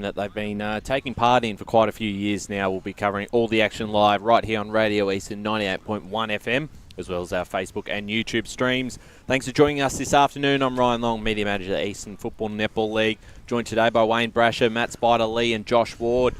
that they've been taking part in for quite a few years now. We'll be covering all the action live right here on Radio Eastern 98.1 FM, as well as our Facebook and YouTube streams. Thanks for joining us this afternoon. I'm Ryan Long, Media Manager at Eastern Football Netball League, joined today by Wayne Brasher, Matt Spider-Lee and Josh Ward.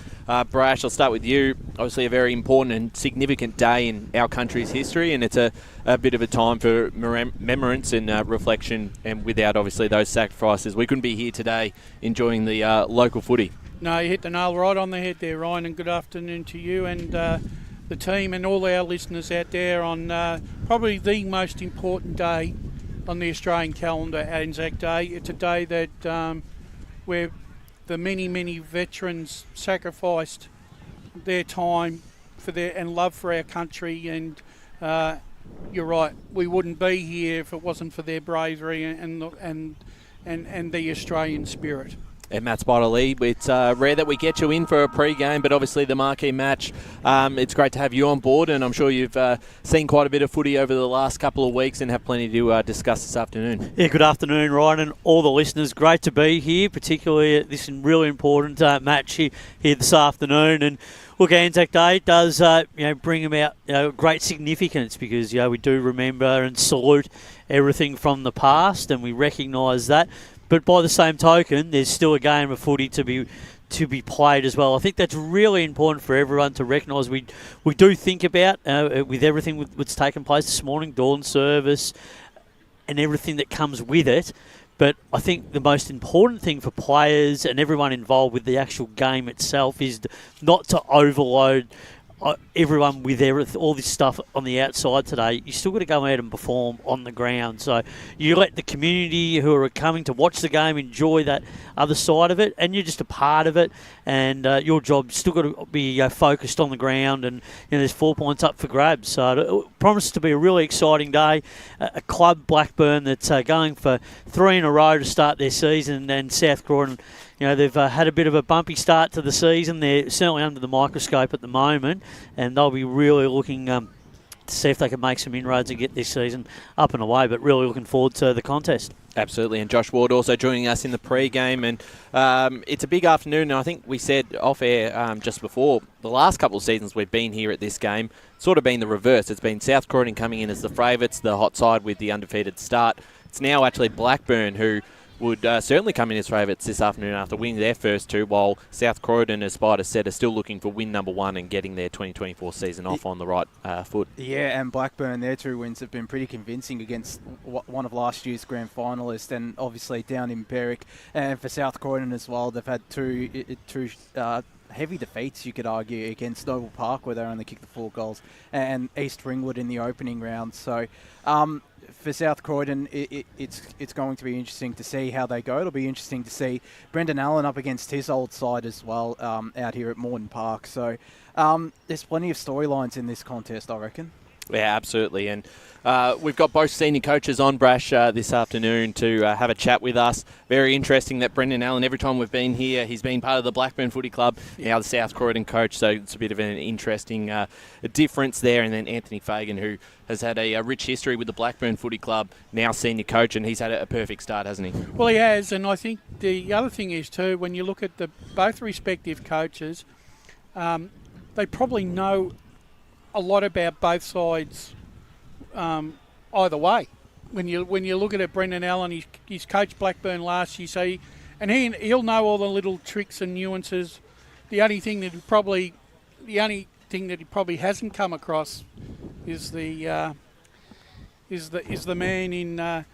Brash, I'll start with you. Obviously a very important and significant day in our country's history, and it's a bit of a time for remembrance and reflection, and without obviously those sacrifices, we couldn't be here today enjoying the local footy. No, you hit the nail right on the head there, Ryan, and good afternoon to you and the team and all our listeners out there on probably the most important day on the Australian calendar, ANZAC Day. It's a day that where the many veterans sacrificed their time for and love for our country, and you're right, we wouldn't be here if it wasn't for their bravery and the Australian spirit. And Matt Spider-Lee, it's rare that we get you in for a pre-game, but obviously the marquee match, it's great to have you on board, and I'm sure you've seen quite a bit of footy over the last couple of weeks and have plenty to discuss this afternoon. Yeah, good afternoon, Ryan, and all the listeners. Great to be here, particularly at this really important match here this afternoon. And look, ANZAC Day does bring about great significance, because we do remember and salute everything from the past, and we recognise that. But by the same token, there's still a game of footy to be played as well. I think that's really important for everyone to recognise. We do think about, with everything that's taken place this morning, dawn service and everything that comes with it. But I think the most important thing for players and everyone involved with the actual game itself is not to overload everyone with all this stuff on the outside today. You still got to go out and perform on the ground. So you let the community who are coming to watch the game enjoy that other side of it, and you're just a part of it. And your job still got to be focused on the ground. And there's 4 points up for grabs. So it promises to be a really exciting day. A club, Blackburn, that's going for 3 in a row to start their season, and South Croydon. They've had a bit of a bumpy start to the season. They're certainly under the microscope at the moment, and they'll be really looking to see if they can make some inroads and get this season up and away, but really looking forward to the contest. Absolutely, and Josh Ward also joining us in the pre-game, and it's a big afternoon, and I think we said off-air just before, the last couple of seasons we've been here at this game, sort of been the reverse. It's been South Croydon coming in as the favourites, the hot side with the undefeated start. It's now actually Blackburn who would certainly come in as favourites this afternoon after winning their first two, while South Croydon, as Spider said, are still looking for win number 1 and getting their 2024 season off on the right foot. Yeah, and Blackburn, their 2 wins have been pretty convincing against one of last year's grand finalists, and obviously down in Berwick. And for South Croydon as well, they've had two heavy defeats, you could argue, against Morton Park, where they only kicked the 4 goals, and East Ringwood in the opening round. So for South Croydon, it's going to be interesting to see how they go. It'll be interesting to see Brendan Allen up against his old side as well out here at Morton Park. So there's plenty of storylines in this contest, I reckon. Yeah, absolutely. And we've got both senior coaches on, Brash, this afternoon to have a chat with us. Very interesting that Brendan Allen, every time we've been here, he's been part of the Blackburn Footy Club, now the South Croydon coach, so it's a bit of an interesting difference there. And then Anthony Fagan, who has had a rich history with the Blackburn Footy Club, now senior coach, and he's had a perfect start, hasn't he? Well, he has, and I think the other thing is too, when you look at both respective coaches, they probably know a lot about both sides either way. When you look at it, Brendan Allen, he's coached Blackburn last year, so he'll know all the little tricks and nuances. The only thing that he probably hasn't come across is the man in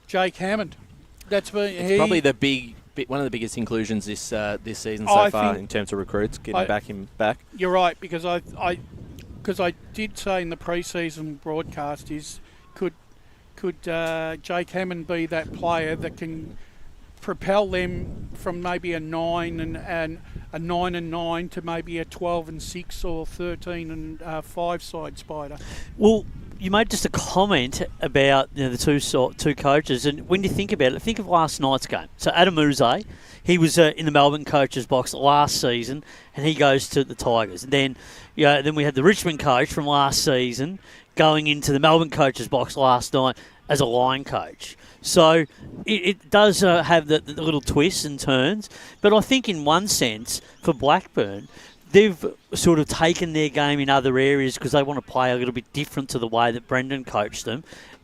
Jake Hammond. That's where probably one of the biggest inclusions this season so far in terms of recruits, getting him back. You're right, because I did say in the pre-season broadcast could Jake Hammond be that player that can propel them from maybe a 9 and 9 to maybe a 12 and 6 or 13 and 5 side, Spider. Well, you made just a comment about the two coaches, and when you think about it, think of last night's game. So Adam Uze, he was in the Melbourne coach's box last season, and he goes to the Tigers. And then we had the Richmond coach from last season going into the Melbourne coach's box last night as a line coach. So it does have the little twists and turns. But I think in one sense, for Blackburn, they've sort of taken their game in other areas because they want to play a little bit different to the way that Brendan coached them.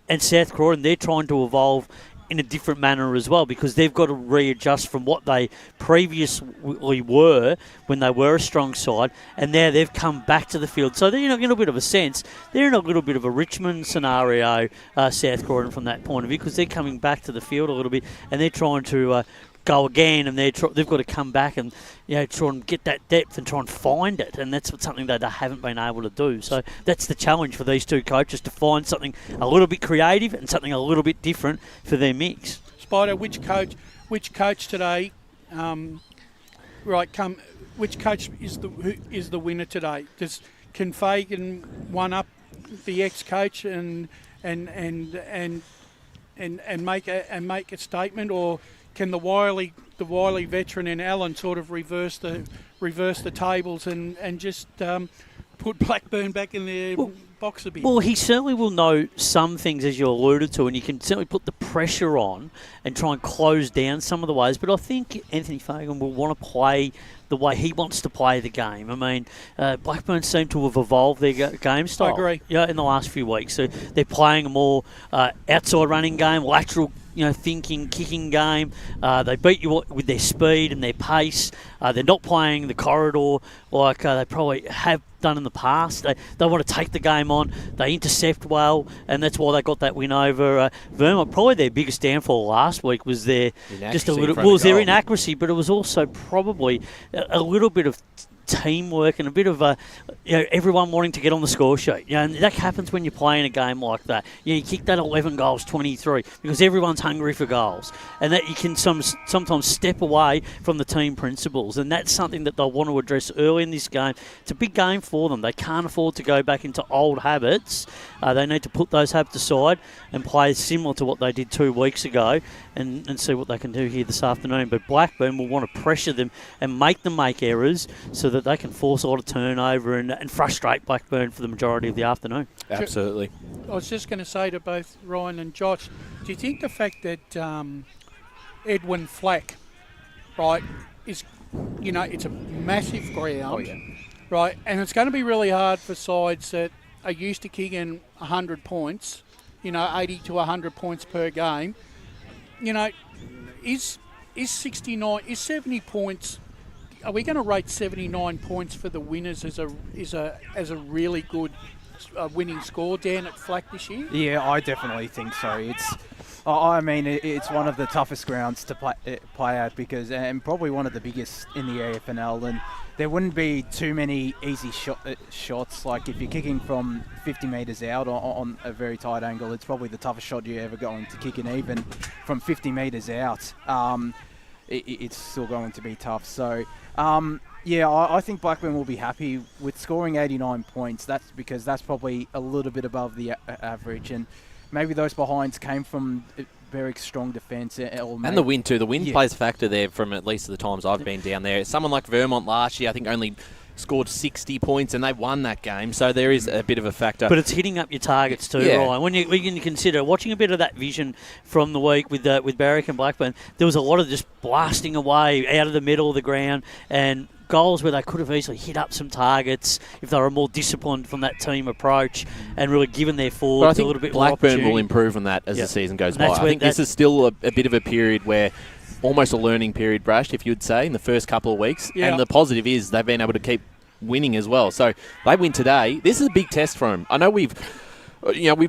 And South Croydon, they're trying to evolve in a different manner as well because they've got to readjust from what they previously were when they were a strong side, and now they've come back to the field. So they're in a little bit of a sense, they're in a little bit of a Richmond scenario, South Croydon, from that point of view, because they're coming back to the field a little bit and they're trying to go again, and they've got to come back and try and get that depth and try and find it, and that's something that they haven't been able to do. So that's the challenge for these two coaches, to find something a little bit creative and something a little bit different for their mix. Spider, which coach today? Which coach is the winner today? Can Fagan one up the ex-coach and make a statement, or can the wily veteran in Allen sort of reverse the tables and just put Blackburn back in their box a bit? Well, he certainly will know some things, as you alluded to, and you can certainly put the pressure on and try and close down some of the ways. But I think Anthony Fagan will want to play the way he wants to play the game. I mean, Blackburn seem to have evolved their game style. I agree. In the last few weeks. So they're playing a more outside running game, lateral thinking, kicking game. They beat you with their speed and their pace. They're not playing the corridor like they probably have done in the past. They want to take the game on. They intercept well, and that's why they got that win over Vermont. Probably their biggest downfall last week was their their inaccuracy, but it was also probably a little bit of teamwork and a bit of everyone wanting to get on the score sheet. And that happens when you're playing a game like that. You kick that 11 goals, 23, because everyone's hungry for goals, and that you can sometimes step away from the team principles, and that's something that they'll want to address early in this game. It's a big game for them. They can't afford to go back into old habits. They need to put those habits aside and play similar to what they did 2 weeks ago, and see what they can do here this afternoon. But Blackburn will want to pressure them and make them make errors so that they can force a lot of turnover and frustrate Blackburn for the majority of the afternoon. Absolutely. I was just going to say to both Ryan and Josh, do you think the fact that Edwin Flack, right, is, it's a massive ground, right, and it's going to be really hard for sides that are used to kicking 100 points, 80 to 100 points per game, is 70 points? Are we going to rate 79 points for the winners as a really good winning score down at Flack this year? Yeah, I definitely think so. It's one of the toughest grounds to play at because, and probably one of the biggest in the AFNL, and there wouldn't be too many easy shots. Like if you're kicking from 50 metres out on a very tight angle, it's probably the toughest shot you're ever going to kick, and even from 50 metres out, it's still going to be tough. So, I think Blackburn will be happy with scoring 89 points. That's because that's probably a little bit above the average, and maybe those behinds came from Berwick's strong defence. And the win too. The win plays a factor there from at least the times I've been down there. Someone like Vermont last year, I think only scored 60 points and they won that game, so there is a bit of a factor. But it's hitting up your targets too, Ryan. When you consider watching a bit of that vision from the week with Berwick and Blackburn, there was a lot of just blasting away out of the middle of the ground and goals where they could have easily hit up some targets if they were more disciplined from that team approach and really given their forwards a little bit more opportunity. Blackburn will improve on that as the season goes by. I think this is still a bit of a period where almost a learning period, Brash, if you'd say, in the first couple of weeks. Yeah. And the positive is they've been able to keep winning as well. So they win today. This is a big test for them. I know we've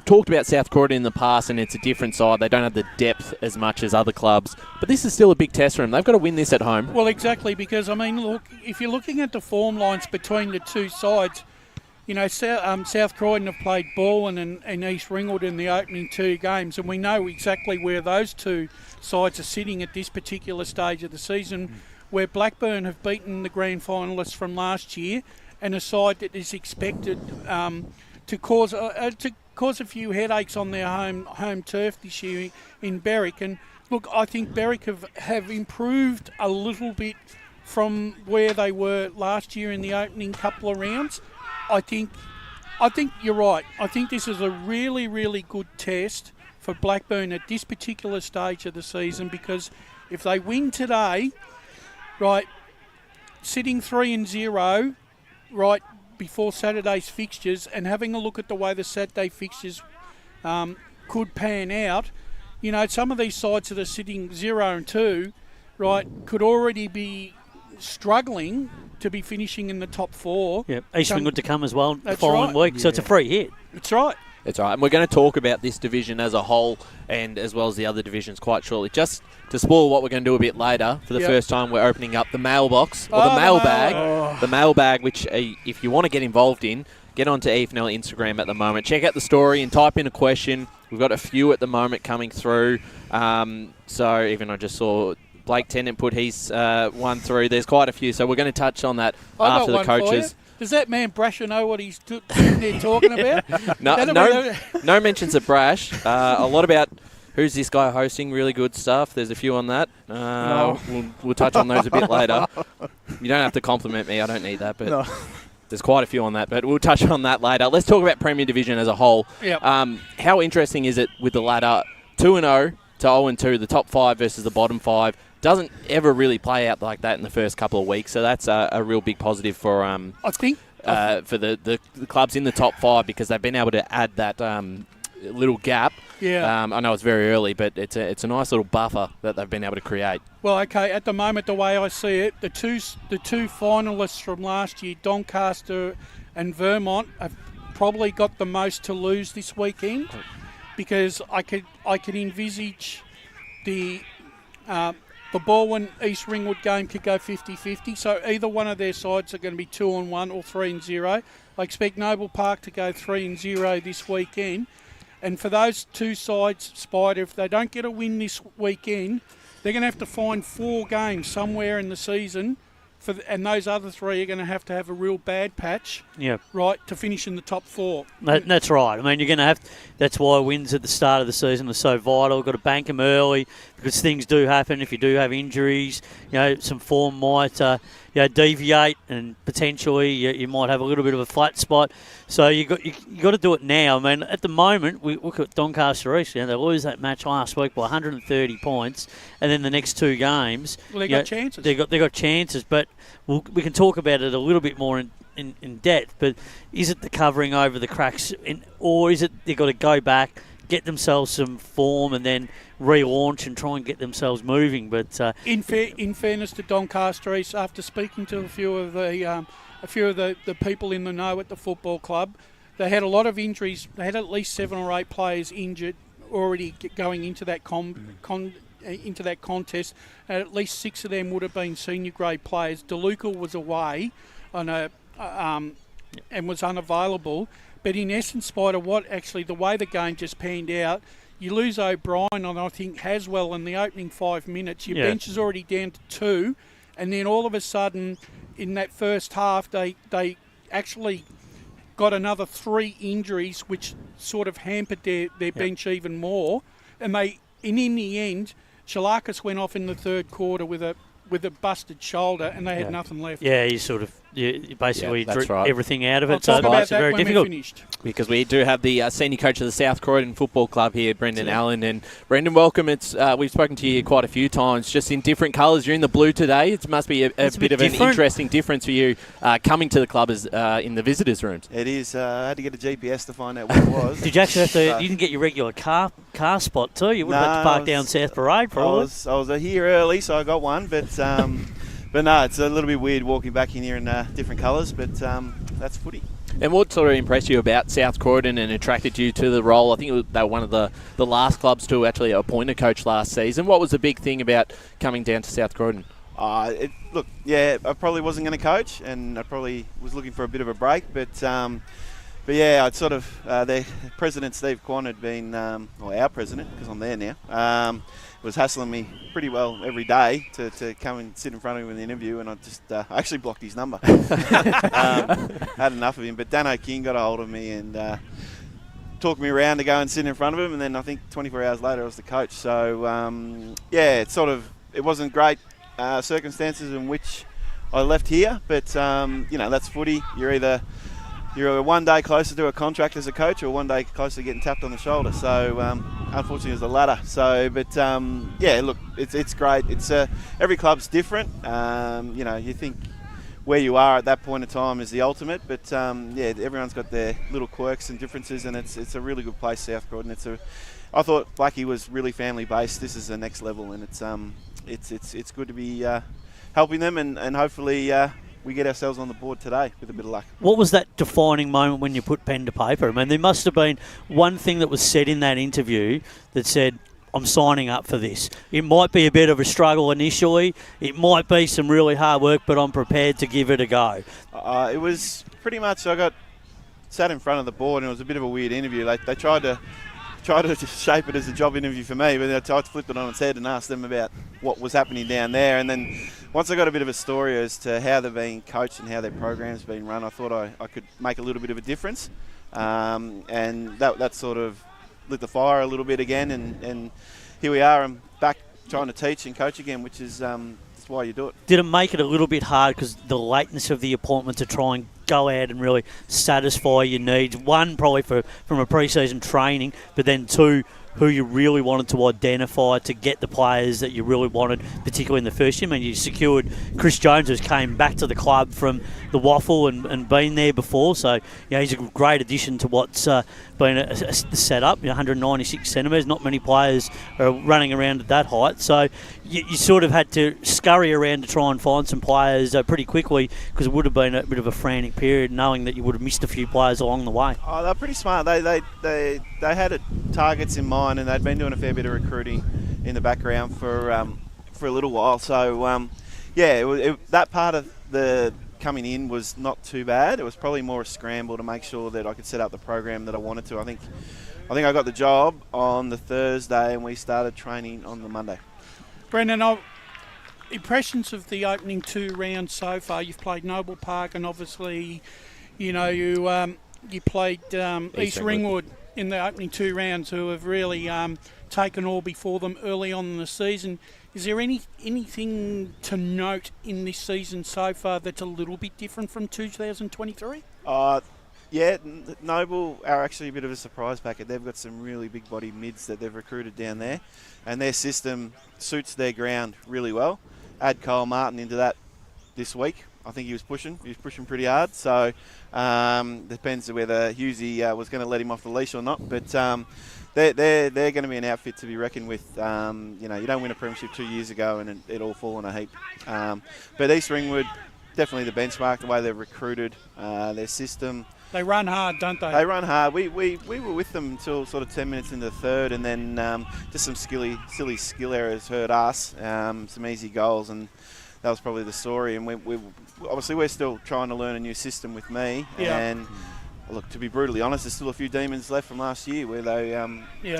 talked about South Croydon in the past, and it's a different side. They don't have the depth as much as other clubs, but this is still a big test for them. They've got to win this at home. Well, exactly, because look, if you're looking at the form lines between the two sides, South Croydon have played Ballin and East Ringwood in the opening 2 games, and we know exactly where those two sides are sitting at this particular stage of the season, where Blackburn have beaten the grand finalists from last year, and a side that is expected to cause a few headaches on their home turf this year in Berwick. And look, I think Berwick have improved a little bit from where they were last year in the opening couple of rounds. I think you're right. I think this is a really, really good test for Blackburn at this particular stage of the season, because if they win today, right, sitting 3-0, right before Saturday's fixtures, and having a look at the way the Saturday fixtures could pan out, you know, some of these sides that are sitting 0-2, right, could already be struggling to be finishing in the top 4. Yeah, Eastland good to come as well the That's following right. week, so it's a free hit. That's right. That's right. And we're going to talk about this division as a whole and as well as the other divisions quite shortly. Just to spoil what we're going to do a bit later, for the first time we're opening up the mailbox, or the mailbag. The mailbag, which if you want to get involved in, get onto EFNL Instagram at the moment. Check out the story and type in a question. We've got a few at the moment coming through. So even I just saw Blake Tennant put his one through. There's quite a few, so we're going to touch on that after the coaches. Does that man Brasher know what he's they're talking about? No mentions of Brash. A lot about who's this guy hosting. Really good stuff. There's a few on that. We'll touch on those a bit later. You don't have to compliment me. I don't need that, but there's quite a few on that. But we'll touch on that later. Let's talk about Premier Division as a whole. Yep. How interesting is it with the ladder 2-0 to 0-2, the top 5 versus the bottom 5? Doesn't ever really play out like that in the first couple of weeks, so that's a real big positive for I think for the clubs in the top 5, because they've been able to add that little gap. Yeah. I know it's very early, but it's a nice little buffer that they've been able to create. Well, okay. At the moment, the way I see it, the two finalists from last year, Doncaster and Vermont, have probably got the most to lose this weekend, because I could envisage the Baldwin East Ringwood game could go 50-50, so either one of their sides are going to be 2-1 or 3-0. I expect Noble Park to go 3-0 this weekend. And for those two sides, Spider, if they don't get a win this weekend, they're going to have to find 4 games somewhere in the season, and those other 3 are going to have a real bad patch, right, to finish in the top 4. That's right. I mean, you're going to have. That's why wins at the start of the season are so vital. You've got to bank them early, because things do happen. If you do have injuries, some form might deviate, and potentially you might have a little bit of a flat spot. So you got to do it now. I mean, at the moment, we look at Doncaster East. They lose that match last week by 130 points, and then the next 2 games, well, they got chances. They got chances, but we can talk about it a little bit more in depth. But is it the covering over the cracks, or is it they've got to go back, get themselves some form, and then relaunch and try and get themselves moving? But in fairness to Doncaster East, after speaking to a few of the people in the know at the football club, they had a lot of injuries. They had at least 7 or 8 players injured already going into that into that contest. And at least 6 of them would have been senior grade players. DeLuca was away on and was unavailable. But in essence, Spider, the way the game just panned out, you lose O'Brien and I think Haswell in the opening 5 minutes. Your bench is already down to 2, and then all of a sudden, in that first half, they actually got another 3 injuries, which sort of hampered their bench even more. And in the end, Shalakis went off in the third quarter with a busted shoulder, and they had nothing left. Yeah, you basically drew everything out of it. I'll talk about that very when difficult. we're finished. Because we do have the senior coach of the South Croydon Football Club here, Brendan Allen. And Brendan, welcome. It's we've spoken to you quite a few times, just in different colours. You're in the blue today. It must be a bit of an interesting difference for you coming to the club as in the visitors' rooms. It is. I had to get a GPS to find out what it was. Did you actually have to? You didn't get your regular car spot too. You would have had to park down South Parade probably. I was here early, so I got one, but no, it's a little bit weird walking back in here in different colours, but that's footy. And what sort of impressed you about South Croydon and attracted you to the role? I think they were one of the last clubs to actually appoint a coach last season. What was the big thing about coming down to South Croydon? I probably wasn't going to coach, and I probably was looking for a bit of a break, but yeah, I'd sort of their president Steve Quan had been, or our president, because I'm there now, was hassling me pretty well every day to come and sit in front of him in the interview, and I actually blocked his number. Had enough of him, but Dano King got a hold of me and talked me around to go and sit in front of him, and then I think 24 hours later I was the coach. So it wasn't great circumstances in which I left here, but that's footy. You're one day closer to a contract as a coach, or one day closer to getting tapped on the shoulder. So unfortunately, it was the latter. So, but yeah, look, it's great. It's every club's different. You think where you are at that point in time is the ultimate, but yeah, everyone's got their little quirks and differences, and it's a really good place, South Croydon. I thought Blackie was really family based. This is the next level, and it's good to be helping them, and hopefully we get ourselves on the board today with a bit of luck. What was that defining moment when you put pen to paper? I mean, there must have been one thing that was said in that interview that said, I'm signing up for this. It might be a bit of a struggle initially. It might be some really hard work, but I'm prepared to give it a go. It was pretty much, I got sat in front of the board, and it was a bit of a weird interview. They tried to shape it as a job interview for me, but I flipped it on its head and asked them about what was happening down there. And then once I got a bit of a story as to how they're being coached and how their program's been run, I thought I could make a little bit of a difference. And that sort of lit the fire a little bit again. And here we are, I'm back trying to teach and coach again, which is that's why you do it. Did it make it a little bit hard because the lateness of the appointment to try and go out and really satisfy your needs? One, probably from a pre-season training, but then two, who you really wanted to identify to get the players that you really wanted, particularly in the first year. I mean, you secured Chris Jones, who came back to the club from the Waffle and been there before. So, he's a great addition to what's been a setup. 196 centimetres. Not many players are running around at that height. So, you sort of had to scurry around to try and find some players pretty quickly, because it would have been a bit of a frantic period, knowing that you would have missed a few players along the way. Oh, they're pretty smart. They had targets in mind, and they'd been doing a fair bit of recruiting in the background for a little while. So that part of the coming in was not too bad. It was probably more a scramble to make sure that I could set up the program that I wanted to. I think I got the job on the Thursday, and we started training on the Monday. Brendan, impressions of the opening 2 rounds so far. You've played Noble Park, and obviously, you played East Ringwood in the opening 2 rounds, who have really taken all before them early on in the season. Is there anything to note in this season so far that's a little bit different from 2023? Yeah, Noble are actually a bit of a surprise packet. They've got some really big body mids that they've recruited down there, and their system suits their ground really well. Add Kyle Martin into that this week. I think he was pushing pretty hard. So depends whether Hughesy was going to let him off the leash or not. But they're going to be an outfit to be reckoned with. You don't win a premiership 2 years ago and it all fall in a heap. But East Ringwood, definitely the benchmark, the way they've recruited, their system. They run hard, don't they? They run hard. We were with them until sort of 10 minutes into the third, and then just some silly skill errors hurt us, some easy goals, and that was probably the story. And we obviously we're still trying to learn a new system with me. Yeah. And look, to be brutally honest, there's still a few demons left from last year where they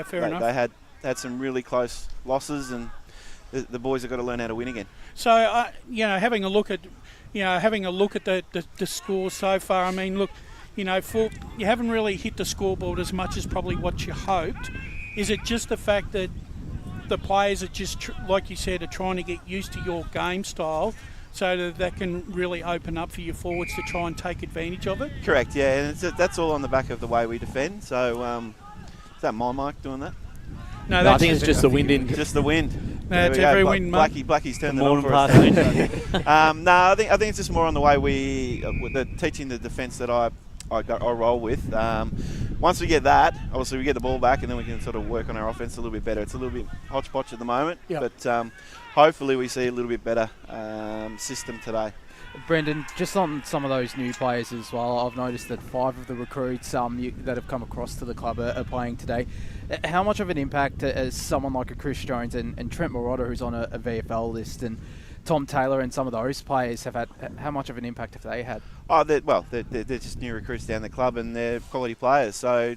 fair enough. They had some really close losses, and the boys have got to learn how to win again. So having a look at the scores so far. I mean, look, you haven't really hit the scoreboard as much as probably what you hoped. Is it just the fact that the players are just, like you said, are trying to get used to your game style, so that can really open up for your forwards to try and take advantage of it? Correct, yeah, and that's all on the back of the way we defend. So is that my mic doing that? No, I think it's just the wind in. Just the wind. No, it's every wind, mate. Blackie's turned it on Morton for Park us. No, I think it's just more on the way with teaching the defence that I roll with. Once we get that, obviously we get the ball back, and then we can sort of work on our offence a little bit better. It's a little bit hodgepodge at the moment, but hopefully we see a little bit better system today. Brendan, just on some of those new players as well, I've noticed that 5 of the recruits that have come across to the club are playing today. How much of an impact has someone like a Chris Jones and Trent Marotta, who's on a VFL list, and Tom Taylor and some of those players have had, how much of an impact have they had? They're just new recruits down the club, and they're quality players. So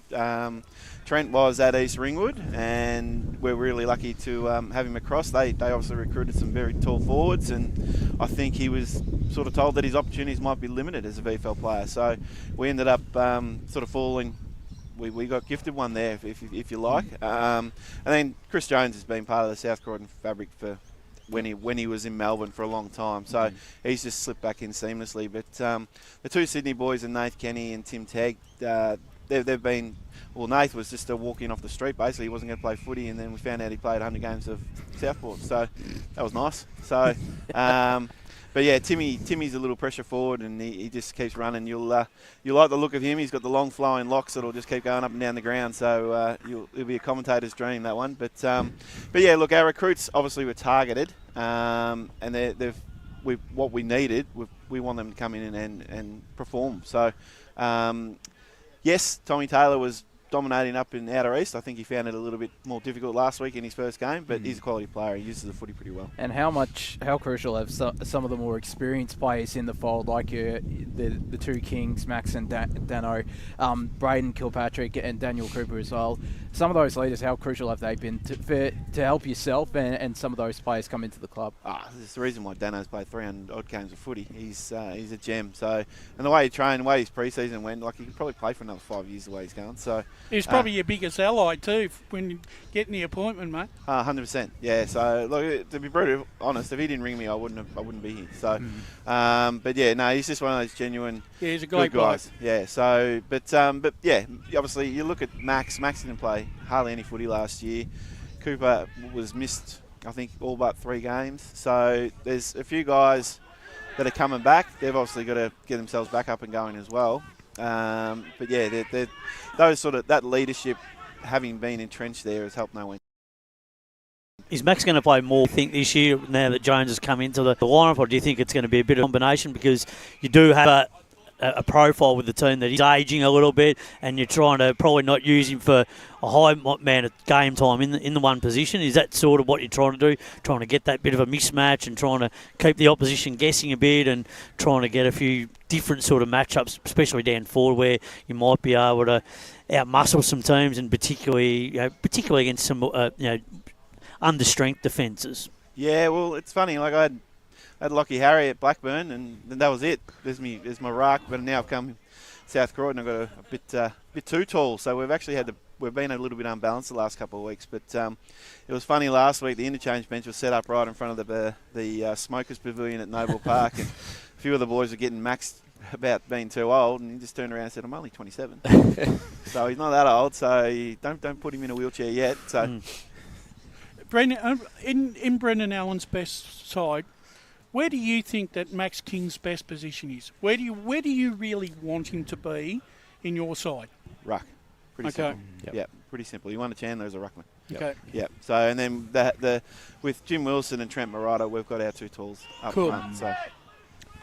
Trent was at East Ringwood, and we're really lucky to have him across. They obviously recruited some very tall forwards, and I think he was sort of told that his opportunities might be limited as a VFL player. So we ended up sort of falling. We got gifted one there, if you like. And then Chris Jones has been part of the South Croydon fabric for when he was in Melbourne for a long time. So he's just slipped back in seamlessly. But the 2 Sydney boys, and Nath Kenny and Tim Tagg, they've been. Well, Nath was just a walk in off the street. Basically, he wasn't going to play footy, and then we found out he played 100 games of Southport. So that was nice. So, but yeah, Timmy's a little pressure forward, and he just keeps running. You'll like the look of him. He's got the long flowing locks that'll just keep going up and down the ground. So it'll be a commentator's dream, that one. But yeah, look, our recruits obviously were targeted, and what we needed. We want them to come in and perform. So yes, Tommy Taylor was dominating up in Outer East. I think he found it a little bit more difficult last week in his first game, but he's a quality player. He uses the footy pretty well. And how crucial have some of the more experienced players in the fold, like the two Kings, Max and Dano, Braden Kilpatrick and Daniel Cooper as well. Some of those leaders, how crucial have they been to help yourself and some of those players come into the club? There's the reason why Dano's played 300 odd games of footy. He's a gem. So, and the way he trained, the way his pre-season went, like he could probably play for another 5 years the way he's going. So he's probably your biggest ally too when you getting the appointment, mate. 100%. Yeah. So look, to be brutally honest, if he didn't ring me, I wouldn't be here. So, but yeah, no, he's just one of those genuine. Yeah, he's a great guys. Yeah. So, but yeah, obviously you look at Max. Max didn't play hardly any footy last year. Cooper was missed, I think, all but 3 games. So there's a few guys that are coming back. They've obviously got to get themselves back up and going as well. But yeah, those that leadership, having been entrenched there, has helped no one. Is Max going to play more, think, this year now that Jones has come into the lineup, or do you think it's going to be a bit of a combination because you do have a profile with the team that he's ageing a little bit, and you're trying to probably not use him for a high amount of game time in the one position? Is that sort of what you're trying to do? Trying to get that bit of a mismatch and trying to keep the opposition guessing a bit and trying to get a few different sort of matchups, especially down forward where you might be able to outmuscle some teams, and particularly against some under-strength defences? Yeah, well, it's funny. Like I had Lockie Harry at Blackburn, and that was it. There's my rock, but now I've come South Croydon. I've got a bit too tall, so we've been a little bit unbalanced the last couple of weeks. But it was funny last week. The interchange bench was set up right in front of the Smokers Pavilion at Noble Park, and a few of the boys were getting maxed about being too old, and he just turned around and said, "I'm only 27." So he's not that old. So don't put him in a wheelchair yet. So, Brendan, in Brendan Allen's best side, where do you think that Max King's best position is? Where do you really want him to be in your side? Ruck. Pretty simple. Yep, pretty simple. You want a Chandler as a ruckman. Okay. Yep. So, and then with Jim Wilson and Trent Murata, we've got our 2 tools up front. So.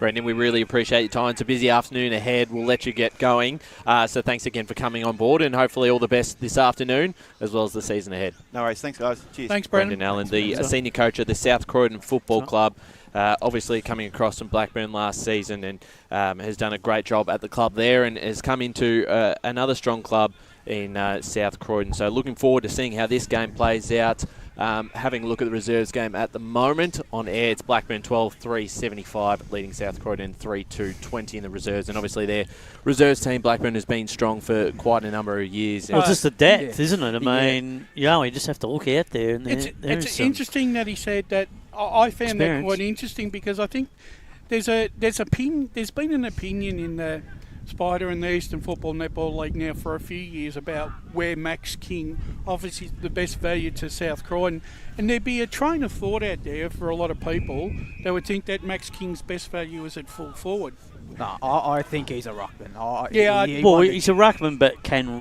Brendan, we really appreciate your time. It's a busy afternoon ahead. We'll let you get going. So thanks again for coming on board, and hopefully all the best this afternoon as well as the season ahead. No worries. Thanks, guys. Cheers. Thanks, Brendan. Brendan Allen, the senior coach of the South Croydon Football Club. Obviously coming across from Blackburn last season, and has done a great job at the club there, and has come into another strong club in South Croydon. So looking forward to seeing how this game plays out. Having a look at the reserves game at the moment on air, it's Blackburn 12-3-75 leading South Croydon 3-2-20 in the reserves, and obviously their reserves team, Blackburn, has been strong for quite a number of years. Well, it's just the depth, isn't it? I mean, you just have to look out there. And it's interesting that he said that. I found that quite interesting because I think there's been an opinion in the Spider and the Eastern Football Netball League now for a few years about where Max King, obviously the best value to South Croydon, and there'd be a train of thought out there for a lot of people that would think that Max King's best value is at full forward. No, I think he's a ruckman. He's a ruckman, but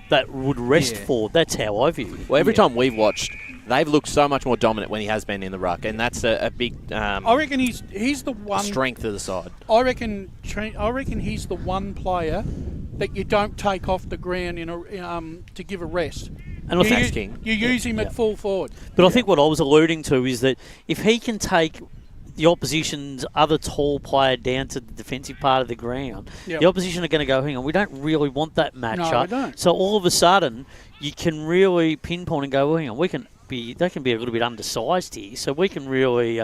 that would rest forward. That's how I view it. Well, every time we've watched, they've looked so much more dominant when he has been in the ruck, and that's a big. I reckon he's the one strength of the side. I reckon he's the one player that you don't take off the ground to give a rest. And I think you use him at full forward. But I think what I was alluding to is that if he can take the opposition's other tall player down to the defensive part of the ground, the opposition are going to go, hang on, we don't really want that matchup. No, we don't. So all of a sudden, you can really pinpoint and go, well, hang on, they can be a little bit undersized here, so we can really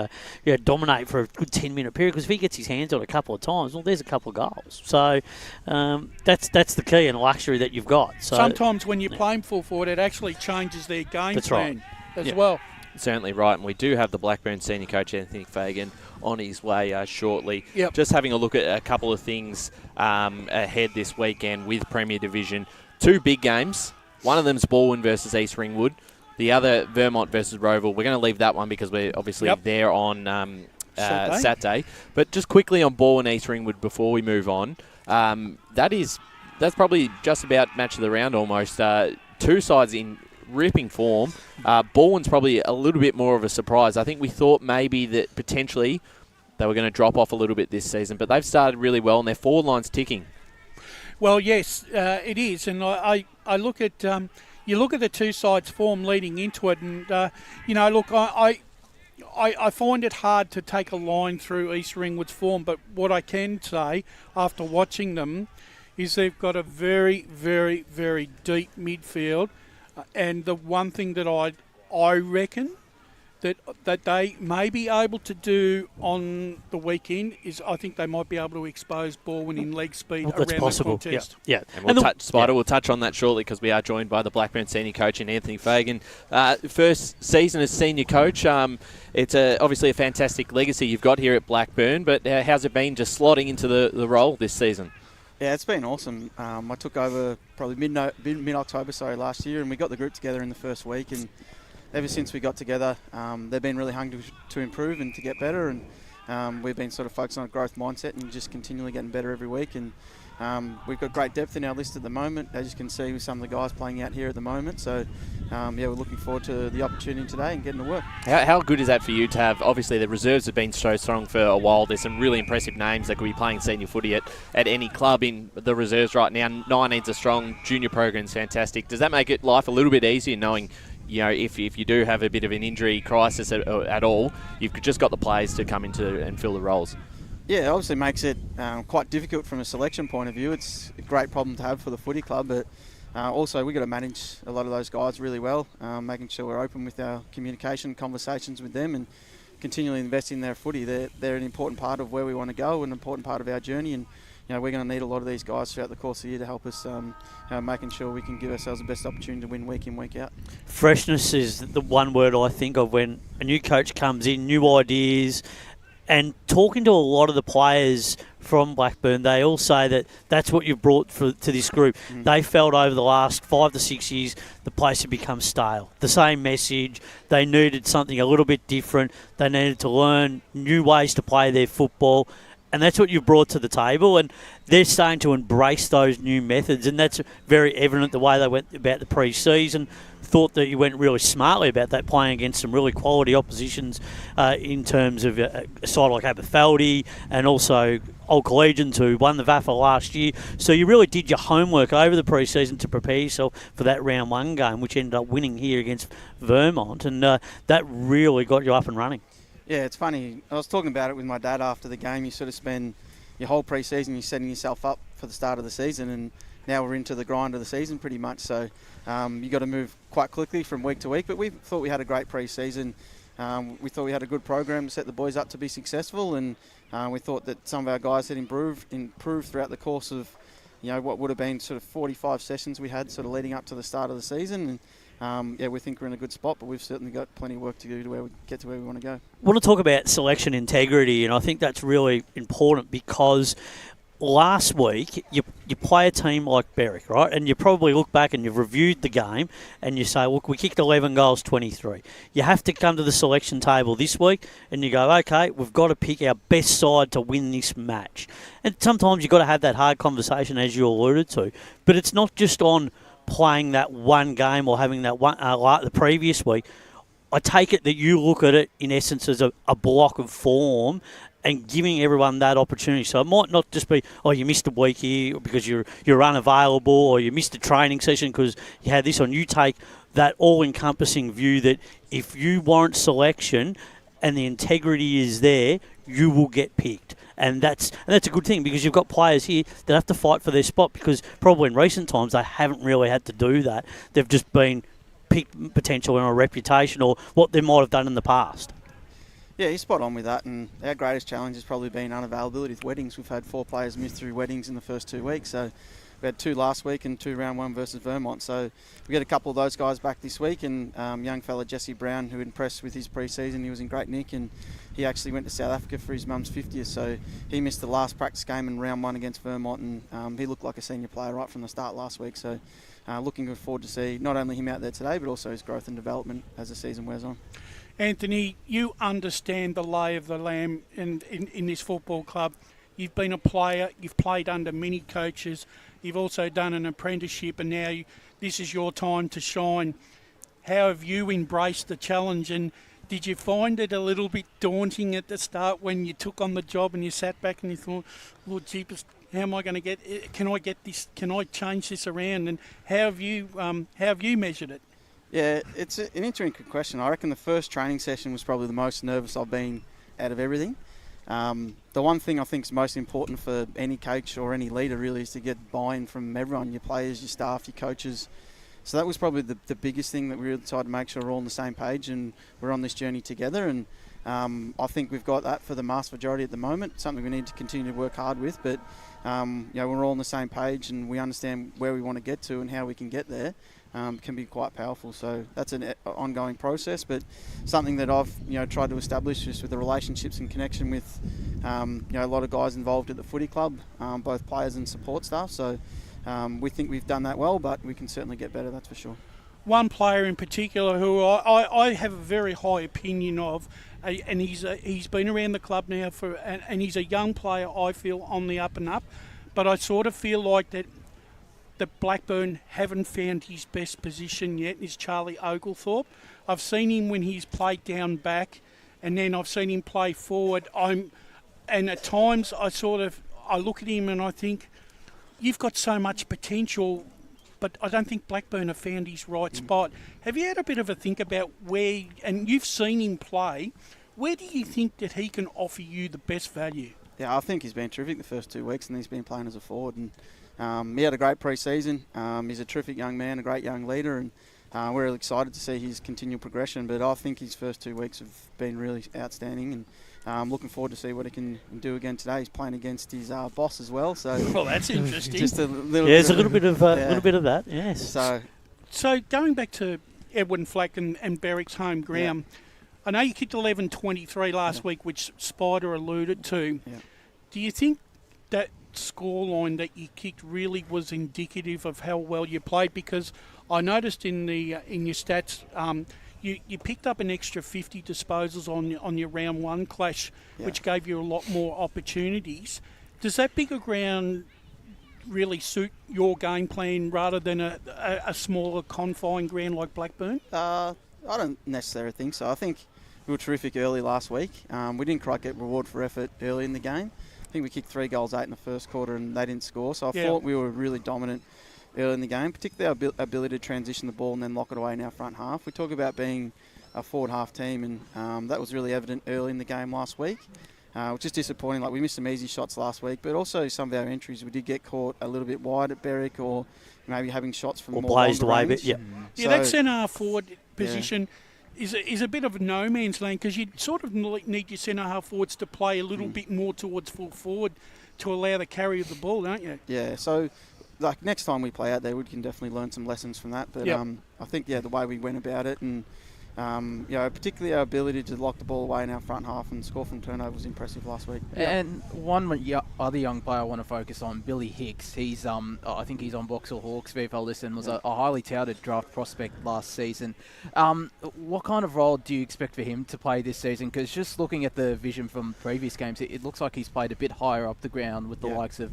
dominate for a good 10-minute period, because if he gets his hands on it a couple of times, well, there's a couple of goals. So that's the key and luxury that you've got. So sometimes when you're playing full forward, it actually changes their game plan as well. Certainly right, and we do have the Blackburn senior coach Anthony Fagan on his way shortly. Yep. Just having a look at a couple of things ahead this weekend with Premier Division. two big games. One of them's Baldwin versus East Ringwood. The other, Vermont versus Roval. We're going to leave that one because we're obviously there on Saturday. But just quickly on Baldwin East Ringwood before we move on, that's probably just about match of the round almost. Two sides in ripping form. Baldwin's probably a little bit more of a surprise. I think we thought maybe that potentially they were going to drop off a little bit this season, but they've started really well and their forward line's ticking. Well, yes, it is, and I look at you look at the two sides' form leading into it, and look, I find it hard to take a line through East Ringwood's form, but what I can say after watching them is they've got a very, very, very deep midfield, and the one thing that I reckon that they may be able to do on the weekend is I think they might be able to expose Baldwin in leg speed around the contest. Yeah. And we'll touch on that shortly because we are joined by the Blackburn senior coach in Anthony Fagan. First season as senior coach. It's obviously a fantastic legacy you've got here at Blackburn, but how's it been just slotting into the role this season? Yeah, it's been awesome. I took over probably mid-October, last year, and we got the group together in the first week, and ever since we got together, they've been really hungry to improve and to get better, and we've been sort of focused on a growth mindset and just continually getting better every week. And we've got great depth in our list at the moment, as you can see with some of the guys playing out here at the moment. So, we're looking forward to the opportunity today and getting to work. How good is that for you to have? Obviously, the reserves have been so strong for a while. There's some really impressive names that could be playing senior footy at any club in the reserves right now. 19's a strong, junior program's fantastic. Does that make life a little bit easier knowing, if you do have a bit of an injury crisis at all, you've just got the players to come into and fill the roles? Yeah, it obviously makes it quite difficult from a selection point of view. It's a great problem to have for the footy club, but also we've got to manage a lot of those guys really well, making sure we're open with our communication, conversations with them, and continually invest in their footy. They're an important part of where we want to go, an important part of our journey, and we're going to need a lot of these guys throughout the course of the year to help us making sure we can give ourselves the best opportunity to win week in, week out. Freshness is the one word I think of when a new coach comes in, new ideas, and talking to a lot of the players from Blackburn, they all say that that's what you've brought to this group. They felt over the last 5 to 6 years the place had become stale. The same message. They needed something a little bit different. They needed to learn new ways to play their football. And that's what you brought to the table, and they're starting to embrace those new methods, and that's very evident the way they went about the pre-season. Thought that you went really smartly about that, playing against some really quality oppositions in terms of a side like Aberfeldy and also Old Collegians who won the VAFA last year. So you really did your homework over the pre-season to prepare yourself for that round one game, which ended up winning here against Vermont, and that really got you up and running. Yeah, it's funny. I was talking about it with my dad after the game. You sort of spend your whole pre-season, you're setting yourself up for the start of the season, and now we're into the grind of the season pretty much. So you got to move quite quickly from week to week. But we thought we had a great pre-season. We thought we had a good program to set the boys up to be successful, and we thought that some of our guys had improved throughout the course of what would have been sort of 45 sessions we had sort of leading up to the start of the season. And we think we're in a good spot, but we've certainly got plenty of work to do to get to where we want to go. I want to talk about selection integrity, and I think that's really important because last week you play a team like Berwick, right? And you probably look back and you've reviewed the game and you say, look, we kicked 11 goals, 23. You have to come to the selection table this week and you go, okay, we've got to pick our best side to win this match. And sometimes you've got to have that hard conversation, as you alluded to. But it's not just on playing that one game or having that one like the previous week. I take it that you look at it in essence as a block of form and giving everyone that opportunity. So it might not just be, you missed a week here because you're unavailable, or you missed a training session because you had this on. You take that all-encompassing view that if you warrant selection and the integrity is there, you will get picked. And that's a good thing because you've got players here that have to fight for their spot, because probably in recent times they haven't really had to do that. They've just been picked potentially on a reputation or what they might have done in the past. Yeah, you're spot on with that, and our greatest challenge has probably been unavailability with weddings. We've had 4 players miss through weddings in the first 2 weeks, so we had 2 last week and 2 round 1 versus Vermont. So we get a couple of those guys back this week, and young fella Jesse Brown, who impressed with his pre-season. He was in great nick, and he actually went to South Africa for his mum's 50th. So he missed the last practice game in round 1 against Vermont, and he looked like a senior player right from the start last week. So looking forward to see not only him out there today, but also his growth and development as the season wears on. Anthony, you understand the lay of the land in this football club. You've been a player, you've played under many coaches, you've also done an apprenticeship, and now this is your time to shine. How have you embraced the challenge, and did you find it a little bit daunting at the start when you took on the job and you sat back and you thought, Lord jeepers, how am I going to get it? Can I get this? Can I change this around? And how have you measured it? Yeah, it's an interesting question. I reckon the first training session was probably the most nervous I've been out of everything. The one thing I think is most important for any coach or any leader really is to get buy-in from everyone, your players, your staff, your coaches. So that was probably the biggest thing that we really tried to make sure we're all on the same page and we're on this journey together. And I think we've got that for the vast majority at the moment, something we need to continue to work hard with. But we're all on the same page and we understand where we want to get to and how we can get there. Can be quite powerful. So that's an ongoing process, but something that I've tried to establish just with the relationships and connection with a lot of guys involved at the footy club, both players and support staff. So we think we've done that well, but we can certainly get better, that's for sure. One player in particular who I have a very high opinion of, and he's been around the club now and he's a young player, I feel, on the up and up, but I sort of feel like that Blackburn haven't found his best position yet is Charlie Oglethorpe. I've seen him when he's played down back, and then I've seen him play forward. And at times I look at him and I think, you've got so much potential, but I don't think Blackburn have found his right spot. Have you had a bit of a think about where, and you've seen him play, where do you think that he can offer you the best value? Yeah, I think he's been terrific the first 2 weeks, and he's been playing as a forward. And he had a great pre-season. He's a terrific young man, a great young leader, and we're really excited to see his continual progression. But I think his first 2 weeks have been really outstanding, and I'm looking forward to see what he can do again today. He's playing against his boss as well. So well, that's interesting. Just a little there's a little bit of that. Yes. So going back to Edwin Flack and Berwick's home ground, I know you kicked 11-23 last week, which Spider alluded to. Yeah. Do you think that scoreline that you kicked really was indicative of how well you played? Because I noticed in your stats, you picked up an extra 50 disposals on your round 1 clash, which gave you a lot more opportunities. Does that bigger ground really suit your game plan rather than a smaller confined ground like Blackburn? I don't necessarily think so. I think we were terrific early last week. We didn't quite get reward for effort early in the game. I think we kicked 3 goals, 8 in the first quarter, and they didn't score. So I thought we were really dominant early in the game, particularly our ability to transition the ball and then lock it away in our front half. We talk about being a forward half team, and that was really evident early in the game last week, which is disappointing. Like, we missed some easy shots last week, but also some of our entries, we did get caught a little bit wide at Berwick, or maybe having shots from more blazed away a bit. Yeah, that centre forward position is a bit of a no man's land, because you sort of need your centre half forwards to play a little bit more towards full forward to allow the carry of the ball, don't you? Yeah, so like next time we play out there, we can definitely learn some lessons from that. But I think the way we went about it, and particularly our ability to lock the ball away in our front half and score from turnover was impressive last week. And one other young player I want to focus on, Billy Hicks. He's I think he's on Vauxhall Hawks. VFL Listen was a highly touted draft prospect last season. What kind of role do you expect for him to play this season? Because just looking at the vision from previous games, it looks like he's played a bit higher up the ground with the likes of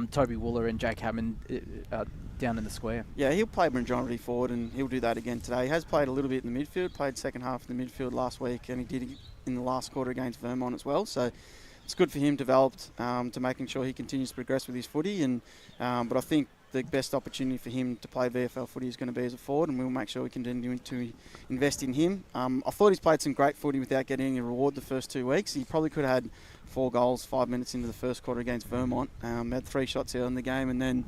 Toby Wooler and Jake Hammond down in the square. Yeah, he'll play majority forward, and he'll do that again today. He has played a little bit in the midfield, played second half in the midfield last week, and he did in the last quarter against Vermont as well. So it's good for him developed to making sure he continues to progress with his footy. And but I think the best opportunity for him to play VFL footy is going to be as a forward, and we'll make sure we continue to invest in him. I thought he's played some great footy without getting any reward the first 2 weeks. He probably could have had 4 goals 5 minutes into the first quarter against Vermont. Had 3 shots out in the game, and then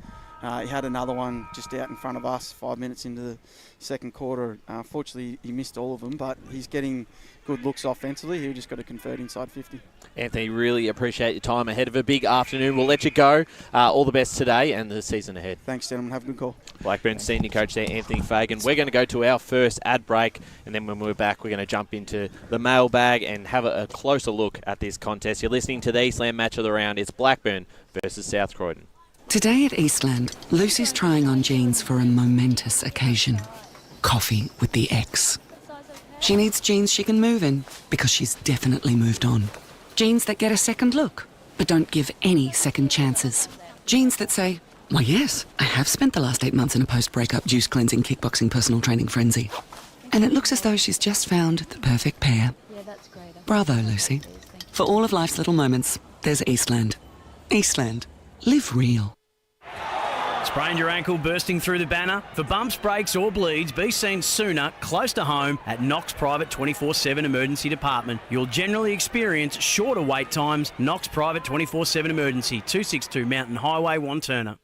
He had another one just out in front of us 5 minutes into the second quarter. Fortunately, he missed all of them, but he's getting good looks offensively. He just got to convert inside 50. Anthony, really appreciate your time ahead of a big afternoon. We'll let you go. All the best today and the season ahead. Thanks, gentlemen. Have a good call. Blackburn senior coach there, Anthony Fagan. We're going to go to our first ad break, and then when we're back, we're going to jump into the mailbag and have a closer look at this contest. You're listening to the Eastland Match of the Round. It's Blackburn versus South Croydon. Today at Eastland, Lucy's trying on jeans for a momentous occasion. Coffee with the ex. She needs jeans she can move in because she's definitely moved on. Jeans that get a second look, but don't give any second chances. Jeans that say, why yes, I have spent the last 8 months in a post-breakup juice cleansing, kickboxing, personal training frenzy. And it looks as though she's just found the perfect pair. Yeah, that's great. Bravo, Lucy. For all of life's little moments, there's Eastland. Eastland. Live real. Sprained your ankle bursting through the banner? For bumps, breaks or bleeds, be seen sooner, close to home, at Knox Private 24/7 Emergency Department. You'll generally experience shorter wait times. Knox Private 24/7 Emergency, 262 Mountain Highway, Wanturna.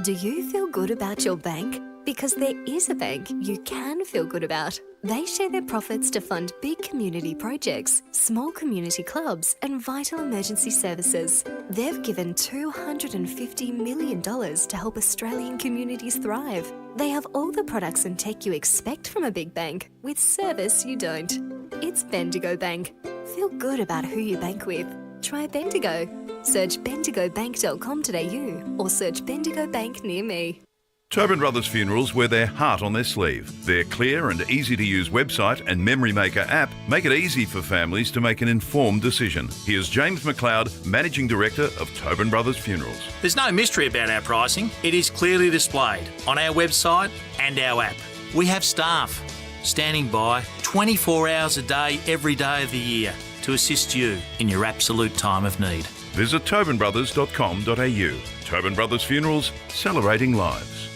Do you feel good about your bank? Because there is a bank you can feel good about. They share their profits to fund big community projects, small community clubs and vital emergency services. They've given $250 million to help Australian communities thrive. They have all the products and tech you expect from a big bank, with service you don't. It's Bendigo Bank. Feel good about who you bank with. Try Bendigo. Search bendigobank.com.au or search Bendigo Bank near me. Tobin Brothers Funerals wear their heart on their sleeve. Their clear and easy-to-use website and Memory Maker app make it easy for families to make an informed decision. Here's James McLeod, Managing Director of Tobin Brothers Funerals. There's no mystery about our pricing. It is clearly displayed on our website and our app. We have staff standing by 24 hours a day, every day of the year to assist you in your absolute time of need. Visit tobinbrothers.com.au. Tobin Brothers Funerals, celebrating lives.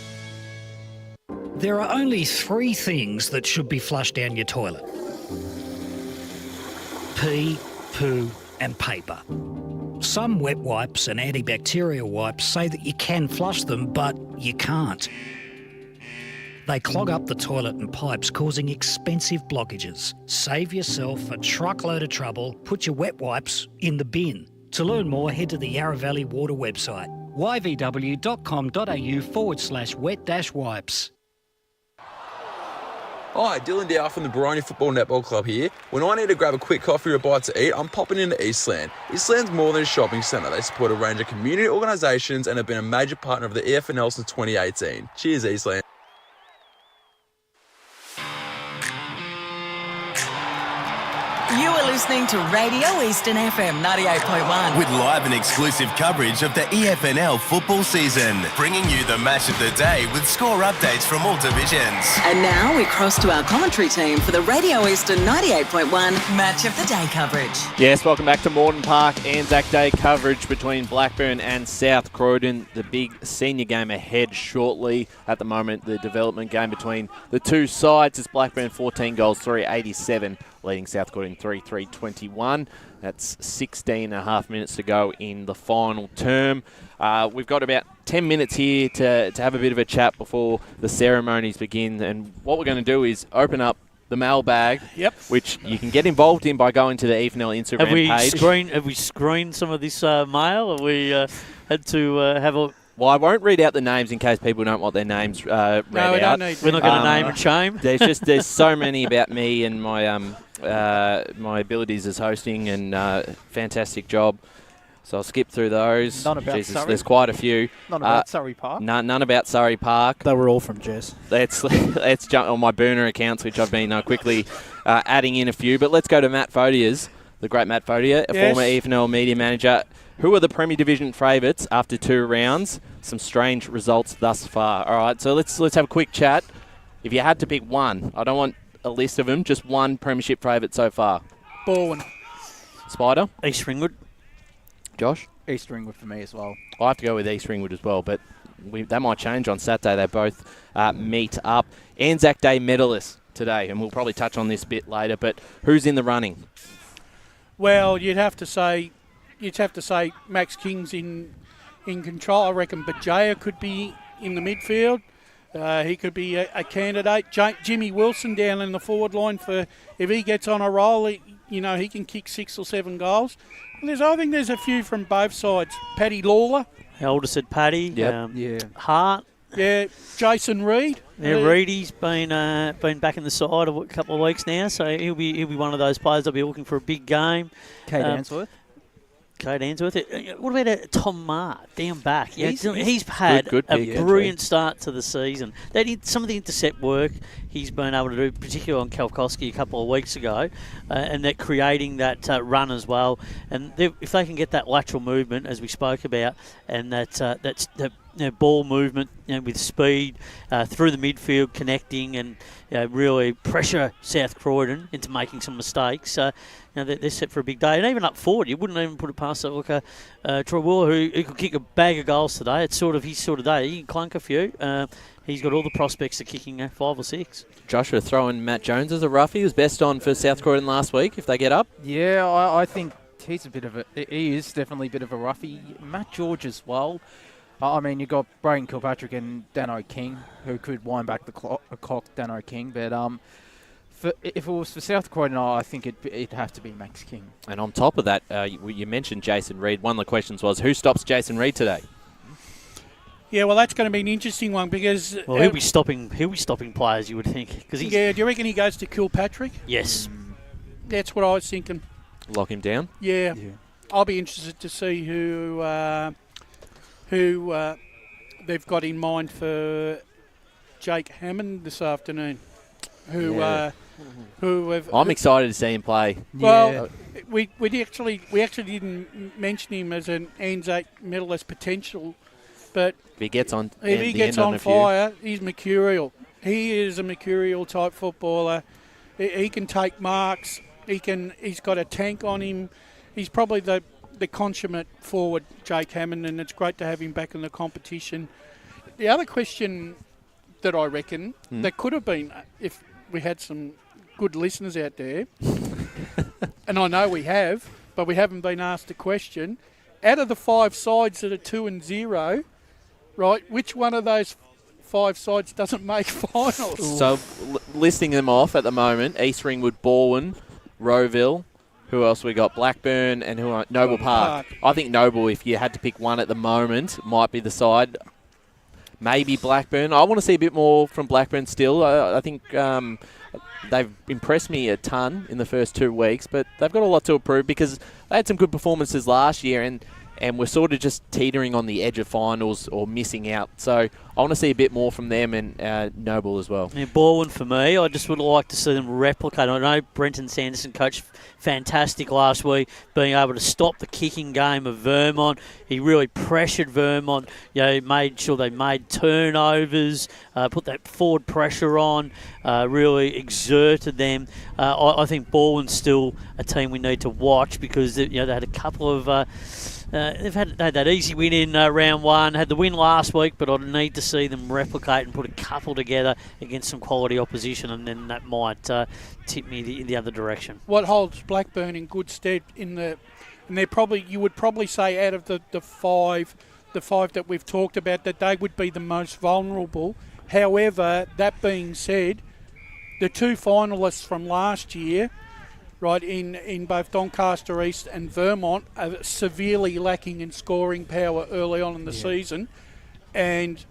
There are only 3 things that should be flushed down your toilet. Pee, poo and paper. Some wet wipes and antibacterial wipes say that you can flush them, but you can't. They clog up the toilet and pipes, causing expensive blockages. Save yourself a truckload of trouble. Put your wet wipes in the bin. To learn more, head to the Yarra Valley Water website, yvw.com.au/wet-wipes. Hi, Dylan Dow from the Baroni Football Netball Club here. When I need to grab a quick coffee or a bite to eat, I'm popping into Eastland. Eastland's more than a shopping centre. They support a range of community organisations and have been a major partner of the EFNL since 2018. Cheers, Eastland. You are listening to Radio Eastern FM 98.1. With live and exclusive coverage of the EFNL football season. Bringing you the match of the day with score updates from all divisions. And now we cross to our commentary team for the Radio Eastern 98.1 Match of the Day coverage. Yes, welcome back to Morton Park. ANZAC Day coverage between Blackburn and South Croydon. The big senior game ahead shortly. At the moment, the development game between the two sides is Blackburn 14 goals, 387. Leading South Croydon 3-3-21. That's 16 and a half minutes to go in the final term. We've got about 10 minutes here to have a bit of a chat before the ceremonies begin. And what we're going to do is open up the mailbag, which you can get involved in by going to the EFNL Instagram page. Have we screened some of this mail? Have we had to have a... Well, I won't read out the names in case people don't want their names read out. We're not going to name and shame. There's so many about me and my my abilities as hosting and fantastic job. So I'll skip through those. None about Surrey. There's quite a few. None about Surrey Park. None about Surrey Park. They were all from Jess. Let's jump on my burner accounts, which I've been quickly adding in a few. But let's go to Matt Fodia's, the great Matt Fodia, a former EFNL media manager. Who are the Premier Division favourites after 2 rounds? Some strange results thus far. All right, so let's have a quick chat. If you had to pick one, I don't want a list of them, just one Premiership favourite so far. Bowen. Spider? East Ringwood. Josh? East Ringwood for me as well. I have to go with East Ringwood as well, but that might change on Saturday. They both meet up. Anzac Day medalists today, and we'll probably touch on this a bit later, but who's in the running? Well, you'd have to say Max King's in in control. I reckon Bajaya could be in the midfield. He could be a candidate. Jimmy Wilson down in the forward line if he gets on a roll, he can kick 6 or 7 goals. And I think there's a few from both sides. Paddy Lawler. Elder said Paddy. Yep. Hart. Yeah, Jason Reid. Yeah, Reedy's been back in the side a couple of weeks now, so he'll be one of those players that'll be looking for a big game. Kate Answorth. What about Tom Marr down back? He's had good a pick, brilliant start to the season. They did some of the intercept work he's been able to do, particularly on Kalkowski a couple of weeks ago, and they're creating that run as well. And if they can get that lateral movement, as we spoke about, and that's ball movement with speed through the midfield, connecting and really pressure South Croydon into making some mistakes. They're set for a big day. And even up forward, you wouldn't even put it past Troy Wheeler, who could kick a bag of goals today. It's sort of his sort of day. He can clunk a few. He's got all the prospects of kicking 5 or 6. Joshua throwing Matt Jones as a roughie. He was best on for South Croydon last week if they get up. Yeah, I think he is definitely a bit of a roughie. Matt George as well. I mean, you've got Braden Kilpatrick and Dano King, who could wind back the clock, Dano King. But if it was for South Croydon, I think it'd have to be Max King. And on top of that, you mentioned Jason Reid. One of the questions was, who stops Jason Reid today? Yeah, well, that's going to be an interesting one because... he'll be stopping players, you would think. Do you reckon he goes to Kilpatrick? Yes. That's what I was thinking. Lock him down? Yeah. I'll be interested to see who they've got in mind for Jake Hammond this afternoon. I'm excited to see him play. Well, we actually didn't mention him as an ANZAC medalist potential, but if he gets on fire, he's mercurial. He is a mercurial type footballer. He can take marks. He's got a tank on him. He's probably the consummate forward, Jake Hammond, and it's great to have him back in the competition. The other question that I reckon that could have been, if we had some good listeners out there, and I know we have, but we haven't been asked a question, out of the 5 sides that are 2-0, right, which one of those 5 sides doesn't make finals? So, listing them off at the moment, East Ringwood, Borwin, Rowville, who else we got? Blackburn and Noble Park. I think Noble, if you had to pick one at the moment, might be the side. Maybe Blackburn. I want to see a bit more from Blackburn still. I think they've impressed me a ton in the first 2 weeks, but they've got a lot to improve because they had some good performances last year and we're sort of just teetering on the edge of finals or missing out. So I want to see a bit more from them and Noble as well. Yeah, Borwin for me. I just would like to see them replicate. I know Brenton Sanderson coached fantastic last week, being able to stop the kicking game of Vermont. He really pressured Vermont, made sure they made turnovers, put that forward pressure on, really exerted them. I think Borwin's still a team we need to watch because they had a couple of... they've had that easy win in round 1, had the win last week, but I'd need to see them replicate and put a couple together against some quality opposition, and then that might tip me the other direction. What holds Blackburn in good stead and they're probably, you would probably say out of the five that we've talked about, that they would be the most vulnerable. However, that being said, the 2 finalists from last year, right, in both Doncaster East and Vermont, are severely lacking in scoring power early on in the season, and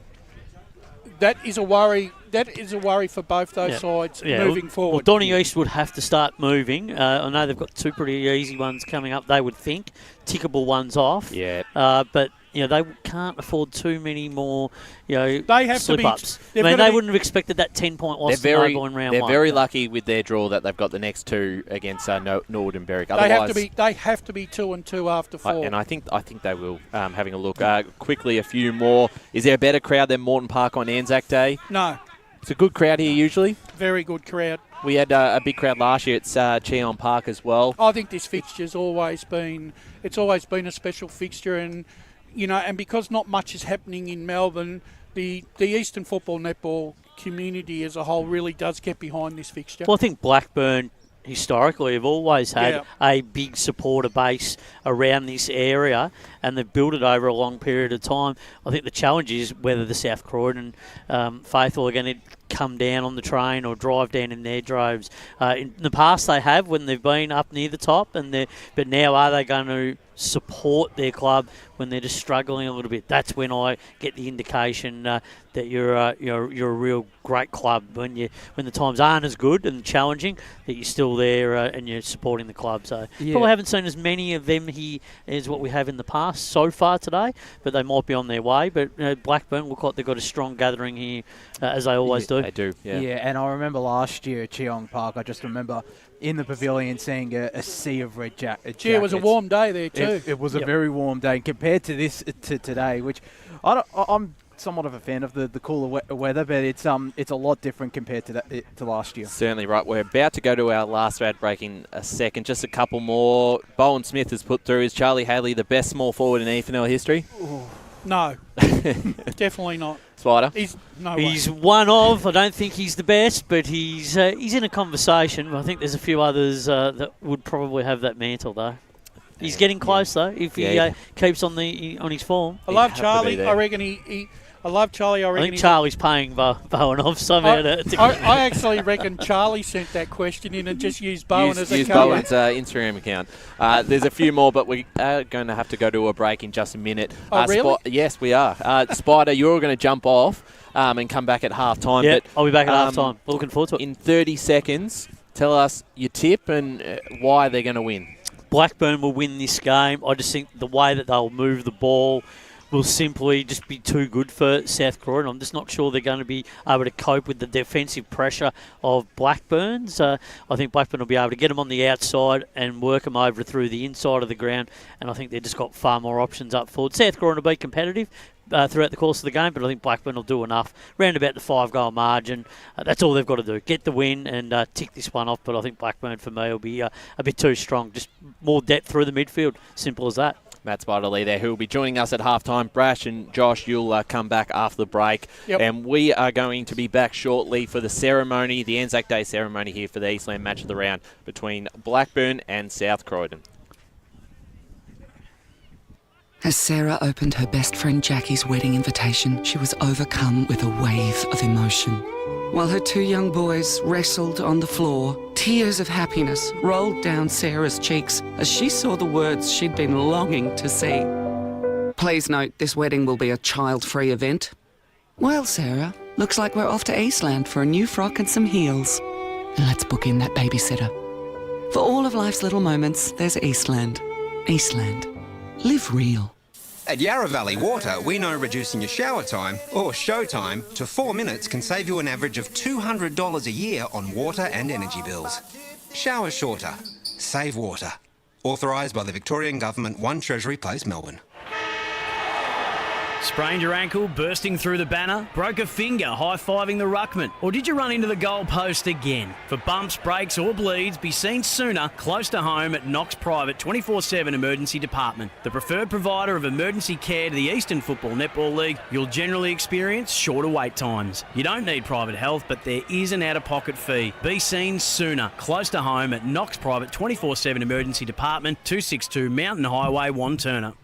that is a worry. That is a worry for both those sides moving forward. Well, Donny East would have to start moving. I know they've got 2 pretty easy ones coming up. They would think tickable ones off. Yeah. But they can't afford too many more, they have slip-ups. They wouldn't have expected that 10-point loss to Noble in round 1. They're very lucky with their draw that they've got the next 2 against Norwood and Berwick. They have to be 2-2 after 4. And I think they will. Having a look quickly, a few more. Is there a better crowd than Morton Park on ANZAC Day? No. It's a good crowd here usually. Very good crowd. We had a big crowd last year at Cheon Park as well. I think this fixture's always been a special fixture, and and because not much is happening in Melbourne, the Eastern Football Netball community as a whole really does get behind this fixture. Well, I think Blackburn historically have always had a big supporter base around this area, and they've built it over a long period of time. I think the challenge is whether the South Croydon faithful are going to come down on the train or drive down in their droves. In the past they have when they've been up near the top, but now are they going to support their club when they're just struggling a little bit? That's when I get the indication that you're a real great club when the times aren't as good and challenging, that you're still there and you're supporting the club. So probably haven't seen as many of them here as what we have in the past so far today, but they might be on their way. But Blackburn look like they've got a strong gathering here as they always do. They do, yeah. Yeah, and I remember last year at Cheong Park, I just remember in the pavilion seeing a sea of red jackets. Gee, it was a warm day there too. It was a very warm day compared to today, which I'm somewhat of a fan of the cooler weather, but it's a lot different compared to last year. Certainly right. We're about to go to our last ad break in a second. Just a couple more. Bowen Smith has put through. Is Charlie Haley the best small forward in EFNL history? Ooh. No, definitely not. Spider? He's one of. I don't think he's the best, but he's in a conversation. I think there's a few others that would probably have that mantle, though. He's getting close, though, if he keeps on his form. I love Charlie. I reckon I love Charlie. I think Charlie's paying Bowen off somehow. I actually reckon Charlie sent that question in and just used Bowen as a use cover. Bowen's Instagram account. There's a few more, but we are going to have to go to a break in just a minute. Oh, really? Yes, we are. Spider, you're going to jump off and come back at half-time. Yeah, but, I'll be back at half-time. Looking forward to it. In 30 seconds, tell us your tip and why they're going to win. Blackburn will win this game. I just think the way that they'll move the ball will simply just be too good for South Croydon. I'm just not sure they're going to be able to cope with the defensive pressure of Blackburn's. I think Blackburn will be able to get them on the outside and work them over through the inside of the ground, and I think they've just got far more options up forward. South Croydon will be competitive throughout the course of the game, but I think Blackburn will do enough. Round about the 5-goal margin, that's all they've got to do. Get the win and tick this one off, but I think Blackburn for me will be a bit too strong. Just more depth through the midfield. Simple as that. Matt Spider-Lee there, who will be joining us at halftime. Brash and Josh, you'll come back after the break. Yep. And we are going to be back shortly for the ceremony, the ANZAC Day ceremony here for the Eastland match of the round between Blackburn and South Croydon. As Sarah opened her best friend Jackie's wedding invitation, she was overcome with a wave of emotion. While her two young boys wrestled on the floor, tears of happiness rolled down Sarah's cheeks as she saw the words she'd been longing to see. Please note, this wedding will be a child-free event. Well, Sarah, looks like we're off to Eastland for a new frock and some heels. And let's book in that babysitter. For all of life's little moments, there's Eastland. Eastland. Live real. At Yarra Valley Water, we know reducing your shower time, or show time, to 4 minutes can save you an average of $200 a year on water and energy bills. Shower shorter. Save water. Authorised by the Victorian Government, 1 Treasury Place, Melbourne. Sprained your ankle, bursting through the banner? Broke a finger, high-fiving the ruckman? Or did you run into the goal post again? For bumps, breaks or bleeds, be seen sooner, close to home at Knox Private 24/7 Emergency Department. The preferred provider of emergency care to the Eastern Football Netball League, you'll generally experience shorter wait times. You don't need private health, but there is an out-of-pocket fee. Be seen sooner, close to home at Knox Private 24/7 Emergency Department, 262 Mountain Highway, Wanturna.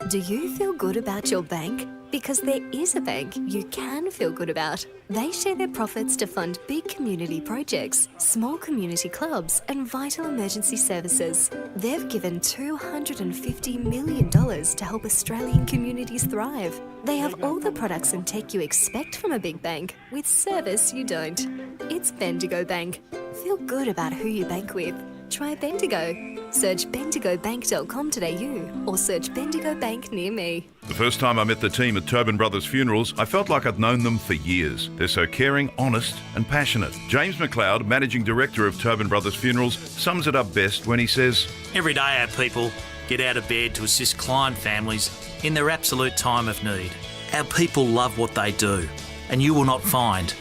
Do you feel good about your bank? Because there is a bank you can feel good about. They share their profits to fund big community projects, small community clubs, and vital emergency services. They've given $250 million to help Australian communities thrive. They have all the products and tech you expect from a big bank, with service you don't. It's Bendigo Bank. Feel good about who you bank with. Try Bendigo. Search bendigobank.com.au or search Bendigo Bank near me. The first time I met the team at Tobin Brothers Funerals, I felt like I'd known them for years. They're so caring, honest and passionate. James McLeod, Managing Director of Tobin Brothers Funerals, sums it up best when he says, Every day our people get out of bed to assist client families in their absolute time of need. Our people love what they do, and you will not find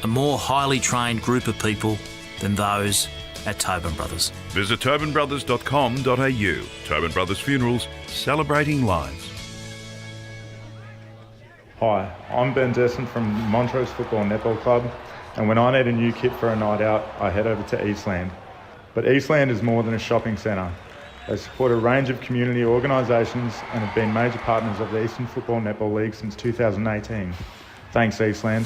a more highly trained group of people than those at Tobin Brothers. Visit tobinbrothers.com.au. Tobin Brothers Funerals, celebrating lives. Hi, I'm Ben Desson from Montrose Football Netball Club, and when I need a new kit for a night out, I head over to Eastland. But Eastland is more than a shopping centre. They support a range of community organisations and have been major partners of the Eastern Football Netball League since 2018. Thanks, Eastland.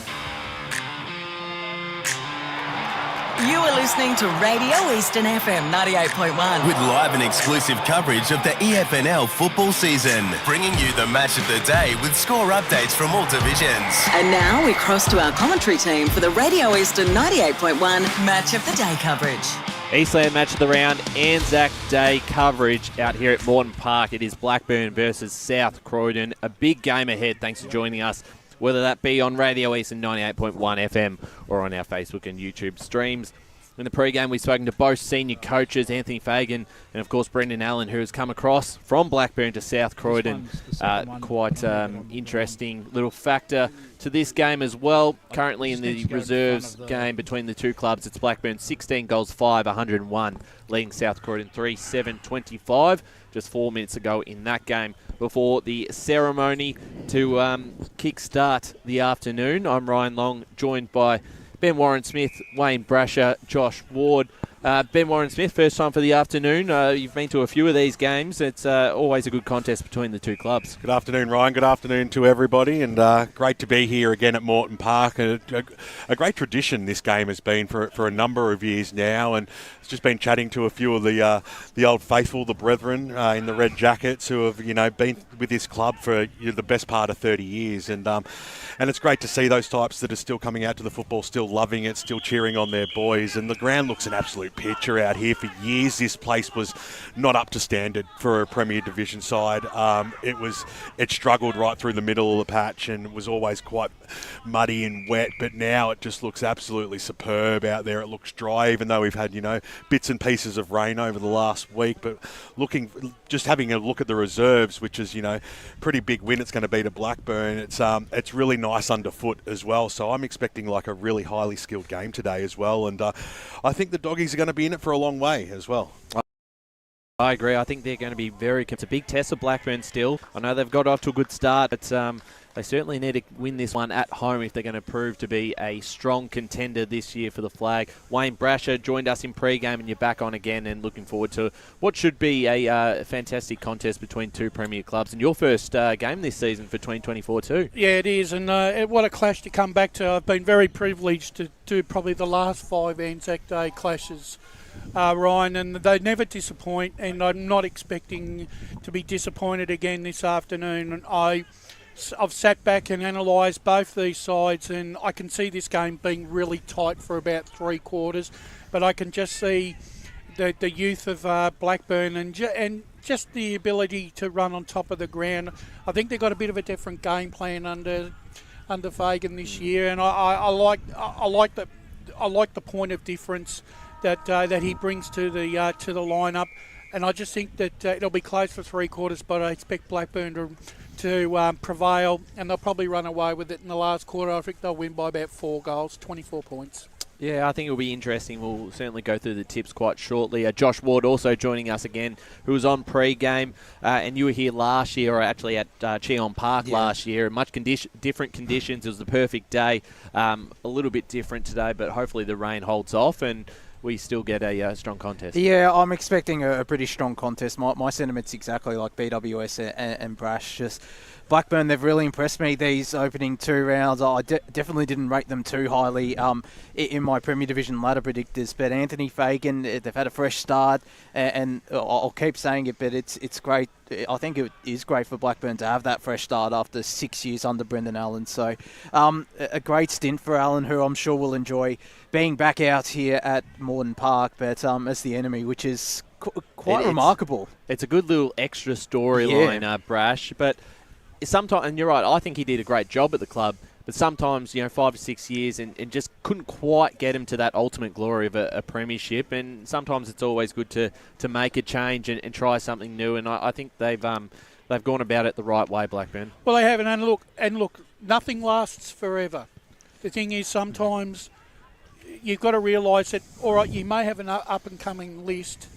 You are listening to Radio Eastern FM 98.1. With live and exclusive coverage of the EFNL football season, bringing you the match of the day with score updates from all divisions. And now we cross to our commentary team for the Radio Eastern 98.1 Match of the Day coverage. Eastland match of the round, ANZAC Day coverage out here at Morton Park. It is Blackburn versus South Croydon. A big game ahead. Thanks for joining us, whether that be on Radio Eastern 98.1 FM or on our Facebook and YouTube streams. In the pre-game, we've spoken to both senior coaches, Anthony Fagan and, of course, Brendan Allen, who has come across from Blackburn to South Croydon. Quite interesting little factor to this game as well. Currently in the reserves game between the two clubs, it's Blackburn 16 goals, 5, 101, leading South Croydon 3-7-25. Just 4 minutes ago in that game before the ceremony to kick-start the afternoon. I'm Ryan Long, joined by Ben Warren-Smith, Wayne Brasher, Josh Ward. Ben Warren-Smith, first time for the afternoon. You've been to a few of these games. It's always a good contest between the two clubs. Good afternoon, Ryan. Good afternoon to everybody, and great to be here again at Morton Park. A great tradition this game has been for a number of years now, and it's just been chatting to a few of the old faithful, the brethren in the red jackets, who have been with this club for the best part of 30 years, and it's great to see those types that are still coming out to the football, still loving it, still cheering on their boys. And the ground looks an absolute picture out here. For years, this place was not up to standard for a Premier Division side. It struggled right through the middle of the patch and was always quite muddy and wet. But now it just looks absolutely superb out there. It looks dry, even though we've had bits and pieces of rain over the last week. But just having a look at the reserves, which is pretty big win it's going to be to Blackburn. It's really nice underfoot as well. So I'm expecting like a really highly skilled game today as well. And I think the doggies are going to be in it for a long way as well. I agree. I think they're going to be it's a big test of Blackburn still. I know they've got off to a good start, but they certainly need to win this one at home if they're going to prove to be a strong contender this year for the flag. Wayne Brasher joined us in pre-game, and you're back on again and looking forward to what should be a fantastic contest between two Premier clubs and your first game this season for 2024 too. Yeah, it is, and what a clash to come back to. I've been very privileged to do probably the last 5 ANZAC Day clashes, Ryan, and they never disappoint, and I'm not expecting to be disappointed again this afternoon. And I've sat back and analysed both these sides, and I can see this game being really tight for about 3 quarters, but I can just see the youth of Blackburn and just the ability to run on top of the ground. I think they've got a bit of a different game plan under Fagan this year, and I like the point of difference that he brings to the lineup, and I just think that it'll be close for 3 quarters, but I expect Blackburn to prevail, and they'll probably run away with it in the last quarter. I think they'll win by about 4 goals, 24 points. Yeah, I think it'll be interesting. We'll certainly go through the tips quite shortly. Josh Ward also joining us again, who was on pre-game, and you were here last year, or actually at Cheon Park last year. Much different conditions. It was the perfect day. A little bit different today, but hopefully the rain holds off and we still get a strong contest. Yeah, I'm expecting a pretty strong contest. My sentiment's exactly like BWS and Brash. Just Blackburn, they've really impressed me these opening 2 rounds. I definitely didn't rate them too highly in my Premier Division ladder predictors. But Anthony Fagan, they've had a fresh start, and I'll keep saying it, but it's great. I think it is great for Blackburn to have that fresh start after 6 years under Brendan Allen. So a great stint for Allen, who I'm sure will enjoy being back out here at Morton Park, but as the enemy, which is quite remarkable. It's a good little extra storyline, Brash, but sometimes, and you're right, I think he did a great job at the club, but sometimes, 5 or 6 years and just couldn't quite get him to that ultimate glory of a premiership, and sometimes it's always good to make a change and try something new, and I think they've gone about it the right way, Blackburn. Well, they have, and look, nothing lasts forever. The thing is, sometimes you've got to realise that, all right, you may have an up-and-coming list,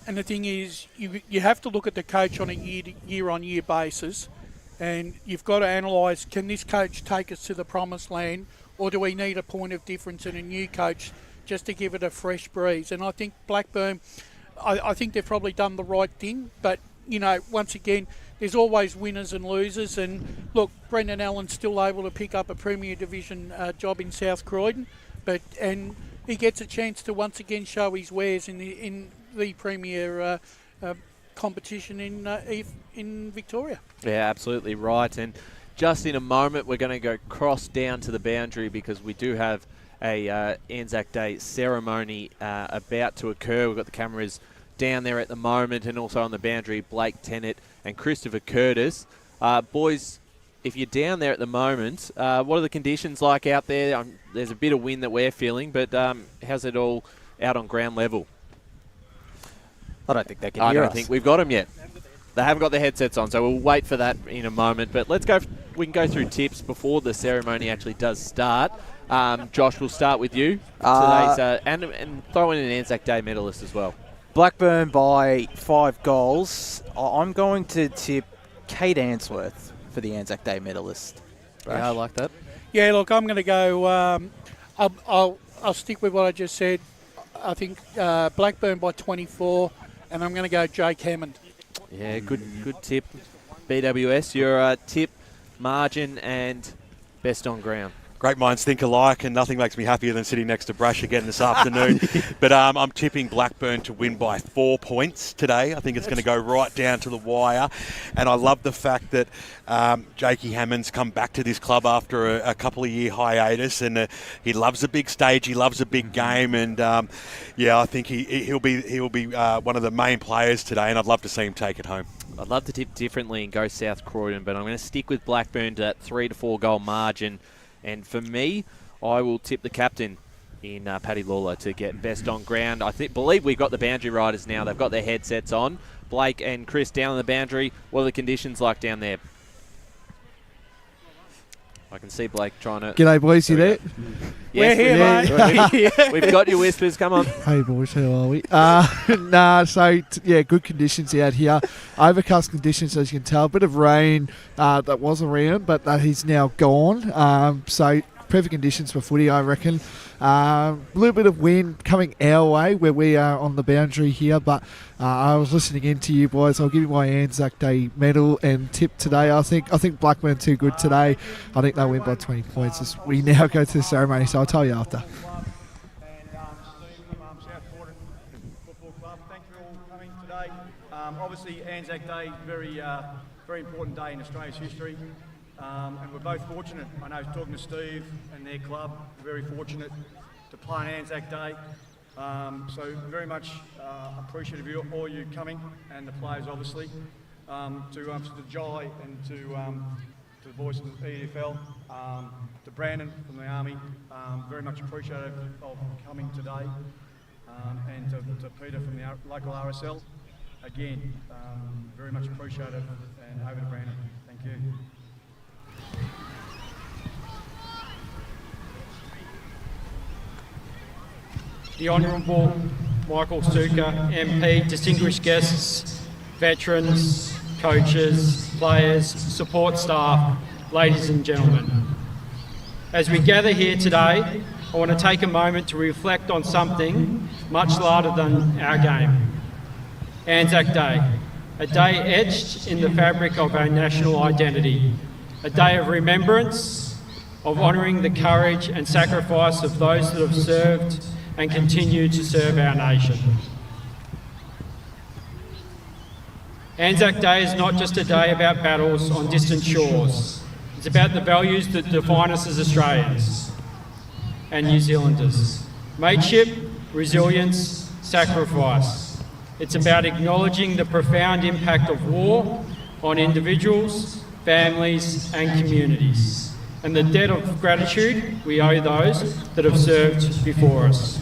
and the thing is, you have to look at the coach on a year-on-year basis, and you've got to analyse, can this coach take us to the promised land, or do we need a point of difference and a new coach just to give it a fresh breeze. And I think Blackburn, I think they've probably done the right thing. But, you know, once again, there's always winners and losers. And, look, Brendan Allen's still able to pick up a Premier Division job in South Croydon. And he gets a chance to once again show his wares in the Premier competition in Victoria. Yeah, absolutely right. And just in a moment, we're going to go cross down to the boundary because we do have a ANZAC Day ceremony about to occur. We've got the cameras down there at the moment, and also on the boundary, Blake Tennant and Christopher Curtis. Boys, if you're down there at the moment, what are the conditions like out there? There's a bit of wind that we're feeling, but how's it all out on ground level? I don't think they can hear us. I don't think we've got them yet. They haven't got their headsets on, so we'll wait for that in a moment. But let's go. We can go through tips before the ceremony actually does start. Josh, we'll start with you. Today's and throw in an ANZAC Day medalist as well. Blackburn by 5 goals. I'm going to tip Kate Answorth for the ANZAC Day medalist. Yeah, I like that. Yeah, look, I'm going to go. I'll stick with what I just said. I think Blackburn by 24, and I'm going to go Jake Hammond. Yeah, good tip. BWS, your tip, margin, and best on ground. Great minds think alike, and nothing makes me happier than sitting next to Brash again this afternoon. But I'm tipping Blackburn to win by 4 points today. I think it's going to go right down to the wire. And I love the fact that Jakey Hammond's come back to this club after a couple of year hiatus, and he loves a big stage, he loves a big game, and I think he'll be one of the main players today, and I'd love to see him take it home. I'd love to tip differently and go South Croydon, but I'm going to stick with Blackburn to that 3 to 4 goal margin. And for me, I will tip the captain in Paddy Lawler to get best on ground. Believe we've got the boundary riders now. They've got their headsets on. Blake and Chris down on the boundary. What are the conditions like down there? I can see Blake trying to... G'day, boys. You there? Yes, we're here, mate. We've got your whispers. Come on. Hey, boys. How are we? Good conditions out here. Overcast conditions, as you can tell. A bit of rain that was around, but that is now gone. So perfect conditions for footy, I reckon. A little bit of wind coming our way where we are on the boundary here, but I was listening in to you boys. I'll give you my ANZAC Day medal and tip today. I think Blackburn too good today. I think they'll win by 20 points as we now go to the ceremony, so I'll tell you after. Obviously, ANZAC Day, very important day in Australia's history. And we're both fortunate. I know talking to Steve and their club, very fortunate to play on ANZAC Day. So very much appreciative of all you coming and the players, obviously, to Jolly and to the boys from the EFL, to Brandon from the Army. Very much appreciative of coming today, and to Peter from the local RSL. Again, very much appreciative, and over to Brandon. Thank you. The Honourable Michael Suka, MP, distinguished guests, veterans, coaches, players, support staff, ladies and gentlemen. As we gather here today, I want to take a moment to reflect on something much larger than our game. ANZAC Day, a day etched in the fabric of our national identity, a day of remembrance, of honouring the courage and sacrifice of those that have served and continue to serve our nation. ANZAC Day is not just a day about battles on distant shores. It's about the values that define us as Australians and New Zealanders. Mateship, resilience, sacrifice. It's about acknowledging the profound impact of war on individuals, families and communities, and the debt of gratitude we owe those that have served before us.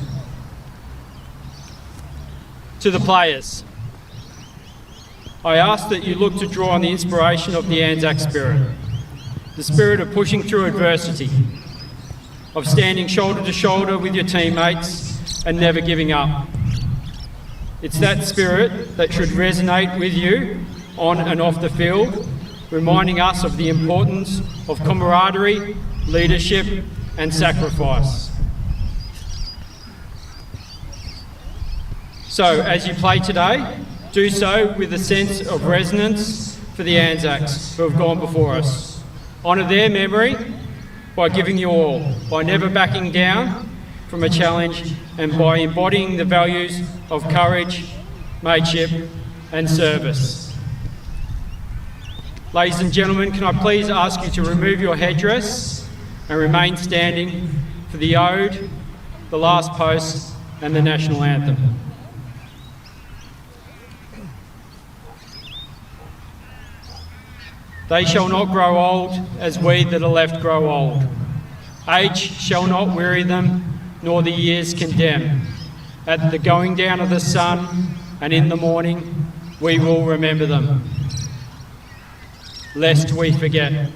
To the players, I ask that you look to draw on the inspiration of the ANZAC spirit, the spirit of pushing through adversity, of standing shoulder to shoulder with your teammates and never giving up. It's that spirit that should resonate with you on and off the field, reminding us of the importance of camaraderie, leadership and sacrifice. So, as you play today, do so with a sense of resonance for the ANZACs who have gone before us. Honour their memory by giving your all, by never backing down from a challenge, and by embodying the values of courage, mateship and service. Ladies and gentlemen, can I please ask you to remove your headdress and remain standing for the ode, the last post and the national anthem. They shall not grow old as we that are left grow old. Age shall not weary them, nor the years condemn. At the going down of the sun and in the morning, we will remember them, lest we forget.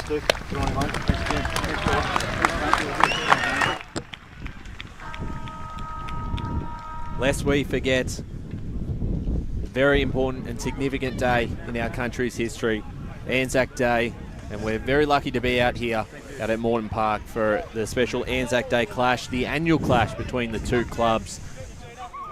Duke. Good morning, mate. Thanks again. Lest we forget, a very important and significant day in our country's history, ANZAC Day, and we're very lucky to be out here out at Morton Park for the special ANZAC Day clash, the annual clash between the two clubs.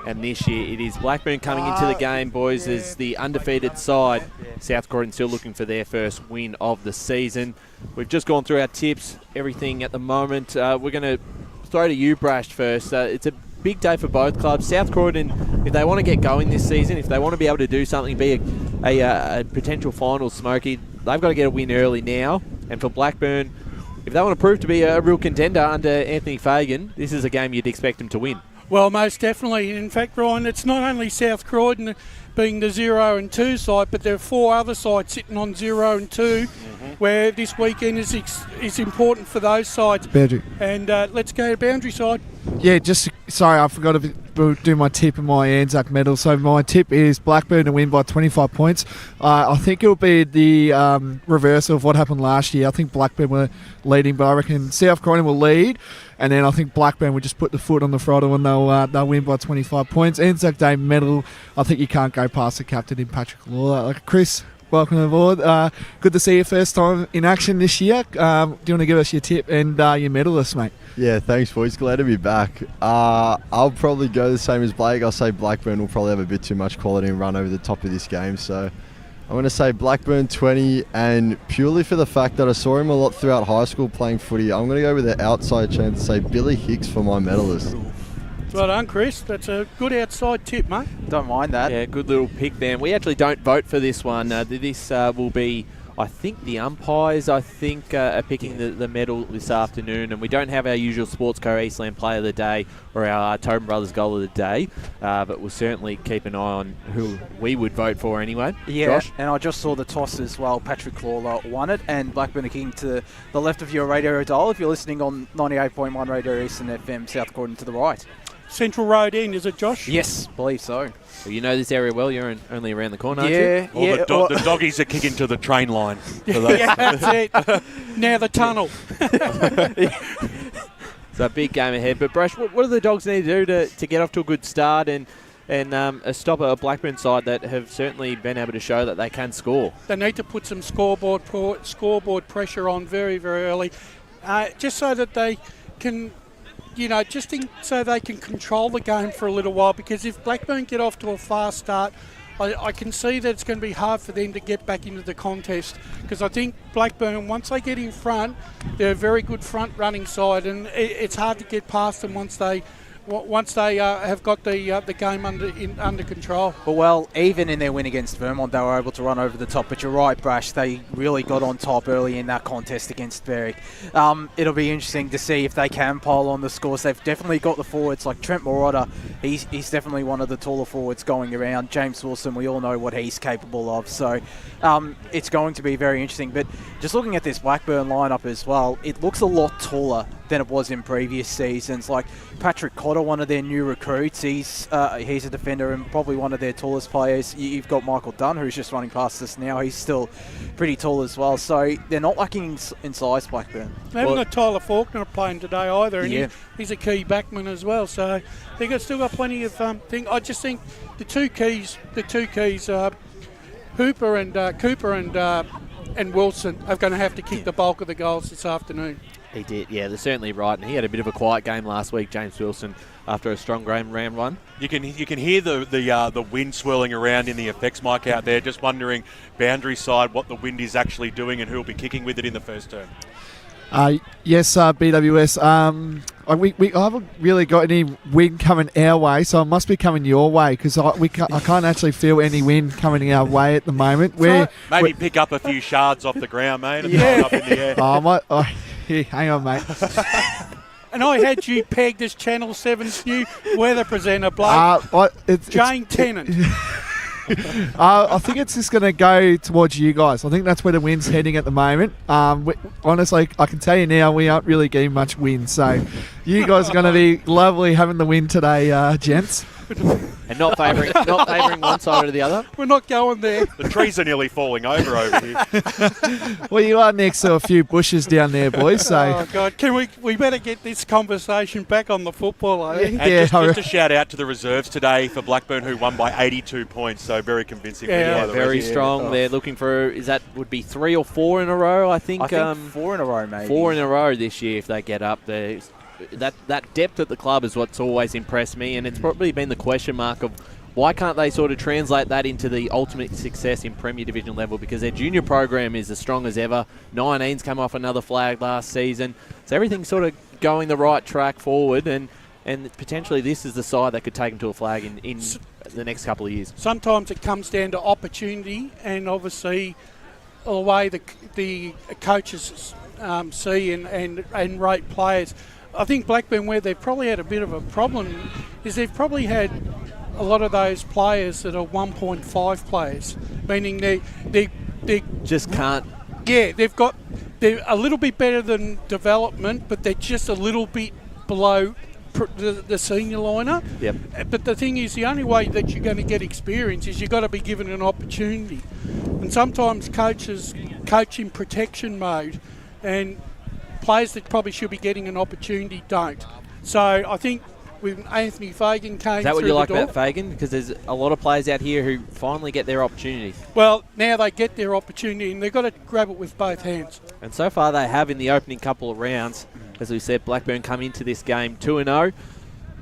And this year it is Blackburn coming into the game, boys, as the undefeated side. South Croydon still looking for their first win of the season. We've just gone through our tips, everything at the moment. We're going to throw to you, Brash, first. It's a big day for both clubs. South Croydon, if they want to get going this season, if they want to be able to do something, be a potential final smoky, they've got to get a win early now. And for Blackburn, if they want to prove to be a real contender under Anthony Fagan, this is a game you'd expect them to win. Well, most definitely. In fact, Ryan, it's not only South Croydon being the 0-2 side, but there are 4 other sides sitting on 0-2, where this weekend is important for those sides. Boundary. And let's go to Boundary side. Yeah, sorry, I forgot to do my tip and my ANZAC medal. So my tip is Blackburn to win by 25 points. I think it'll be the reversal of what happened last year. I think Blackburn were leading, but I reckon South Croydon will lead, and then I think Blackburn will just put the foot on the throttle and they'll win by 25 points. ANZAC Day medal, I think you can't go past the captain in Patrick Lawler. Chris, welcome aboard. Good to see you first time in action this year. Do you want to give us your tip and your medalist, mate? Yeah, thanks, boys. Glad to be back. I'll probably go the same as Blake. I'll say Blackburn will probably have a bit too much quality and run over the top of this game. So I'm going to say Blackburn 20, and purely for the fact that I saw him a lot throughout high school playing footy, I'm going to go with the outside chance and say Billy Hicks for my medalist. Well done, Chris. That's a good outside tip, mate. Don't mind that. Yeah, good little pick there. We actually don't vote for this one. This will be, I think, the umpires, are picking the medal this afternoon, and we don't have our usual Sportsco Eastland Player of the Day or our Tobin Brothers Goal of the Day, but we'll certainly keep an eye on who we would vote for anyway. Yeah, Josh? and I just saw the toss as well. Patrick Lawler won it, and Blackburn are kicking to the left of your radio dial. If you're listening on 98.1 Radio Eastern FM, South Croydon to the right. Central Road End, is it, Josh? Yes, believe so. Well, you know this area well. You're only around the corner, aren't Yeah, you? yeah. The doggies are kicking to the train line. Yeah, that's it. Now the tunnel. So a big game ahead. But, Brash, what do the Dogs need to do to get off to a good start and stop a Blackburn side that have certainly been able to show that they can score? They need to put some scoreboard pressure on very, very early, just so that they can... so they can control the game for a little while, because if Blackburn get off to a fast start, I can see that it's going to be hard for them to get back into the contest, because I think Blackburn, once they get in front, they're a very good front running side, and it's hard to get past them once they have got the game under control. But, well, even in their win against Vermont, they were able to run over the top. But you're right, Brash, they really got on top early in that contest against Berwick. It'll be interesting to see if they can pile on the scores. They've definitely got the forwards, like Trent Morotta. He's definitely one of the taller forwards going around. James Wilson, we all know what he's capable of. So it's going to be very interesting. But just looking at this Blackburn lineup as well, it looks a lot taller than it was in previous seasons. Like Patrick Cotter, one of their new recruits, he's a defender and probably one of their tallest players. You've got Michael Dunn, who's just running past us now. He's still pretty tall as well. So they're not lacking in size, Blackburn. They haven't got Tyler Faulkner playing today either, and he's a key backman as well. So they've still got plenty of things. I just think the two keys, Cooper and Wilson are going to have to kick the bulk of the goals this afternoon. He did, yeah, they're certainly right. And he had a bit of a quiet game last week, James Wilson, after a strong round one. You can hear the wind swirling around in the effects mic out there. Just wondering, boundary side, what the wind is actually doing and who will be kicking with it in the first term. Yes, BWS. I haven't really got any wind coming our way, so it must be coming your way, because I can't actually feel any wind coming our way at the moment. Maybe pick up a few shards off the ground, mate, and throw it up in the air. Here, hang on, mate. And I had you pegged as Channel 7's new weather presenter, Blake. Jane Tennant. I think it's just going to go towards you guys. I think that's where the wind's heading at the moment. Honestly, I can tell you now, we aren't really getting much wind. So you guys are going to be lovely having the wind today, gents. And not favouring one side or the other. We're not going there. The trees are nearly falling over here. Well, you are next to a few bushes down there, boys. So. Oh God, we better get this conversation back on the football, I think. And just a shout out to the reserves today for Blackburn, who won by 82 points. So very convincing. Very strong. They're looking for would be 3 or 4 in a row. I think 4 in a row, maybe. 4 in a row this year if they get up there. That depth at the club is what's always impressed me, and it's probably been the question mark of why can't they sort of translate that into the ultimate success in Premier Division level, because their junior program is as strong as ever. 19's come off another flag last season, so everything's sort of going the right track forward, and potentially this is the side that could take them to a flag in the next couple of years. Sometimes it comes down to opportunity, and obviously the way the coaches see and rate players. I think Blackburn, where they've probably had a bit of a problem, is they've probably had a lot of those players that are 1.5 players, meaning they just can't. Yeah, they're a little bit better than development, but they're just a little bit below the senior liner. Yep. But the thing is, the only way that you're going to get experience is you've got to be given an opportunity. And sometimes coaches coach in protection mode, and players that probably should be getting an opportunity don't. So I think with Anthony Fagan came through the door. Is that what you like about Fagan? Because there's a lot of players out here who finally get their opportunity. Well, now they get their opportunity, and they've got to grab it with both hands. And so far they have in the opening couple of rounds. As we said, Blackburn come into this game 2-0.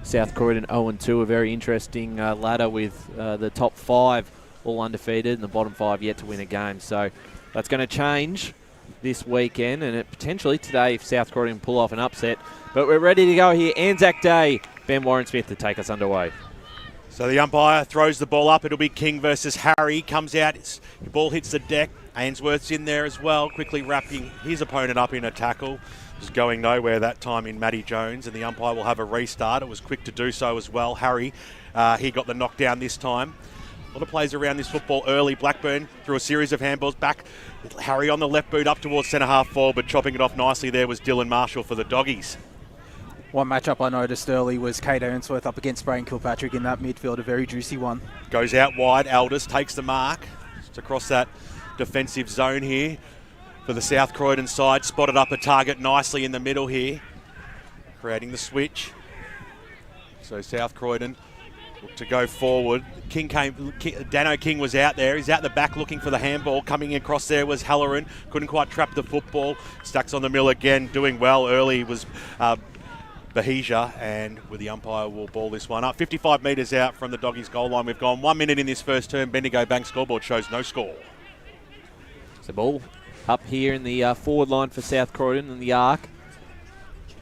South Croydon 0-2, a very interesting ladder with the top 5 all undefeated and the bottom 5 yet to win a game. So that's going to change this weekend, and it potentially today if South Croydon pull off an upset. But we're ready to go here. ANZAC Day. Ben Warren-Smith to take us underway. So the umpire throws the ball up. It'll be King versus Harry. Comes out. The ball hits the deck. Ainsworth's in there as well, quickly wrapping his opponent up in a tackle. Was going nowhere that time in Matty Jones, and the umpire will have a restart. It was quick to do so as well. Harry, he got the knockdown this time. A lot of plays around this football early. Blackburn through a series of handballs back. Harry on the left boot up towards centre half forward, but chopping it off nicely there was Dylan Marshall for the Doggies. One matchup I noticed early was Kate Ainsworth up against Brain Kilpatrick in that midfield, a very juicy one. Goes out wide. Aldous takes the mark. It's across that defensive zone here for the South Croydon side. Spotted up a target nicely in the middle here, creating the switch. So South Croydon look to go forward. Dano King was out there. He's out the back looking for the handball. Coming across there was Halloran. Couldn't quite trap the football. Stacks on the mill again, doing well early was Bahija, and with the umpire will ball this one up. 55 metres out from the Doggies goal line. We've gone 1 minute in this first term. Bendigo Bank scoreboard shows no score. So ball up here in the forward line for South Croydon in the arc.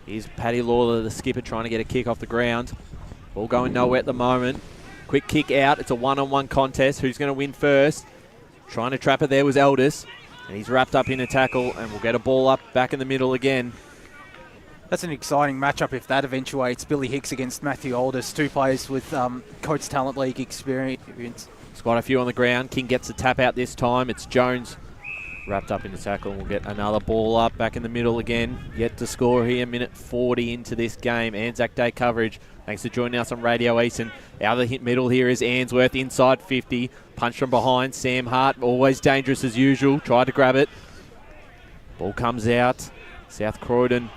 Here's Paddy Lawler, the skipper, trying to get a kick off the ground. Ball going nowhere at the moment. Quick kick out. It's a one-on-one contest. Who's going to win first? Trying to trap it there was Elders. And he's wrapped up in a tackle, and we'll get a ball up back in the middle again. That's an exciting matchup if that eventuates. Billy Hicks against Matthew Aldous, 2 players with Coates Talent League experience. There's quite a few on the ground. King gets the tap out this time. It's Jones wrapped up in the tackle, and we'll get another ball up back in the middle again. Yet to score here, minute 40 into this game. ANZAC Day coverage. Thanks for joining us on Radio Eastern. Out of the middle here is Ainsworth, inside 50. Punch from behind. Sam Hart, always dangerous as usual. Tried to grab it. Ball comes out. South Croydon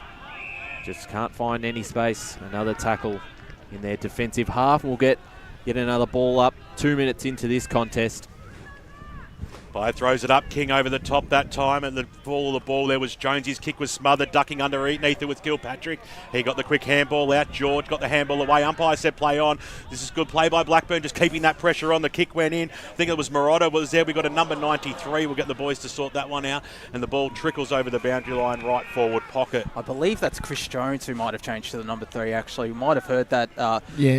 just can't find any space. Another tackle in their defensive half. We'll get yet another ball up 2 minutes into this contest. By throws it up, King over the top that time, and the fall of the ball there was Jones. His kick was smothered, ducking underneath it with Kilpatrick. He got the quick handball out. George got the handball away. Umpire said play on. This is good play by Blackburn, just keeping that pressure on. The kick went in. I think it was Morotta was there. We got a number 93. We'll get the boys to sort that one out, and the ball trickles over the boundary line, right forward pocket. I believe that's Chris Jones who might have changed to the number 3, actually. We might have heard that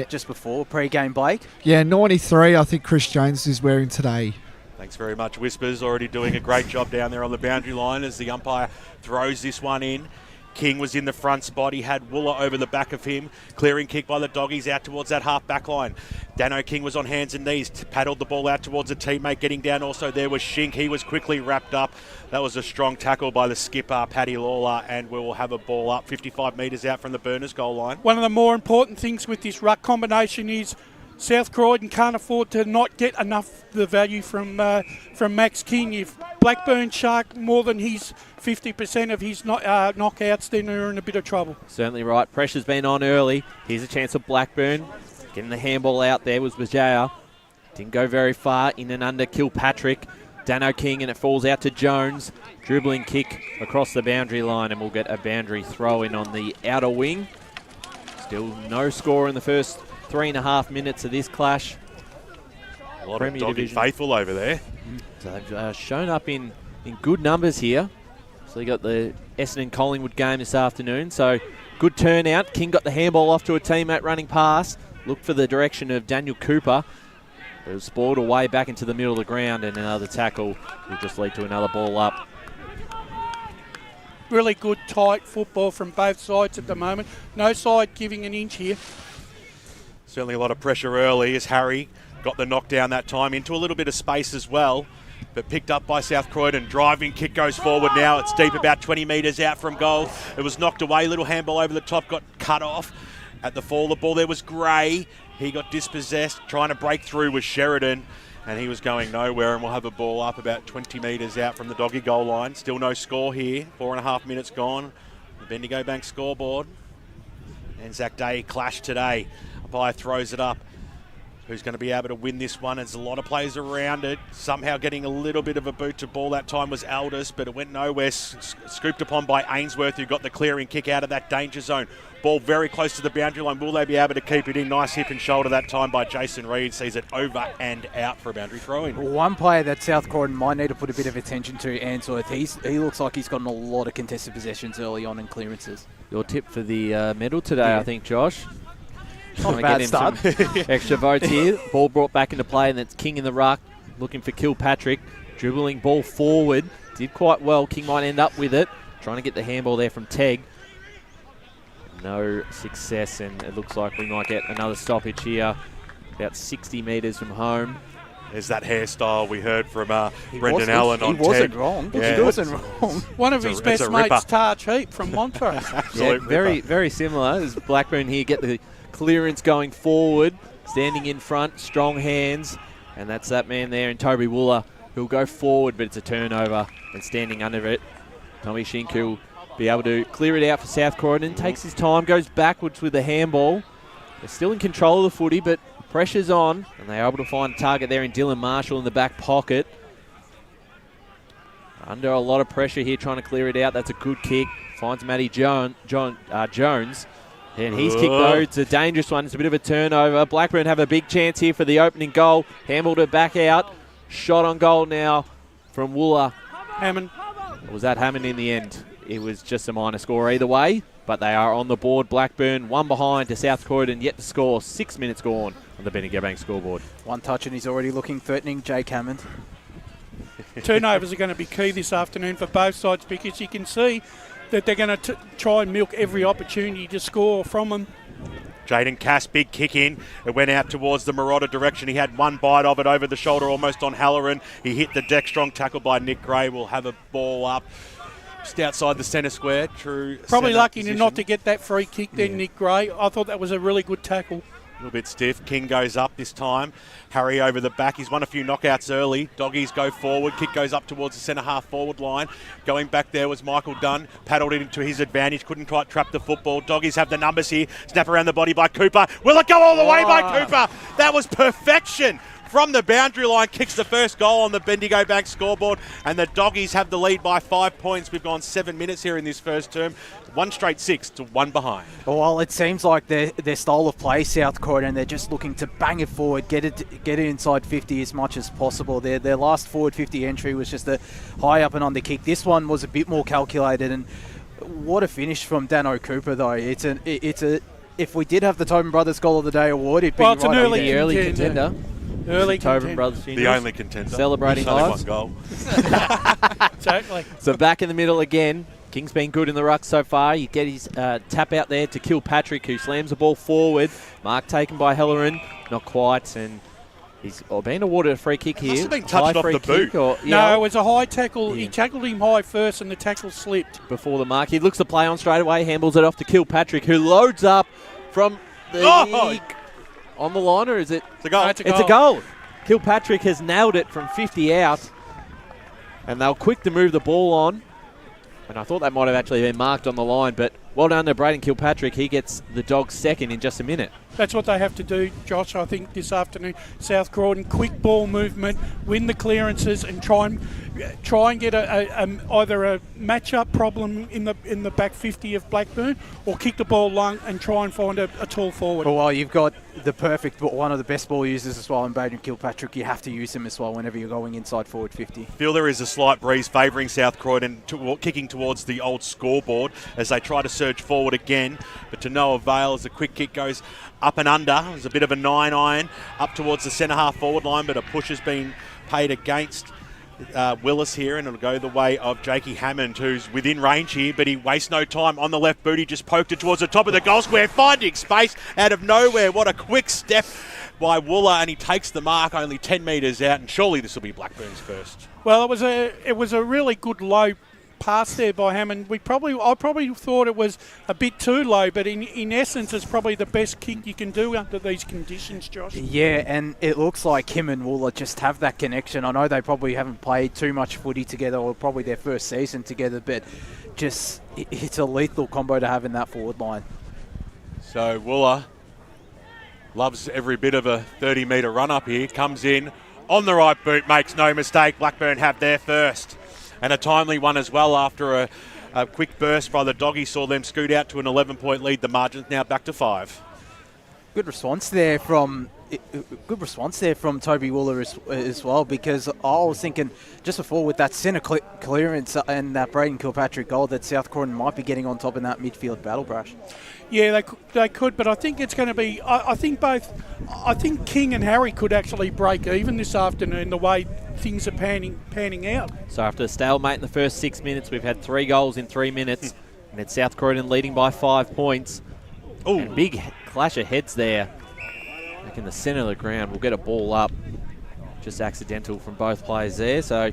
just before pre-game, Blake. Yeah, 93 I think Chris Jones is wearing today. Thanks very much. Whispers already doing a great job down there on the boundary line as the umpire throws this one in. King was in the front spot. He had Wooler over the back of him. Clearing kick by the Doggies out towards that half back line. Dano King was on hands and knees. Paddled the ball out towards a teammate. Getting down also there was Shink. He was quickly wrapped up. That was a strong tackle by the skipper, Paddy Lawler, and we will have a ball up 55 metres out from the Burners goal line. One of the more important things with this ruck combination is South Croydon can't afford to not get enough the value from Max King. If Blackburn shark more than his 50% of his knockouts, then they're in a bit of trouble. Certainly right. Pressure's been on early. Here's a chance of Blackburn. Getting the handball out there was Bajaya. Didn't go very far. In and under Kilpatrick. Dano King, and it falls out to Jones. Dribbling kick across the boundary line, and we'll get a boundary throw in on the outer wing. Still no score in the first 3.5 minutes of this clash. A lot of doggy faithful over there. So they've shown up in good numbers here. So you got the Essendon Collingwood game this afternoon. So good turnout. King got the handball off to a teammate running past. Looked for the direction of Daniel Cooper. It was spoiled away back into the middle of the ground, and another tackle will just lead to another ball up. Really good, tight football from both sides at the moment. No side giving an inch here. Certainly a lot of pressure early as Harry got the knockdown that time into a little bit of space as well, but picked up by South Croydon. Driving kick goes forward now. It's deep, about 20 metres out from goal. It was knocked away. Little handball over the top, got cut off. At the fall, the ball there was Gray. He got dispossessed. Trying to break through was Sheridan, and he was going nowhere, and we'll have a ball up about 20 metres out from the doggy goal line. Still no score here. 4.5 minutes gone. The Bendigo Bank scoreboard. ANZAC Day clash today. Umpire throws it up. Who's going to be able to win this one? There's a lot of players around it. Somehow getting a little bit of a boot to ball that time was Aldous, but it went nowhere. Scooped upon by Ainsworth, who got the clearing kick out of that danger zone. Ball very close to the boundary line. Will they be able to keep it in? Nice hip and shoulder that time by Jason Reid. Sees it over and out for a boundary throw-in. One player that South Croydon might need to put a bit of attention to, Ainsworth. He looks like he's gotten a lot of contested possessions early on in clearances. Your tip for the medal today, Yeah. I think, Josh. Not a bad start. Extra votes here. Ball brought back into play, and that's King in the ruck, looking for Kilpatrick. Dribbling ball forward. Did quite well. King might end up with it. Trying to get the handball there from Tegg. No success, and it looks like we might get another stoppage here. About 60 metres from home. There's that hairstyle we heard from Brendan Allen on Tegg. He wasn't wrong. Yeah. He wasn't wrong. One of his best mates, Taj Heap from Montrose. Yeah, very similar. As Blackburn here get the clearance going forward, standing in front, strong hands, and that's that man there in Toby Wooler who'll go forward, but it's a turnover, and standing under it, Tommy Shink will be able to clear it out for South Croydon. Takes his time, goes backwards with the handball. They're still in control of the footy, but pressure's on, and they're able to find a target there in Dylan Marshall in the back pocket. Under a lot of pressure here, trying to clear it out. That's a good kick. Finds Matty Jones. And he's kicked though. It's a dangerous one. It's a bit of a turnover. Blackburn have a big chance here for the opening goal. Handballed it back out. Shot on goal now from Wooler. Hammond. Or was that Hammond in the end? It was just a minor score either way. But they are on the board. Blackburn one behind to South Croydon, yet to score. 6 minutes gone on the Bendigo Bank scoreboard. One touch and he's already looking threatening, Jake Hammond. Turnovers are going to be key this afternoon for both sides, because you can see that they're going to try and milk every opportunity to score from them. Jaden Cass, big kick in. It went out towards the Marauder direction. He had one bite of it over the shoulder, almost on Halloran. He hit the deck, strong tackle by Nick Gray. Will have a ball up just outside the centre square. True. Probably lucky not to get that free kick then, Nick Gray. I thought that was a really good tackle. A little bit stiff. King goes up this time. Harry over the back. He's won a few knockouts early. Doggies go forward. Kick goes up towards the centre half forward line. Going back there was Michael Dunn. Paddled it into his advantage. Couldn't quite trap the football. Doggies have the numbers here. Snap around the body by Cooper. Will it go all the way by Cooper? That was perfection. From the boundary line, kicks the first goal on the Bendigo Bank scoreboard, and the Doggies have the lead by 5 points. We've gone 7 minutes here in this first term. 1 straight 6 to 1 behind. Well, it seems like their style of play, South Croydon, they're just looking to bang it forward, get it inside 50 as much as possible. Their last forward 50 entry was just a high up and under kick. This one was a bit more calculated, and what a finish from Dano Cooper, though. It's a if we did have the Tobin Brothers Goal of the Day award, it'd be it's right an early contender. Early Tobin Brothers the only contender. Celebrating lives. Goal. Exactly. So back in the middle again. King's been good in the ruck so far. You get his tap out there to Kilpatrick, who slams the ball forward. Mark taken by Halloran. Not quite, and he's been awarded a free kick here. Must have been touched off the boot. No, it was a high tackle. Yeah. He tackled him high first, and the tackle slipped. Before the mark. He looks to play on straight away. Handballs it off to Kilpatrick, who loads up from the... on the line, or is it? It's a goal. No, It's a goal. Kilpatrick has nailed it from 50 out. And they're quick to move the ball on. And I thought that might have actually been marked on the line, but well done to Braden Kilpatrick. He gets the Dogs second in just a minute. That's what they have to do, Josh, I think, this afternoon. South Croydon, quick ball movement, win the clearances and try and get either a match-up problem in the back 50 of Blackburn, or kick the ball long and try and find a tall forward. Well, you've got the perfect, one of the best ball users as well in Braden Kilpatrick. You have to use him as well whenever you're going inside forward 50. Feel there is a slight breeze favouring South Croydon, kicking towards the old scoreboard as they try to surge forward again, but to no avail as the quick kick goes up and under. There's a bit of a 9-iron up towards the centre half forward line, but a push has been paid against Willis here, and it'll go the way of Jakey Hammond, who's within range here, but he wastes no time on the left boot. He just poked it towards the top of the goal square, finding space out of nowhere. What a quick step by Wooler, and he takes the mark only 10 metres out, and surely this will be Blackburn's first. Well, it was a really good low pass there by Hammond. I probably thought it was a bit too low, but in essence, it's probably the best kick you can do under these conditions, Josh. Yeah, and it looks like him and Wooler just have that connection. I know they probably haven't played too much footy together, or probably their first season together, but just it's a lethal combo to have in that forward line. So Wooler loves every bit of a 30-metre run-up here. Comes in on the right boot, makes no mistake. Blackburn have their first. And a timely one as well after a quick burst by the Doggies saw them scoot out to an 11-point lead. The margin's now back to 5. Good response there from Toby Wooler as well, because I was thinking just before with that centre clearance and that Braden Kilpatrick goal that South Croydon might be getting on top in that midfield battle brush. Yeah, they could, but I think it's going to be. I think King and Harry could actually break even this afternoon, the way things are panning out. So after a stalemate in the first 6 minutes, we've had 3 goals in 3 minutes, and it's South Croydon leading by 5 points. Oh, big clash of heads there. Like in the centre of the ground, we'll get a ball up. Just accidental from both players there, so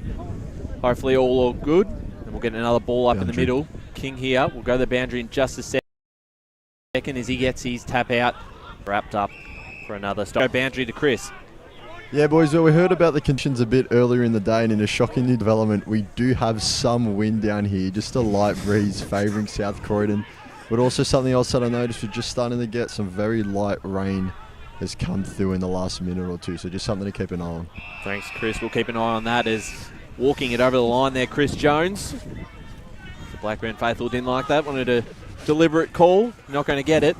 hopefully all good. And we'll get another ball up in the middle. King here, we'll go to the boundary in just a second as he gets his tap out, wrapped up for another stop. Go boundary to Chris. Yeah, boys, well, we heard about the conditions a bit earlier in the day, and in a shocking new development, we do have some wind down here, just a light breeze favouring South Croydon. But also something else that I noticed, we're just starting to get some very light rain has come through in the last minute or two, so just something to keep an eye on. Thanks, Chris. We'll keep an eye on that as walking it over the line there, Chris Jones. The Blackburn faithful didn't like that, wanted a deliberate call, not going to get it.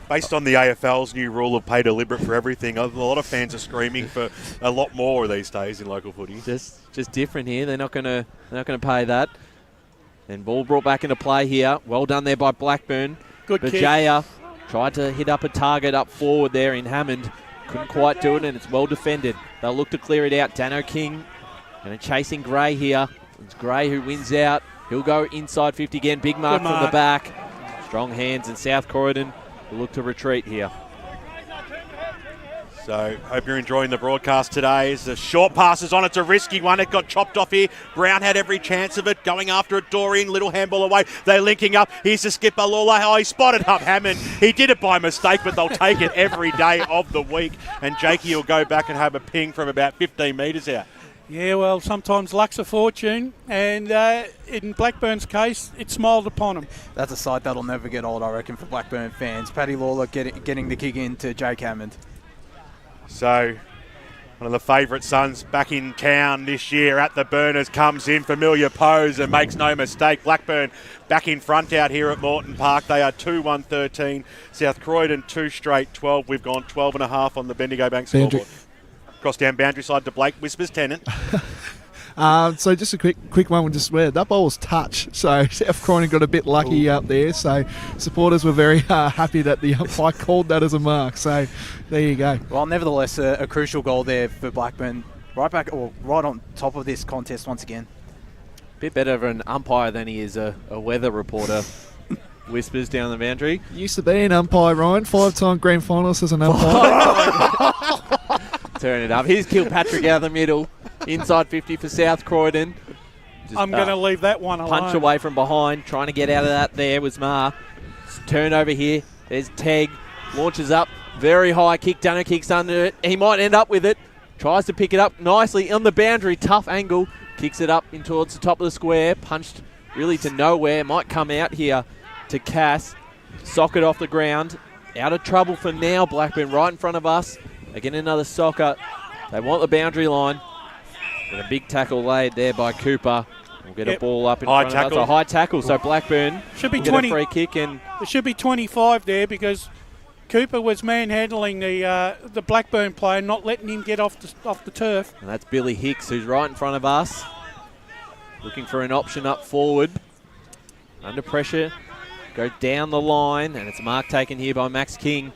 Based on the AFL's new rule of pay deliberate for everything, a lot of fans are screaming for a lot more these days in local footy. Just different here. They're not going to pay that. And ball brought back into play here. Well done there by Blackburn. Good kick. Bajaya tried to hit up a target up forward there in Hammond. Couldn't quite do it, and it's well defended. They'll look to clear it out. Dano King and chasing Gray here. It's Gray who wins out. He'll go inside 50 again. Big mark from the back. Strong hands, and South Croydon will look to retreat here. So, hope you're enjoying the broadcast today. As the short pass is on, it's a risky one. It got chopped off here. Brown had every chance of it. Going after it, Doreen. Little handball away. They're linking up. Here's the skipper, Lawler. Oh, he spotted up Hammond. He did it by mistake, but they'll take it every day of the week. And Jakey will go back and have a ping from about 15 metres out. Yeah, well, sometimes luck's a fortune, and in Blackburn's case, it smiled upon him. That's a sight that'll never get old, I reckon, for Blackburn fans. Paddy Lawler getting the kick into Jake Hammond. So, one of the favourite sons back in town this year at the Burners comes in, familiar pose and makes no mistake. Blackburn back in front out here at Morton Park. They are 2-1-13. South Croydon 2 straight 12. We've gone 12.5 on the Bendigo Bank scoreboard. Cross down boundary side to Blake, whispers Tennant. So just a quick one, we'll just swear that ball was touch, so South Croydon got a bit lucky up there, so supporters were very happy that the umpire called that as a mark, so there you go. Well, nevertheless, a crucial goal there for Blackburn, right on top of this contest once again. Bit better of an umpire than he is a weather reporter. Whispers down the boundary. Used to be an umpire, Ryan, 5-time grand finalist as an umpire. Turn it up. Here's Kilpatrick out of the middle. Inside 50 for South Croydon. I'm going to leave that one alone. Punch away from behind. Trying to get out of that there was Mar. Turnover here. There's Teg. Launches up, very high kick. Dano kicks under it. He might end up with it. Tries to pick it up nicely on the boundary. Tough angle. Kicks it up in towards the top of the square. Punched really to nowhere. Might come out here to Cass. Socket off the ground. Out of trouble for now. Blackburn right in front of us. Again, another soccer. They want the boundary line. And a big tackle laid there by Cooper. We'll get a ball up in front of us. A high tackle. So Blackburn should be get 20. a free kick. And it should be 25 there because Cooper was manhandling the Blackburn player, not letting him get off the turf. And that's Billy Hicks, who's right in front of us. Looking for an option up forward. Under pressure. Go down the line. And it's a mark taken here by Max King.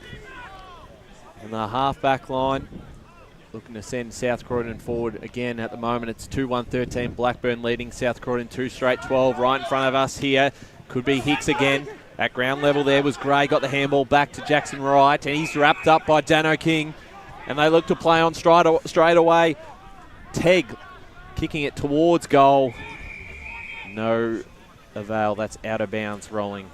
In the half-back line. Looking to send South Croydon forward again. At the moment, it's 2-1-13. Blackburn leading South Croydon 2 straight 12. Right in front of us here. Could be Hicks again. At ground level there was Gray. Got the handball back to Jackson Wright. And he's wrapped up by Dano King. And they look to play on straight away. Tegg kicking it towards goal. No avail. That's out of bounds rolling.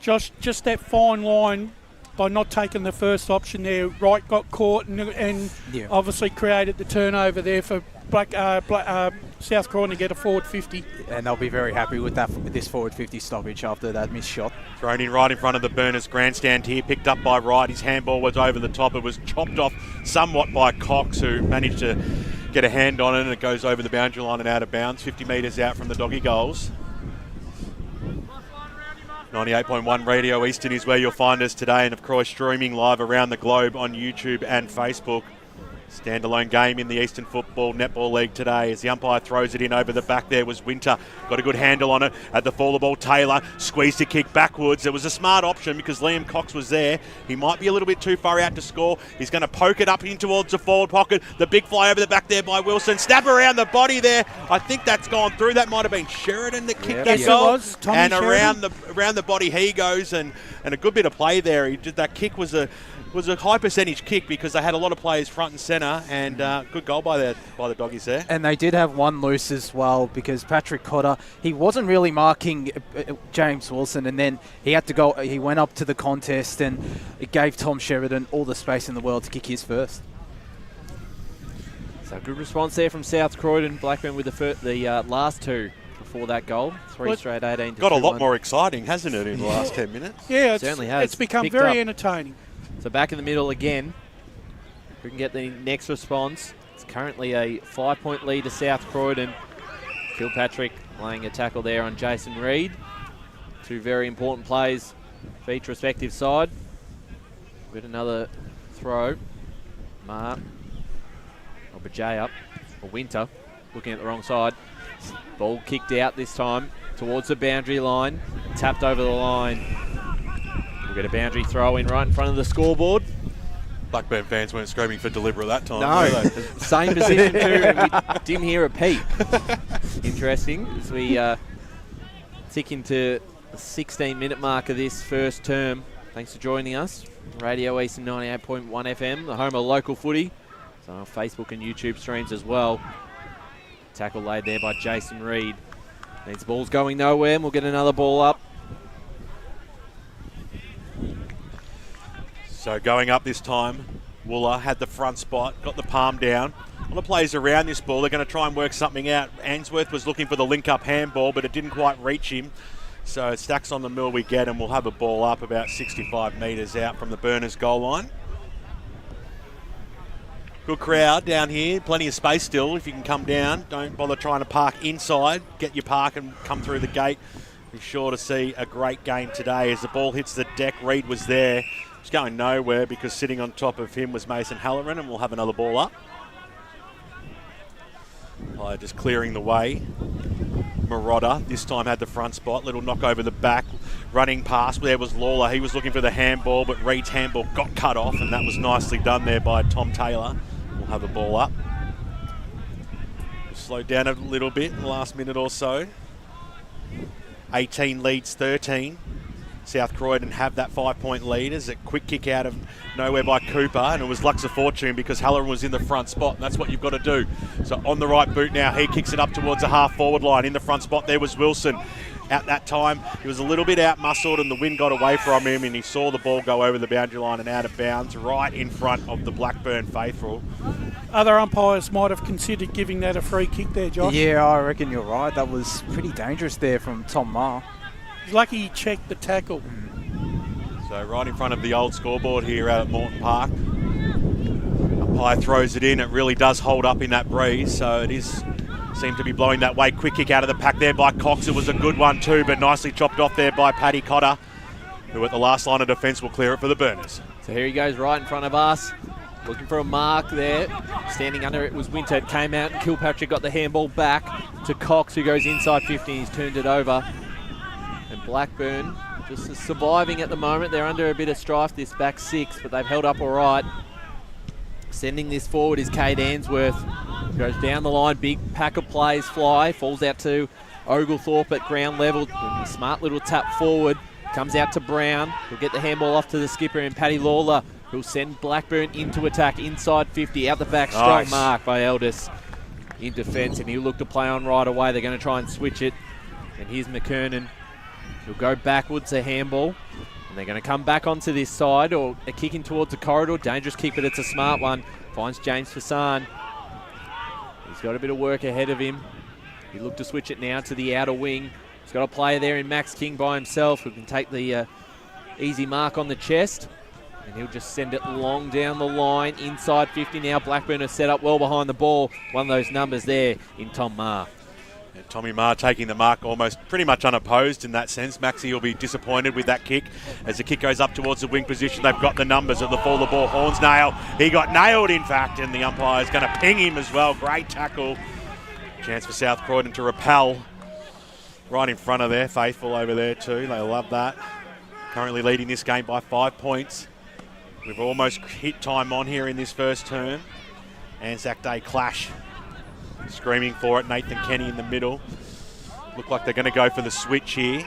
Josh, just that fine line by not taking the first option there. Wright got caught and obviously created the turnover there for South Croydon to get a forward 50. And they'll be very happy with this forward 50 stoppage after that missed shot. Thrown in right in front of the Burners grandstand here, picked up by Wright. His handball was over the top. It was chopped off somewhat by Cox, who managed to get a hand on it, and it goes over the boundary line and out of bounds, 50 metres out from the doggy goals. 98.1 Radio Eastern is where you'll find us today, and of course streaming live around the globe on YouTube and Facebook. Standalone game in the Eastern Football Netball League today as the umpire throws it in over the back. There was Winter. Got a good handle on it at the fall of ball. Taylor squeezed a kick backwards. It was a smart option because Liam Cox was there. He might be a little bit too far out to score. He's going to poke it up in towards the forward pocket. The big fly over the back there by Wilson. Snap around the body there. I think that's gone through. That might have been Sheridan that kicked that goal. And around the body he goes, and a good bit of play there. That kick was a high percentage kick because they had a lot of players front and centre, and good goal by the doggies there. And they did have one loose as well because Patrick Cotter, he wasn't really marking James Wilson, and then he had to go. He went up to the contest, and it gave Tom Sheridan all the space in the world to kick his first. So good response there from South Croydon. Blackburn with the last two before that goal. 3 straight 18 to got 2-1. A lot more exciting, hasn't it, in the last 10 minutes? Yeah, it certainly has. It's become very entertaining. So back in the middle again. We can get the next response. It's currently a 5-point lead to South Croydon. Kilpatrick laying a tackle there on Jason Reid. Two very important plays for each respective side. With another throw. Mark. Or Bajay up. Or Winter. Looking at the wrong side. Ball kicked out this time towards the boundary line. Tapped over the line. We'll get a boundary throw in right in front of the scoreboard. Blackburn fans weren't screaming for deliberate that time. No, same position too, and we didn't hear a peep. Interesting, as we tick into the 16-minute mark of this first term. Thanks for joining us. Radio Eastern 98.1 FM, the home of local footy. So on Facebook and YouTube streams as well. Tackle laid there by Jason Reid. These balls going nowhere, and we'll get another ball up. So going up this time, Wooler had the front spot, got the palm down. A lot of players around this ball, they're going to try and work something out. Ainsworth was looking for the link-up handball, but it didn't quite reach him. So stacks on the mill we get, and we'll have a ball up about 65 metres out from the Burners goal line. Good crowd down here, plenty of space still if you can come down. Don't bother trying to park inside, get your park and come through the gate. Be sure to see a great game today as the ball hits the deck. Reid was there. It's going nowhere because sitting on top of him was Mason Halloran, and we'll have another ball up. Just clearing the way. Marotta this time had the front spot. Little knock over the back. Running past, there was Lawler. He was looking for the handball, but Reid's handball got cut off, and that was nicely done there by Tom Taylor. We'll have a ball up. Slowed down a little bit in the last minute or so. 18 leads 13. South Croydon have that 5-point lead as a quick kick out of nowhere by Cooper, and it was Lux of Fortune because Halloran was in the front spot, and that's what you've got to do. So on the right boot now, he kicks it up towards the half-forward line. In the front spot there was Wilson. at that time. He was a little bit out-muscled and the wind got away from him and he saw the ball go over the boundary line and out of bounds right in front of the Blackburn faithful. Other umpires might have considered giving that a free kick there, Josh. Yeah, I reckon you're right. That was pretty dangerous there from Tom Maher. He's lucky he checked the tackle. So right in front of the old scoreboard here out at Morton Park. Umpire throws it in. It really does hold up in that breeze, so it is seemed to be blowing that way. Quick kick out of the pack there by Cox. It was a good one too, but nicely chopped off there by Paddy Cotter, who at the last line of defence will clear it for the Burners. So here he goes right in front of us. Looking for a mark there. Standing under it was Winter. It came out and Kilpatrick got the handball back to Cox, who goes inside 50. He's turned it over. And Blackburn just surviving at the moment. They're under a bit of strife, this back six, but they've held up all right. Sending this forward is Kate Ainsworth. Goes down the line, big pack of plays fly. Falls out to Oglethorpe at ground level. Smart little tap forward. Comes out to Brown. He'll get the handball off to the skipper and Paddy Lawler, who'll send Blackburn into attack inside 50. Out the back, strong mark by Eldis in defence, and he'll look to play on right away. They're going to try and switch it. And here's McKernan. He'll go backwards, a handball. And they're going to come back onto this side, or a kick in towards the corridor. Dangerous kick, but it's a smart one. Finds James Fassan. He's got a bit of work ahead of him. He looked to switch it now to the outer wing. He's got a player there in Max King by himself who can take the easy mark on the chest. And he'll just send it long down the line. Inside 50 now. Blackburn are set up well behind the ball. One of those numbers there in Tom Maher. And Tommy Maher taking the mark almost pretty much unopposed in that sense. Maxie will be disappointed with that kick. As the kick goes up towards the wing position, they've got the numbers at the fall of the ball. Horns nail. He got nailed, in fact, and the umpire's going to ping him as well. Great tackle. Chance for South Croydon to repel. Right in front of their faithful over there too. They love that. Currently leading this game by 5 points. We've almost hit time on here in this first term. Anzac Day clash. Screaming for it, Nathan Kenny in the middle. Look like they're going to go for the switch here.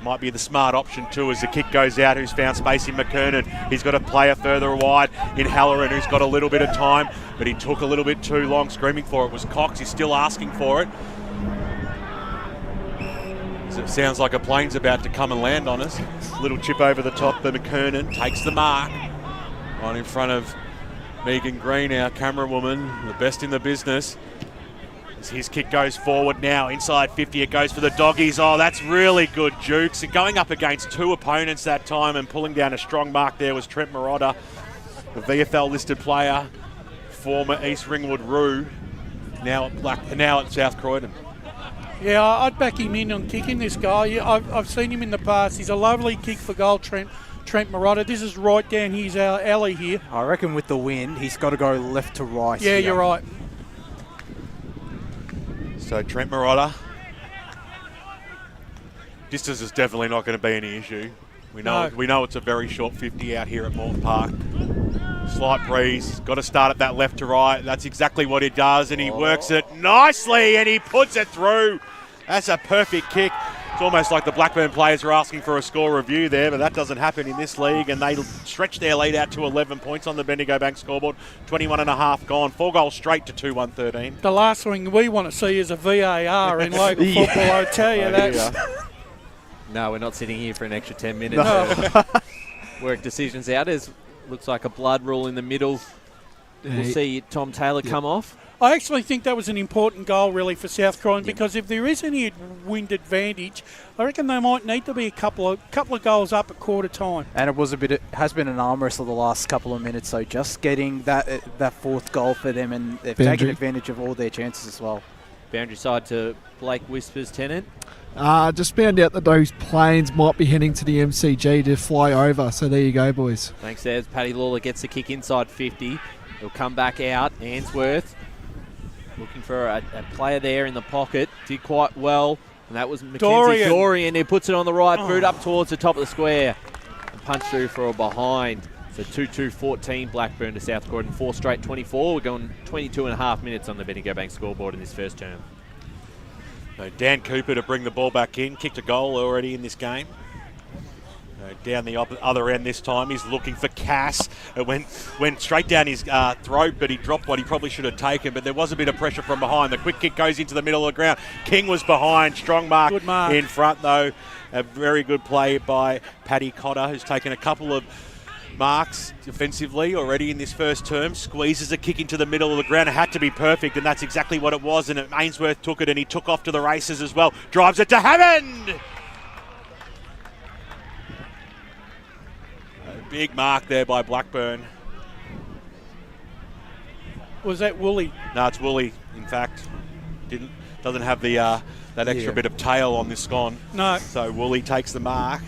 Might be the smart option too as the kick goes out, who's found space in McKernan. He's got a player further wide in Halloran who's got a little bit of time, but he took a little bit too long. Screaming for it was Cox. He's still asking for it. It sounds like a plane's about to come and land on us. Little chip over the top, but McKernan takes the mark. Right in front of Megan Green, our camera woman, the best in the business. As his kick goes forward now, inside 50, it goes for the Doggies. Oh, that's really good, Jukes. And going up against two opponents that time and pulling down a strong mark there was Trent Marotta, the VFL-listed player, former East Ringwood Roo, now at South Croydon. Yeah, I'd back him in on kicking this guy. I've seen him in the past. He's a lovely kick for goal, Trent Marotta. This is right down his alley here. I reckon with the wind, he's got to go left to right. Yeah, you're right. So Trent Marotta. Distance is definitely not going to be any issue. We know it's a very short 50 out here at Morton Park. Slight breeze, got to start at that left to right. That's exactly what he does, and he works it nicely, and he puts it through. That's a perfect kick. It's almost like the Blackburn players are asking for a score review there, but that doesn't happen in this league, and they stretch their lead out to 11 points on the Bendigo Bank scoreboard. 21 and a half gone. 4 goals straight to 2-1-13. The last thing we want to see is a VAR in local football, I tell you that. No, we're not sitting here for an extra 10 minutes to work decisions out. Looks like a blood rule in the middle. We'll see Tom Taylor come off. I actually think that was an important goal, really, for South Croydon, because if there is any wind advantage, I reckon they might need to be a couple of goals up at quarter time. And it has been an arm wrestle the last couple of minutes, so just getting that fourth goal for them, and they've taken advantage of all their chances as well. Boundary side to Blake Whispers, Tennant. Just found out that those planes might be heading to the MCG to fly over, so there you go, boys. Thanks, Des. Paddy Lawler gets the kick inside 50. He'll come back out. Ainsworth looking for a player there in the pocket. Did quite well, and that was Mackenzie Dorian. He puts it on the right boot up towards the top of the square and punched through for a behind. So 2-2-14 Blackburn to South Croydon. 4 straight 24. We're going 22 and a half minutes on the Bendigo Bank scoreboard in this first term. So Dan Cooper to bring the ball back in. Kicked a goal already in this game. Down the other end this time, he's looking for Cass. It went straight down his throat, but he dropped what he probably should have taken. But there was a bit of pressure from behind. The quick kick goes into the middle of the ground. King was behind. Strong mark in front, though. A very good play by Paddy Cotter, who's taken a couple of marks defensively already in this first term. Squeezes a kick into the middle of the ground. It had to be perfect, and that's exactly what it was. And Ainsworth took it, and he took off to the races as well. Drives it to Hammond! Big mark there by Blackburn. Was that Woolley? No, it's Woolley, in fact. Doesn't have the that extra bit of tail on this scone. No. So Woolley takes the mark.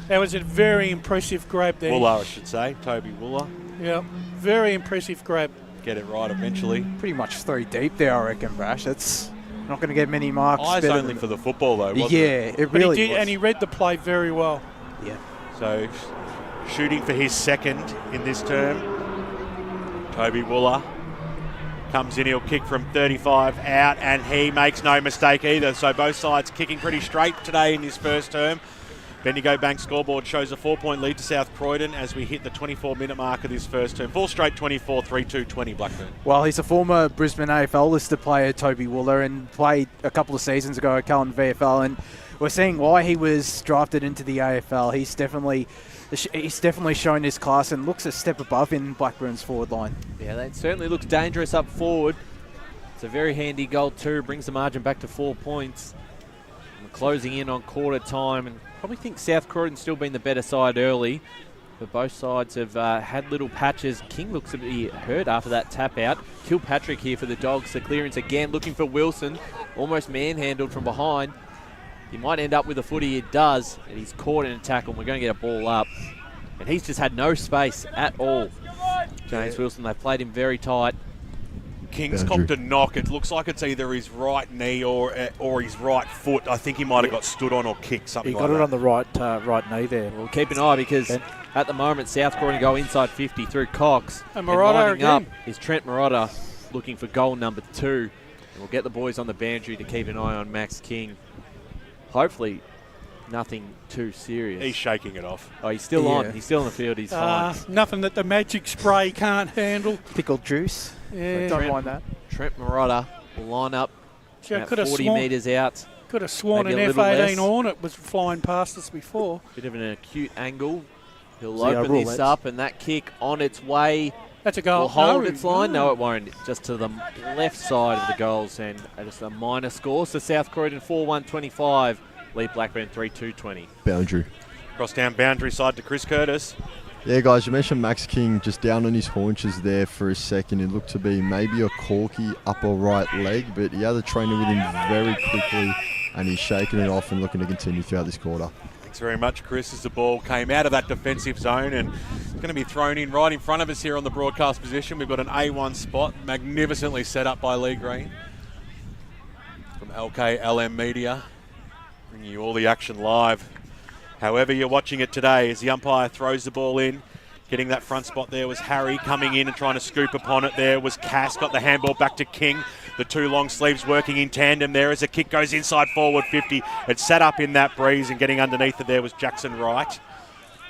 That was a very impressive grab there. Wooler, I should say. Toby Wooler. Yeah, very impressive grab. Get it right eventually. Pretty much 3 deep there, I reckon, Brash. That's not going to get many marks. Eyes only for the football, though, wasn't it? It really did, was. and he read the play very well. Yeah. So shooting for his second in this term. Toby Wooler comes in, he'll kick from 35 out, and he makes no mistake either. So both sides kicking pretty straight today in this first term. Bendigo Bank scoreboard shows a 4-point lead to South Croydon as we hit the 24-minute mark of this first term. Full straight 24, 3-2, 20 Blackburn. Well, he's a former Brisbane AFL listed player, Toby Wooler, and played a couple of seasons ago at Cullen VFL, and we're seeing why he was drafted into the AFL. He's definitely shown his class and looks a step above in Blackburn's forward line. Yeah, that certainly looks dangerous up forward. It's a very handy goal too. Brings the margin back to 4 points. We're closing in on quarter time, and probably think South Croydon's still been the better side early, but both sides have had little patches. King looks to be hurt after that tap out. Kilpatrick here for the Dogs. The clearance again, looking for Wilson. Almost manhandled from behind. He might end up with a footy. It does, and he's caught in a tackle. We're going to get a ball up, and he's just had no space at all. James Wilson, they've played him very tight. King's copped a knock. It looks like it's either his right knee or his right foot. I think he might have got stood on or kicked, something He like got that. it on the right knee there. We'll keep an eye because at the moment South Croydon go inside 50 through Cox. And Marotta lining again. up is Trent Marotta looking for goal number 2. And we'll get the boys on the boundary to keep an eye on Max King. Hopefully nothing too serious. He's shaking it off. Oh, he's still on. He's still on the field. He's fine. Nothing that the magic spray can't handle. Pickled juice. Yeah. Don't mind that. Trent Marotta will line up about Could have 40 sworn- metres out. Could have sworn Maybe an a little F-18 less. Hornet was flying past us before. Bit of an acute angle. He'll See, I open rule this it. up, and that kick on its way That's a goal. will hold No, its line. no. No, it won't. Just to the left side of the goals, and just a minor score. So South Croydon 4-1-25. Lead Blackburn 3-2-20. Boundary. Cross down boundary side to Chris Curtis. Yeah, guys, you mentioned Max King just down on his haunches there for a second. It looked to be maybe a corky upper right leg, but he had a trainer with him very quickly, and he's shaking it off and looking to continue throughout this quarter. Thanks very much, Chris, as the ball came out of that defensive zone and it's going to be thrown in right in front of us here on the broadcast position. We've got an A1 spot, magnificently set up by Lee Green from LKLM Media, bringing you all the action live. However you're watching it today, as the umpire throws the ball in, getting that front spot there was Harry. Coming in and trying to scoop upon it there was Cass. Got the handball back to King. The two long sleeves working in tandem there as the kick goes inside forward 50. It sat up in that breeze, and getting underneath it there was Jackson Wright.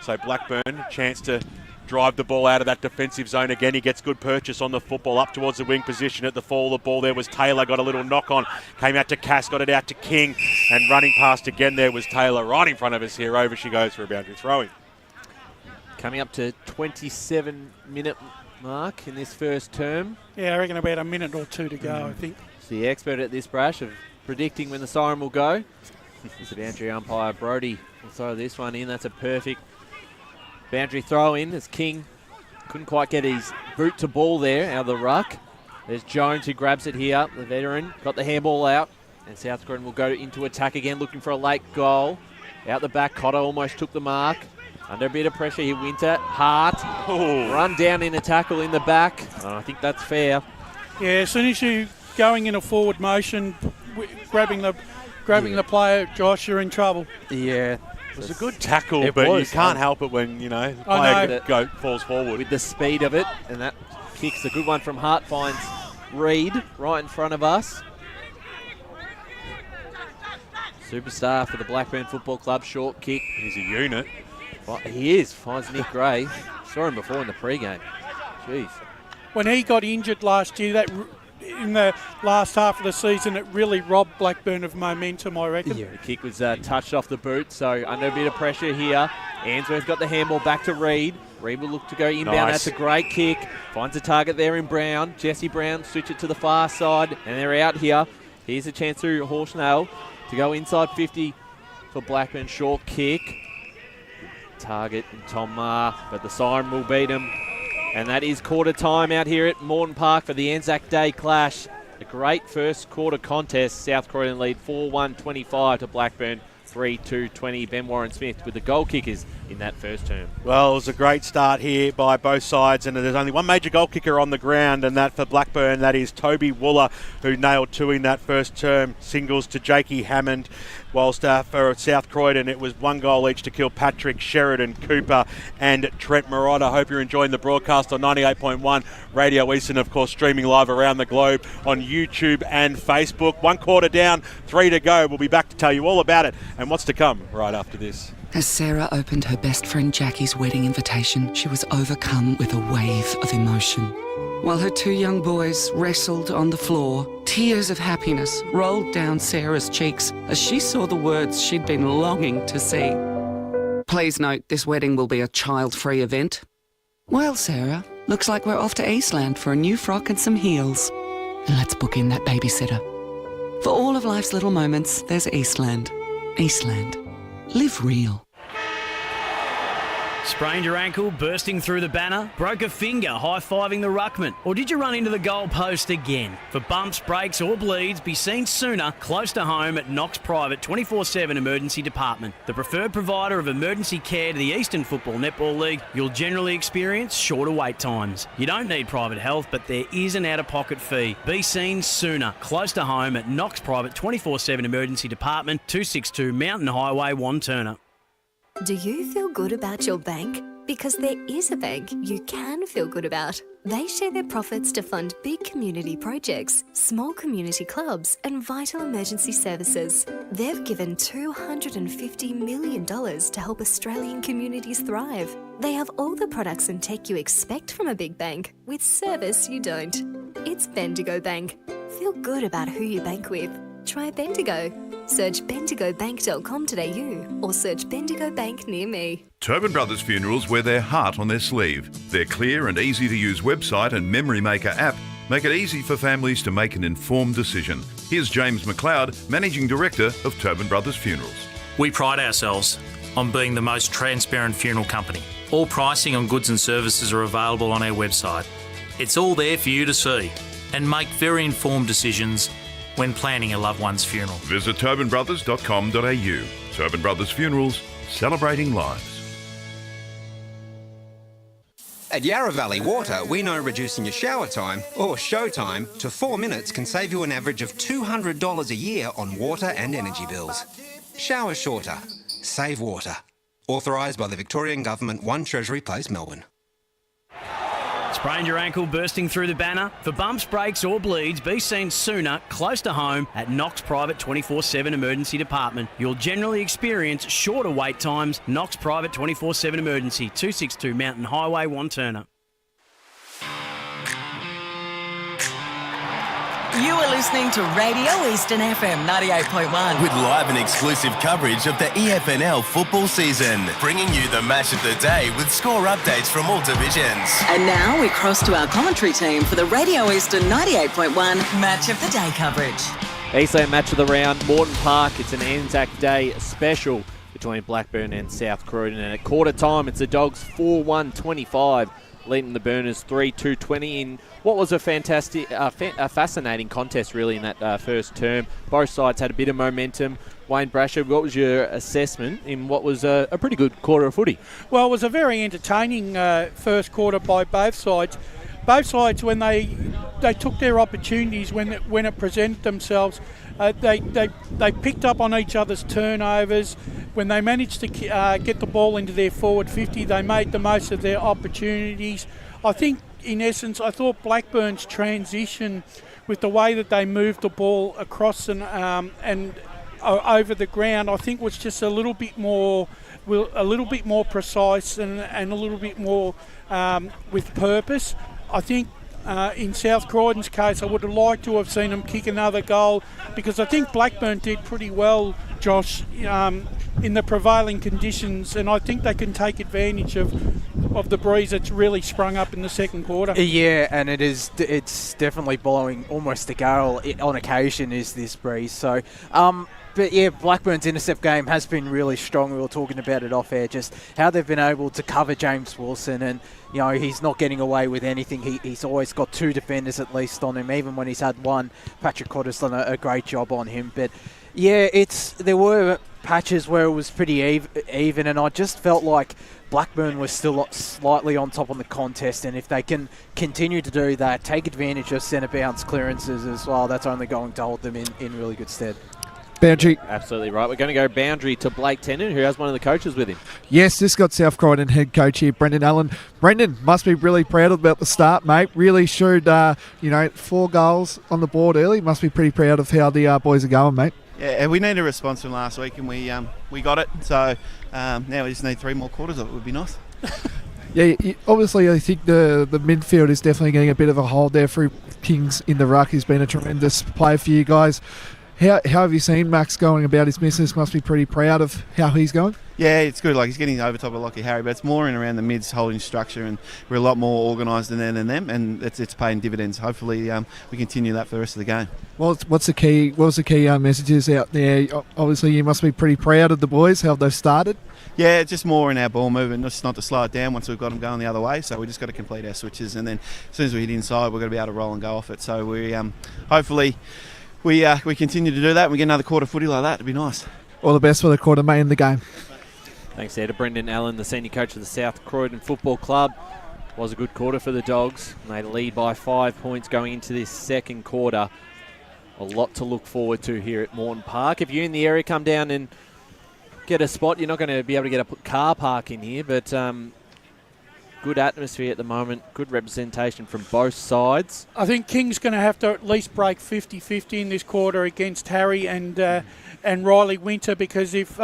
So Blackburn, chance to drive the ball out of that defensive zone again. He gets good purchase on the football up towards the wing position. At the fall of the ball there was Taylor, got a little knock on, came out to Cass, got it out to King, and running past again there was Taylor right in front of us here. Over she goes for a boundary throw-in. Coming up to 27-minute mark in this first term. Yeah, I reckon about a minute or two to go, I think. It's the expert at this, Brash, of predicting when the siren will go. It's the boundary umpire, Brody, will throw this one in. That's a perfect boundary throw in as King couldn't quite get his boot to ball there out of the ruck. There's Jones who grabs it here, the veteran, got the handball out, and South Croydon will go into attack again, looking for a late goal. Out the back, Cotter almost took the mark. Under a bit of pressure, he wins it. Hart, run down in a tackle in the back. I think that's fair. Yeah, as soon as you going in a forward motion, grabbing the player, Josh, you're in trouble. Yeah. It was a good tackle, It but was. you can't help it when, the I player falls forward. With the speed of it, and that kick's a good one from Hart, finds Reed right in front of us. Superstar for the Blackburn Football Club, short kick. He's a unit. Well, he is. Finds Nick Gray. Saw him before in the pre-game. Jeez. When he got injured last year, that in the last half of the season, it really robbed Blackburn of momentum, I reckon. Yeah, the kick was touched off the boot, so under a bit of pressure here. Ainsworth got the handball back to Reed. Reed will look to go inbound. Nice. That's a great kick. Finds a target there in Brown. Jesse Brown switch it to the far side, and they're out here. Here's a chance through Horsnail to go inside 50 for Blackburn. Short kick. Target in Tom Maher, but the siren will beat him. And that is quarter time out here at Morton Park for the ANZAC Day clash. A great first quarter contest. South Croydon lead 4-1-25 to Blackburn 3-2-20. Ben Warren-Smith with the goal kickers in that first term. Well, it was a great start here by both sides, and there's only one major goal kicker on the ground, and that for Blackburn, that is Toby Wooler, who nailed 2 in that first term. Singles to Jakey Hammond, whilst for South Croydon it was 1 goal each to Kilpatrick, Sheridan, Cooper and Trent Marotta. I hope you're enjoying the broadcast on 98.1 Radio Eastern, of course streaming live around the globe on YouTube and Facebook. 1 quarter down, 3 to go. We'll be back to tell you all about it and what's to come right after this. As Sarah opened her best friend Jackie's wedding invitation, she was overcome with a wave of emotion. While her 2 young boys wrestled on the floor, tears of happiness rolled down Sarah's cheeks as she saw the words she'd been longing to see. Please note, this wedding will be a child-free event. Well, Sarah, looks like we're off to Eastland for a new frock and some heels. And let's book in that babysitter. For all of life's little moments, there's Eastland. Eastland. Live real. Sprained your ankle, bursting through the banner? Broke a finger, high-fiving the ruckman? Or did you run into the goal post again? For bumps, breaks or bleeds, be seen sooner, close to home at Knox Private 24/7 Emergency Department. The preferred provider of emergency care to the Eastern Football Netball League, you'll generally experience shorter wait times. You don't need private health, but there is an out-of-pocket fee. Be seen sooner, close to home at Knox Private 24/7 Emergency Department, 262 Mountain Highway, Wanturna. Do you feel good about your bank? Because there is a bank you can feel good about. They share their profits to fund big community projects, small community clubs, and vital emergency services. They've given $250 million to help Australian communities thrive. They have all the products and tech you expect from a big bank, with service you don't. It's Bendigo Bank. Feel good about who you bank with. Try Bendigo. Search bendigobank.com.au or search Bendigo Bank near me. Tobin Brothers Funerals wear their heart on their sleeve. Their clear and easy-to-use website and Memory Maker app make it easy for families to make an informed decision. Here's James McLeod, Managing Director of Tobin Brothers Funerals. We pride ourselves on being the most transparent funeral company. All pricing on goods and services are available on our website. It's all there for you to see and make very informed decisions when planning a loved one's funeral. Visit tobinbrothers.com.au. Tobin Brothers Funerals, celebrating lives. At Yarra Valley Water, we know reducing your shower time, or show time, to 4 minutes can save you an average of $200 a year on water and energy bills. Shower shorter. Save water. Authorised by the Victorian Government, 1 Treasury Place, Melbourne. Sprained your ankle, bursting through the banner? For bumps, breaks or bleeds, be seen sooner, close to home at Knox Private 24/7 Emergency Department. You'll generally experience shorter wait times. Knox Private 24/7 Emergency, 262 Mountain Highway, Wanturna. You are listening to Radio Eastern FM 98.1. With live and exclusive coverage of the EFNL football season, bringing you the match of the day with score updates from all divisions. And now we cross to our commentary team for the Radio Eastern 98.1 Match of the Day coverage. Eastland match of the round, Morton Park. It's an ANZAC Day special between Blackburn and South Croydon. And at quarter time, it's the Dogs 4-1-25. Leading the Burners 3-2-20 in what was a fantastic, fascinating contest really in that first term. Both sides had a bit of momentum. Wayne Brasher, what was your assessment in what was a pretty good quarter of footy? Well, it was a very entertaining first quarter by both sides. Both sides, when they took their opportunities when it presented themselves, they picked up on each other's turnovers. When they managed to get the ball into their forward 50, they made the most of their opportunities. I think, in essence, I thought Blackburn's transition with the way that they moved the ball across and over the ground, I think was just a little bit more a little bit more precise and a little bit more with purpose. I think in South Croydon's case, I would have liked to have seen them kick another goal, because I think Blackburn did pretty well, Josh, in the prevailing conditions, and I think they can take advantage of the breeze that's really sprung up in the second quarter. Yeah, and it's definitely blowing almost a gale on occasion, is this breeze. So, but yeah, Blackburn's intercept game has been really strong. We were talking about it off air, just how they've been able to cover James Wilson, and he's not getting away with anything. He's always got 2 defenders at least on him. Even when he's had one, Patrick Cotter's done a great job on him. But yeah, there were patches where it was pretty even, and I just felt like Blackburn was still slightly on top on the contest, and if they can continue to do that, take advantage of centre bounce clearances as well, that's only going to hold them in really good stead. Boundary. Absolutely right. We're going to go boundary to Blake Tennant, who has one of the coaches with him. Yes, this got South Croydon head coach here, Brendan Allen. Brendan must be really proud about the start, mate. Really showed, 4 goals on the board early. Must be pretty proud of how the boys are going, mate. Yeah, we need a response from last week, and we got it. So now we just need 3 more quarters of it. Would be nice. Yeah, obviously I think the midfield is definitely getting a bit of a hold there through Kings in the ruck. He's been a tremendous player for you guys. How have you seen Max going about his business? Must be pretty proud of how he's going. Yeah, it's good. Like, he's getting over top of Lockie Harry, but it's more in around the mids holding structure, and we're a lot more organised than them, and it's paying dividends. Hopefully, we continue that for the rest of the game. Well, what's the key? What was the key messages out there? Obviously, you must be pretty proud of the boys, how they've started. Yeah, it's just more in our ball movement, just not to slow it down once we've got them going the other way. So we just got to complete our switches, and then as soon as we hit inside, we've got to be able to roll and go off it. So we hopefully. We continue to do that and we get another quarter footy like that. It'd be nice. All the best for the quarter, mate, in the game. Thanks there to Brendan Allen, the senior coach of the South Croydon Football Club. Was a good quarter for the Dogs. They lead by 5 points going into this second quarter. A lot to look forward to here at Morton Park. If you're in the area, come down and get a spot. You're not going to be able to get a car park in here, but good atmosphere at the moment, good representation from both sides. I think King's going to have to at least break 50-50 in this quarter against Harry and Riley Winter, because if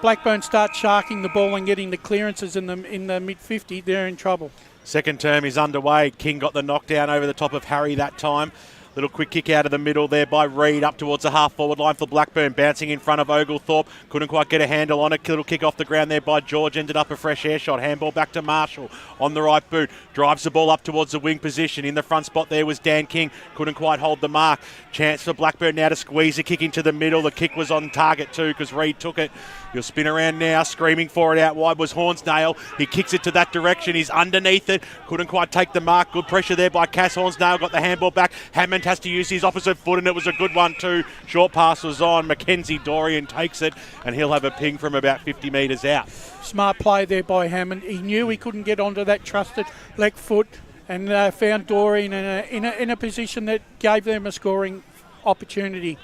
Blackburn starts sharking the ball and getting the clearances in the mid-50, they're in trouble. Second term is underway. King got the knockdown over the top of Harry that time. Little quick kick out of the middle there by Reid up towards the half-forward line for Blackburn. Bouncing in front of Oglethorpe. Couldn't quite get a handle on it. Little kick off the ground there by George. Ended up a fresh air shot. Handball back to Marshall on the right boot. Drives the ball up towards the wing position. In the front spot there was Dan King. Couldn't quite hold the mark. Chance for Blackburn now to squeeze a kick into the middle. The kick was on target too because Reid took it. You'll spin around now. Screaming for it out wide was Hornsdale. He kicks it to that direction. He's underneath it. Couldn't quite take the mark. Good pressure there by Cass. Hornsdale got the handball back. Hammond has to use his opposite foot, and it was a good one too. Short pass was on. Mackenzie Dorian takes it, and he'll have a ping from about 50 metres out. Smart play there by Hammond. He knew he couldn't get onto that trusted left foot, and found Dorian in a position that gave them a scoring opportunity.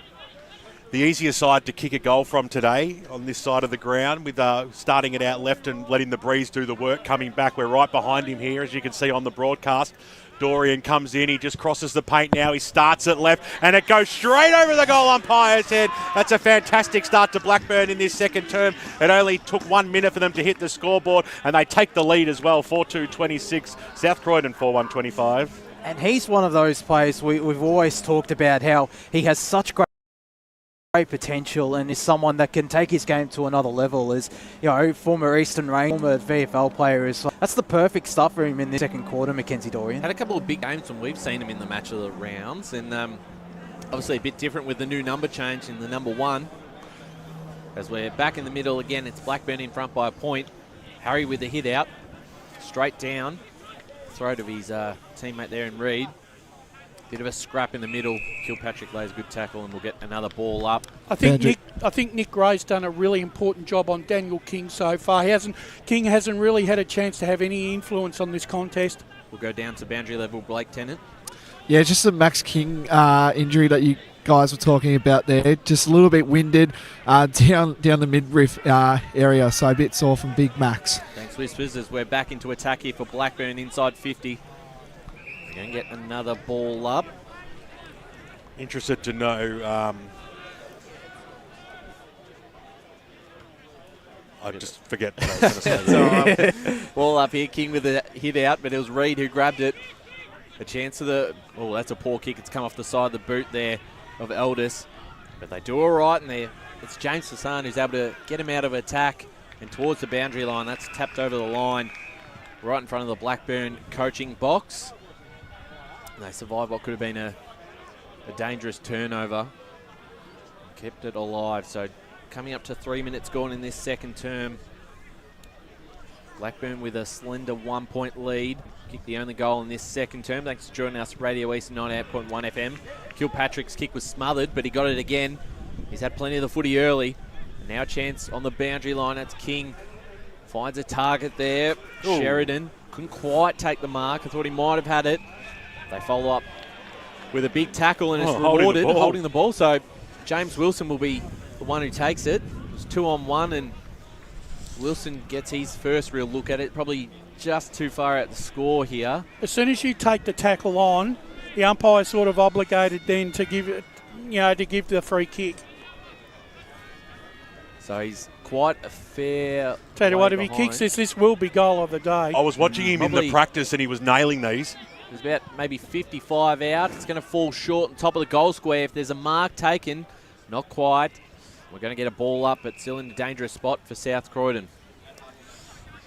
The easier side to kick a goal from today on this side of the ground, with starting it out left and letting the breeze do the work. Coming back, we're right behind him here, as you can see on the broadcast. Dorian comes in, he just crosses the paint now, he starts it left, and it goes straight over the goal umpire's head. That's a fantastic start to Blackburn in this second term. It only took 1 minute for them to hit the scoreboard, and they take the lead as well, 4-2-26. South Croydon 4-1-25. And he's one of those players we've always talked about, how he has such great potential and is someone that can take his game to another level. As former Eastern Range, former VFL player, is that's the perfect stuff for him in the second quarter. Mackenzie Dorian had a couple of big games when we've seen him in the match of the rounds, and obviously a bit different with the new number change in the number 1. As we're back in the middle again, it's Blackburn in front by a point. Harry with the hit out, straight down, throw to his teammate there in Reid. Bit of a scrap in the middle. Kilpatrick lays a good tackle, and we'll get another ball up. I think Nick Gray's done a really important job on Daniel King so far. King hasn't really had a chance to have any influence on this contest. We'll go down to boundary level, Blake Tennant. Yeah, just the Max King injury that you guys were talking about there. Just a little bit winded down the midriff area, so a bit sore from Big Max. Thanks, Whispers, as we're back into attack here for Blackburn inside 50. We're going to get another ball up. Interested to know I just forget what I was going to say. Ball up here, King with a hit out, but it was Reed who grabbed it. A chance of the... Oh, that's a poor kick. It's come off the side of the boot there of Eldis. But they do all right, and it's James Hassan who's able to get him out of attack and towards the boundary line. That's tapped over the line right in front of the Blackburn coaching box. And they survived what could have been a dangerous turnover. Kept it alive. So coming up to 3 minutes gone in this second term. Blackburn with a slender 1 point lead. Kicked the only goal in this second term. Thanks for joining us, Radio East 98.1 FM. Kilpatrick's kick was smothered, but he got it again. He's had plenty of the footy early. And now a chance on the boundary line. That's King. Finds a target there. Ooh. Sheridan couldn't quite take the mark. I thought he might have had it. They follow up with a big tackle and it's rewarded, holding the ball. So James Wilson will be the one who takes it. It's 2-on-1 and Wilson gets his first real look at it. Probably just too far out the score here. As soon as you take the tackle on, the umpire's sort of obligated then to give it, to give the free kick. So he's quite a fair. Tell you what, if he kicks this will be goal of the day. I was watching him in the practice and he was nailing these. He's about maybe 55 out. It's going to fall short on top of the goal square. If there's a mark taken, not quite. We're going to get a ball up, but still in a dangerous spot for South Croydon.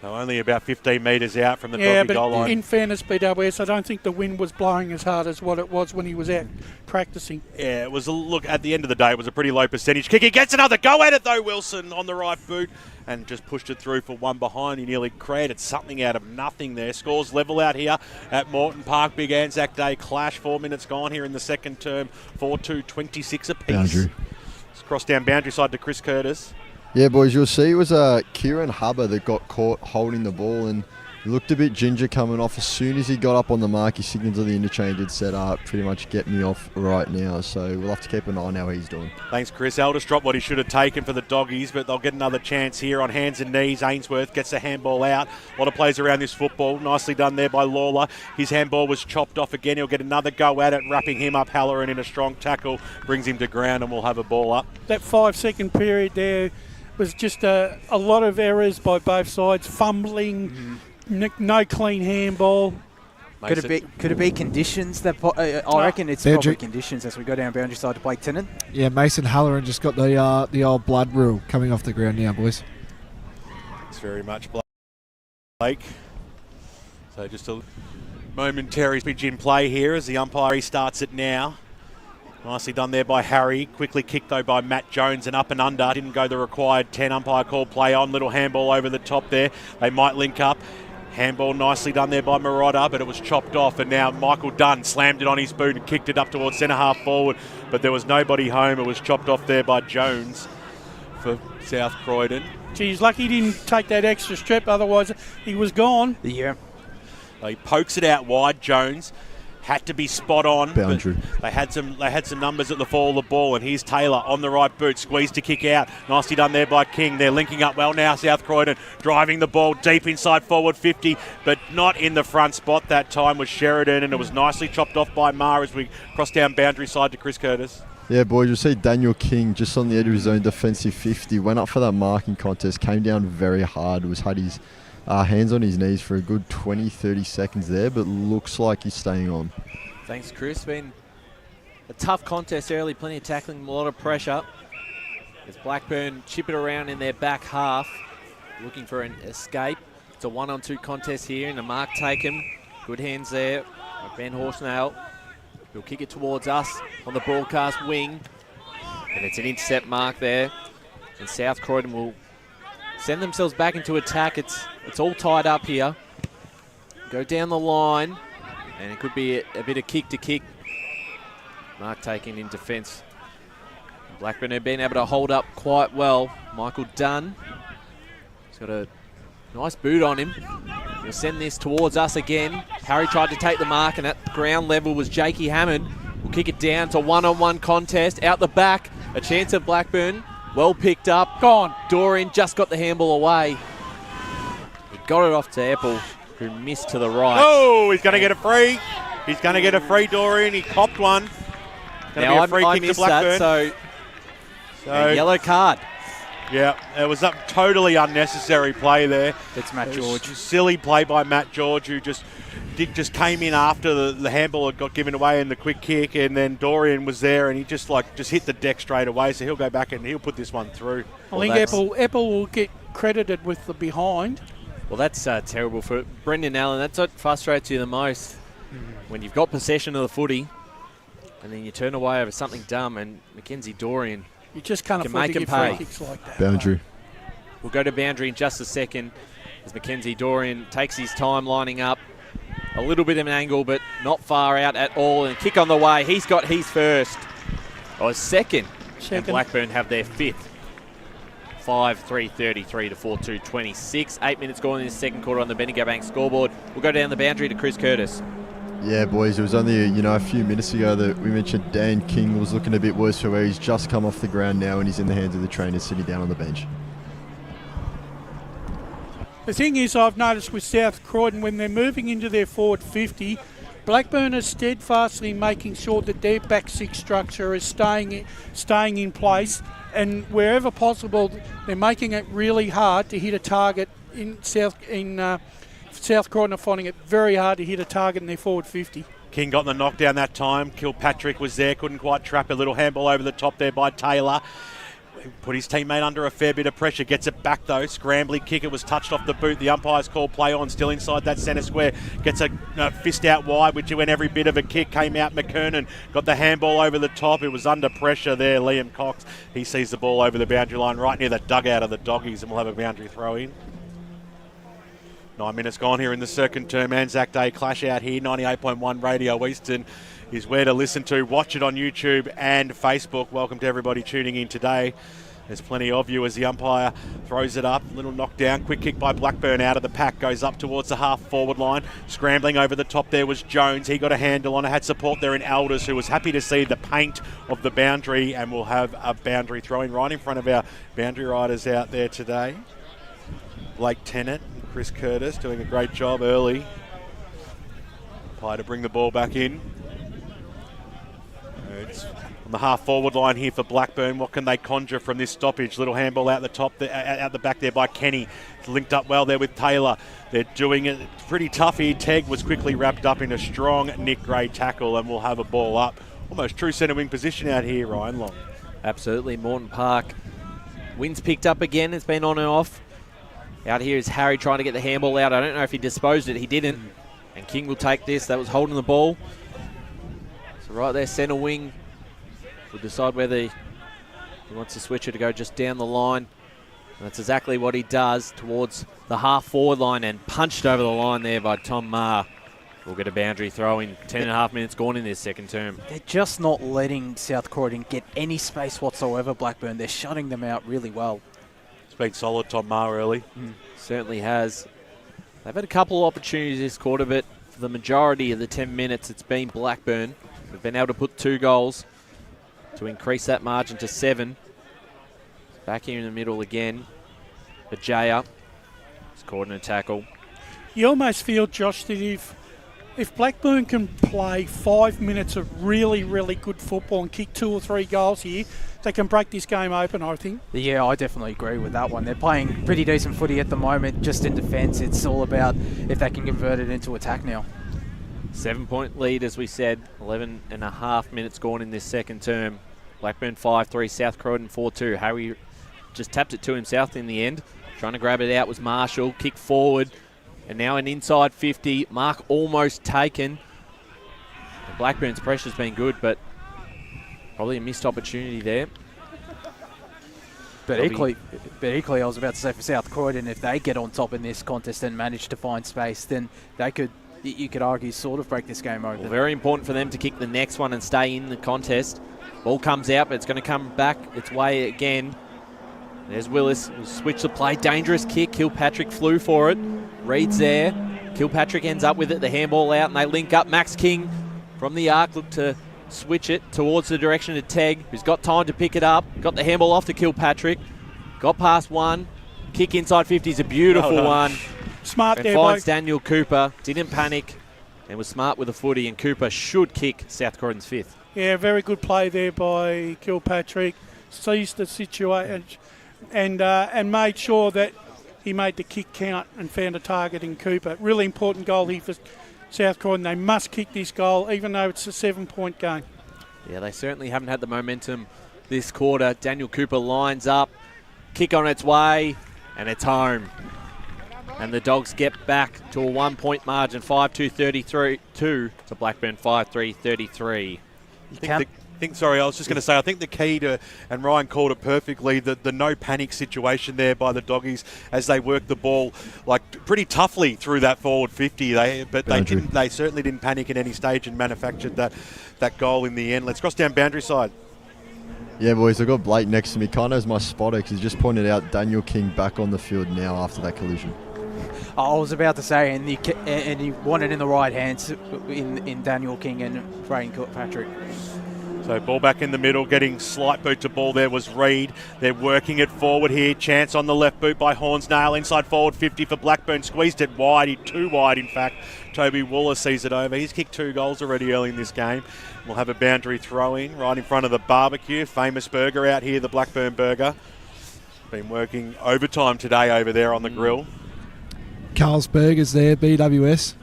So only about 15 metres out from the doggy goal line. In fairness, BWS, I don't think the wind was blowing as hard as what it was when he was out practicing. Yeah, it was at the end of the day, it was a pretty low percentage kick. He gets another go at it though, Wilson, on the right boot, and just pushed it through for one behind. He nearly created something out of nothing there. Scores level out here at Morton Park. Big ANZAC Day clash. 4 minutes gone here in the second term. 4-2, 26 apiece. Boundary. It's crossed down boundary side to Chris Curtis. Yeah, boys, you'll see it was Kieran Hubber that got caught holding the ball and he looked a bit ginger coming off. As soon as he got up on the mark, he signalled to the interchange and said, pretty much get me off right now. So we'll have to keep an eye on how he's doing. Thanks, Chris. Eldis dropped what he should have taken for the doggies, but they'll get another chance here on hands and knees. Ainsworth gets the handball out. A lot of plays around this football. Nicely done there by Lawler. His handball was chopped off again. He'll get another go at it, wrapping him up. Halloran in a strong tackle, brings him to ground and we'll have a ball up. That 5 second period there was just a lot of errors by both sides, fumbling, no clean handball. Could it be conditions? That I reckon it's probably conditions as we go down boundary side to Blake Tennant. Yeah, Mason Halloran just got the old blood rule coming off the ground now, boys. Thanks very much, Blake. So just a momentary pitch in play here as the umpire starts it now. Nicely done there by Harry. Quickly kicked though by Matt Jones and up and under. Didn't go the required 10. Umpire called play on. Little handball over the top there. They might link up. Handball nicely done there by Marotta, but it was chopped off. And now Michael Dunn slammed it on his boot and kicked it up towards centre half forward. But there was nobody home. It was chopped off there by Jones for South Croydon. Geez, lucky he didn't take that extra strip. Otherwise, he was gone. Yeah. He pokes it out wide, Jones. Had to be spot on. Boundary. They had some numbers at the fall of the ball, and here's Taylor on the right boot, squeezed to kick out. Nicely done there by King. They're linking up well now. South Croydon driving the ball deep inside forward 50, but not in the front spot that time was Sheridan, and it was nicely chopped off by Marr as we cross down boundary side to Chris Curtis. Yeah, boys, you'll see Daniel King just on the edge of his own defensive 50. Went up for that marking contest, came down very hard. Had his hands on his knees for a good 20-30 seconds there, but looks like he's staying on. Thanks, Chris. Been a tough contest early, plenty of tackling, a lot of pressure. As Blackburn chip it around in their back half, looking for an escape. It's a 1-on-2 contest here, and a mark taken. Good hands there by Ben Horsnail. He'll kick it towards us on the broadcast wing, and it's an intercept mark there. And South Croydon will send themselves back into attack. It's all tied up here. Go down the line, and it could be a bit of kick to kick. Mark taking in defence. Blackburn have been able to hold up quite well. Michael Dunn, he's got a nice boot on him. He'll send this towards us again. Harry tried to take the mark, and at ground level was Jakey Hammond. We'll kick it down to 1-on-1 contest. Out the back, a chance of Blackburn. Well picked up. Gone. Dorian just got the handball away. He got it off to Apple, who missed to the right. Oh, he's going to get a free. He's going to get a free, Dorian. He copped one. Now, I missed that, so a yellow card. Yeah, it was a totally unnecessary play there. It's Matt George. Silly play by Matt George, who just came in after the handball had got given away in the quick kick, and then Dorian was there, and he just hit the deck straight away. So he'll go back and he'll put this one through. I think Apple will get credited with the behind. Well, that's terrible for Brendan Allen. That's what frustrates you the most. When you've got possession of the footy, and then you turn away over something dumb, and Mackenzie Dorian. You just can't afford to give free kicks like that. Boundary. We'll go to boundary in just a second as Mackenzie Dorian takes his time lining up. A little bit of an angle, but not far out at all. And kick on the way. He's got his first. Or second. And Blackburn have their fifth. 5-3-33 to 4-2-26. 8 minutes gone in the second quarter on the Bendigo Bank scoreboard. We'll go down the boundary to Chris Curtis. Yeah, boys, it was only a few minutes ago that we mentioned Dan King was looking a bit worse for wear. He's just come off the ground now and he's in the hands of the trainers sitting down on the bench. The thing is, I've noticed with South Croydon, when they're moving into their forward 50, Blackburn is steadfastly making sure that their back six structure is staying in place, and wherever possible, they're making it really hard to hit a target in South Croydon are finding it very hard to hit a target in their forward 50. King got the knockdown that time. Kilpatrick was there, couldn't quite trap a little handball over the top there by Taylor. Put his teammate under a fair bit of pressure. Gets it back though. Scrambly kick. It was touched off the boot. The umpire's called play on. Still inside that centre square. Gets a fist out wide, which went every bit of a kick. Came out McKernan. Got the handball over the top. It was under pressure there. Liam Cox. He sees the ball over the boundary line right near the dugout of the Doggies, and we'll have a boundary throw in. 9 minutes gone here in the second term. ANZAC Day clash out here. 98.1 Radio Eastern is where to listen to. Watch it on YouTube and Facebook. Welcome to everybody tuning in today. There's plenty of you as the umpire throws it up. Little knockdown. Quick kick by Blackburn out of the pack. Goes up towards the half-forward line. Scrambling over the top there was Jones. He got a handle on it. Had support there in Elders, who was happy to see the paint of the boundary, and we'll have a boundary throw-in right in front of our boundary riders out there today. Blake Tennant, Chris Curtis doing a great job early. Umpire to bring the ball back in. It's on the half-forward line here for Blackburn. What can they conjure from this stoppage? Little handball out the top, out the back there by Kenny. It's linked up well there with Taylor. They're doing it pretty tough here. Tegg was quickly wrapped up in a strong Nick Gray tackle, and we'll have a ball up. Almost true centre wing position out here, Ryan Long. Absolutely. Morton Park. Wind's picked up again. It's been on and off. Out here is Harry trying to get the handball out. I don't know if he disposed it. He didn't. And King will take this. That was holding the ball. So right there, centre wing will decide whether he wants to switch it to go just down the line. And that's exactly what he does towards the half-forward line, and punched over the line there by Tom Maher. We'll get a boundary throw in. 10.5 minutes gone in this second term. They're just not letting South Croydon get any space whatsoever, Blackburn. They're shutting them out really well. It's been solid, Tom Maher, early. Certainly has. They've had a couple of opportunities this quarter, but for the majority of the 10 minutes, it's been Blackburn. They've been able to put 2 goals to increase that margin to 7. Back here in the middle again. Ajaya. He's caught in a tackle. You almost feel, Josh, that if Blackburn can play 5 minutes of really, really good football and kick 2 or 3 goals here, they can break this game open, I think. Yeah, I definitely agree with that one. They're playing pretty decent footy at the moment, just in defence. It's all about if they can convert it into attack now. 7-point lead, as we said. 11.5 minutes gone in this second term. Blackburn 5-3, South Croydon 4-2. Harry just tapped it to himself in the end. Trying to grab it out was Marshall. Kick forward. And now an inside 50. Mark almost taken. And Blackburn's pressure's been good, but probably a missed opportunity there. But equally, I was about to say for South Croydon, if they get on top in this contest and manage to find space, then they could, you could argue, sort of break this game open. Well, very important for them to kick the next one and stay in the contest. Ball comes out, but it's going to come back its way again. There's Willis. We'll switch the play. Dangerous kick. Kilpatrick flew for it. Reed's there. Kilpatrick ends up with it. The handball out, and they link up. Max King from the arc looked to switch it towards the direction of Tegg, who's got time to pick it up. Got the handball off to Kilpatrick. Got past one. Kick inside 50 is a beautiful one. Smart and there, finds bloke. Daniel Cooper. Didn't panic and was smart with the footy, and Cooper should kick South Croydon's 5th. Yeah, very good play there by Kilpatrick. Sees the situation. and made sure that he made the kick count and found a target in Cooper. Really important goal here for South Croydon. They must kick this goal, even though it's a 7-point game. Yeah, they certainly haven't had the momentum this quarter. Daniel Cooper lines up, kick on its way, and it's home. And the Dogs get back to a 1-point margin, 5-2-33 to Blackburn 5-3-33. I was just going to say, I think the key to, and Ryan called it perfectly, the no panic situation there by the Doggies as they worked the ball like pretty toughly through that forward 50. They certainly didn't panic at any stage and manufactured that goal in the end. Let's cross down boundary side. Yeah, boys, I've got Blake next to me, kind of as my spotter, because he's just pointed out Daniel King back on the field now after that collision. I was about to say, and he won it in the right hands in Daniel King and Braden Kilpatrick. So ball back in the middle, getting slight boot to ball there was Reid. They're working it forward here. Chance on the left boot by Hornsdale. Inside forward 50 for Blackburn. Squeezed it wide, too wide in fact. Toby Wooler sees it over. He's kicked 2 goals already early in this game. We'll have a boundary throw-in right in front of the barbecue. Famous burger out here, the Blackburn burger. Been working overtime today over there on the grill. Carl's Burgers there, BWS.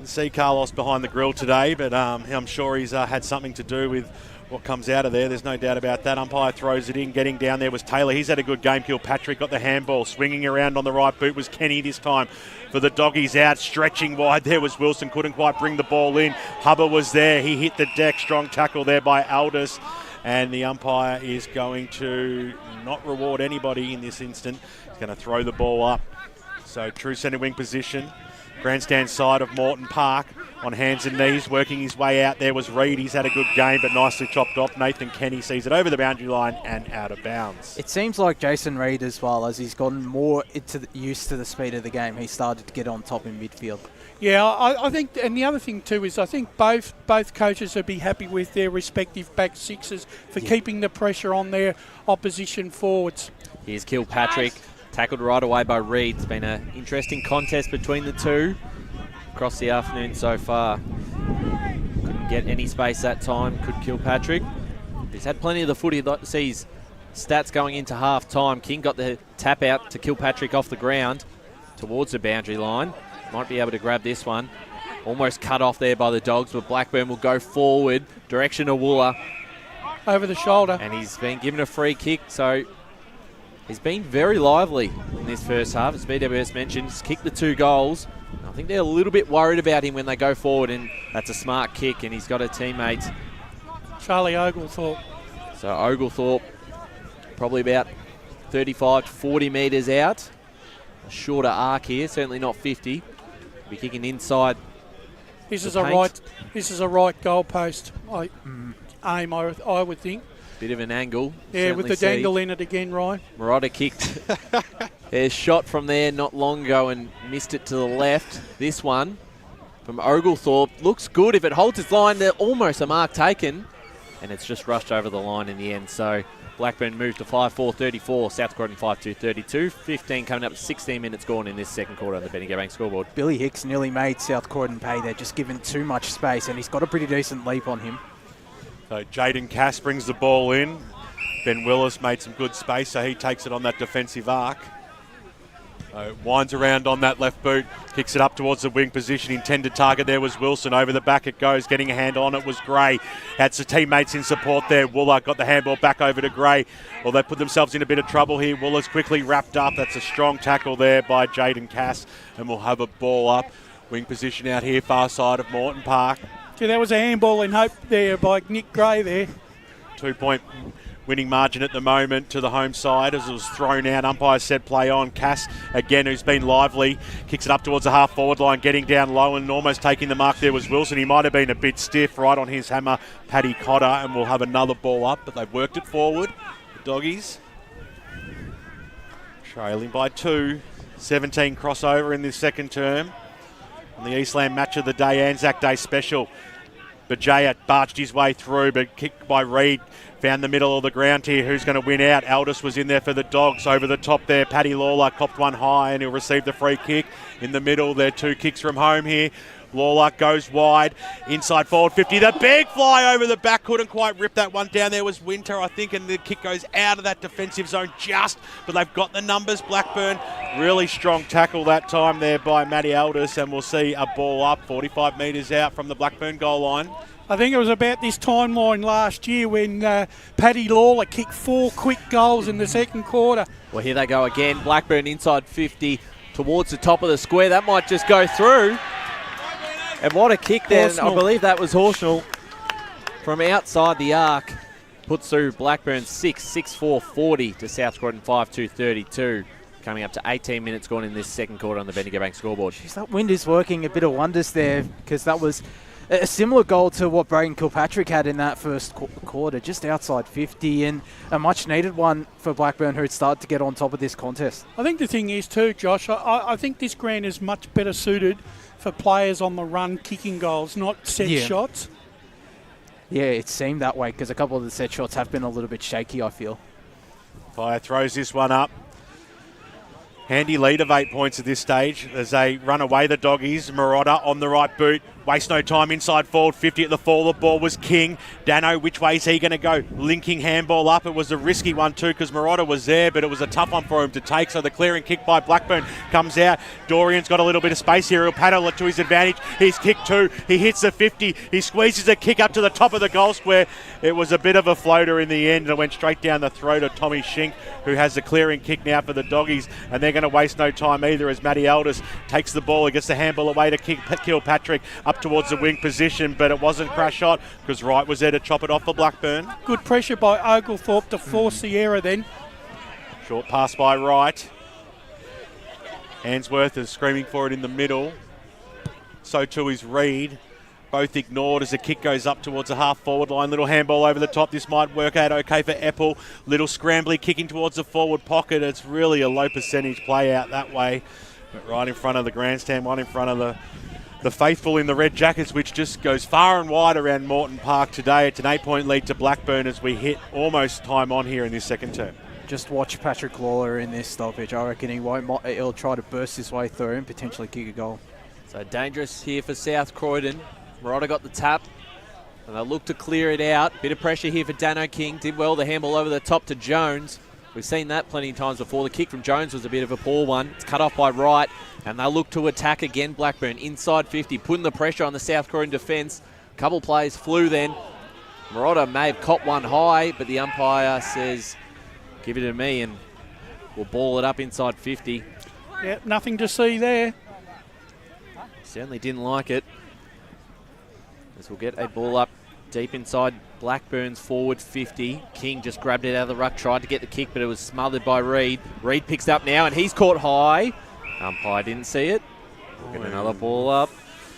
See Carlos behind the grill today, but I'm sure he's had something to do with what comes out of there. There's no doubt about that. Umpire throws it in. Getting down there was Taylor. He's had a good game. Kilpatrick got the handball. Swinging around on the right boot was Kenny this time. For the Doggies out, stretching wide there was Wilson. Couldn't quite bring the ball in. Hubber was there. He hit the deck. Strong tackle there by Aldous. And the umpire is going to not reward anybody in this instant. He's going to throw the ball up. So true centre wing position. Grandstand side of Morton Park on hands and knees, working his way out there was Reid. He's had a good game, but nicely chopped off. Nathan Kenny sees it over the boundary line and out of bounds. It seems like Jason Reid, as well, as he's gotten more used to the speed of the game, he started to get on top in midfield. Yeah, I think, and the other thing too is I think both coaches would be happy with their respective back sixes for keeping the pressure on their opposition forwards. Here's Kilpatrick. Tackled right away by Reid. It's been an interesting contest between the two across the afternoon so far. Couldn't get any space that time, could Kilpatrick. He's had plenty of the footy. You'd like to see his stats going into half time. King got the tap out to Kilpatrick off the ground towards the boundary line. Might be able to grab this one. Almost cut off there by the Dogs, but Blackburn will go forward, direction of Wooler. Over the shoulder. And he's been given a free kick, so he's been very lively in this first half. As BWS mentioned, he's kicked the 2 goals. I think they're a little bit worried about him when they go forward, and that's a smart kick, and he's got a teammate. Charlie Oglethorpe. So Oglethorpe probably about 35 to 40 metres out. A shorter arc here, certainly not 50. Be kicking inside. This is a right goal post. I would think. Bit of an angle. Yeah, with the dangle in it again, Ryan. Murata kicked a shot from there not long ago and missed it to the left. This one from Oglethorpe looks good. If it holds its line, there's almost a mark taken. And it's just rushed over the line in the end. So Blackburn moved to 5-4-34. South Croydon 5-2-32. 15 coming up, 16 minutes gone in this second quarter on the Bendigo Bank scoreboard. Billy Hicks nearly made South Croydon pay there, just given too much space, and he's got a pretty decent leap on him. So Jaden Cass brings the ball in. Ben Willis made some good space, so he takes it on that defensive arc. Winds around on that left boot, kicks it up towards the wing position. Intended target there was Wilson. Over the back it goes. Getting a hand on it was Gray. Had some teammates in support there. Wooler got the handball back over to Gray. Well, they put themselves in a bit of trouble here. Wooler's quickly wrapped up. That's a strong tackle there by Jaden Cass. And we'll have a ball up. Wing position out here, far side of Morton Park. Gee, that was a handball in hope there by Nick Gray there. 2-point winning margin at the moment to the home side as it was thrown out. Umpire said play on. Cass, again, who's been lively, kicks it up towards the half-forward line, getting down low and almost taking the mark there was Wilson. He might have been a bit stiff right on his hammer, Paddy Cotter, and we'll have another ball up, but they've worked it forward, the Doggies. Trailing by 2, 17 crossover in this second term. On the Eastland match of the day, ANZAC Day special. Bajaya barged his way through, but kicked by Reid. Found the middle of the ground here. Who's going to win out? Aldous was in there for the Dogs. Over the top there, Paddy Lawler copped one high and he'll receive the free kick. In the middle, there 2 kicks from home here. Lawler goes wide, inside forward 50. The big fly over the back, couldn't quite rip that one down. There was Winter, I think, and the kick goes out of that defensive zone just, but they've got the numbers. Blackburn, really strong tackle that time there by Matty Aldis, and we'll see a ball up 45 metres out from the Blackburn goal line. I think it was about this timeline last year when Paddy Lawler kicked 4 quick goals in the second quarter. Well, here they go again. Blackburn inside 50 towards the top of the square. That might just go through. And what a kick there. I believe that was Horsnell from outside the arc. Puts through Blackburn 6-4-40 to South Croydon 5-2-32. Coming up to 18 minutes gone in this second quarter on the Bendigo Bank scoreboard. Jeez, that wind is working a bit of wonders there, because that was a similar goal to what Braden Kilpatrick had in that first quarter, just outside 50, and a much-needed one for Blackburn, who had started to get on top of this contest. I think the thing is too, Josh, I think this ground is much better suited for players on the run kicking goals, not set shots. Yeah, it seemed that way, because a couple of the set shots have been a little bit shaky, I feel. Fire throws this one up. Handy lead of 8 points at this stage as they run away the doggies. Marotta on the right boot. Waste no time inside forward 50 at the fall. The ball was King. Dano, which way is he going to go? Linking handball up. It was a risky one too because Marotta was there, but it was a tough one for him to take. So the clearing kick by Blackburn comes out. Dorian's got a little bit of space here. He'll paddle it to his advantage. He's kicked 2. He hits the 50. He squeezes a kick up to the top of the goal square. It was a bit of a floater in the end and it went straight down the throat of Tommy Shink, who has the clearing kick now for the doggies. And they're going to waste no time either as Matty Aldis takes the ball. He gets the handball away to Kilpatrick up towards the wing position, but it wasn't crash shot because Wright was there to chop it off for Blackburn. Good pressure by Oglethorpe to force the error then. Short pass by Wright. Answorth is screaming for it in the middle. So too is Reid. Both ignored as the kick goes up towards the half-forward line. Little handball over the top. This might work out okay for Eppel. Little scrambly kicking towards the forward pocket. It's really a low percentage play out that way. But right in front of the grandstand, right in front of the faithful in the red jackets, which just goes far and wide around Morton Park today. It's an 8-point lead to Blackburn as we hit almost time on here in this second term. Just watch Patrick Lawler in this stoppage. I reckon he'll try to burst his way through and potentially kick a goal. So dangerous here for South Croydon. Marotta got the tap, and they'll look to clear it out. Bit of pressure here for Dano King. Did well, the handball over the top to Jones. We've seen that plenty of times before. The kick from Jones was a bit of a poor one. It's cut off by Wright, and they'll look to attack again. Blackburn inside 50, putting the pressure on the South Croydon defence. A couple plays flew then. Marotta may have caught one high, but the umpire says, give it to me, and we'll ball it up inside 50. Yeah, nothing to see there. Certainly didn't like it. As we'll get a ball up deep inside Blackburn's forward 50. King just grabbed it out of the ruck, tried to get the kick, but it was smothered by Reid. Reid picks up now, and he's caught high. Umpire didn't see it. We'll get another ball up.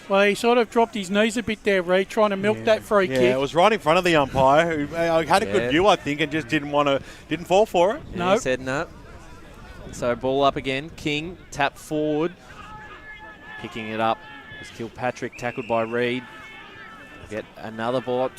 Well, he sort of dropped his knees a bit there, Reid, trying to milk that free kick. Yeah, it was right in front of the umpire, who had a good view, I think, and just didn't fall for it. Yeah, he said no. So ball up again. King tap forward, picking it up. Was Kilpatrick tackled by Reid. Get another ball up,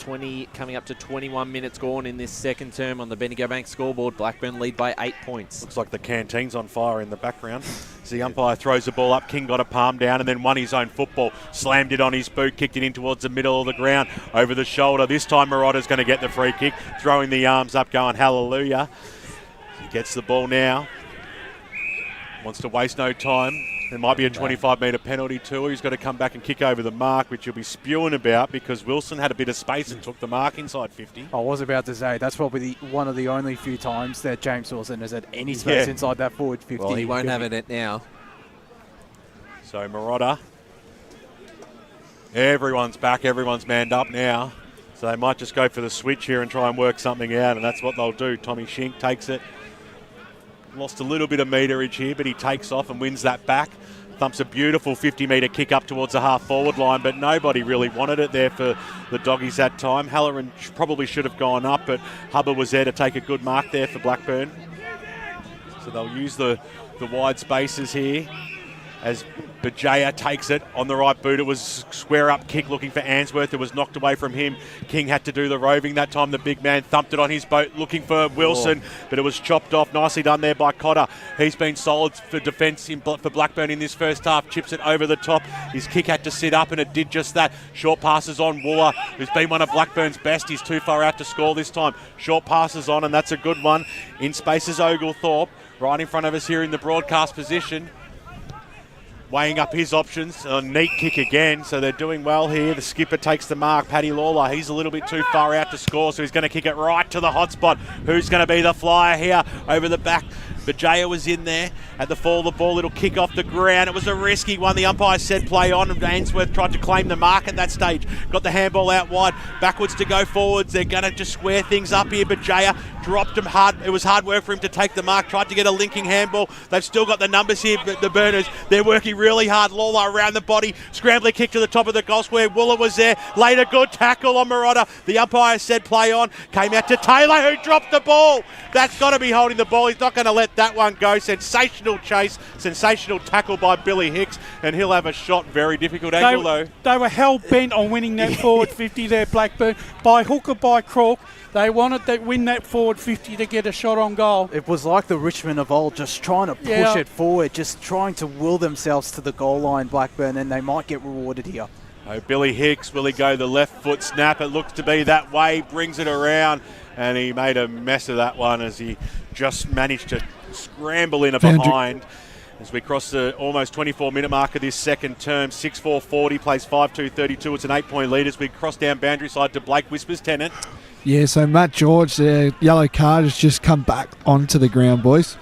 coming up to 21 minutes gone in this second term on the Bendigo Bank scoreboard. Blackburn lead by 8 points. Looks like the canteen's on fire in the background. As the umpire throws the ball up, King got a palm down and then won his own football. Slammed it on his boot, kicked it in towards the middle of the ground, over the shoulder. This time Marotta's going to get the free kick, throwing the arms up, going hallelujah. He gets the ball now. Wants to waste no time. There might be a 25-metre penalty too. He's got to come back and kick over the mark, which he'll be spewing about because Wilson had a bit of space and took the mark inside 50. I was about to say, that's probably one of the only few times that James Wilson has had any space inside that forward 50. Well, he won't have it now. So Marotta, everyone's back, everyone's manned up now. So they might just go for the switch here and try and work something out, and that's what they'll do. Tommy Shink takes it. Lost a little bit of meterage here, but he takes off and wins that back. Thumps a beautiful 50-metre kick up towards the half-forward line, but nobody really wanted it there for the doggies that time. Halloran probably should have gone up, but Hubbard was there to take a good mark there for Blackburn. So they'll use the wide spaces here. as Bajaya takes it on the right boot. It was square up kick looking for Ainsworth. It was knocked away from him. King had to do the roving that time. The big man thumped it on his boat looking for Wilson, but it was chopped off. Nicely done there by Cotter. He's been solid for defence for Blackburn in this first half. Chips it over the top. His kick had to sit up, and it did just that. Short passes on Wooler, who's been one of Blackburn's best. He's too far out to score this time. Short passes on, and that's a good one. In space is Oglethorpe, right in front of us here in the broadcast position. Weighing up his options. A neat kick again, so they're doing well here. The skipper takes the mark. Paddy Lawler, he's a little bit too far out to score, so he's going to kick it right to the hot spot. Who's going to be the flyer here over the back? Bajaya was in there at the fall of the ball. It'll kick off the ground. It was a risky one. The umpire said play on, and Ainsworth tried to claim the mark at that stage. Got the handball out wide. Backwards to go forwards. They're going to just square things up here. Bajaya dropped him hard. It was hard work for him to take the mark. Tried to get a linking handball. They've still got the numbers here, but the Burners, they're working really hard. Lawler around the body. Scrambling kick to the top of the goal square. Wooler was there. Laid a good tackle on Marotta. The umpire said play on. Came out to Taylor, who dropped the ball. That's got to be holding the ball. He's not going to let that one go. Sensational chase. Sensational tackle by Billy Hicks. And he'll have a shot. Very difficult angle, though. They were hell-bent on winning that forward 50 there, Blackburn. By hook or by crook, they wanted to win that forward 50 to get a shot on goal. It was like the Richmond of old, just trying to push it forward, just trying to will themselves to the goal line, Blackburn, and they might get rewarded here. Oh, Billy Hicks, will he go the left foot snap? It looks to be that way, brings it around, and he made a mess of that one as he just managed to scramble in behind. As we cross the almost 24-minute mark of this second term, 6-4-40, plays 5-2-32. It's an 8-point lead as we cross down boundary side to Blake Whispers, Tennant. Yeah, so Matt George, the yellow card has just come back onto the ground, boys.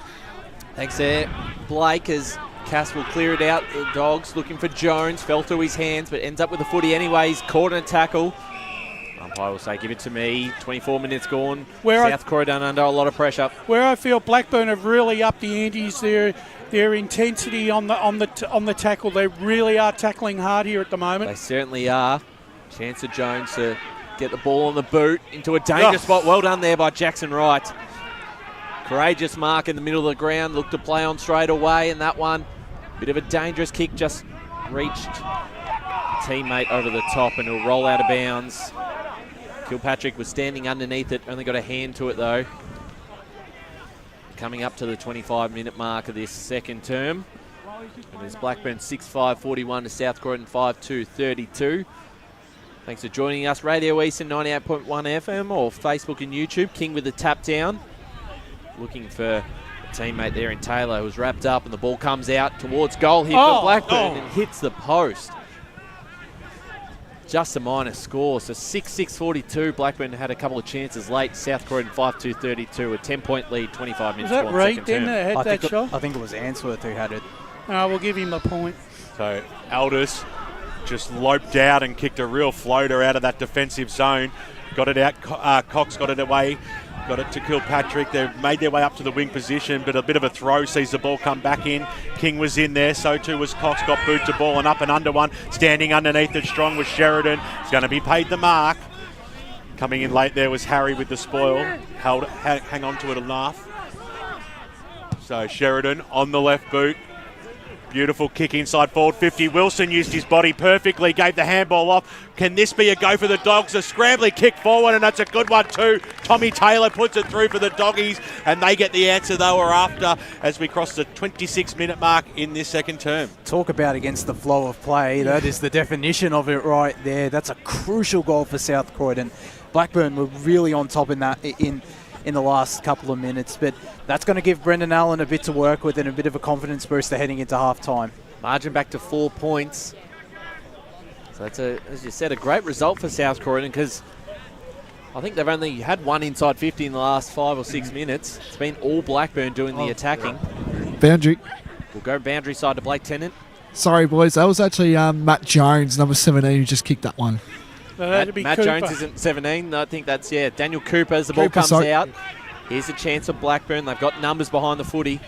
Thanks there, Blake, as Cass will clear it out. The Dogs looking for Jones, fell through his hands, but ends up with the footy anyway. He's caught in a tackle. Umpire will say, give it to me. 24 minutes gone. South Croydon under a lot of pressure. Where I feel Blackburn have really upped the antes, their intensity on the tackle. They really are tackling hard here at the moment. They certainly are. Chance of Jones to get the ball on the boot into a dangerous spot. Well done there by Jackson Wright. Courageous mark in the middle of the ground. Looked to play on straight away, and that one, bit of a dangerous kick, just reached a teammate over the top, and he'll roll out of bounds. Kilpatrick was standing underneath it, only got a hand to it though. Coming up to the 25-minute mark of this second term. And it's Blackburn 6-5-41 to South Croydon 5-2-32. Thanks for joining us. Radio Eastern 98.1 FM or Facebook and YouTube. King with the tap down. Looking for a teammate there in Taylor, who's wrapped up, and the ball comes out towards goal here for Blackburn and hits the post. Just a minor score, so 6-6-42. Blackburn had a couple of chances late. South Croydon 5-2-32, a 10-point lead, 25 minutes. Was that Reid then that had that shot? I think it was Ainsworth who had it. We'll give him a point. So Aldous just loped out and kicked a real floater out of that defensive zone. Got it out. Cox got it away. Got it to Kilpatrick. They've made their way up to the wing position, but a bit of a throw sees the ball come back in. King was in there, so too was Cox. Got boot to ball and up and under one. Standing underneath it strong was Sheridan. He's going to be paid the mark. Coming in late there was Harry with the spoil. Hang on to it enough. So Sheridan on the left boot. Beautiful kick inside forward 50. Wilson used his body perfectly, gave the handball off. Can this be a go for the Dogs? A scrambling kick forward, and that's a good one too. Tommy Taylor puts it through for the Doggies, and they get the answer they were after as we cross the 26-minute mark in this second term. Talk about against the flow of play. That is the definition of it right there. That's a crucial goal for South Croydon. Blackburn were really on top in that in the last couple of minutes, but that's going to give Brendan Allen a bit to work with and a bit of a confidence booster heading into half-time. Margin back to 4 points. So that's, as you said, a great result for South Croydon, because I think they've only had one inside 50 in the last 5 or 6 minutes. It's been all Blackburn doing the attacking. Boundary. We'll go boundary side to Blake Tennant. Sorry, boys. That was actually Matt Jones, number 17, who just kicked that one. Matt Jones isn't 17. I think that's, Daniel Cooper as the ball comes out. Here's a chance of Blackburn. They've got numbers behind the footy.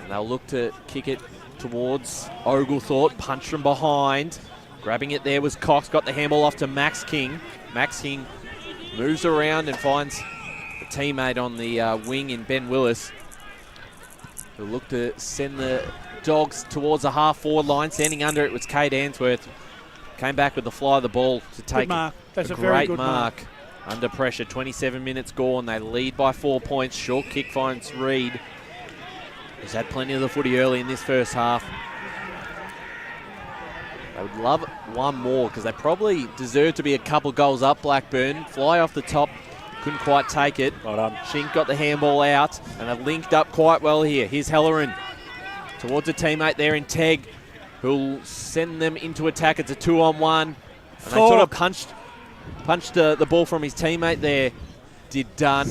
And they'll look to kick it towards Oglethorpe. Punch from behind. Grabbing it there was Cox. Got the handball off to Max King. Max King moves around and finds a teammate on the wing in Ben Willis, who'll look to send the Dogs towards the half-forward line. Standing under it was Kate Ainsworth. Came back with the fly of the ball to take mark. That's a great very good mark. Under pressure, 27 minutes gone. They lead by 4 points. Short kick finds Reed. He's had plenty of the footy early in this first half. They would love one more because they probably deserve to be a couple goals up, Blackburn. Fly off the top. Couldn't quite take it. Well done. Shink got the handball out and have linked up quite well here. Here's Helleran towards a teammate there in Tegg, who'll send them into attack. It's a 2-on-1. And they sort of punched the ball from his teammate there, did Dunn.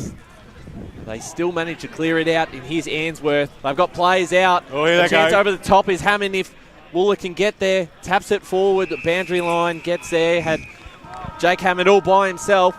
They still managed to clear it out. And here's Ainsworth. They've got players out. Oh, here they chance go. over the top is Hammond if Wooler can get there. Taps it forward. The boundary line gets there. Had Jake Hammond all by himself.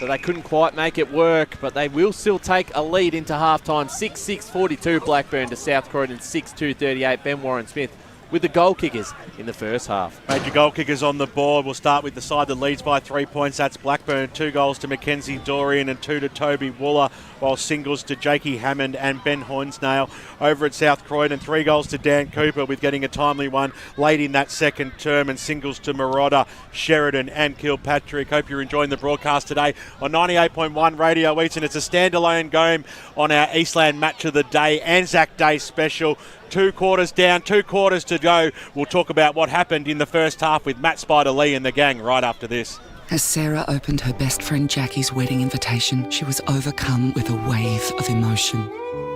But they couldn't quite make it work. But they will still take a lead into halftime. 6-6-42 Blackburn to South Croydon. 6-2-38 Ben Warren-Smith with the goal kickers in the first half. Major goal kickers on the board. We'll start with the side that leads by 3 points. That's Blackburn. 2 goals to Mackenzie Dorian and 2 to Toby Wooler, while singles to Jakey Hammond and Ben Hornsnail. Over at South Croydon, 3 goals to Dan Cooper with getting a timely one late in that second term, and singles to Marotta, Sheridan and Kilpatrick. Hope you're enjoying the broadcast today on 98.1 Radio Eastern. It's a standalone game on our Eastland Match of the Day, ANZAC Day special. 2 quarters down, 2 quarters to go. We'll talk about what happened in the first half with Matt Spider-Lee and the gang right after this. As Sarah opened her best friend Jackie's wedding invitation, she was overcome with a wave of emotion.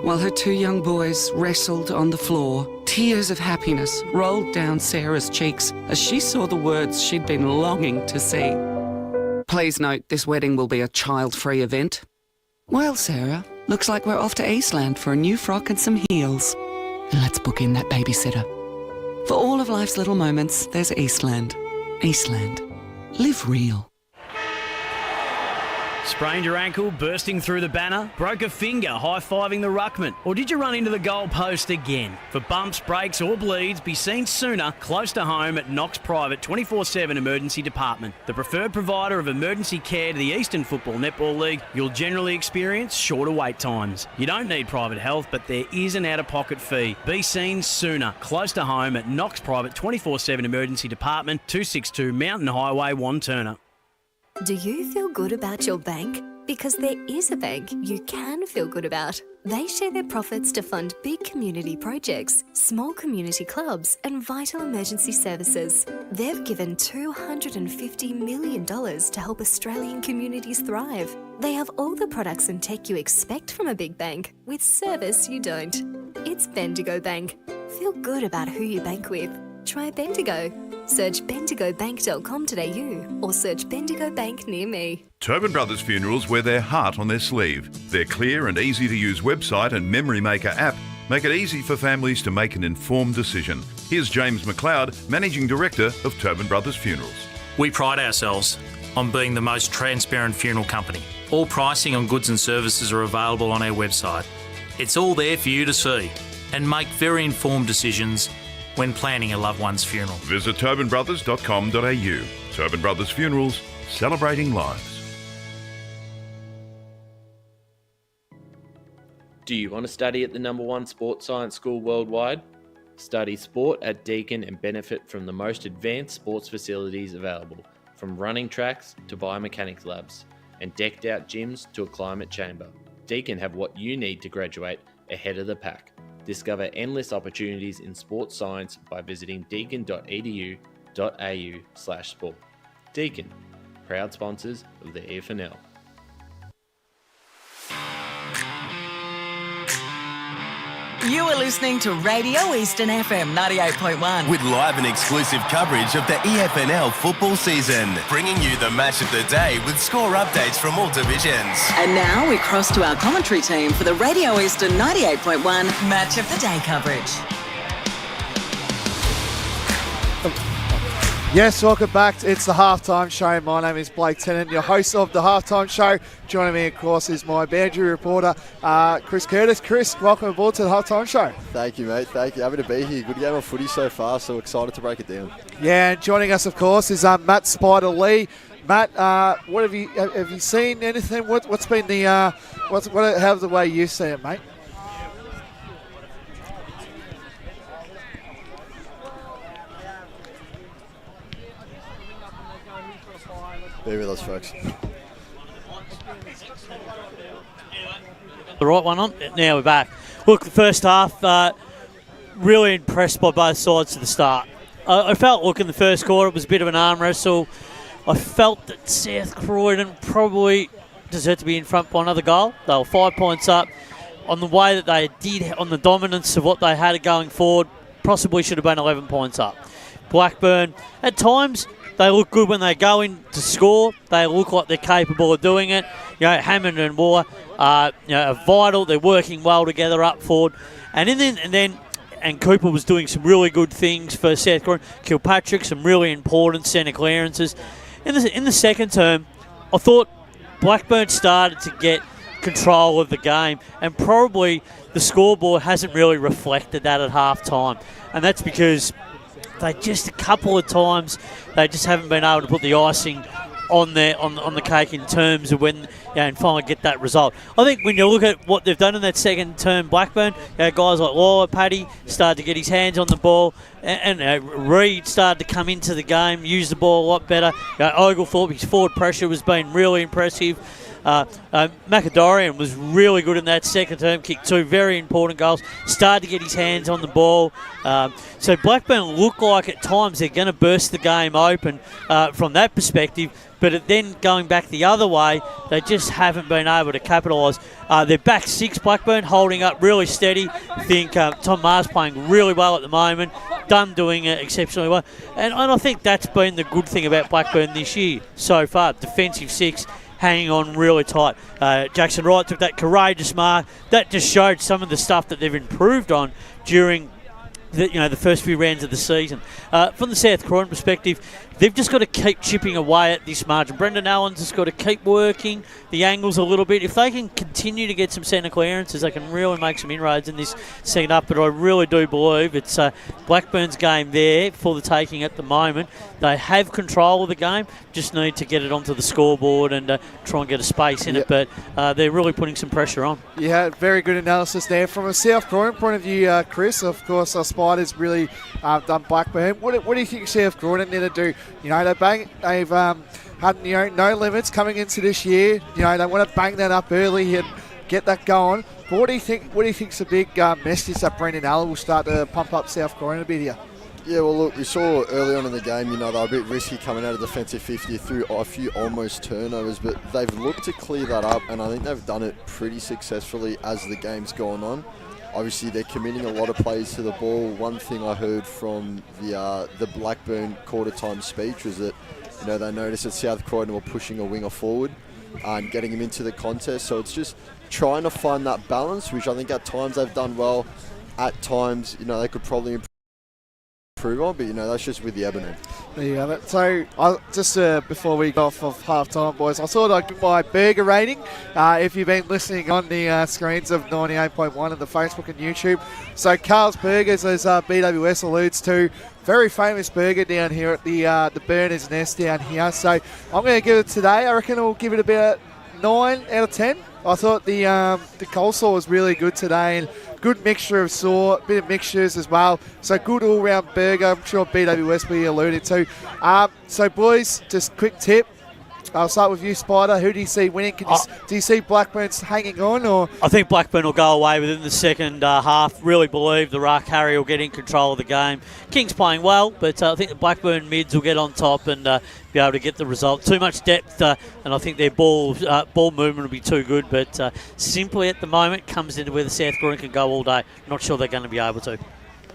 While her 2 young boys wrestled on the floor, tears of happiness rolled down Sarah's cheeks as she saw the words she'd been longing to see. Please note, this wedding will be a child-free event. Well, Sarah, looks like we're off to Eastland for a new frock and some heels. And let's book in that babysitter. For all of life's little moments, there's Eastland. Eastland. Live real. Sprained your ankle, bursting through the banner? Broke a finger, high-fiving the ruckman? Or did you run into the goal post again? For bumps, breaks or bleeds, be seen sooner, close to home at Knox Private 24/7 Emergency Department. The preferred provider of emergency care to the Eastern Football Netball League, you'll generally experience shorter wait times. You don't need private health, but there is an out-of-pocket fee. Be seen sooner, close to home at Knox Private 24/7 Emergency Department, 262 Mountain Highway, Wanturna. Do you feel good about your bank? Because there is a bank you can feel good about. They share their profits to fund big community projects, small community clubs, and vital emergency services. They've given $250 million to help Australian communities thrive. They have all the products and tech you expect from a big bank, with service you don't. It's Bendigo Bank. Feel good about who you bank with. Try Bendigo. Search bendigobank.com.au or search Bendigo Bank near me. Tobin Brothers Funerals wear their heart on their sleeve. Their clear and easy-to-use website and Memory Maker app make it easy for families to make an informed decision. Here's James McLeod, Managing Director of Tobin Brothers Funerals. We pride ourselves on being the most transparent funeral company. All pricing on goods and services are available on our website. It's all there for you to see and make very informed decisions when planning a loved one's funeral. Visit tobinbrothers.com.au. Tobin Brothers Funerals, celebrating lives. Do you want to study at the #1 sports science school worldwide? Study sport at Deakin and benefit from the most advanced sports facilities available, from running tracks to biomechanics labs, and decked out gyms to a climate chamber. Deakin have what you need to graduate ahead of the pack. Discover endless opportunities in sports science by visiting deakin.edu.au/sport. Deakin, proud sponsors of the EFNL. You are listening to Radio Eastern FM 98.1. With live and exclusive coverage of the EFNL football season. Bringing you the match of the day with score updates from all divisions. And now we cross to our commentary team for the Radio Eastern 98.1 Match of the Day coverage. Yes, welcome back. It's the Halftime Show. My name is Blake Tennant, your host of the Halftime Show. Joining me, of course, is my boundary reporter, Chris Curtis. Chris, welcome aboard to the Halftime Show. Thank you, mate. Thank you. Happy to be here. Good game of footy so far, so excited to break it down. Yeah, and joining us, of course, is Matt Spider-Lee. Matt, what have you seen anything? What's been the how's the way you see it, mate? Be with us, folks. The right one on. Now we're back. Look, the first half, really impressed by both sides to the start. I felt, look, in the first quarter, it was a bit of an arm wrestle. I felt that South Croydon probably deserved to be in front by another goal. They were 5 points up. On the way that they did, on the dominance of what they had going forward, possibly should have been 11 points up. Blackburn, at times, they look good when they go in to score. They look like they're capable of doing it. You know, Hammond and Waugh are vital. They're working well together up forward. And Cooper was doing some really good things for South Croydon. Kilpatrick, some really important centre clearances. In the second term, I thought Blackburn started to get control of the game, and probably the scoreboard hasn't really reflected that at half time. And that's because they just a couple of times they just haven't been able to put the icing on the cake in terms of when and finally get that result. I think when you look at what they've done in that second term, Blackburn, guys like Lawler, Paddy started to get his hands on the ball, and Reid started to come into the game, use the ball a lot better. Oglethorpe, his forward pressure was being really impressive. Macadorian was really good in that second term, kicked 2 very important goals, started to get his hands on the ball. So Blackburn look like at times they're going to burst the game open from that perspective, but then going back the other way, they just haven't been able to capitalise. They're back 6, Blackburn, holding up really steady. I think Tom Maher's playing really well at the moment, Dunn doing it exceptionally well. And I think that's been the good thing about Blackburn this year so far, defensive 6, hanging on really tight. Jackson Wright took that courageous mark. That just showed some of the stuff that they've improved on during the first few rounds of the season. From the South Croydon perspective, they've just got to keep chipping away at this margin. Brendan Allen's just got to keep working the angles a little bit. If they can continue to get some centre clearances, they can really make some inroads in this second up. But I really do believe it's Blackburn's game there for the taking at the moment. They have control of the game, just need to get it onto the scoreboard and try and get a space in it. But they're really putting some pressure on. Yeah, very good analysis there. From a South Croydon point of view, Chris, of course, our Spiders really done Blackburn. What do you think South Croydon need to do? They've had no limits coming into this year. They want to bang that up early and get that going. But what do you think? What do you think's a big message that Brendan Allen will start to pump up South Croydon a bit here? Yeah, well, look, we saw early on in the game, they were a bit risky coming out of defensive 50 through a few almost turnovers, but they've looked to clear that up, and I think they've done it pretty successfully as the game's gone on. Obviously, they're committing a lot of plays to the ball. One thing I heard from the Blackburn quarter-time speech was that, they noticed that South Croydon were pushing a winger forward and getting him into the contest. So it's just trying to find that balance, which I think at times they've done well. At times, they could probably improve on, but that's just with the Ebony. There you have it. So just before we go off of half time, boys, I thought I'd give my burger rating. If you've been listening on the screens of 98.1 and the Facebook and YouTube. So Carl's Burgers, as BWS alludes to, very famous burger down here at the Burner's Nest down here. So I'm going to give it today. I reckon I'll give it about 9 out of 10. I thought the coleslaw was really good today, and good mixture of salt, bit of mixtures as well. So good all-round burger. I'm sure BWS will be alluded to. So boys, just quick tip. I'll start with you, Spider. Who do you see winning? Do you see Blackburn's hanging on? Or I think Blackburn will go away within the second half. Really believe the Ruck Harry will get in control of the game. King's playing well, but I think the Blackburn mids will get on top and be able to get the result. Too much depth, and I think their ball movement will be too good. But simply at the moment comes into where the South Croydon can go all day. Not sure they're going to be able to.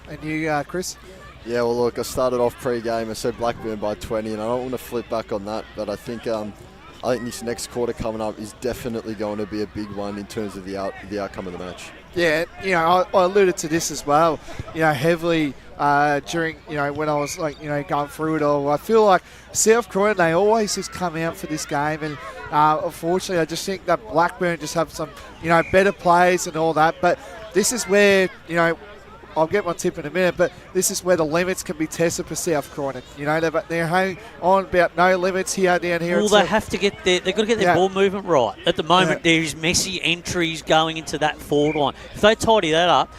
And you, Chris? Yeah, well, look, I started off pre-game. I said Blackburn by 20, and I don't want to flip back on that, but I think this next quarter coming up is definitely going to be a big one in terms of the outcome of the match. Yeah, I alluded to this as well, heavily during, when I was going through it all. I feel like South Croydon, they always just come out for this game, and unfortunately I just think that Blackburn just have some, better plays and all that, but this is where, I'll get my tip in a minute, but this is where the limits can be tested for South Croydon. You know, they're hanging on about no limits down here. Well, they have to get they've got to get their ball movement right. At the moment, there's messy entries going into that forward line. If they tidy that up,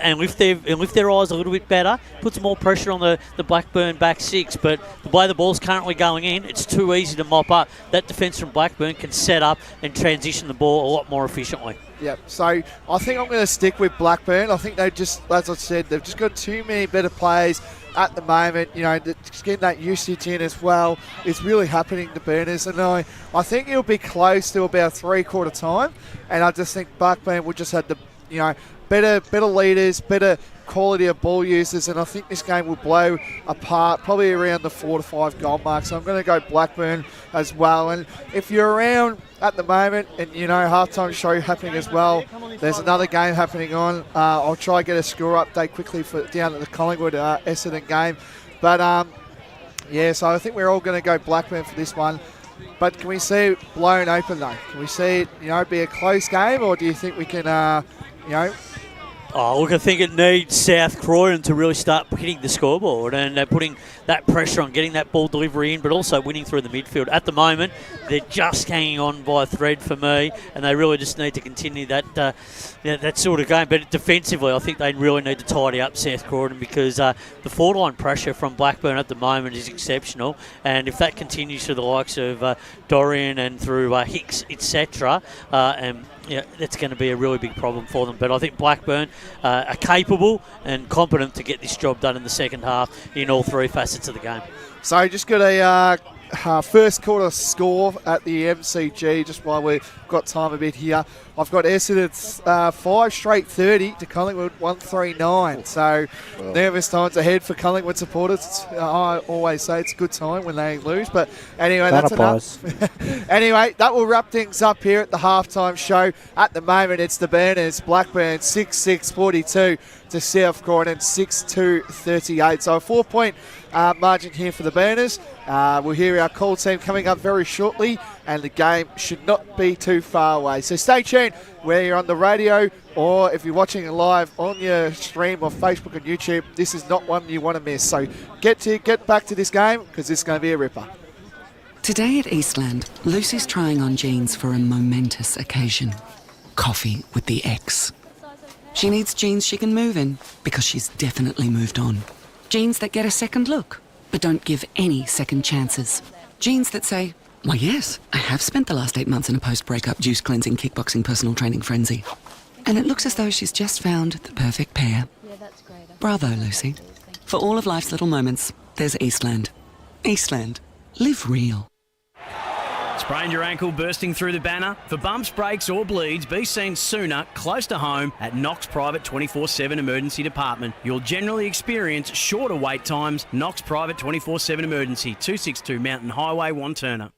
and lift their eyes a little bit better, puts more pressure on the Blackburn back six. But the way the ball's currently going in, it's too easy to mop up. That defence from Blackburn can set up and transition the ball a lot more efficiently. Yep. So I think I'm going to stick with Blackburn. I think they've just, as I said, they've just got too many better players at the moment. You know, just getting that usage in as well is really happening to Burners. And I think it'll be close to about 3/4 time. And I just think Blackburn will just have the, you know, better leaders, better quality of ball users, and I think this game will blow apart probably around the 4 to 5 goal mark. So I'm going to go Blackburn as well. And if you're around at the moment, and you know, halftime show happening as well, there's another game happening on. I'll try and get a score update quickly for down at the Collingwood Essendon game. But yeah, so I think we're all going to go Blackburn for this one. But can we see it blown open though? Can we see it, you know, be a close game, or do you think we can, you know? Oh, look, I think it needs South Croydon to really start hitting the scoreboard and putting that pressure on, getting that ball delivery in, but also winning through the midfield. At the moment, they're just hanging on by a thread for me, and they really just need to continue that sort of game. But defensively, I think they really need to tidy up South Croydon, because the forward line pressure from Blackburn at the moment is exceptional, and if that continues to the likes of Dorian and through Hicks, etc., and yeah, that's going to be a really big problem for them. But I think Blackburn are capable and competent to get this job done in the second half in all three facets of the game. So just got a first quarter score at the MCG, just while we've got time a bit here. I've got Essendon 5 straight 30 to Collingwood 139. So nervous times ahead for Collingwood supporters. I always say it's a good time when they lose. But anyway, that's enough. Anyway, that will wrap things up here at the halftime show. At the moment, it's the Burners, Blackburn 6-6-42 to South Croydon 6-2-38. So a 4-point margin here for the Burners. We'll hear our call team coming up very shortly, and the game should not be too far away. So stay tuned whether you're on the radio or if you're watching it live on your stream or Facebook and YouTube. This is not one you want to miss. So get back to this game, because this is going to be a ripper. Today at Eastland, Lucy's trying on jeans for a momentous occasion. Coffee with the ex. She needs jeans she can move in, because she's definitely moved on. Jeans that get a second look, but don't give any second chances. Jeans that say, why yes, I have spent the last 8 months in a post-breakup juice cleansing, kickboxing, personal training frenzy. And it looks as though she's just found the perfect pair. Bravo, Lucy. For all of life's little moments, there's Eastland. Eastland. Live real. Sprained your ankle bursting through the banner? For bumps, breaks or bleeds, be seen sooner, close to home, at Knox Private 24/7 Emergency Department. You'll generally experience shorter wait times. Knox Private 24/7 Emergency, 262 Mountain Highway, Wanturna.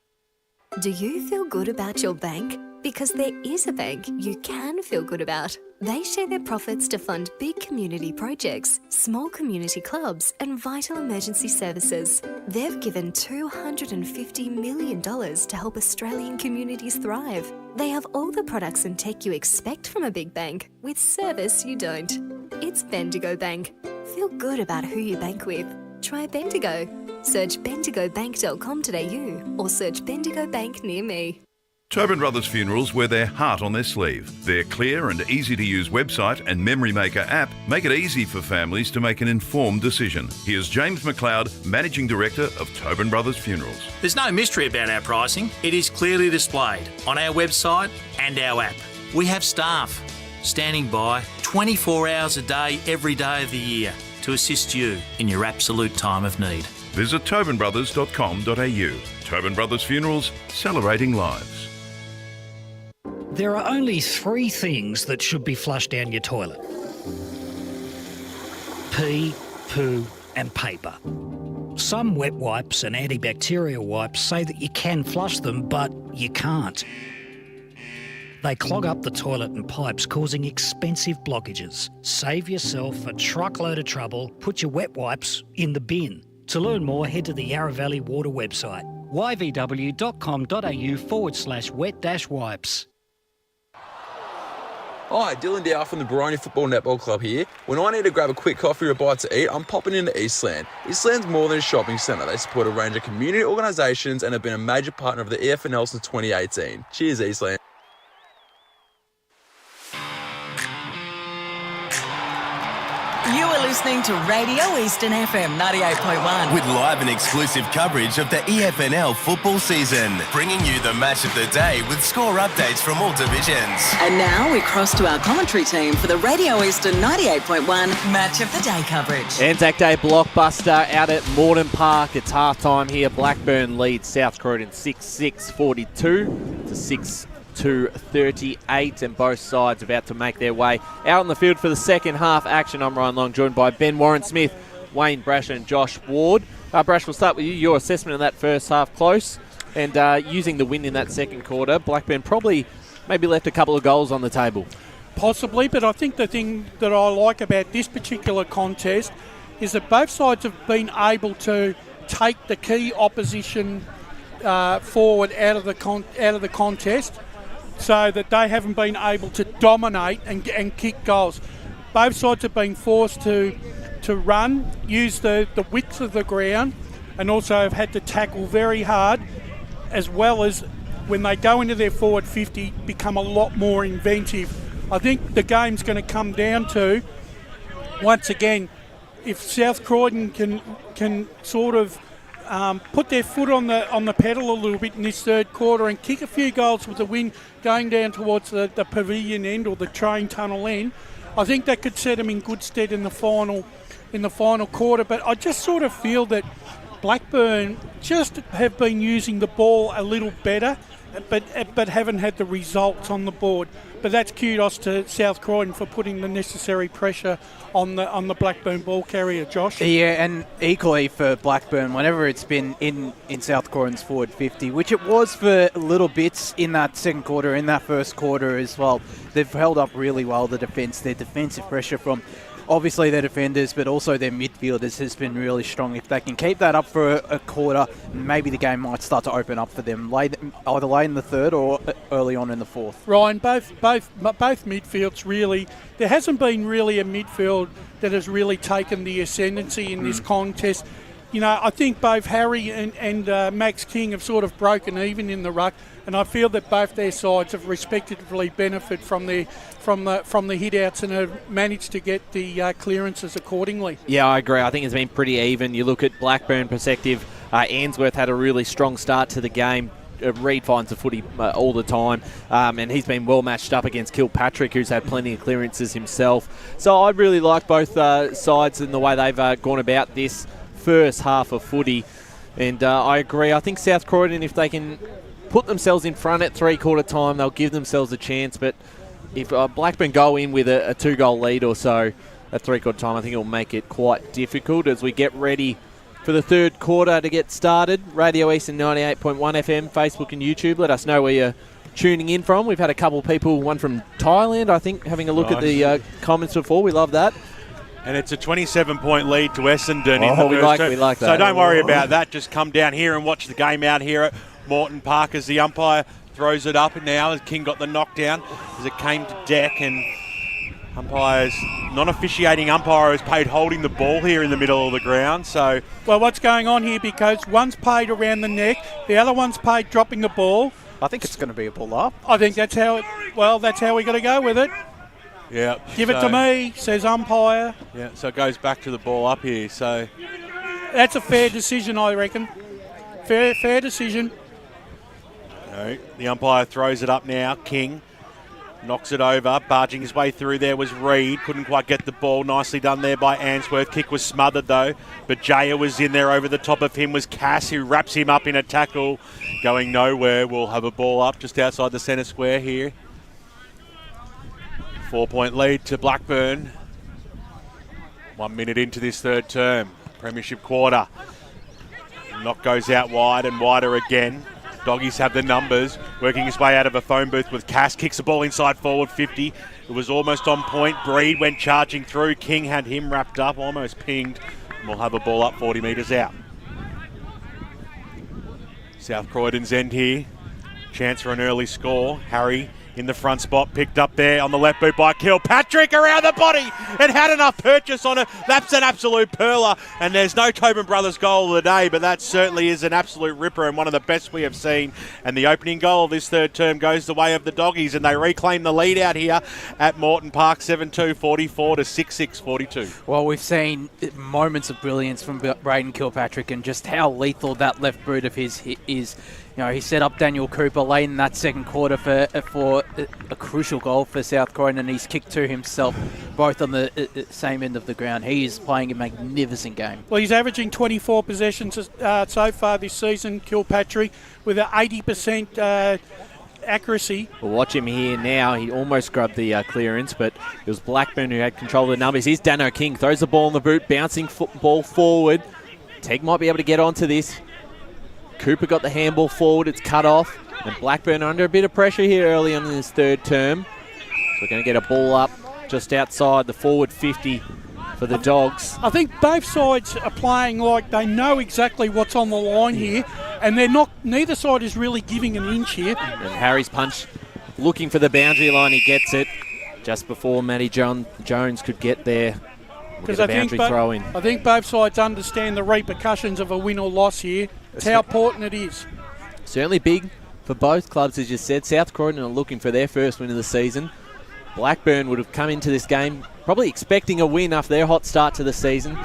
Do you feel good about your bank? Because there is a bank you can feel good about. They share their profits to fund big community projects, small community clubs, and vital emergency services. They've given $250 million to help Australian communities thrive. They have all the products and tech you expect from a big bank, with service you don't. It's Bendigo Bank. Feel good about who you bank with. Try Bendigo. Search bendigobank.com.au or search Bendigo Bank near me. Tobin Brothers Funerals wear their heart on their sleeve. Their clear and easy-to-use website and Memory Maker app make it easy for families to make an informed decision. Here's James McLeod, Managing Director of Tobin Brothers Funerals. There's no mystery about our pricing. It is clearly displayed on our website and our app. We have staff standing by 24 hours a day, every day of the year, to assist you in your absolute time of need. Visit tobinbrothers.com.au. Tobin Brothers Funerals, celebrating lives. There are only 3 things that should be flushed down your toilet: pee, poo and paper. Some wet wipes and antibacterial wipes say that you can flush them, but you can't. They clog up the toilet and pipes, causing expensive blockages. Save yourself a truckload of trouble. Put your wet wipes in the bin. To learn more, head to the Yarra Valley Water website, yvw.com.au/wet-wipes. Hi, Dylan Dow from the Baroni Football Netball Club here. When I need to grab a quick coffee or a bite to eat, I'm popping into Eastland. Eastland's more than a shopping centre. They support a range of community organisations and have been a major partner of the EFNL since 2018. Cheers, Eastland. You are listening to Radio Eastern FM 98.1. With live and exclusive coverage of the EFNL football season. Bringing you the match of the day with score updates from all divisions. And now we cross to our commentary team for the Radio Eastern 98.1 Match of the Day coverage. ANZAC Day blockbuster out at Morton Park. It's half-time here. Blackburn leads South Croydon 6-6, 42 to 6-38, and both sides about to make their way out on the field for the second half action. I'm Ryan Long, joined by Ben Warren-Smith, Wayne Brash and Josh Ward. Brash, we'll start with you. Your assessment of that first half close, and using the win in that second quarter, Blackburn probably maybe left a couple of goals on the table. Possibly, but I think the thing that I like about this particular contest is that both sides have been able to take the key opposition forward out of the contest, so that they haven't been able to dominate and kick goals. Both sides have been forced to run, use the width of the ground, and also have had to tackle very hard, as well as when they go into their forward 50, become a lot more inventive. I think the game's going to come down to, once again, if South Croydon can sort of put their foot on the pedal a little bit in this third quarter and kick a few goals with the wind going down towards the pavilion end or the train tunnel end, I think that could set them in good stead in the final quarter. But I just sort of feel that Blackburn just have been using the ball a little better, but haven't had the results on the board. But that's kudos to South Croydon for putting the necessary pressure on the Blackburn ball carrier, Josh. Yeah, and equally for Blackburn, whenever it's been in South Croydon's forward 50, which it was for little bits in that second quarter, in that first quarter as well, they've held up really well, the defence. Their defensive pressure from obviously their defenders, but also their midfielders has been really strong. If they can keep that up for a quarter, maybe the game might start to open up for them, either late in the third or early on in the fourth. Ryan, both midfields really, there hasn't been really a midfield that has really taken the ascendancy in this contest. You know, I think both Harry and Max King have sort of broken even in the ruck, and I feel that both their sides have respectively benefited from the hit-outs and have managed to get the clearances accordingly. Yeah, I agree. I think it's been pretty even. You look at Blackburn perspective, Ainsworth had a really strong start to the game. Reid finds the footy all the time, and he's been well matched up against Kilpatrick, who's had plenty of clearances himself. So I really like both sides and the way they've gone about this first half of footy, and I agree. I think South Croydon, if they can put themselves in front at three-quarter time, they'll give themselves a chance, but if Blackburn go in with a two-goal lead or so at three-quarter time, I think it'll make it quite difficult as we get ready for the third quarter to get started. Radio Eastern 98.1 FM, Facebook and YouTube. Let us know where you're tuning in from. We've had a couple of people, one from Thailand, I think, having a look at the comments before. We love that. And it's a 27-point lead to Essendon in the we first like that. So don't worry about that. Just come down here and watch the game out here at Morton Park as the umpire throws it up. And now as King got the knockdown as it came to deck, and non-officiating umpire is paid holding the ball here in the middle of the ground. So, well, what's going on here, because one's paid around the neck, the other one's paid dropping the ball. I think it's going to be a ball up. I think that's how we got to go with it. Yeah. Give it to me, says umpire. Yeah, so it goes back to the ball up here. So that's a fair decision, I reckon. Fair decision. No, the umpire throws it up now. King knocks it over. Barging his way through there was Reid. Couldn't quite get the ball. Nicely done there by Ainsworth. Kick was smothered though. But Jaya was in there. Over the top of him was Cass, who wraps him up in a tackle. Going nowhere. We'll have a ball up just outside the centre square here. 4-point lead to Blackburn. 1 minute into this third term. Premiership quarter. Knock goes out wide and wider again. Doggies have the numbers. Working his way out of a phone booth with Cass. Kicks the ball inside forward 50. It was almost on point. Breed went charging through. King had him wrapped up, almost pinged. And we'll have a ball up 40 metres out. South Croydon's end here. Chance for an early score. Harry in the front spot, picked up there on the left boot by Kilpatrick around the body. It had enough purchase on it. That's an absolute perler, and there's no Tobin Brothers goal of the day, but that certainly is an absolute ripper and one of the best we have seen. And the opening goal of this third term goes the way of the Doggies, and they reclaim the lead out here at Morton Park, 7-2, 44 to 6-6, 42. Well, we've seen moments of brilliance from Braden Kilpatrick and just how lethal that left boot of his is. You know, he set up Daniel Cooper late in that second quarter for a crucial goal for South Croydon, and he's kicked two himself, both on the same end of the ground. He is playing a magnificent game. Well, he's averaging 24 possessions so far this season, Kilpatrick, with an 80% accuracy. We'll watch him here now. He almost grabbed the clearance, but it was Blackburn who had control of the numbers. Here's Dano King, throws the ball in the boot, bouncing ball forward. Tegg might be able to get onto this. Cooper got the handball forward, it's cut off, and Blackburn under a bit of pressure here early on in this third term. So we're going to get a ball up just outside the forward 50 for the Dogs. I think both sides are playing like they know exactly what's on the line here, and they're not. Neither side is really giving an inch here. And Harry's punch, looking for the boundary line, he gets it just before Matty Jones could get there. Because I think both sides understand the repercussions of a win or loss here. It's how important it is. Certainly big for both clubs, as you said. South Croydon are looking for their first win of the season. Blackburn would have come into this game probably expecting a win after their hot start to the season.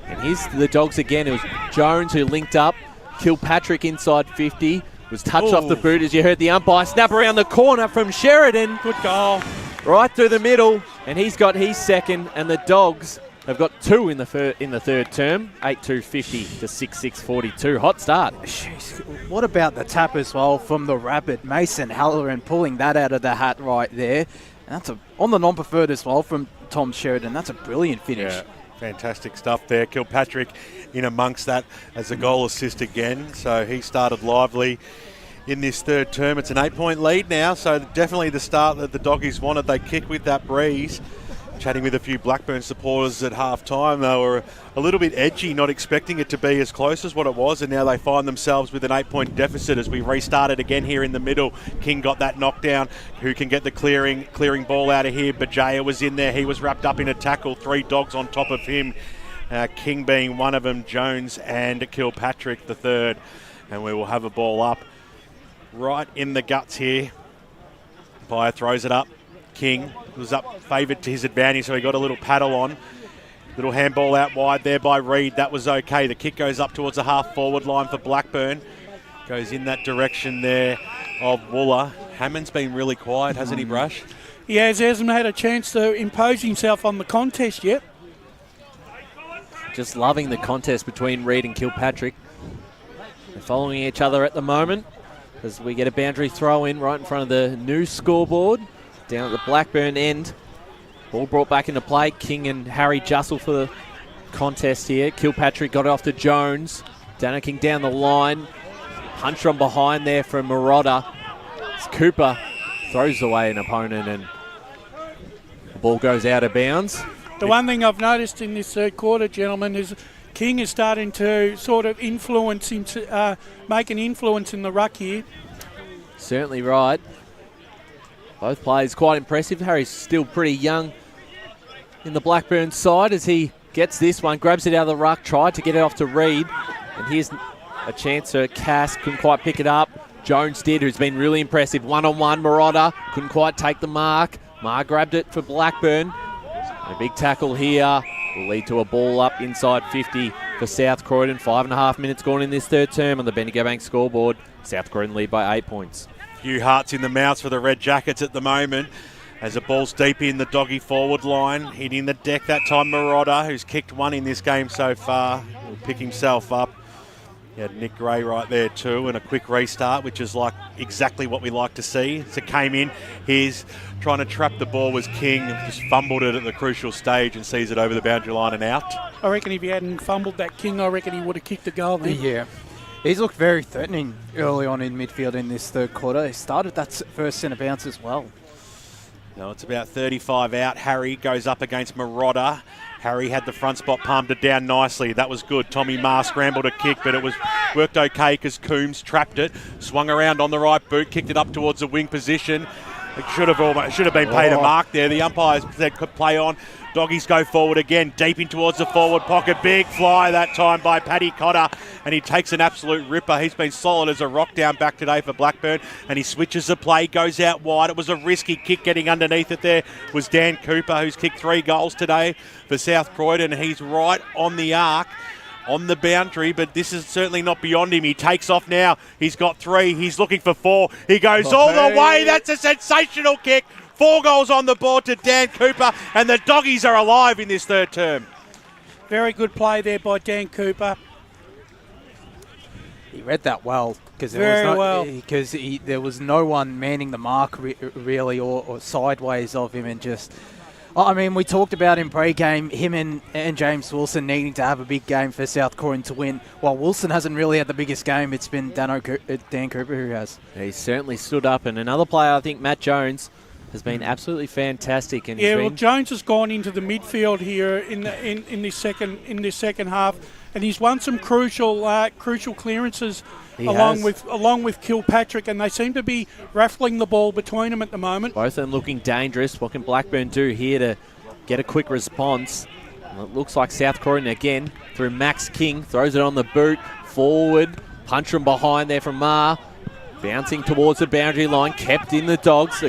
And here's the Dogs again. It was Jones who linked up. Kilpatrick inside 50. Was touched off the boot, as you heard the umpire. Snap around the corner from Sheridan. Good goal. Right through the middle, and he's got his second, and the Dogs have got two in the third term, 8-2, 50 to 6-6, 42. Hot start. Jeez, what about the tap as well from the Rapid? Mason Halloran pulling that out of the hat right there. And that's on the non-preferred as well from Tom Sheridan. That's a brilliant finish. Yeah, fantastic stuff there. Kilpatrick in amongst that as a goal assist again, so he started lively in this third term. It's an 8-point lead now, so definitely the start that the Doggies wanted. They kick with that breeze. Chatting with a few Blackburn supporters at half-time, they were a little bit edgy, not expecting it to be as close as what it was, and now they find themselves with an 8-point deficit as we restarted again here in the middle. King got that knockdown. Who can get the clearing ball out of here? Bajaya was in there. He was wrapped up in a tackle. Three Dogs on top of him. King being one of them, Jones and Kilpatrick the third. And we will have a ball up right in the guts here. Byer throws it up. King was up favoured to his advantage, so he got a little paddle on. Little handball out wide there by Reed. That was okay. The kick goes up towards the half-forward line for Blackburn. Goes in that direction there of Wooler. Hammond's been really quiet, hasn't he, Brush? He hasn't had a chance to impose himself on the contest yet. Just loving the contest between Reed and Kilpatrick. They're following each other at the moment as we get a boundary throw in right in front of the new scoreboard. Down at the Blackburn end. Ball brought back into play. King and Harry jostle for the contest here. Kilpatrick got it off to Jones. Dano King down the line. Punch from behind there from Marauder. As Cooper throws away an opponent and the ball goes out of bounds. The one thing I've noticed in this third quarter, gentlemen, is King is starting to sort of influence into make an influence in the ruck here. Certainly right. Both players quite impressive. Harry's still pretty young in the Blackburn side as he gets this one, grabs it out of the ruck, tried to get it off to Reed. And here's a chance for Cass, couldn't quite pick it up. Jones did, who's been really impressive. One-on-one, Marauder, couldn't quite take the mark. Marr grabbed it for Blackburn. A big tackle here will lead to a ball up inside 50 for South Croydon. 5.5 minutes gone in this third term on the Bendigo Bank scoreboard. South Croydon lead by 8 points. Few hearts in the mouths for the Red Jackets at the moment as the ball's deep in the Doggy forward line. Hitting the deck that time, Marauder, who's kicked one in this game so far. He'll pick himself up. You had Nick Gray right there too, and a quick restart, which is like exactly what we like to see. So came in, he's trying to trap the ball, was King, just fumbled it at the crucial stage and sees it over the boundary line and out. I reckon if he hadn't fumbled that King, I reckon he would have kicked the goal then. Yeah. He's looked very threatening early on in midfield in this third quarter. He started that first centre bounce as well. No, it's about 35 out. Harry goes up against Marauder. Harry had the front spot, palmed it down nicely. That was good. Tommy Marr scrambled a kick, but it was worked okay because Coombs trapped it. Swung around on the right boot, kicked it up towards the wing position. It should have been paid a mark there. The umpires said could play on. Doggies go forward again, deep in towards the forward pocket. Big fly that time by Paddy Cotter, and he takes an absolute ripper. He's been solid as a rock down back today for Blackburn, and he switches the play, goes out wide. It was a risky kick getting underneath it there. Was Dan Cooper, who's kicked 3 goals today for South Croydon. He's right on the arc, on the boundary, but this is certainly not beyond him. He takes off now. He's got 3. He's looking for 4. He goes all the way. That's a sensational kick. 4 goals on the board to Dan Cooper, and the Doggies are alive in this third term. Very good play there by Dan Cooper. He read that well because there was no one manning the mark really or sideways of him, and just. I mean, we talked about in pre-game him and James Wilson needing to have a big game for South Croydon to win. While Wilson hasn't really had the biggest game, it's been Dan Cooper who has. He certainly stood up, and another player, I think, Matt Jones, has been absolutely fantastic. And Jones has gone into the midfield here in this second half, and he's won some crucial clearances along with Kilpatrick, and they seem to be raffling the ball between them at the moment. Both of them looking dangerous. What can Blackburn do here to get a quick response? Well, it looks like South Croydon again through Max King, throws it on the boot, forward, punch from behind there from Marr, bouncing towards the boundary line, kept in the Dogs.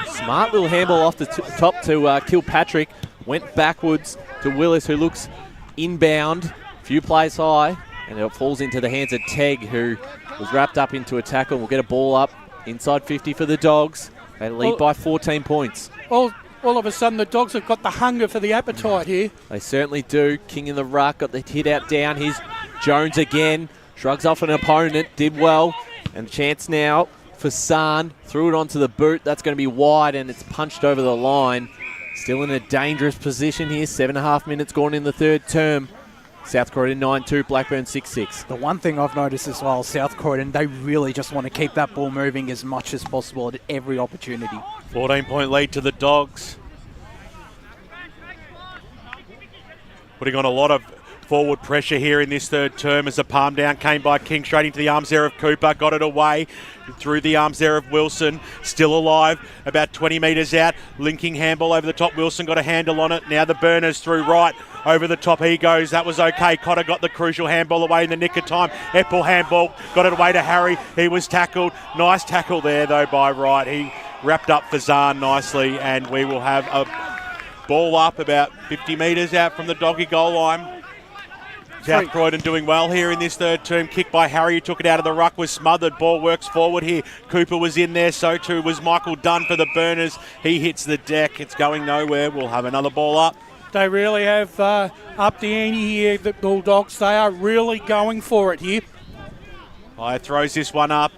Smart little handball off the top to Kilpatrick. Went backwards to Willis, who looks inbound. Few plays high, and it falls into the hands of Tegg, who was wrapped up into a tackle. We'll get a ball up inside 50 for the Dogs. They lead by 14 points. All of a sudden, the Dogs have got the hunger for the appetite here. They certainly do. King in the ruck, got the hit out down. Here's Jones again. Shrugs off an opponent, did well. And chance now for San, threw it onto the boot. That's going to be wide, and it's punched over the line. Still in a dangerous position here. 7.5 minutes gone in the third term. South Croydon 9-2, Blackburn 6-6. The one thing I've noticed as well, South Croydon, they really just want to keep that ball moving as much as possible at every opportunity. 14-point lead to the Dogs. Putting on a lot of forward pressure here in this third term as the palm down came by King straight into the arms there of Cooper, got it away through the arms there of Wilson, still alive, about 20 metres out, linking handball over the top. Wilson got a handle on it. Now the Burners through right, over the top he goes. That was okay. Cotter got the crucial handball away in the nick of time. Epple handball, got it away to Harry. He was tackled. Nice tackle there though by Wright. He wrapped up Fazan nicely, and we will have a ball up about 50 metres out from the Doggy goal line. South Croydon doing well here in this third term. Kick by Harry, who took it out of the ruck, was smothered. Ball works forward here. Cooper was in there, so too was Michael Dunn for the Burners. He hits the deck. It's going nowhere. We'll have another ball up. They really have upped the ante here, the Bulldogs. They are really going for it here. Throws this one up.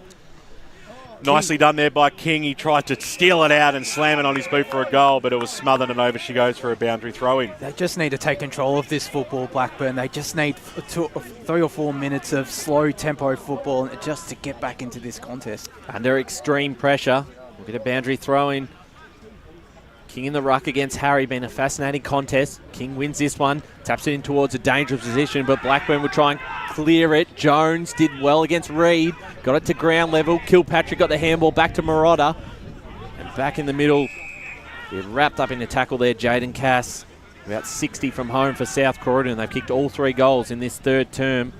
Nicely done there by King. He tried to steal it out and slam it on his boot for a goal, but it was smothered, and over she goes for a boundary throw-in. They just need to take control of this football, Blackburn. They just need 3 or 4 minutes of slow tempo football just to get back into this contest. Under extreme pressure, we'll get a boundary throw-in. King in the ruck against Harry, been a fascinating contest. King wins this one, taps it in towards a dangerous position, but Blackburn will try and clear it. Jones did well against Reed, got it to ground level. Kilpatrick got the handball back to Marotta, and back in the middle, they're wrapped up in a tackle there. Jaden Cass, about 60 from home for South Croydon. They've kicked all 3 goals in this third term.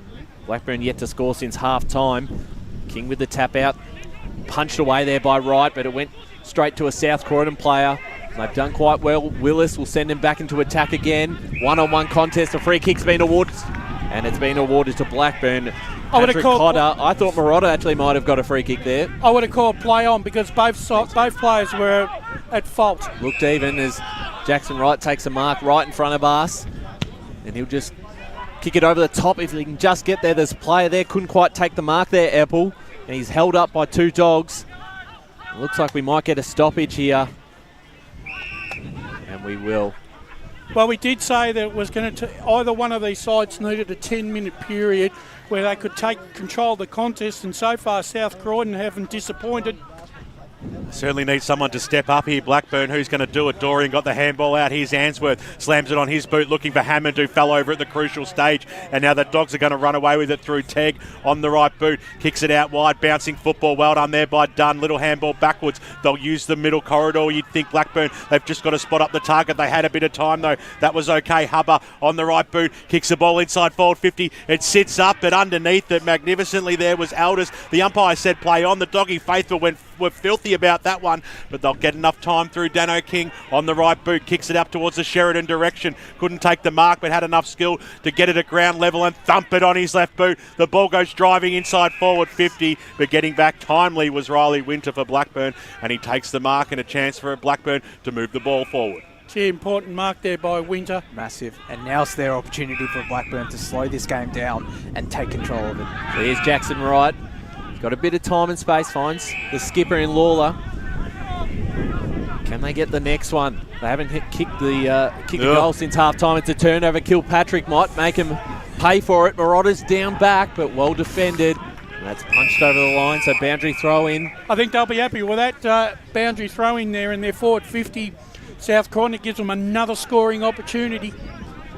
Blackburn yet to score since half-time. King with the tap out, punched away there by Wright, but it went straight to a South Croydon player. They've done quite well. Willis will send him back into attack again. One-on-one contest. A free kick's been awarded, and it's been awarded to Blackburn. Patrick Cotter. I thought Marotta actually might have got a free kick there. I would have called play on because both players were at fault. Looked even as Jackson Wright takes a mark right in front of us, and he'll just kick it over the top if he can just get there. There's a player there, couldn't quite take the mark there, Epple, and he's held up by 2 Dogs. It looks like we might get a stoppage here. And we will. Well, we did say that it was going to either one of these sides needed a 10-minute period where they could take control of the contest, and so far South Croydon haven't disappointed. Certainly needs someone to step up here. Blackburn, who's going to do it? Dorian got the handball out. Here's Answorth. Slams it on his boot, looking for Hammond, who fell over at the crucial stage. And now the Dogs are going to run away with it through Tegg on the right boot. Kicks it out wide. Bouncing football. Well done there by Dunn. Little handball backwards. They'll use the middle corridor. You'd think Blackburn, they've just got to spot up the target. They had a bit of time, though. That was okay. Hubber on the right boot. Kicks the ball inside forward 50. It sits up, but underneath it magnificently there was Alders. The umpire said play on. The Doggy faithful were filthy about that one, but they'll get enough time through. Dano King on the right boot, kicks it up towards the Sheridan direction. Couldn't take the mark, but had enough skill to get it at ground level and thump it on his left boot. The ball goes driving inside forward 50, but getting back timely was Riley Winter for Blackburn, and he takes the mark and a chance for Blackburn to move the ball forward. Gee, important mark there by Winter. Massive. And now's their opportunity for Blackburn to slow this game down and take control of it. So here's Jackson Wright. Got a bit of time and space, finds the skipper in Lawler. Can they get the next one? They haven't kicked the goal since half-time. It's a turnover. Kilpatrick might make him pay for it. Marauders down back, but well defended. And that's punched over the line, so boundary throw in. I think they'll be happy with that boundary throw in there in their forward 50. South Croydon gives them another scoring opportunity.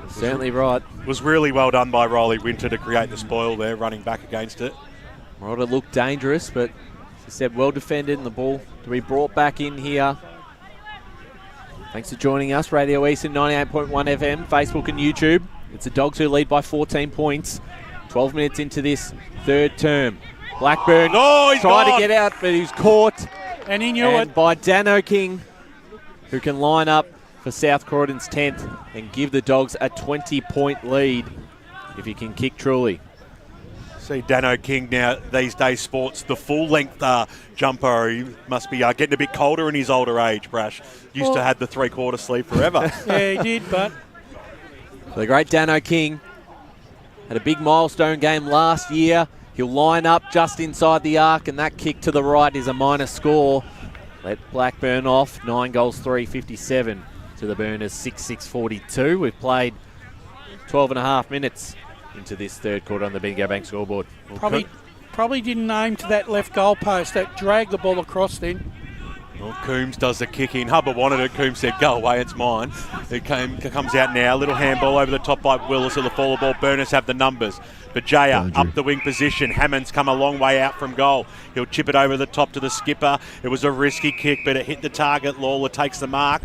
Certainly right. Was really well done by Riley Winter to create the spoil there, running back against it. Marauder looked dangerous, but as I said, well defended, and the ball to be brought back in here. Thanks for joining us, Radio Eastern 98.1 FM, Facebook and YouTube. It's the Dogs who lead by 14 points. 12 minutes into this third term. Blackburn tried to get out, but he was caught. And he knew it. By Dano King, who can line up for South Croydon's 10th and give the Dogs a 20-point lead if he can kick truly. See Dano King now these days sports the full-length jumper. He must be getting a bit colder in his older age, Brash. Used to have the three-quarter sleeve forever. Yeah, he did, but... The great Dano King had a big milestone game last year. He'll line up just inside the arc, and that kick to the right is a minor score. Let Blackburn off. 9 goals, 357 to the Burners, 6-6-42. We've played 12 and a half minutes into this third quarter on the Bingo Bank scoreboard. Probably didn't aim to that left goal post. That dragged the ball across then. Well, Coombs does the kick in. Hubbard wanted it. Coombs said, go away, it's mine. It comes out now. Little handball over the top by Willis of the follow ball. Burners have the numbers. Bajaya up the wing position. Hammond's come a long way out from goal. He'll chip it over the top to the skipper. It was a risky kick, but it hit the target. Lawler takes the mark.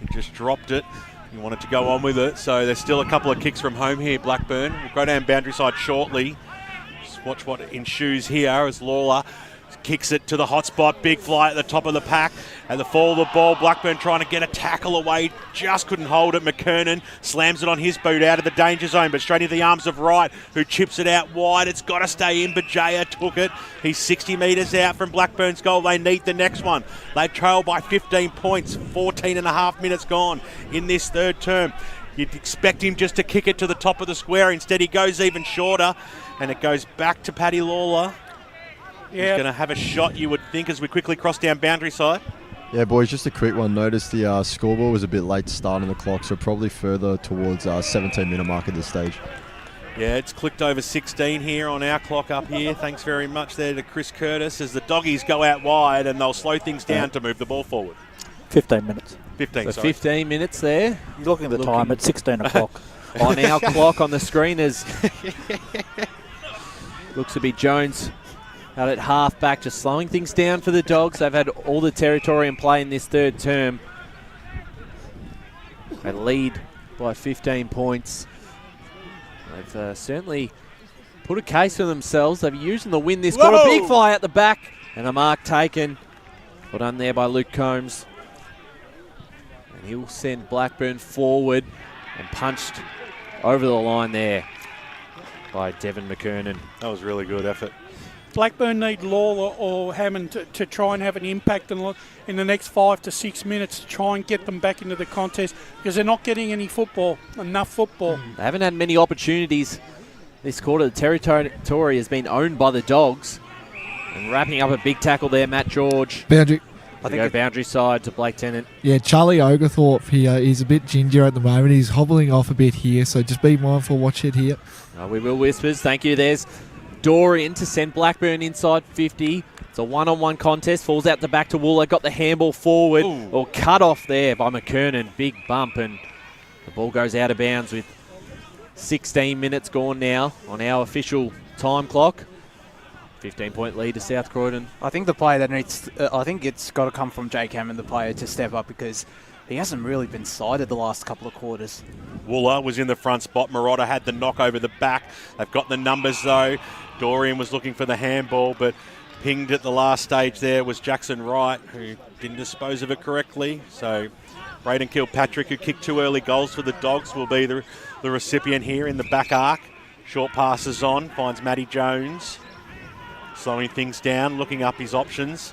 He just dropped it. He wanted to go on with it. So there's still a couple of kicks from home here, Blackburn. We'll go down boundary side shortly. Just watch what ensues here as Lawler kicks it to the hot spot. Big fly at the top of the pack. At the fall of the ball, Blackburn trying to get a tackle away. Just couldn't hold it. McKernan slams it on his boot out of the danger zone, but straight into the arms of Wright, who chips it out wide. It's got to stay in, but Jaya took it. He's 60 metres out from Blackburn's goal. They need the next one. They trail by 15 points. 14 and a half minutes gone in this third term. You'd expect him just to kick it to the top of the square. Instead, he goes even shorter, and it goes back to Paddy Lawler. Yeah. He's going to have a shot, you would think, as we quickly cross down boundary side. Yeah, boys, just a quick one. Notice the scoreboard was a bit late to start on the clock, so probably further towards 17-minute mark at this stage. Yeah, it's clicked over 16 here on our clock up here. Thanks very much there to Chris Curtis as the Doggies go out wide and they'll slow things down to move the ball forward. 15 minutes. 15 minutes there. You're looking at the time, it's 16 o'clock. On our clock on the screen as looks to be Jones out at half back, just slowing things down for the Dogs. They've had all the territory in play in this third term. They lead by 15 points. They've certainly put a case for themselves. They've used them to win this quarter. Big fly out the back and a mark taken. Well done there by Luke Combs. And he'll send Blackburn forward and punched over the line there by Devon McKernan. That was really good effort. Blackburn need Lawler or Hammond to try and have an impact in the next 5 to 6 minutes to try and get them back into the contest because they're not getting enough football. They haven't had many opportunities this quarter. The territory has been owned by the Dogs. And wrapping up a big tackle there, Matt George. Boundary. I think go boundary side to Blake Tennant. Yeah, Charlie Oglethorpe here. He's a bit ginger at the moment. He's hobbling off a bit here, so just be mindful. Watch it here. We will whispers. Thank you. There's Dorian to send Blackburn inside 50. It's a one-on-one contest. Falls out the back to Wooler. Got the handball forward. Or cut off there by McKernan. Big bump, and the ball goes out of bounds with 16 minutes gone now on our official time clock. 15-point lead to South Croydon. I think the player that needs, I think it's got to come from Jake Hammond, the player, to step up, because he hasn't really been sighted the last couple of quarters. Wooler was in the front spot. Marotta had the knock over the back. They've got the numbers though. Dorian was looking for the handball, but pinged at the last stage there was Jackson Wright, who didn't dispose of it correctly. So Braden Kilpatrick, who kicked 2 early goals for the Dogs, will be the recipient here in the back arc. Short passes on, finds Matty Jones. Slowing things down, looking up his options.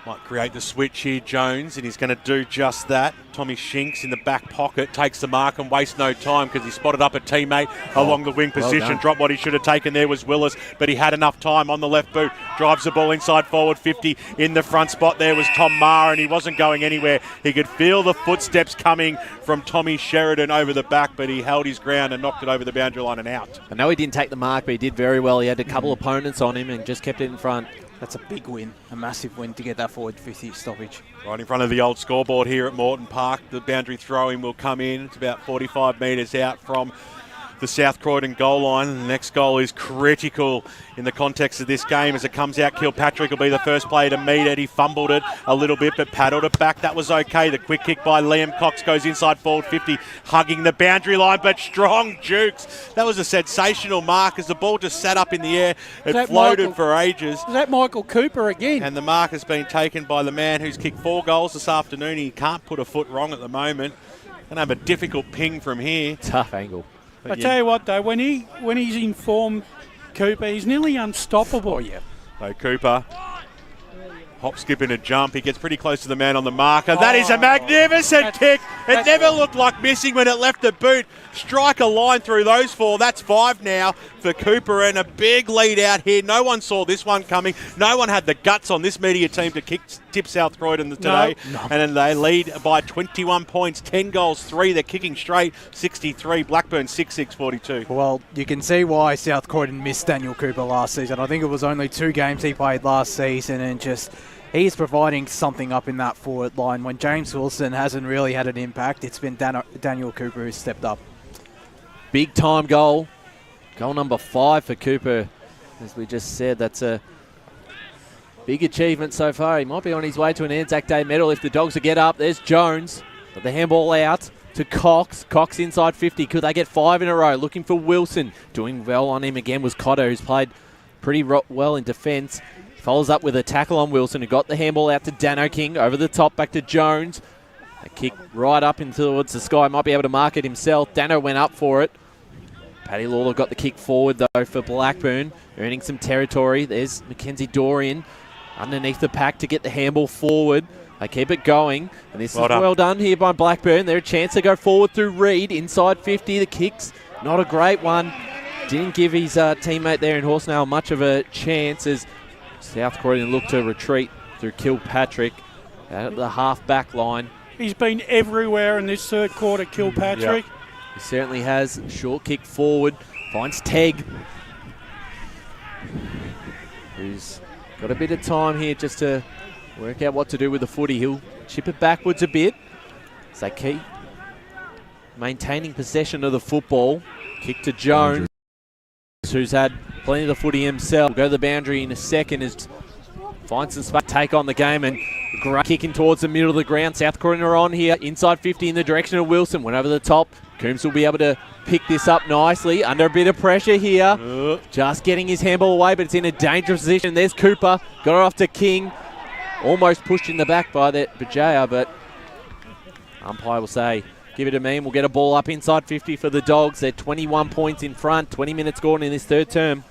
Might create the switch here, Jones, and he's going to do just that. Tommy Shinks in the back pocket takes the mark and wastes no time because he spotted up a teammate along the wing position. Dropped what he should have taken there was Willis, but he had enough time on the left boot. Drives the ball inside forward 50. In the front spot there was Tom Maher, and he wasn't going anywhere. He could feel the footsteps coming from Tommy Sheridan over the back, but he held his ground and knocked it over the boundary line and out. I know he didn't take the mark, but he did very well. He had a couple opponents on him and just kept it in front. That's a big win, a massive win to get that forward 50 stoppage. Right in front of the old scoreboard here at Morton Park. The boundary throw-in will come in. It's about 45 metres out from the South Croydon goal line. The next goal is critical in the context of this game as it comes out. Kilpatrick will be the first player to meet it. He fumbled it a little bit but paddled it back. That was okay. The quick kick by Liam Cox goes inside forward 50, hugging the boundary line, but strong jukes. That was a sensational mark as the ball just sat up in the air. It floated for ages. Is that Michael Cooper again? And the mark has been taken by the man who's kicked 4 goals this afternoon. He can't put a foot wrong at the moment. Going to have a difficult ping from here. Tough angle. I tell you what, though, when he's in form, Cooper, he's nearly unstoppable. Oh, yeah. So Cooper, hop, skip, and a jump. He gets pretty close to the man on the marker. That is a magnificent kick. It never looked like missing when it left the boot. Strike a line through those 4. That's 5 now for Cooper, and a big lead out here. No one saw this one coming. No one had the guts on this media team to tip South Croydon today. No. And then they lead by 21 points, 10 goals, 3. They're kicking straight, 63. Blackburn 6-6-42. Well, you can see why South Croydon missed Daniel Cooper last season. I think it was only 2 games he played last season, and just he's providing something up in that forward line. When James Wilson hasn't really had an impact, it's been Daniel Cooper who's stepped up. Big time goal. Goal number 5 for Cooper. As we just said, that's a big achievement so far. He might be on his way to an ANZAC Day medal if the Dogs will get up. There's Jones. Got the handball out to Cox. Cox inside 50. Could they get 5 in a row? Looking for Wilson. Doing well on him again was Cotter, who's played pretty well in defence. Follows up with a tackle on Wilson, who got the handball out to Dano King. Over the top, back to Jones. A kick right up in towards the sky. Might be able to mark it himself. Dano went up for it. Paddy Lawler got the kick forward, though, for Blackburn. Earning some territory. There's Mackenzie Dorian underneath the pack to get the handball forward. They keep it going. And this is well done here by Blackburn. They're a chance to go forward through Reed. Inside 50. The kick's not a great one. Didn't give his teammate there in Horsenail much of a chance as South Croydon looked to retreat through Kilpatrick out at the half-back line. He's been everywhere in this third quarter, Kilpatrick. Yep. He certainly has. Short kick forward. Finds Tegg, who's got a bit of time here just to work out what to do with the footy. He'll chip it backwards a bit. So they keep maintaining possession of the football. Kick to Jones, who's had plenty of the footy himself. We'll go to the boundary in a second as finds some space. Take on the game and great kicking towards the middle of the ground. South Croydon are on here. Inside 50 in the direction of Wilson. Went over the top. Coombs will be able to pick this up nicely. Under a bit of pressure here. Just getting his handball away, but it's in a dangerous position. There's Cooper. Got it off to King. Almost pushed in the back by that Bajaya, but umpire will say, give it to me, and we'll get a ball up inside 50 for the Dogs. They're 21 points in front. 20 minutes gone in this third term.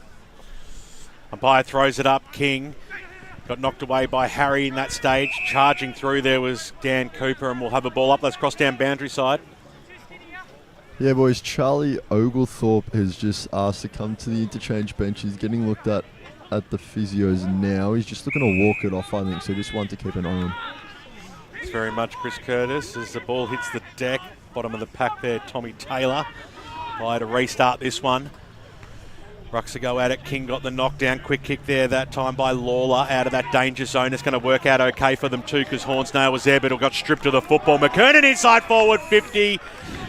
Umpire throws it up. King got knocked away by Harry in that stage. Charging through there was Dan Cooper, and we'll have a ball up. Let's cross down boundary side. Yeah, boys, Charlie Oglethorpe has just asked to come to the interchange bench. He's getting looked at the physios now. He's just looking to walk it off, I think, so just one to keep an eye on. Thanks very much, Chris Curtis. As the ball hits the deck, bottom of the pack there, Tommy Taylor. Try to restart this one. Rucks to go at it. King got the knockdown. Quick kick there that time by Lawler out of that danger zone. It's going to work out okay for them too because Hornsdale was there, but it got stripped of the football. McKernan inside forward 50,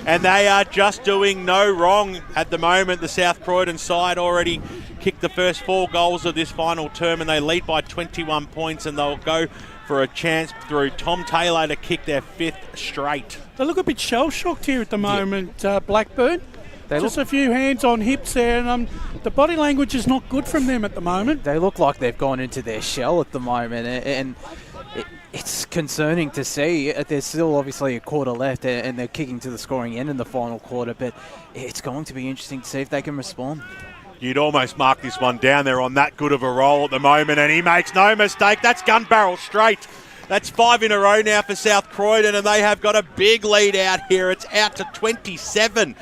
and they are just doing no wrong at the moment. The South Croydon side already kicked the first 4 goals of this final term, and they lead by 21 points, and they'll go for a chance through Tom Taylor to kick their 5th straight. They look a bit shell-shocked here at the moment, Blackburn. Just a few hands on hips there, and the body language is not good from them at the moment. They look like they've gone into their shell at the moment, and it's concerning to see. There's still obviously a quarter left, and they're kicking to the scoring end in the final quarter, but it's going to be interesting to see if they can respond. You'd almost mark this one down. They're on that good of a roll at the moment, and he makes no mistake. That's gun barrel straight. That's 5 in a row now for South Croydon, and they have got a big lead out here. It's out to 27.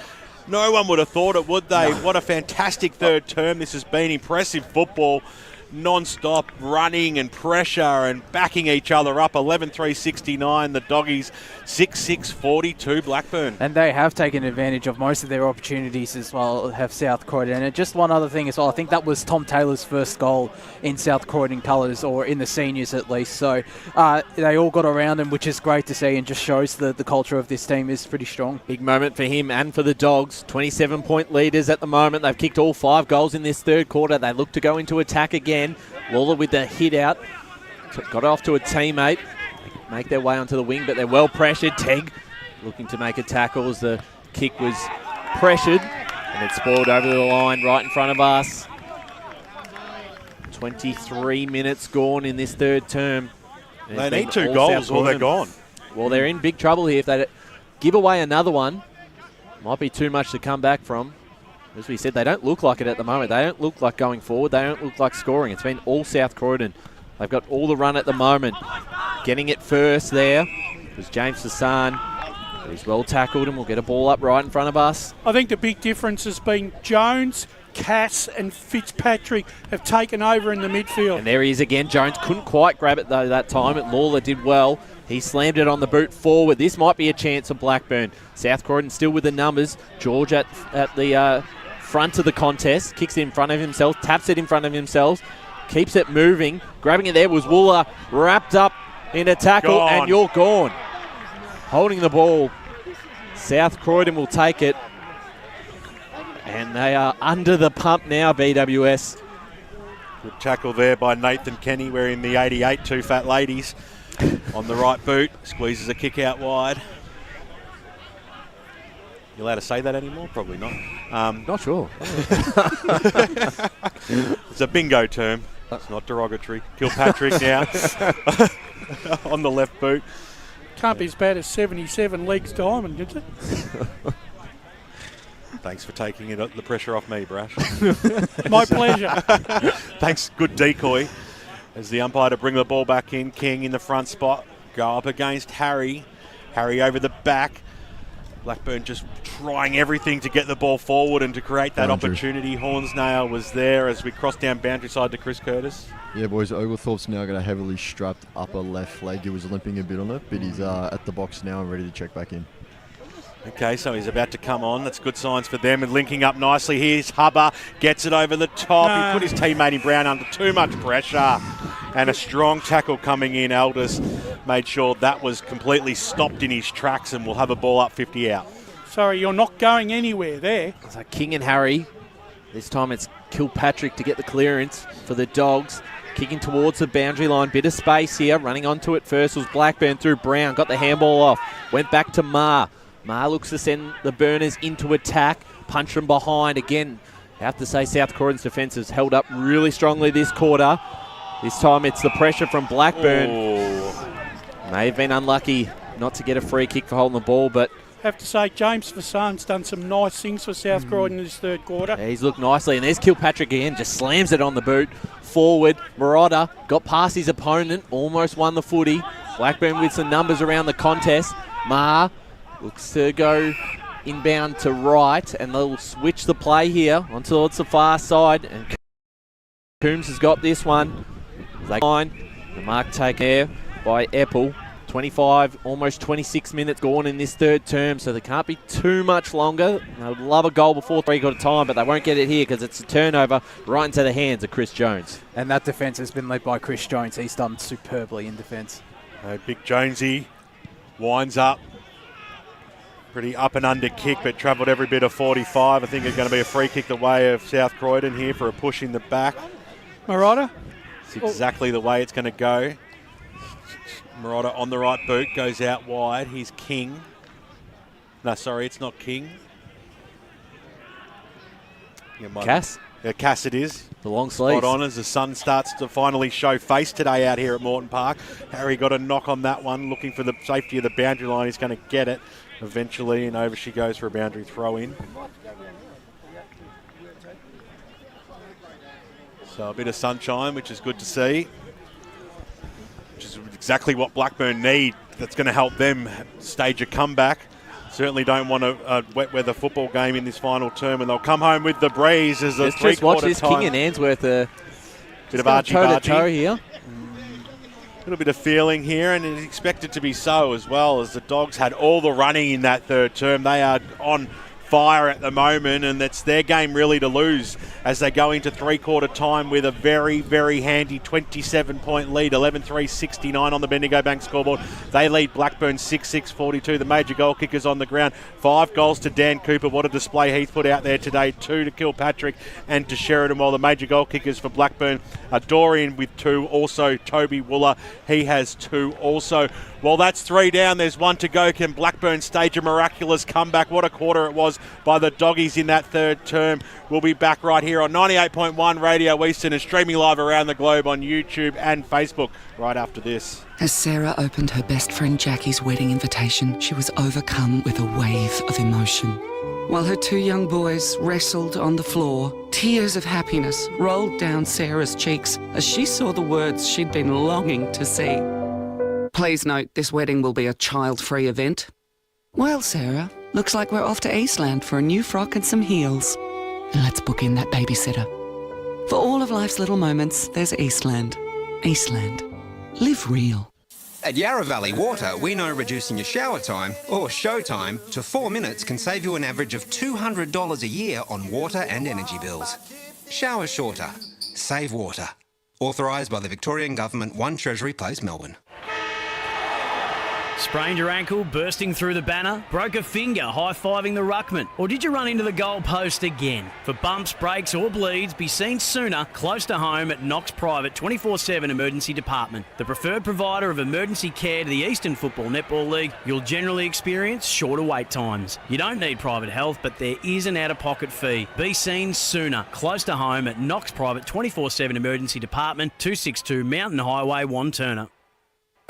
No one would have thought it, would they? No. What a fantastic third term this has been. Impressive football, non-stop running and pressure and backing each other up. 11-3-69, the Doggies 6-6-42 Blackburn. And they have taken advantage of most of their opportunities as well, have South Croydon. And just one other thing as well, I think that was Tom Taylor's first goal in South Croydon colours, or in the seniors at least. So they all got around him, which is great to see and just shows the culture of this team is pretty strong. Big moment for him and for the Dogs. 27-point leaders at the moment. They've kicked all 5 goals in this third quarter. They look to go into attack again. Lawler with the hit out. Got off to a teammate. Make their way onto the wing, but they're well pressured. Tegg looking to make a tackle as the kick was pressured, and it spoiled over the line right in front of us. 23 minutes gone in this third term. They need 2 goals or they're gone. Well, they're in big trouble here. If they give away another one, might be too much to come back from. As we said, they don't look like it at the moment. They don't look like going forward. They don't look like scoring. It's been all South Croydon. They've got all the run at the moment. Getting it first there was James Hassan. He's well tackled and we'll get a ball up right in front of us. I think the big difference has been Jones, Cass and Fitzpatrick have taken over in the midfield. And there he is again. Jones couldn't quite grab it though that time. Lawler did well. He slammed it on the boot forward. This might be a chance of Blackburn. South Croydon still with the numbers. George at the front of the contest. Kicks it in front of himself. Taps it in front of himself. Keeps it moving. Grabbing it there was Wooler. Wrapped up in a tackle, and you're gone. Holding the ball. South Croydon will take it. And they are under the pump now, BWS. Good tackle there by Nathan Kenny, wearing the 88, 2 fat ladies. On the right boot. Squeezes a kick out wide. You allowed to say that anymore? Probably not. Not sure. It's a bingo term. It's not derogatory. Kilpatrick now on the left boot. Can't be as bad as 77 legs diamond, is it? Thanks for taking the pressure off me, Brash. My pleasure. Thanks. Good decoy. As the umpire to bring the ball back in. King in the front spot. Go up against Harry. Harry over the back. Blackburn just trying everything to get the ball forward and to create that opportunity. Hornsdale was there as we crossed down boundary side to Chris Curtis. Yeah, boys, Oglethorpe's now got a heavily strapped upper left leg. He was limping a bit on it, but he's at the box now and ready to check back in. Okay, so he's about to come on. That's good signs for them. And linking up nicely. Here's Hubber. Gets it over the top. He put his teammate in Brown under too much pressure. And a strong tackle coming in. Aldous made sure that was completely stopped in his tracks and will have a ball up 50 out. Sorry, you're not going anywhere there. So King and Harry. This time it's Kilpatrick to get the clearance for the Dogs. Kicking towards the boundary line. Bit of space here. Running onto it first was Blackburn through Brown. Got the handball off. Went back to Ma. Ma looks to send the Burners into attack. Punch from behind. Again, I have to say South Croydon's defence has held up really strongly this quarter. This time it's the pressure from Blackburn. May have been unlucky not to get a free kick for holding the ball, but have to say James Fassan's done some nice things for South Croydon in this third quarter. Yeah, he's looked nicely, and there's Kilpatrick again, just slams it on the boot. Forward, Marotta got past his opponent, almost won the footy. Blackburn with some numbers around the contest. Ma looks to go inbound to right, and they'll switch the play here until it's the far side. And Coombs has got this one. They line. The mark taken there by Epple. 25, almost 26 minutes gone in this third term, so there can't be too much longer. They would love a goal before three-quarter time, but they won't get it here because it's a turnover right into the hands of Chris Jones. And that defence has been led by Chris Jones. He's done superbly in defence. Big Jonesy winds up. Pretty up and under kick, but travelled every bit of 45. I think it's going to be a free kick the way of South Croydon here for a push in the back. Murata? It's exactly the way it's going to go. Murata on the right boot, goes out wide. He's King. No, sorry, it's not King. Cass? Yeah, Cass it is. The long sleeves. Spot on as the sun starts to finally show face today out here at Morton Park. Harry got a knock on that one, looking for the safety of the boundary line. He's going to get it eventually, and over she goes for a boundary throw in. So a bit of sunshine, which is good to see. Which is exactly what Blackburn need. That's going to help them stage a comeback. Certainly don't want a wet weather football game in this final term, and they'll come home with the breeze as a just watch this time. King and Ainsworth Bit of argy-bargy. toe here. A little bit of feeling here, and it's expected to be so as well, as the Dogs had all the running in that third term. They are on fire at the moment, and it's their game really to lose as they go into three-quarter time with a very, very handy 27-point lead, 11-3-69 on the Bendigo Bank scoreboard. They lead Blackburn 6-6-42. The major goal kickers on the ground. 5 goals to Dan Cooper. What a display he's put out there today. 2 to Kilpatrick and to Sheridan, while the major goal kickers for Blackburn are Dorian with 2, also Toby Wooler. He has 2 also. Well, that's 3 down. There's 1 to go. Can Blackburn stage a miraculous comeback? What a quarter it was by the Doggies in that third term. We'll be back right here on 98.1 Radio Eastern and streaming live around the globe on YouTube and Facebook right after this. As Sarah opened her best friend Jackie's wedding invitation, she was overcome with a wave of emotion. While her 2 young boys wrestled on the floor, tears of happiness rolled down Sarah's cheeks as she saw the words she'd been longing to see. Please note, this wedding will be a child-free event. Well, Sarah, looks like we're off to Eastland for a new frock and some heels. And let's book in that babysitter. For all of life's little moments, there's Eastland. Eastland. Live real. At Yarra Valley Water, we know reducing your shower time, or show time, to 4 minutes can save you an average of $200 a year on water and energy bills. Shower shorter. Save water. Authorised by the Victorian Government, 1 Treasury Place, Melbourne. Sprained your ankle, bursting through the banner? Broke a finger, high-fiving the ruckman? Or did you run into the goal post again? For bumps, breaks or bleeds, be seen sooner, close to home at Knox Private 24/7 Emergency Department. The preferred provider of emergency care to the Eastern Football Netball League, you'll generally experience shorter wait times. You don't need private health, but there is an out-of-pocket fee. Be seen sooner, close to home at Knox Private 24/7 Emergency Department, 262 Mountain Highway, Wanturna.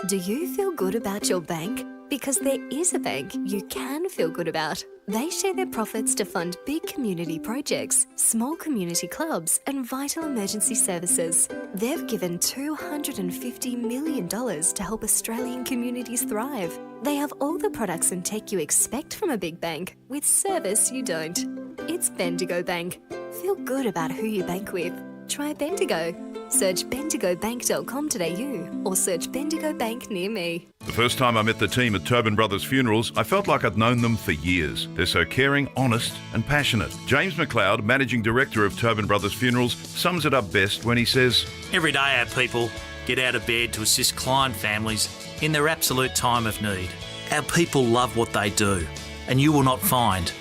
Do you feel good about your bank? Because there is a bank you can feel good about. They share their profits to fund big community projects, small community clubs, and vital emergency services. They've given $250 million to help Australian communities thrive. They have all the products and tech you expect from a big bank, with service you don't. It's Bendigo Bank. Feel good about who you bank with. Try Bendigo. Search bendigobank.com.au or search Bendigo Bank near me. The first time I met the team at Tobin Brothers Funerals, I felt like I'd known them for years. They're so caring, honest and passionate. James McLeod, Managing Director of Tobin Brothers Funerals, sums it up best when he says, Every day our people get out of bed to assist client families in their absolute time of need. Our people love what they do, and you will not find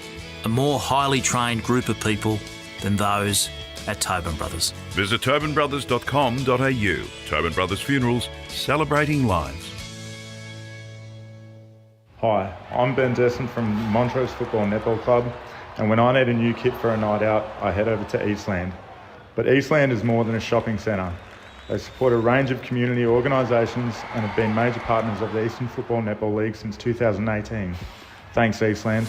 a more highly trained group of people than those at Tobin Brothers. Visit tobinbrothers.com.au. Tobin Brothers Funerals, celebrating lives. Hi, I'm Ben Desson from Montrose Football Netball Club, and when I need a new kit for a night out, I head over to Eastland. But Eastland is more than a shopping centre. They support a range of community organisations and have been major partners of the Eastern Football Netball League since 2018. Thanks, Eastland.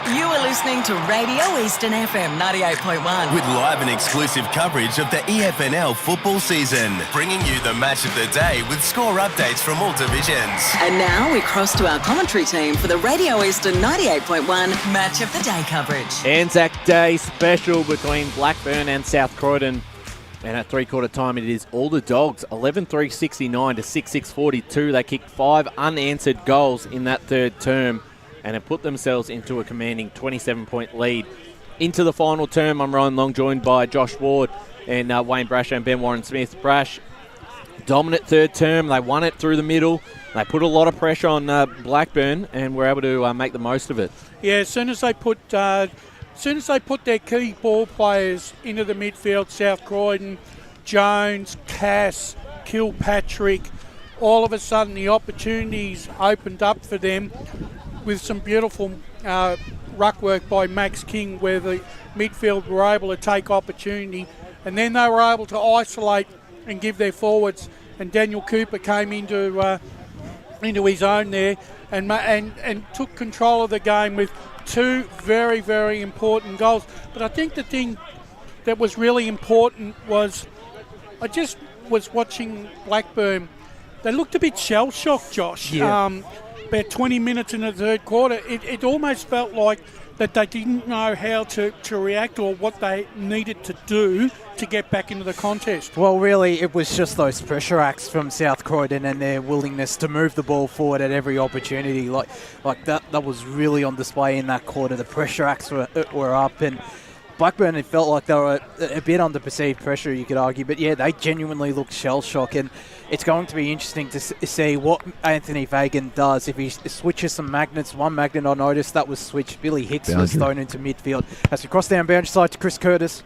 You are listening to Radio Eastern FM 98.1. With live and exclusive coverage of the EFNL football season. Bringing you the match of the day with score updates from all divisions. And now we cross to our commentary team for the Radio Eastern 98.1 Match of the Day coverage. ANZAC Day special between Blackburn and South Croydon. And at three-quarter time, it is all the Dogs, 11-3-69 to 6-6-42. They kicked 5 unanswered goals in that third term and have put themselves into a commanding 27-point lead. Into the final term, I'm Ryan Long, joined by Josh Ward and Wayne Brasher and Ben Warren-Smith. Brash, dominant third term. They won it through the middle. They put a lot of pressure on Blackburn and were able to make the most of it. Yeah, as soon as they put their key ball players into the midfield, South Croydon, Jones, Cass, Kilpatrick, all of a sudden the opportunities opened up for them with some beautiful ruck work by Max King, where the midfield were able to take opportunity, and then they were able to isolate and give their forwards, and Daniel Cooper came into his own there and took control of the game with 2 very, very important goals. But I think the thing that was really important was I just was watching Blackburn. They looked a bit shell-shocked, Josh. Yeah. About 20 minutes in the third quarter, it almost felt like that they didn't know how to react or what they needed to do to get back into the contest. Well, really, it was just those pressure acts from South Croydon and their willingness to move the ball forward at every opportunity. Like that was really on display in that quarter. The pressure acts were up, and Blackburn, it felt like they were a bit under perceived pressure, you could argue. But yeah, they genuinely looked shell-shocked, and it's going to be interesting to see what Anthony Fagan does. If he switches some magnets, one magnet I noticed that was switched. Billy Hicks was thrown into midfield. As we cross down boundary side to Chris Curtis.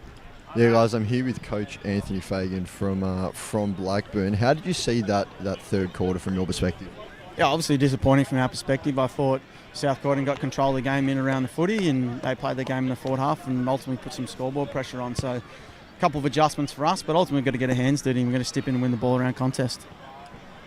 Yeah, guys, I'm here with Coach Anthony Fagan from Blackburn. How did you see that third quarter from your perspective? Yeah, obviously disappointing from our perspective. I thought South Croydon got control of the game in around the footy, and they played the game in the forward half and ultimately put some scoreboard pressure on. So a couple of adjustments for us, but ultimately we've got to get our hands dirty and we're going to step in and win the ball around contest.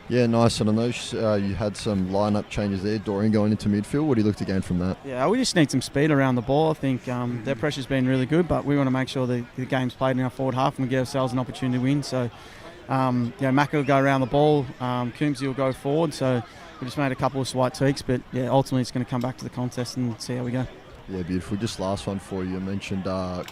Yeah, nice. And I know you had some lineup changes there. Dorian going into midfield. What do you look to gain from that? Yeah, we just need some speed around the ball. I think their pressure's been really good, but we want to make sure the game's played in our forward half and we give ourselves an opportunity to win. So, Macca will go around the ball, Coombsy will go forward. So we just made a couple of slight tweaks, but yeah, ultimately it's going to come back to the contest and see how we go. Yeah, beautiful. Just last one for you. I mentioned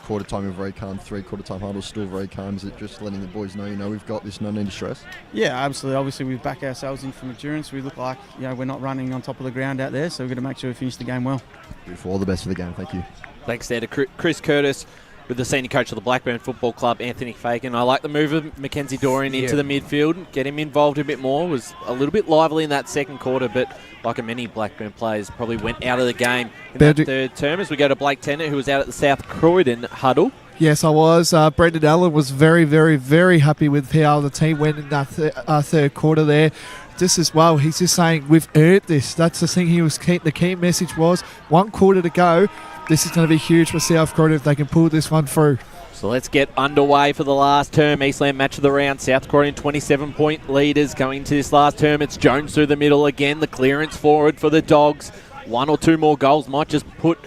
quarter time of very calm, 3/4 time huddle, still very calm. Is it just letting the boys know, we've got this, no need to stress? Yeah, absolutely. Obviously, we back ourselves in from endurance. We look like we're not running on top of the ground out there, so we've got to make sure we finish the game well. Beautiful. All the best for the game. Thank you. Thanks there to Chris Curtis with the senior coach of the Blackburn Football Club, Anthony Fagan. I like the move of Mackenzie Dorian into the midfield, get him involved a bit more. Was a little bit lively in that second quarter, but like many Blackburn players, probably went out of the game in that third term. As we go to Blake Tennant, who was out at the South Croydon huddle. Yes, I was. Brendan Allen was very, very, very happy with how the team went in that third quarter there. Just as well, he's just saying, we've earned this. That's the thing the key message was, 1 quarter to go. This is going to be huge for South Croydon if they can pull this one through. So let's get underway for the last term. Eastland match of the round. South Croydon 27-point leaders going into this last term. It's Jones through the middle again. The clearance forward for the Dogs. 1 or 2 more goals might just put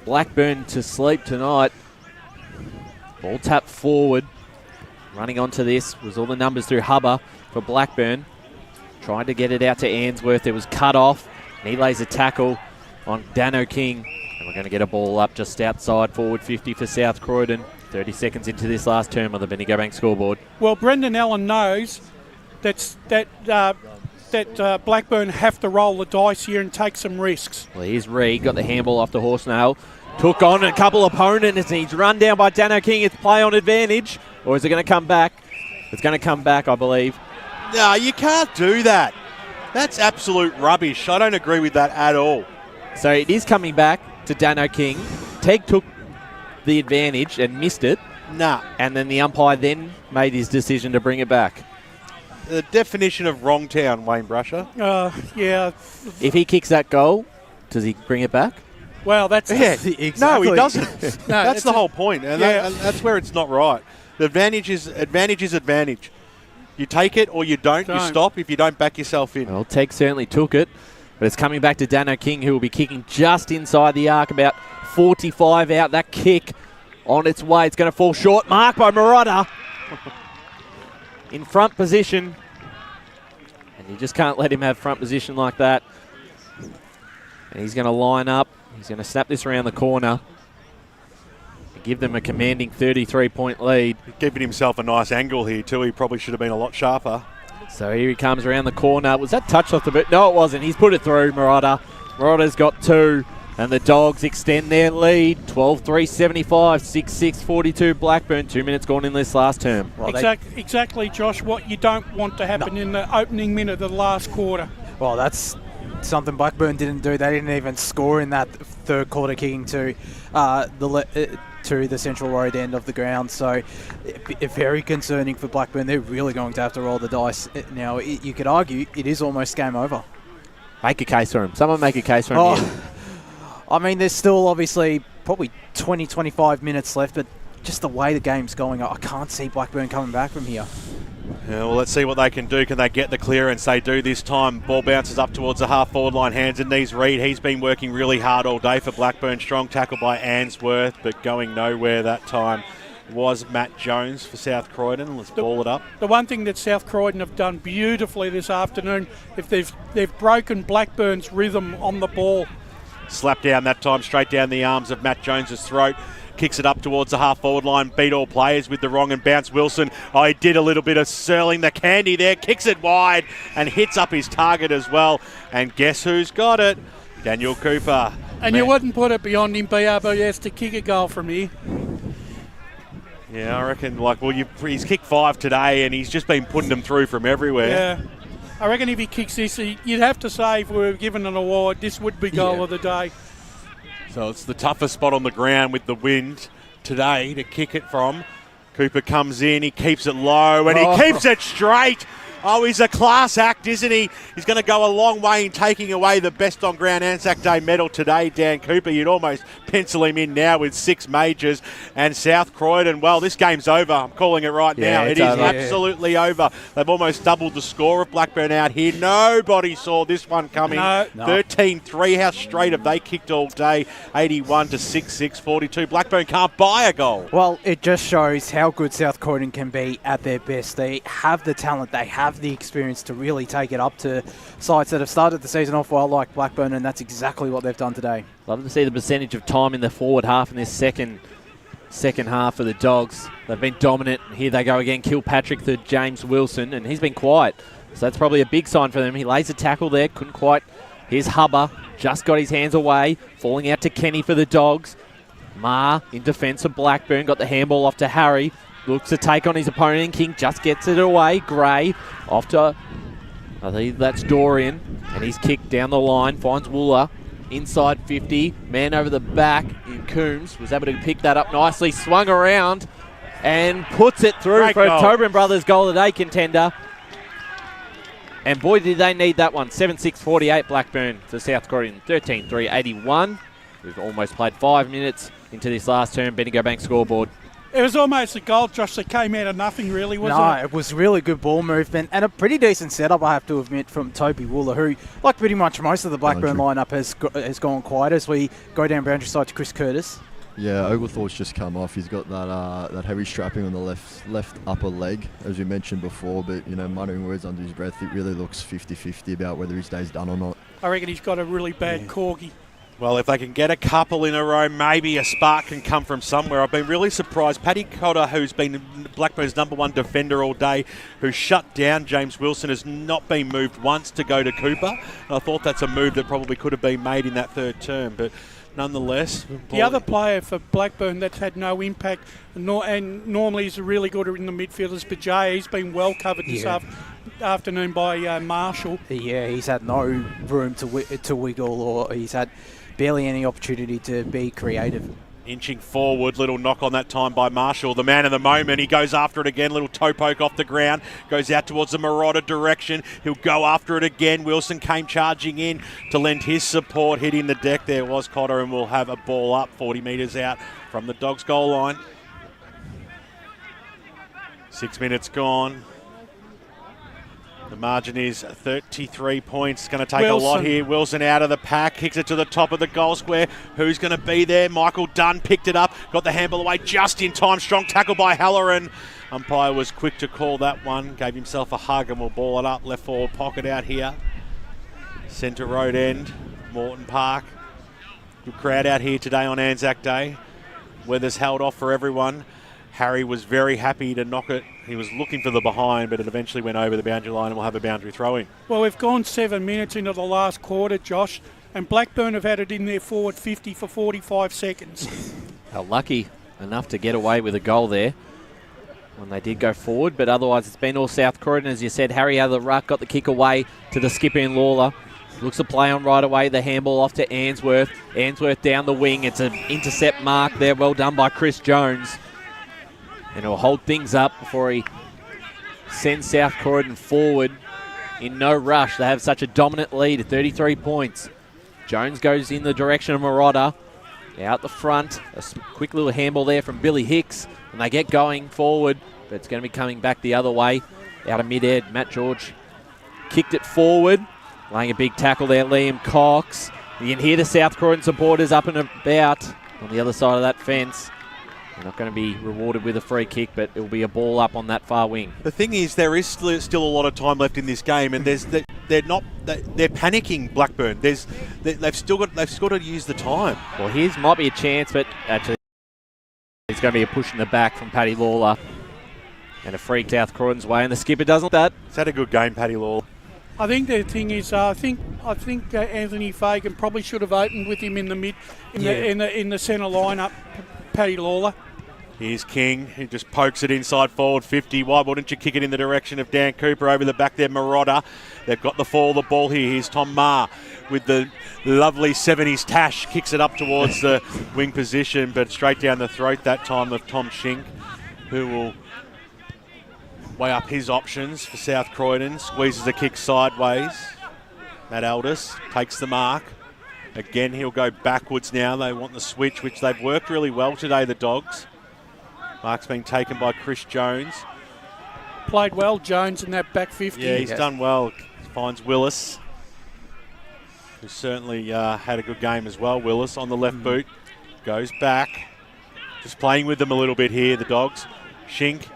Blackburn to sleep tonight. Ball tapped forward. Running onto this was all the numbers through Hubber for Blackburn. Tried to get it out to Ainsworth. It was cut off. And he lays a tackle on Dano King. And we're going to get a ball up just outside forward 50 for South Croydon. 30 seconds into this last term on the Bendigo Bank scoreboard. Well, Brendan Allen knows that Blackburn have to roll the dice here and take some risks. Well, here's Reed, got the handball off the horse nail. Took on a couple of opponents. He's run down by Dano King. It's play on advantage. Or is it going to come back? It's going to come back, I believe. No, you can't do that. That's absolute rubbish. I don't agree with that at all. So it is coming back to Dano King. Teg took the advantage and missed it. Nah. And then the umpire then made his decision to bring it back. The definition of wrong town, Wayne Brasher. Yeah. If he kicks that goal, does he bring it back? Well, that's... Exactly. No, he doesn't. That's the whole point. And that's where it's not right. The advantage is advantage. You take it or you don't. You stop if you don't back yourself in. Well, Teg certainly took it. But it's coming back to Dano King, who will be kicking just inside the arc, about 45 out. That kick on its way. It's going to fall short. Mark by Murata. In front position. And you just can't let him have front position like that. And he's going to line up. He's going to snap this around the corner. And give them a commanding 33-point lead. Giving himself a nice angle here too. He probably should have been a lot sharper. So here he comes around the corner. Was that touched off the boot? No, it wasn't. He's put it through, Murata. Murata's got 2. And the Dogs extend their lead. 12-3-75, 6-6-42 Blackburn. 2 minutes gone in this last term. Well, exactly, Josh, what you don't want to happen in the opening minute of the last quarter. Well, that's something Blackburn didn't do. They didn't even score in that third quarter, kicking to the Central Road end of the ground. So very concerning for Blackburn. They're really going to have to roll the dice. Now, you could argue it is almost game over. Make a case for him. Someone make a case for him here. I mean, there's still obviously probably 20-25 minutes left, but just the way the game's going, I can't see Blackburn coming back from here. Yeah, well, let's see what they can do. Can they get the clearance? They do this time. Ball bounces up towards the half-forward line. Hands and knees. Reid, he's been working really hard all day for Blackburn. Strong tackle by Answorth, but going nowhere that time was Matt Jones for South Croydon. Let's ball it up. The one thing that South Croydon have done beautifully this afternoon, if they've broken Blackburn's rhythm on the ball. Slap down that time, straight down the arms of Matt Jones's throat. Kicks it up towards the half-forward line. Beat all players with the wrong and bounce. Wilson, he did a little bit of Serling the candy there. Kicks it wide and hits up his target as well. And guess who's got it? Daniel Cooper. And you wouldn't put it beyond him, BRBS, to kick a goal from here. Yeah, I reckon, he's kicked 5 today and he's just been putting them through from everywhere. Yeah. I reckon if he kicks this, you'd have to say if we were given an award, this would be goal of the day. So it's the toughest spot on the ground with the wind today to kick it from. Cooper comes in, he keeps it low, and he keeps it straight. Oh, he's a class act, isn't he? He's going to go a long way in taking away the best on ground ANZAC Day medal today, Dan Cooper. You'd almost pencil him in now with 6 majors. And South Croydon, well, this game's over. I'm calling it right now. It is absolutely over. They've almost doubled the score of Blackburn out here. Nobody saw this one coming. No. 13-3. How straight have they kicked all day? 81 to 6-6-42. Blackburn can't buy a goal. Well, it just shows how good South Croydon can be at their best. They have the talent. They have the experience to really take it up to sides that have started the season off well like Blackburn, and that's exactly what they've done today. Love to see the percentage of time in the forward half in this second half for the Dogs. They've been dominant. Here they go again. Kilpatrick to James Wilson, and he's been quiet. So that's probably a big sign for them. He lays a tackle there. Couldn't quite. Here's Hubber. Just got his hands away. Falling out to Kenny for the Dogs. Ma in defence of Blackburn. Got the handball off to Harry. Looks to take on his opponent. King just gets it away. Gray off to, I think that's Dorian. And he's kicked down the line. Finds Wooler. Inside 50. Man over the back in Coombs. Was able to pick that up nicely. Swung around and puts it through Great for goal. a Tobin Brothers goal of the day contender. And boy, did they need that one. 7-6-48 Blackburn to South Croydon. 13-3-81. We've almost played 5 minutes into this last term. Bendigo Bank scoreboard. It was almost a goal, Josh, that came out of nothing, really, wasn't it? No, it was really good ball movement and a pretty decent setup, I have to admit, from Toby Wooler, who, like pretty much most of the Blackburn lineup, has gone quiet as we go down boundary side to Chris Curtis. Yeah, Oglethorpe's just come off. He's got that heavy strapping on the left upper leg, as we mentioned before, but, muttering words under his breath, it really looks 50-50 about whether his day's done or not. I reckon he's got a really bad corgi. Well, if they can get a couple in a row, maybe a spark can come from somewhere. I've been really surprised. Paddy Cotter, who's been Blackburn's #1 defender all day, who shut down James Wilson, has not been moved once to go to Cooper. And I thought that's a move that probably could have been made in that third term, but nonetheless. The other player for Blackburn that's had no impact, and normally is really good in the midfielders, but Jay, he's been well covered this afternoon by Marshall. Yeah, he's had no room to wiggle, or he's had barely any opportunity to be creative. Inching forward, little knock on that time by Marshall, the man of the moment. He goes after it again, little toe poke off the ground, goes out towards the Marauder direction. He'll go after it again. Wilson came charging in to lend his support, hitting the deck. There was Cotter, and we'll have a ball up 40 metres out from the Dogs' goal line. 6 minutes gone. The margin is 33 points. Going to take a lot here. Wilson out of the pack. Kicks it to the top of the goal square. Who's going to be there? Michael Dunn picked it up. Got the handball away just in time. Strong tackle by Halloran. Umpire was quick to call that one. Gave himself a hug and will ball it up. Left forward pocket out here. Centre road end. Morton Park. Good crowd out here today on ANZAC Day. Weather's held off for everyone. Harry was very happy to knock it. He was looking for the behind, but it eventually went over the boundary line and we'll have a boundary throw in. Well, we've gone 7 minutes into the last quarter, Josh, and Blackburn have had it in their forward 50 for 45 seconds. How lucky enough to get away with a goal there when they did go forward, but otherwise it's been all South Croydon. As you said, Harry out of the ruck, got the kick away to the skipper in Lawler. Looks to play on right away, the handball off to Ainsworth. Ainsworth down the wing, it's an intercept mark there, well done by Chris Jones. And he'll hold things up before he sends South Croydon forward in no rush. They have such a dominant lead at 33 points. Jones goes in the direction of Marotta. Out the front, a quick little handball there from Billy Hicks, and they get going forward, but it's going to be coming back the other way. Out of mid-air, Matt George kicked it forward, laying a big tackle there, Liam Cox. You can hear the South Croydon supporters up and about on the other side of that fence. They're not going to be rewarded with a free kick, but it will be a ball up on that far wing. The thing is, there is still a lot of time left in this game, and they're panicking. Blackburn. They've still got to use the time. Well, here's might be a chance, but actually it's going to be a push in the back from Paddy Lawler, and a freak South Croydon's way, and the skipper doesn't that. He's had a good game, Paddy Lawler. I think the thing is, I think Anthony Fagan probably should have opened with him in the in the centre lineup, Paddy Lawler. Here's King, he just pokes it inside forward 50. Why wouldn't you kick it in the direction of Dan Cooper over the back there, Marotta? They've got the fall of the ball here. Here's Tom Maher with the lovely 70s tash. Kicks it up towards the wing position, but straight down the throat that time of Tom Shink, who will weigh up his options for South Croydon. Squeezes a kick sideways. Matt Aldis takes the mark. Again, he'll go backwards now. They want the switch, which they've worked really well today, the Dogs. Mark's been taken by Chris Jones. Played well, Jones, in that back 50. Yeah, he's done well. Finds Willis, who certainly had a good game as well. Willis on the left boot. Goes back. Just playing with them a little bit here, the Dogs. Shink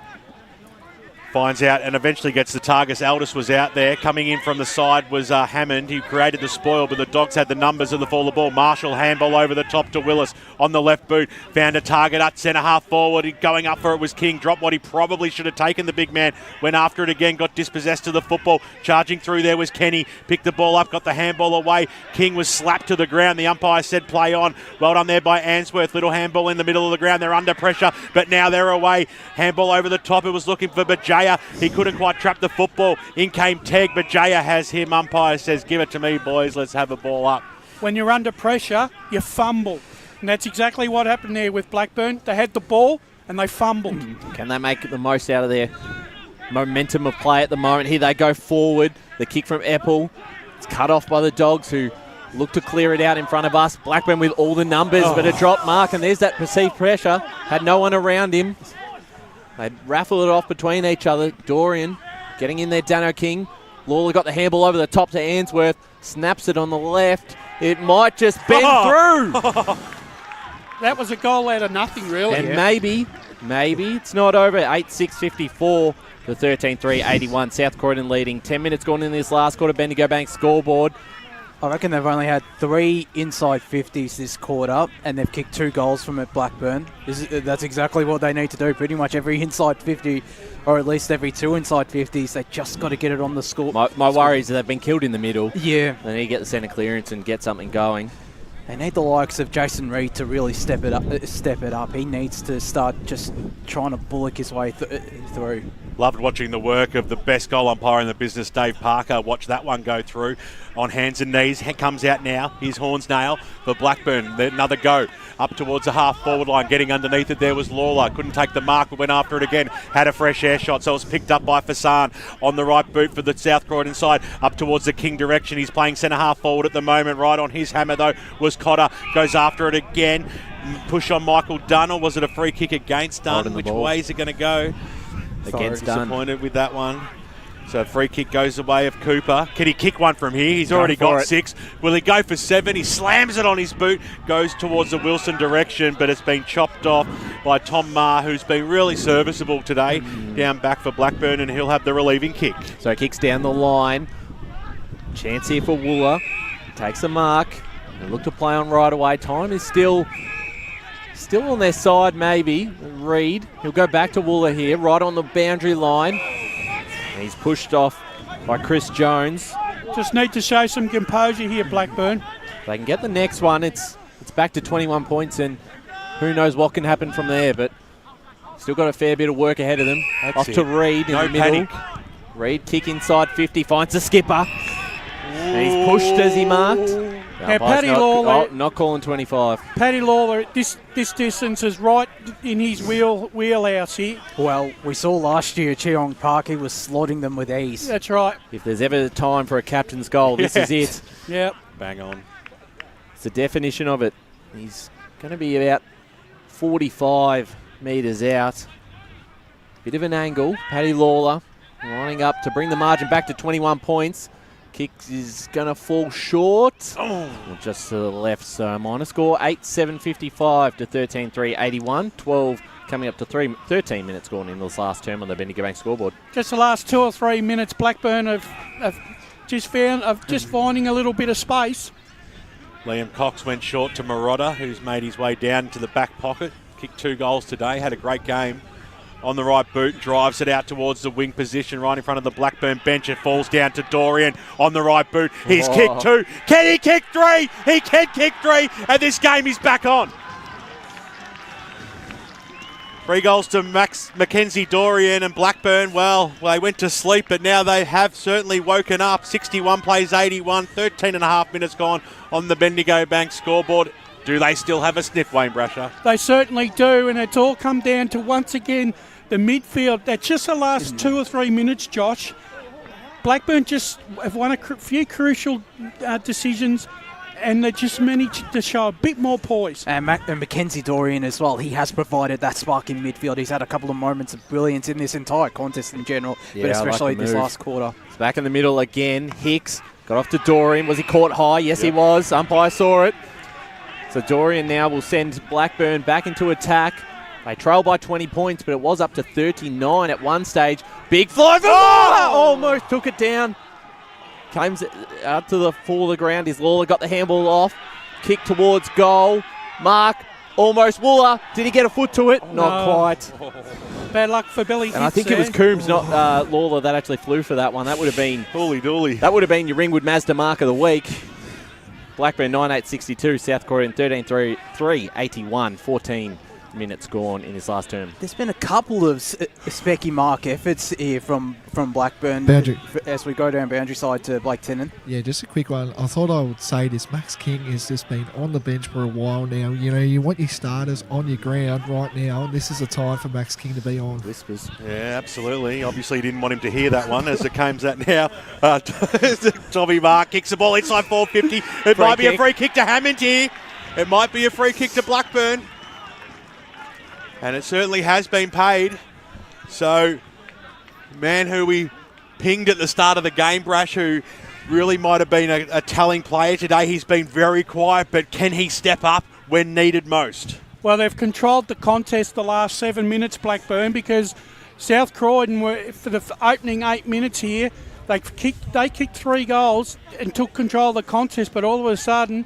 finds out and eventually gets the target. Aldis was out there. Coming in from the side was Hammond. He created the spoil, but the Dogs had the numbers of the fall of the ball. Marshall handball over the top to Willis on the left boot. Found a target at centre half forward. Going up for it was King. Dropped what he probably should have taken, the big man. Went after it again. Got dispossessed of the football. Charging through there was Kenny. Picked the ball up. Got the handball away. King was slapped to the ground. The umpire said play on. Well done there by Answorth. Little handball in the middle of the ground. They're under pressure, but now they're away. Handball over the top. It was looking for Bajaya. He couldn't quite trap the football. In came Teg. Bajaya has him. Umpire says, give it to me, boys. Let's have a ball up. When you're under pressure, you fumble. And that's exactly what happened there with Blackburn. They had the ball and they fumbled. Can they make the most out of their momentum of play at the moment? Here they go forward. The kick from Epple. It's cut off by the Dogs, who look to clear it out in front of us. Blackburn with all the numbers, but a drop mark, and there's that perceived pressure. Had no one around him. They raffle it off between each other. Dorian getting in there, Dano King. Lawler got the handball over the top to Ainsworth. Snaps it on the left. It might just bend through. That was a goal out of nothing, really. And maybe it's not over. 8-6-54 to 13-3-81. South Croydon leading. 10 minutes gone in this last quarter. Bendigo Bank scoreboard. I reckon they've only had 3 inside 50s this quarter, and they've kicked 2 goals from it, Blackburn. That's exactly what they need to do. Pretty much every inside 50, or at least every 2 inside 50s, they just got to get it on the score. My worry is that they've been killed in the middle. Yeah. They need to get the centre clearance and get something going. They need the likes of Jason Reid to really step it up. He needs to start just trying to bullock his way through. Loved watching the work of the best goal umpire in the business, Dave Parker. Watch that one go through on hands and knees. Comes out now. Here's Hornsdale for Blackburn. Another go up towards the half-forward line. Getting underneath it there was Lawler. Couldn't take the mark, but went after it again. Had a fresh air shot, so it was picked up by Fasan on the right boot for the South Croydon side. Up towards the King direction. He's playing centre half-forward at the moment. Right on his hammer, though, was Cotter. Goes after it again. Push on Michael Dunn, or was it a free kick against Dunn? Which way is it going to go? Against Dunn. Disappointed with that one. So a free kick goes the way of Cooper. Can he kick one from here? He's already got 6. Will he go for 7? He slams it on his boot, goes towards the Wilson direction, but it's been chopped off by Tom Maher, who's been really serviceable today, down back for Blackburn, and he'll have the relieving kick. So he kicks down the line. Chance here for Wooler. Takes the mark. They look to play on right away. Time is still still on their side maybe. Reed, he'll go back to Wooler here, right on the boundary line. And he's pushed off by Chris Jones. Just need to show some composure here, Blackburn. If they can get the next one, it's back to 21 points, and who knows what can happen from there, but still got a fair bit of work ahead of them. Off to Reed in the middle. Panic. Reed kick inside 50, finds the skipper. And he's pushed as he marked. Now, Paddy Lawler... not calling 25. Paddy Lawler, this distance is right in his wheelhouse here. Well, we saw last year Morton Park, he was slotting them with ease. That's right. If there's ever time for a captain's goal, this is it. Yep. Bang on. It's the definition of it. He's going to be about 45 metres out. Bit of an angle. Paddy Lawler lining up to bring the margin back to 21 points. Kick is going to fall short. Or just to the left, so minor score 8-7-55 to 13-3-81. 12 coming up to 13 minutes gone in this last term on the Bendigo Bank scoreboard. Just the last 2 or 3 minutes, Blackburn have just finding a little bit of space. Liam Cox went short to Marotta, who's made his way down to the back pocket. Kicked 2 goals today, had a great game. On the right boot, drives it out towards the wing position, right in front of the Blackburn bench. It falls down to Dorian on the right boot. He's kicked 2. Can he kick 3? He can kick 3, and this game is back on. 3 goals to Mackenzie Dorian, and Blackburn, well, they went to sleep, but now they have certainly woken up. 61 plays 81, 13 and a half minutes gone on the Bendigo Bank scoreboard. Do they still have a sniff, Wayne Brasher? They certainly do, and it's all come down to, once again, the midfield. That's just the last 2 or 3 minutes, Josh. Blackburn just have won a few crucial decisions, and they just managed to show a bit more poise. And Mackenzie Dorian as well. He has provided that spark in midfield. He's had a couple of moments of brilliance in this entire contest in general, but especially this last quarter. It's back in the middle again. Hicks got off to Dorian. Was he caught high? Yes, he was. Umpire saw it. So Dorian now will send Blackburn back into attack. They trail by 20 points, but it was up to 39 at one stage. Big fly for Lawler! Almost took it down. Comes out to the fall of the ground. Is Lawler got the handball off. Kick towards goal. Mark, almost Wooler. Did he get a foot to it? Not quite. Bad luck for Billy. And I think it was Coombs, not Lawler, that actually flew for that one. That would have been... Holy dooly. That would have been your Ringwood Mazda mark of the week. Blackburn 9-8-62, South Croydon 13-3, 81, 14 minutes gone in his last term. There's been a couple of specky mark efforts here from Blackburn as we go down boundary side to Blake Tennant. Yeah, just a quick one. I thought I would say this. Max King has just been on the bench for a while now. You know, you want your starters on your ground right now, and this is a time for Max King to be on. Whispers. Yeah, absolutely. Obviously, didn't want him to hear that one as it comes out now. Tommy Mark kicks the ball inside 450. It might be a free kick to Hammond here. It might be a free kick to Blackburn. And it certainly has been paid. So, man who we pinged at the start of the game, Brash, who really might have been a telling player today. He's been very quiet, but can he step up when needed most? Well, they've controlled the contest the last 7 minutes, Blackburn, because South Croydon were, for the opening 8 minutes here, they kicked 3 goals and took control of the contest, but all of a sudden,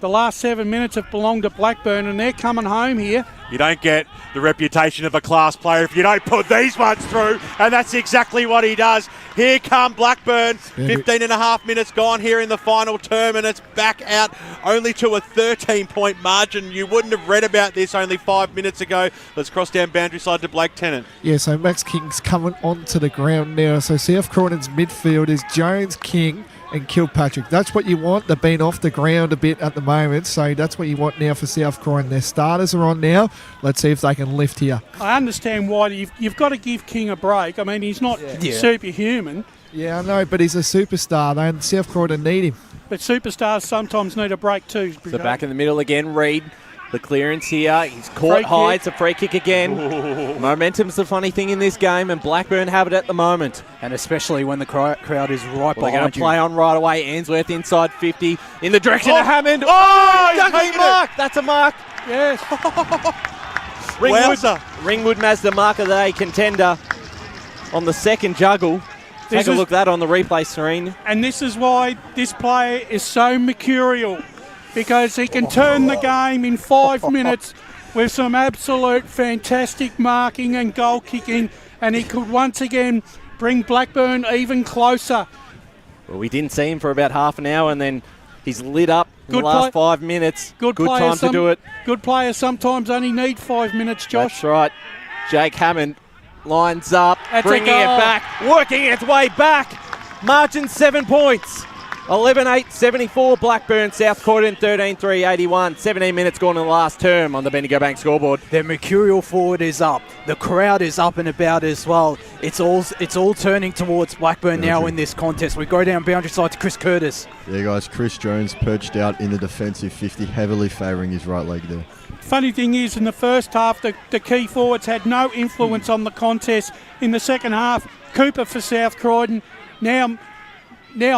the last 7 minutes have belonged to Blackburn, and they're coming home here. You don't get the reputation of a class player if you don't put these ones through, and that's exactly what he does. Here come Blackburn. 15 and a half minutes gone here in the final term, and it's back out only to a 13-point margin. You wouldn't have read about this only 5 minutes ago. Let's cross down boundary side to Blake Tennant. Yeah, so Max King's coming onto the ground now. So South Croydon's midfield is Jones, King, and Kilpatrick. That's what you want. They've been off the ground a bit at the moment, so that's what you want now for South Croydon. Their starters are on now. Let's see if they can lift here. I understand why you've got to give King a break. I mean, he's not superhuman. Yeah, I know, but he's a superstar, though, and South Croydon need him. But superstars sometimes need a break too. So back in the middle again, Reed. The clearance here. He's caught high. It's a free kick again. Momentum's the funny thing in this game, and Blackburn have it at the moment. And especially when the crowd is right behind you. They're going to play on right away. Ainsworth inside 50 in the direction of Hammond. He's mark. That's a mark. Yes. Ringwood Mazda mark of the day contender on the second juggle. Take a look at that on the replay screen. And this is why this player is so mercurial, because he can turn the game in 5 minutes with some absolute fantastic marking and goal kicking, and he could once again bring Blackburn even closer. Well, we didn't see him for about half an hour, and then he's lit up in the last 5 minutes. Good time to do it. Good players sometimes only need 5 minutes, Josh. That's right. Jake Hammond lines up, That's bringing it back, working its way back. Margin 7 points. 11-8, 74, Blackburn, South Croydon, 13-3, 81. 17 minutes gone in the last term on the Bendigo Bank scoreboard. Their mercurial forward is up. The crowd is up and about as well. It's all turning towards Blackburn now in this contest. We go down boundary side to Chris Curtis. Yeah, guys, Chris Jones perched out in the defensive 50, heavily favouring his right leg there. Funny thing is, in the first half, the key forwards had no influence on the contest. In the second half, Cooper for South Croydon, now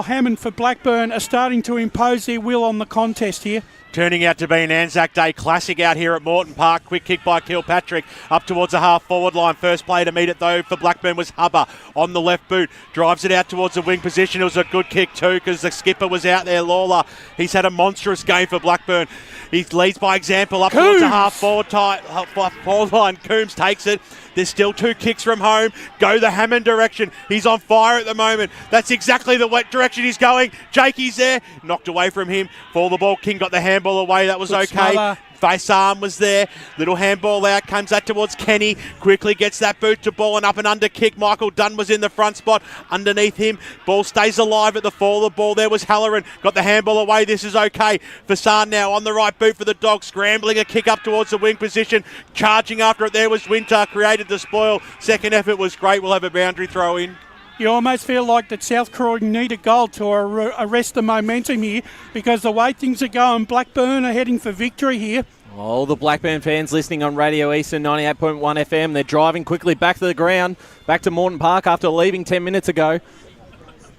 Hammond for Blackburn are starting to impose their will on the contest here. Turning out to be an ANZAC Day classic out here at Morton Park. Quick kick by Kilpatrick up towards the half-forward line. First player to meet it, though, for Blackburn was Hubber on the left boot. Drives it out towards the wing position. It was a good kick, too, because the skipper was out there, Lawler. He's had a monstrous game for Blackburn. He leads by example up towards the half-forward line. Coombs takes it. There's still 2 kicks from home. Go the Hammond direction. He's on fire at the moment. That's exactly the direction he's going. Jakey's there. Knocked away from him. For the ball. King got the handball away. That was Good okay. smother. Face arm was there. Little handball out. Comes that towards Kenny. Quickly gets that boot to ball and up and under kick. Michael Dunn was in the front spot. Underneath him. Ball stays alive at the fall of the ball. There was Halloran. Got the handball away. This is okay. Fassan now on the right boot for the Dogs. Scrambling a kick up towards the wing position. Charging after it there was Winter. Created the spoil. Second effort was great. We'll have a boundary throw in. You almost feel like that South Croydon need a goal to arrest the momentum here, because the way things are going, Blackburn are heading for victory here. All the Blackburn fans listening on Radio Eastern 98.1 FM, they're driving quickly back to the ground, back to Morton Park after leaving 10 minutes ago.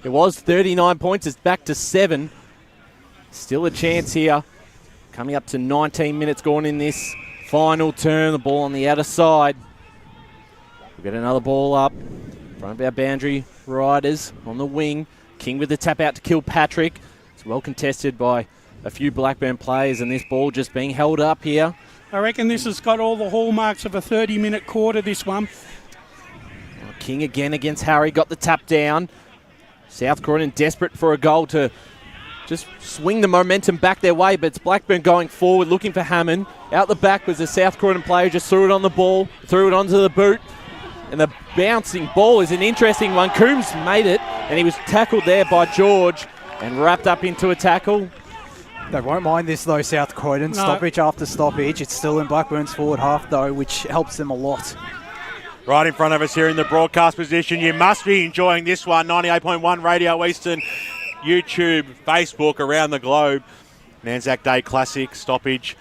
It was 39 points, it's back to 7. Still a chance here. Coming up to 19 minutes gone in this final term. The ball on the outer side. We've got another ball up. Front of our boundary riders on the wing. King with the tap out to Kilpatrick. It's well contested by a few Blackburn players, and this ball just being held up here. I reckon this has got all the hallmarks of a 30-minute quarter, this one. King again against Harry, got the tap down. South Croydon desperate for a goal to just swing the momentum back their way, but it's Blackburn going forward, looking for Hammond. Out the back was a South Croydon player, just threw it on the ball, threw it onto the boot. And the bouncing ball is an interesting one. Coombs made it, and he was tackled there by George and wrapped up into a tackle. They won't mind this, though, South Croydon. No. Stoppage after stoppage. It's still in Blackburn's forward half, though, which helps them a lot. Right in front of us here in the broadcast position. You must be enjoying this one. 98.1 Radio Eastern, YouTube, Facebook, around the globe. An ANZAC Day classic stoppage.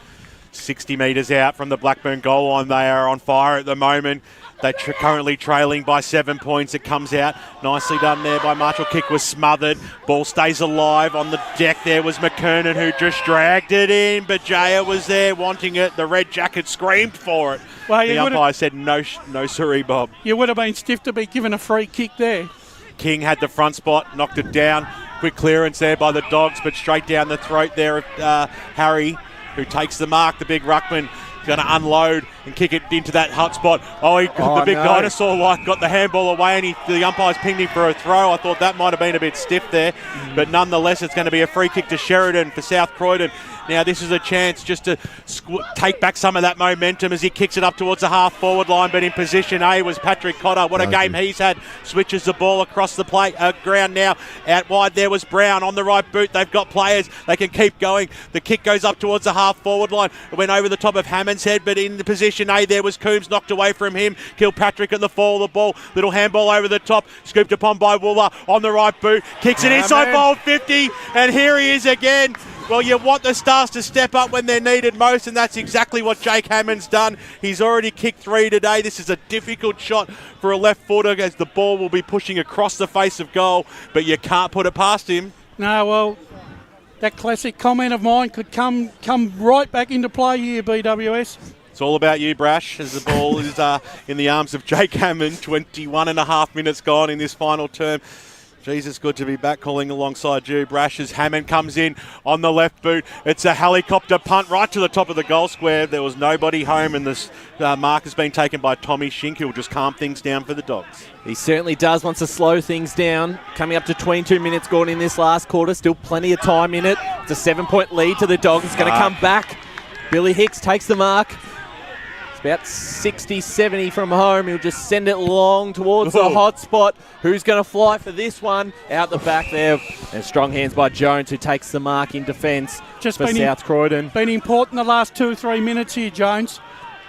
60 metres out from the Blackburn goal line. They are on fire at the moment. They're currently trailing by 7 points. It comes out. Nicely done there by Marshall. Kick was smothered. Ball stays alive. On the deck there was McKernan, who just dragged it in. But Jaya was there wanting it. The red jacket screamed for it. Well, the umpire said, no siree, Bob. You would have been stiff to be given a free kick there. King had the front spot, knocked it down. Quick clearance there by the Dogs, but straight down the throat there of Harry, who takes the mark. The big ruckman going to unload and kick it into that hot spot. The big dinosaur like got the handball away, and the umpire's pinged him for a throw. I thought that might have been a bit stiff there, but nonetheless it's going to be a free kick to Sheridan for South Croydon. Now this is a chance just to take back some of that momentum as he kicks it up towards the half-forward line, but in position A was Patrick Cotter. What a game he's had. Switches the ball across the ground now. Out wide there was Brown on the right boot. They've got players. They can keep going. The kick goes up towards the half-forward line. It went over the top of Hammond's head, but in the position A there was Coombs, knocked away from him. Kilpatrick at the fall of the ball. Little handball over the top. Scooped upon by Wooler on the right boot. Kicks it inside ball 50, and here he is again. Well, you want the Stars to step up when they're needed most, and that's exactly what Jake Hammond's done. He's already kicked 3 today. This is a difficult shot for a left footer, as the ball will be pushing across the face of goal, but you can't put it past him. No, well, that classic comment of mine could come right back into play here, BWS. It's all about you, Brash, as the ball is in the arms of Jake Hammond. 21 and a half minutes gone in this final term. Jesus, good to be back calling alongside you. Brash as Hammond comes in on the left boot. It's a helicopter punt right to the top of the goal square. There was nobody home, and this mark has been taken by Tommy Shink, who will just calm things down for the Dogs. He certainly does, wants to slow things down. Coming up to 22 minutes gone in this last quarter. Still plenty of time in it. It's a 7-point lead to the Dogs. It's going to come back. Billy Hicks takes the mark. About 60, 70 from home. He'll just send it long towards the hot spot. Who's going to fly for this one? Out the back there. And strong hands by Jones, who takes the mark in defence for South Croydon. Been important the last 2 or 3 minutes here, Jones.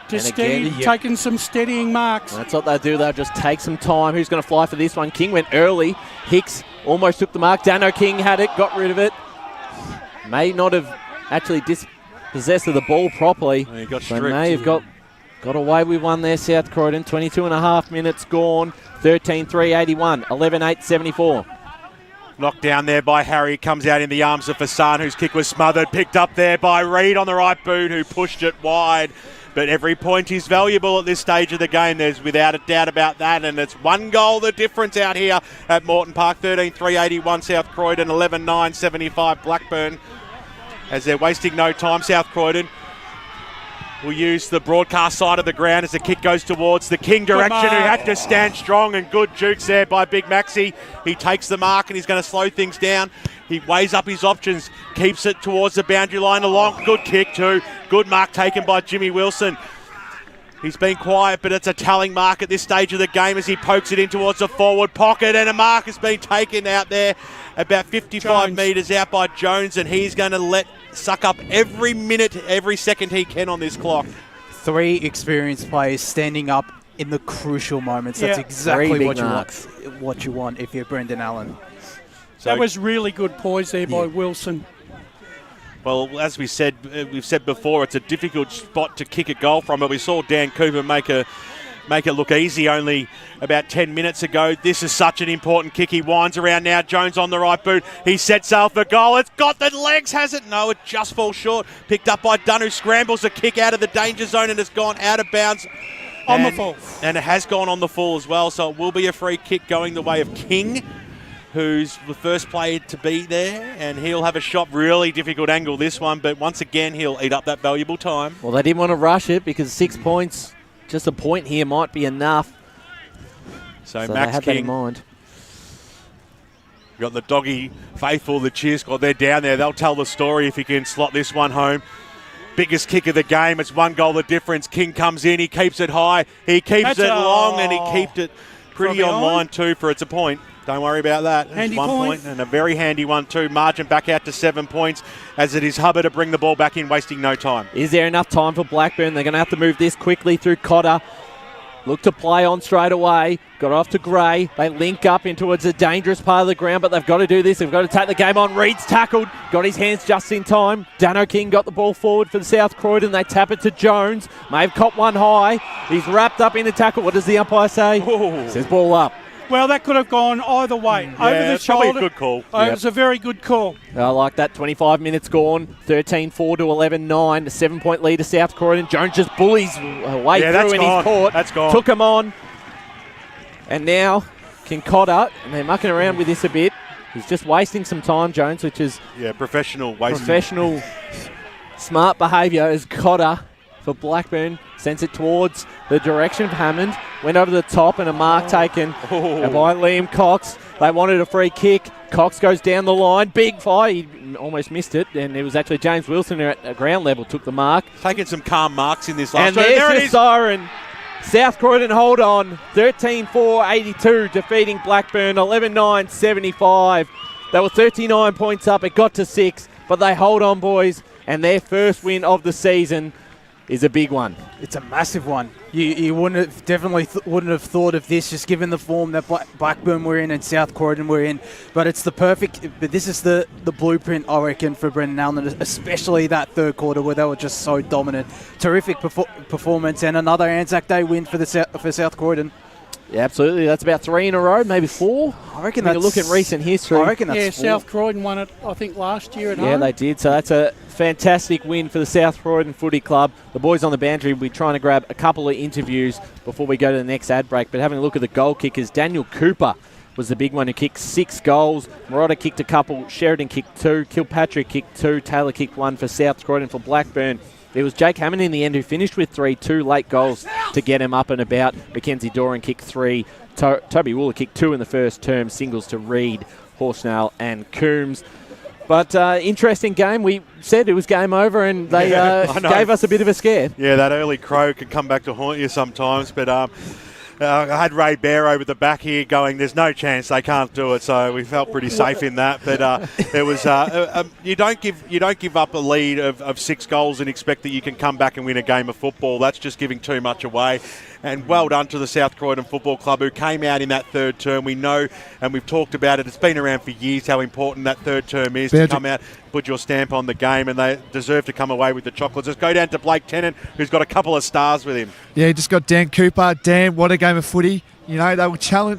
Just steady, taking some steadying marks. That's what they do. They'll just take some time. Who's going to fly for this one? King went early. Hicks almost took the mark. Dano King had it, got rid of it. May not have actually dispossessed of the ball properly. He got so stripped. may have got away with one there, South Croydon. 22 and a half minutes gone. 13-3-81. 11-8-74. Knocked down there by Harry. Comes out in the arms of Fasan, whose kick was smothered. Picked up there by Reid on the right boot, who pushed it wide. But every point is valuable at this stage of the game. There's without a doubt about that. And it's 1 goal the difference out here at Morton Park. 13-3-81 South Croydon. 11-9-75 Blackburn. As they're wasting no time, South Croydon will use the broadcast side of the ground as the kick goes towards the King direction, who had to stand strong, and good jukes there by Big Maxi. He takes the mark and he's going to slow things down. He weighs up his options, keeps it towards the boundary line along. Good kick too. Good mark taken by Jimmy Wilson. He's been quiet, but it's a telling mark at this stage of the game as he pokes it in towards the forward pocket, and a mark has been taken out there about 55 metres out by Jones, and he's going to suck up every minute, every second he can on this clock. 3 experienced players standing up in the crucial moments. That's exactly what you want if you're Brendan Allen. So that was really good poise there by Wilson. Well, as we've said before, it's a difficult spot to kick a goal from, but we saw Dan Cooper make it look easy only about 10 minutes ago. This is such an important kick. He winds around now. Jones on the right boot. He sets up for goal. It's got the legs, has it? No, it just falls short. Picked up by Dunn, who scrambles the kick out of the danger zone and has gone out of bounds. On the full. And it has gone on the full as well, so it will be a free kick going the way of King, who's the first player to be there, and he'll have a shot. Really difficult angle, this one, but once again, he'll eat up that valuable time. Well, they didn't want to rush it because 6 points, just a point here might be enough. So Max King, they had that in mind. We've got the Doggy faithful, the cheer squad. They're down there. They'll tell the story if he can slot this one home. Biggest kick of the game. It's 1 goal the difference. King comes in. He keeps it high. He keeps it long, and he keeps it pretty on line too for it's a point. Don't worry about that. It's 1 point and a very handy one too. Margin back out to 7 points as it is Hubbard to bring the ball back in, wasting no time. Is there enough time for Blackburn? They're going to have to move this quickly through Cotter. Look to play on straight away. Got off to Gray. They link up into a dangerous part of the ground, but they've got to do this. They've got to take the game on. Reed's tackled. Got his hands just in time. Dano King got the ball forward for the South Croydon. They tap it to Jones. May have caught one high. He's wrapped up in the tackle. What does the umpire say? Says ball up. Well, that could have gone either way. Over the shoulder. Probably a good call. It was a very good call. I like that. 25 minutes gone. 13-4 to 11-9. A 7-point lead to South Croydon. Jones just bullies way through and he's caught. That's gone. Took him on. And now can Cotter, and they're mucking around with this a bit. He's just wasting some time, Jones, which is professional smart behaviour as Cotter for Blackburn sends it towards the direction of Hammond. Went over the top and a mark taken by Liam Cox. They wanted a free kick. Cox goes down the line. Big fire. He almost missed it. And it was actually James Wilson who at ground level took the mark. Taking some calm marks in this last And there's the siren. South Croydon hold on. 13-4-82 defeating Blackburn. 11-9-75. They were 39 points up. It got to 6. But they hold on, boys. And their first win of the season is a big one. It's a massive one. You wouldn't have thought of this just given the form that Blackburn were in and South Croydon were in. But it's but this is the blueprint, I reckon, for Brendan Allen, especially that third quarter where they were just so dominant. Terrific performance and another ANZAC Day win for South Croydon. Yeah, absolutely. That's about 3 in a row, maybe 4. I reckon that's... look at recent history. I reckon that's 4. South Croydon won it, I think, last year at home. Yeah, they did. So that's a fantastic win for the South Croydon Footy Club. The boys on the boundary will be trying to grab a couple of interviews before we go to the next ad break. But having a look at the goal kickers, Daniel Cooper was the big one, who kicked 6 goals. Marotta kicked a couple, Sheridan kicked 2, Kilpatrick kicked 2, Taylor kicked 1 for South Croydon. For Blackburn, it was Jake Hammond in the end who finished with 3, 2 late goals to get him up and about. Mackenzie Doran kicked 3, Toby Wooler kicked 2 in the first term, singles to Reed, Horsnell and Coombs. But interesting game. We said it was game over, and they gave us a bit of a scare. Yeah, that early crow can come back to haunt you sometimes. But I had Ray Bear over the back here going, there's no chance they can't do it. So we felt pretty safe in that. But it was you don't give up a lead of 6 goals and expect that you can come back and win a game of football. That's just giving too much away. And well done to the South Croydon Football Club, who came out in that third term. We know, and we've talked about it, it's been around for years how important that third term is to come out, put your stamp on the game, and they deserve to come away with the chocolates. Let's go down to Blake Tennant, who's got a couple of stars with him. Yeah, just got Dan Cooper. Dan, what a game of footy. You know,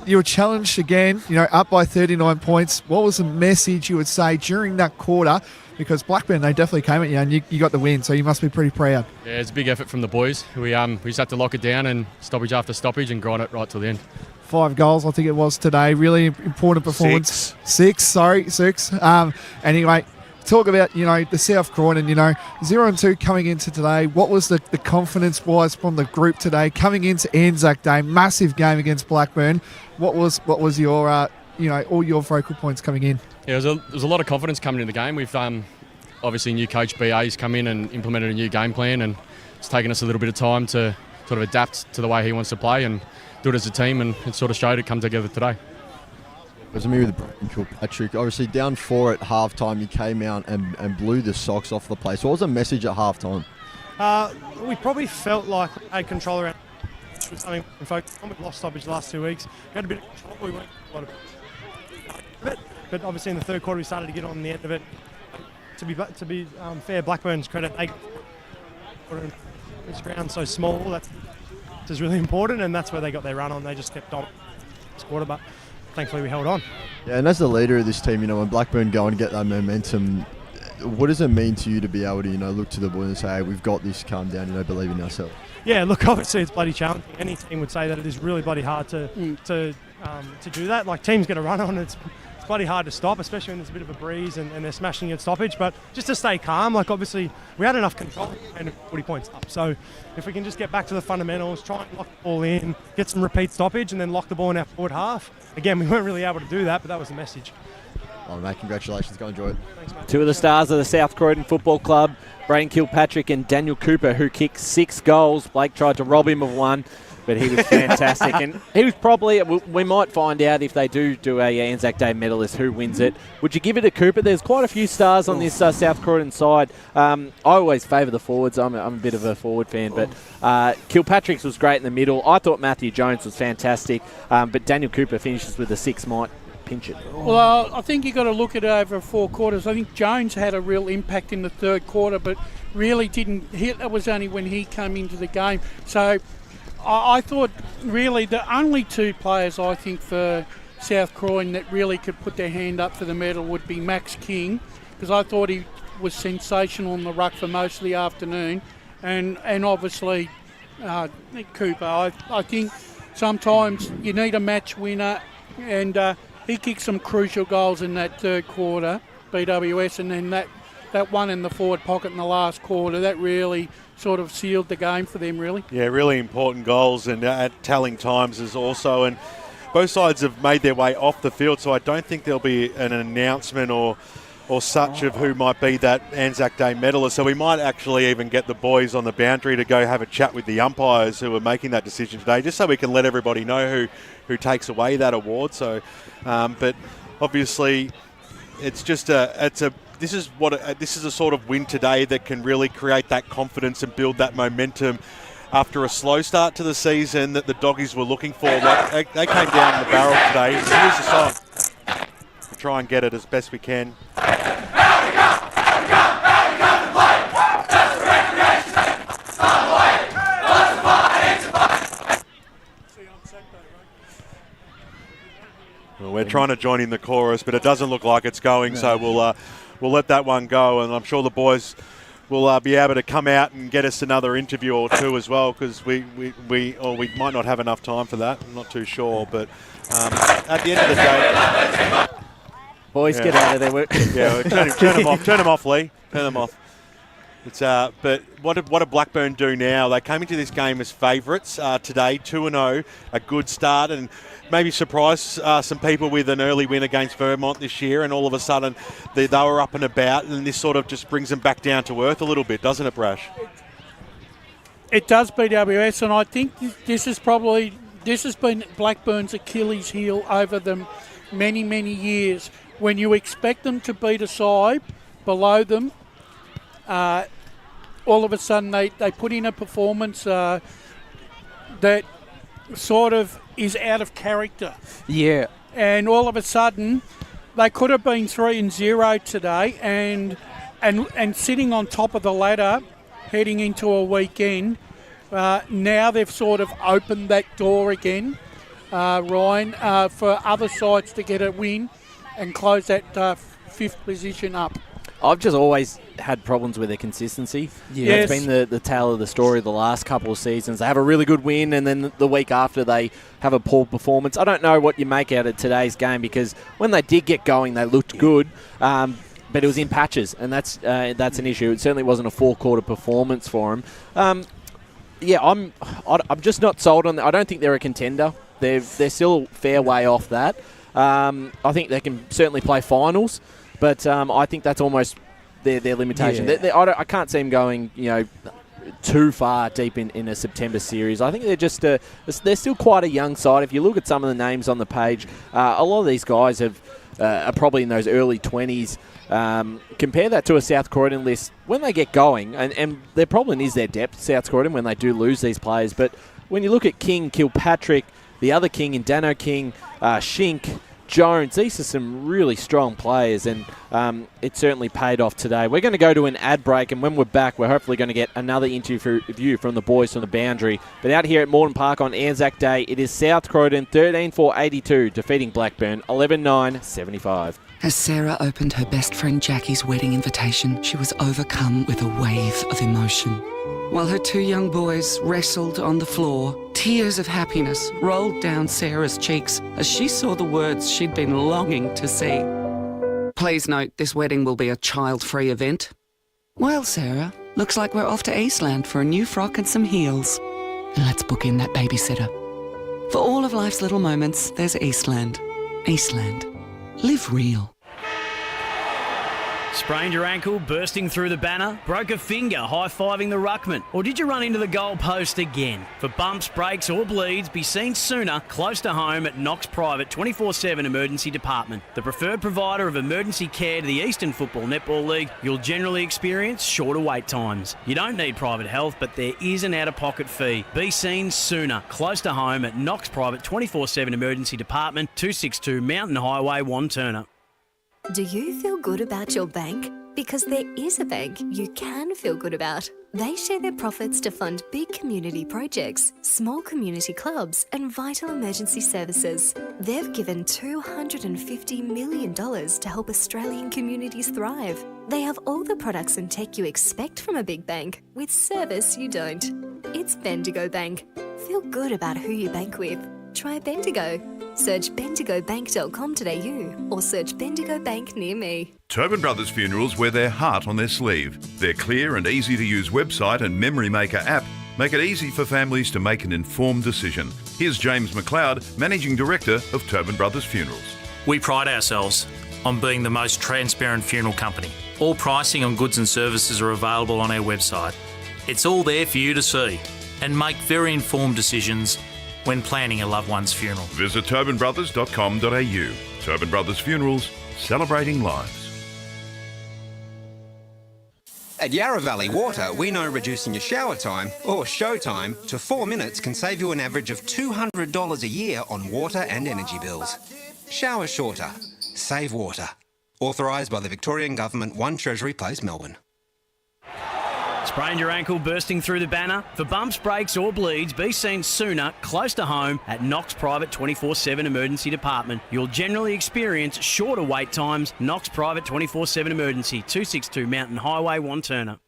you were challenged again, up by 39 points. What was the message you would say during that quarter? Because Blackburn, they definitely came at you and you got the win, so you must be pretty proud. Yeah, it's a big effort from the boys. We just had to lock it down and stoppage after stoppage and grind it right till the end. 5 goals, I think it was today. Really important performance. 6. Anyway, talk about, the South Croydon, 0-2 coming into today. What was the confidence-wise from the group today coming into ANZAC Day? Massive game against Blackburn. What was your, all your focal points coming in? Yeah, there was a lot of confidence coming into the game. We've obviously new coach BA's come in and implemented a new game plan, and it's taken us a little bit of time to sort of adapt to the way he wants to play and do it as a team, and it sort of showed it come together today. It was me with Brian Kilpatrick. Obviously down 4 at halftime, you came out and blew the socks off the place. What was the message at halftime? We probably felt like we had control around, which was something we focused on. We've lost stoppage the last 2 weeks. We had a bit of control. We weren't a lot of it. But obviously in the third quarter we started to get on the end of it. To be fair, Blackburn's credit, they this ground so small, that is really important, and that's where they got their run on. They just kept on this quarter, but thankfully we held on. Yeah, and as the leader of this team, when Blackburn go and get that momentum, what does it mean to you to be able to, look to the boys and say, hey, we've got this, calm down, believe in ourselves? Yeah, look, obviously it's bloody challenging. Any team would say that it is really bloody hard to do that. Like, teams get a run on, it's bloody hard to stop, especially when there's a bit of a breeze and they're smashing at stoppage. But just to stay calm, like, obviously we had enough control and 40 points up. So if we can just get back to the fundamentals, try and lock the ball in, get some repeat stoppage, and then lock the ball in our forward half. Again, we weren't really able to do that, but that was the message. Oh, mate, congratulations. Go enjoy it. Thanks, mate. 2 of the stars of the South Croydon Football Club, Braden Kilpatrick and Daniel Cooper, who kicked 6 goals. Blake tried to rob him of 1. But he was fantastic, and he was probably, we might find out if they do a Anzac Day medalist who wins it. Would you give it to Cooper? There's quite a few stars on this South Croydon side. I always favour the forwards. I'm a bit of a forward fan, but Kilpatrick's was great in the middle. I thought Matthew Jones was fantastic, but Daniel Cooper finishes with a 6, might pinch it. Well, I think you've got to look at it over 4 quarters. I think Jones had a real impact in the third quarter, but really didn't hit. That was only when he came into the game. So I thought really the only 2 players I think for South Croydon that really could put their hand up for the medal would be Max King, because I thought he was sensational on the ruck for most of the afternoon, and obviously Cooper. I think sometimes you need a match winner, and he kicked some crucial goals in that third quarter, BWS, and then that one in the forward pocket in the last quarter, that really sort of sealed the game for them, really. Yeah, really important goals, and at telling times as also. And both sides have made their way off the field, so I don't think there'll be an announcement or such of who might be that Anzac Day medalist. So we might actually even get the boys on the boundary to go have a chat with the umpires who are making that decision today, just so we can let everybody know who takes away that award. So, but obviously, it's just this is a sort of win today that can really create that confidence and build that momentum after a slow start to the season that the Doggies were looking for. They came down the barrel today. Here's the song. We'll try and get it as best we can. Well, we're trying to join in the chorus, but it doesn't look like it's going, so we'll let that one go, and I'm sure the boys will be able to come out and get us another interview or two as well, because we might not have enough time for that. I'm not too sure, but at the end of the day, boys, get out of there. Turn them off, Lee. Turn them off. It's but what did Blackburn do now? They came into this game as favourites today, 2-0, a good start, and maybe surprise some people with an early win against Vermont this year, and all of a sudden they were up and about, and this sort of just brings them back down to earth a little bit, doesn't it, Brash? It does, BWS, and I think this has been Blackburn's Achilles heel over them many, many years. When you expect them to beat a side below them, all of a sudden they put in a performance that sort of is out of character. Yeah. And all of a sudden they could have been 3-0 today and sitting on top of the ladder heading into a weekend. Now they've sort of opened that door again, Ryan, for other sides to get a win and close that fifth position up. I've just always had problems with their consistency. Yes. It's been the tale of the story the last couple of seasons. They have a really good win, and then the week after they have a poor performance. I don't know what you make out of today's game, because when they did get going, they looked good, but it was in patches, and that's an issue. It certainly wasn't a four-quarter performance for them. I'm just not sold on that. I don't think they're a contender. They're still a fair way off that. I think they can certainly play finals, but I think that's almost their limitation. Yeah. I can't see them going, too far deep in a September series. I think they're just they're still quite a young side. If you look at some of the names on the page, a lot of these guys are probably in those early 20s. Compare that to a South Croydon list when they get going, and their problem is their depth, South Croydon, when they do lose these players. But when you look at King, Kilpatrick, the other King in Dano King, Shink, Jones, these are some really strong players, and it certainly paid off today. We're going to go to an ad break, and when we're back, we're hopefully going to get another interview from the boys from the boundary. But out here at Morton Park on ANZAC Day, it is South Croydon 13-4-82, defeating Blackburn 11-9-75. As Sarah opened her best friend Jackie's wedding invitation, she was overcome with a wave of emotion. While her two young boys wrestled on the floor, tears of happiness rolled down Sarah's cheeks as she saw the words she'd been longing to see. Please note, this wedding will be a child-free event. Well, Sarah, looks like we're off to Eastland for a new frock and some heels. And let's book in that babysitter. For all of life's little moments, there's Eastland. Eastland. Live real. Sprained your ankle, bursting through the banner? Broke a finger, high-fiving the ruckman? Or did you run into the goal post again? For bumps, breaks or bleeds, be seen sooner, close to home at Knox Private 24/7 Emergency Department. The preferred provider of emergency care to the Eastern Football Netball League, you'll generally experience shorter wait times. You don't need private health, but there is an out-of-pocket fee. Be seen sooner, close to home at Knox Private 24/7 Emergency Department, 262 Mountain Highway, Wanturna. Do you feel good about your bank? Because there is a bank you can feel good about. They share their profits to fund big community projects, small community clubs, and vital emergency services. They've given $250 million to help Australian communities thrive. They have all the products and tech you expect from a big bank, with service you don't. It's Bendigo Bank. Feel good about who you bank with. Try Bendigo. Search bendigobank.com.au or search Bendigo Bank near me. Tobin Brothers Funerals wear their heart on their sleeve. Their clear and easy-to-use website and Memory Maker app make it easy for families to make an informed decision. Here's James McLeod, Managing Director of Tobin Brothers Funerals. We pride ourselves on being the most transparent funeral company. All pricing on goods and services are available on our website. It's all there for you to see and make very informed decisions when planning a loved one's funeral. Visit tobinbrothers.com.au. Tobin Brothers Funerals, celebrating lives. At Yarra Valley Water, we know reducing your shower time, or show time, to 4 minutes can save you an average of $200 a year on water and energy bills. Shower shorter. Save water. Authorised by the Victorian Government, 1 Treasury Place, Melbourne. Sprained your ankle, bursting through the banner? For bumps, breaks or bleeds, be seen sooner, close to home at Knox Private 24/7 Emergency Department. You'll generally experience shorter wait times. Knox Private 24/7 Emergency, 262 Mountain Highway, Wanturna.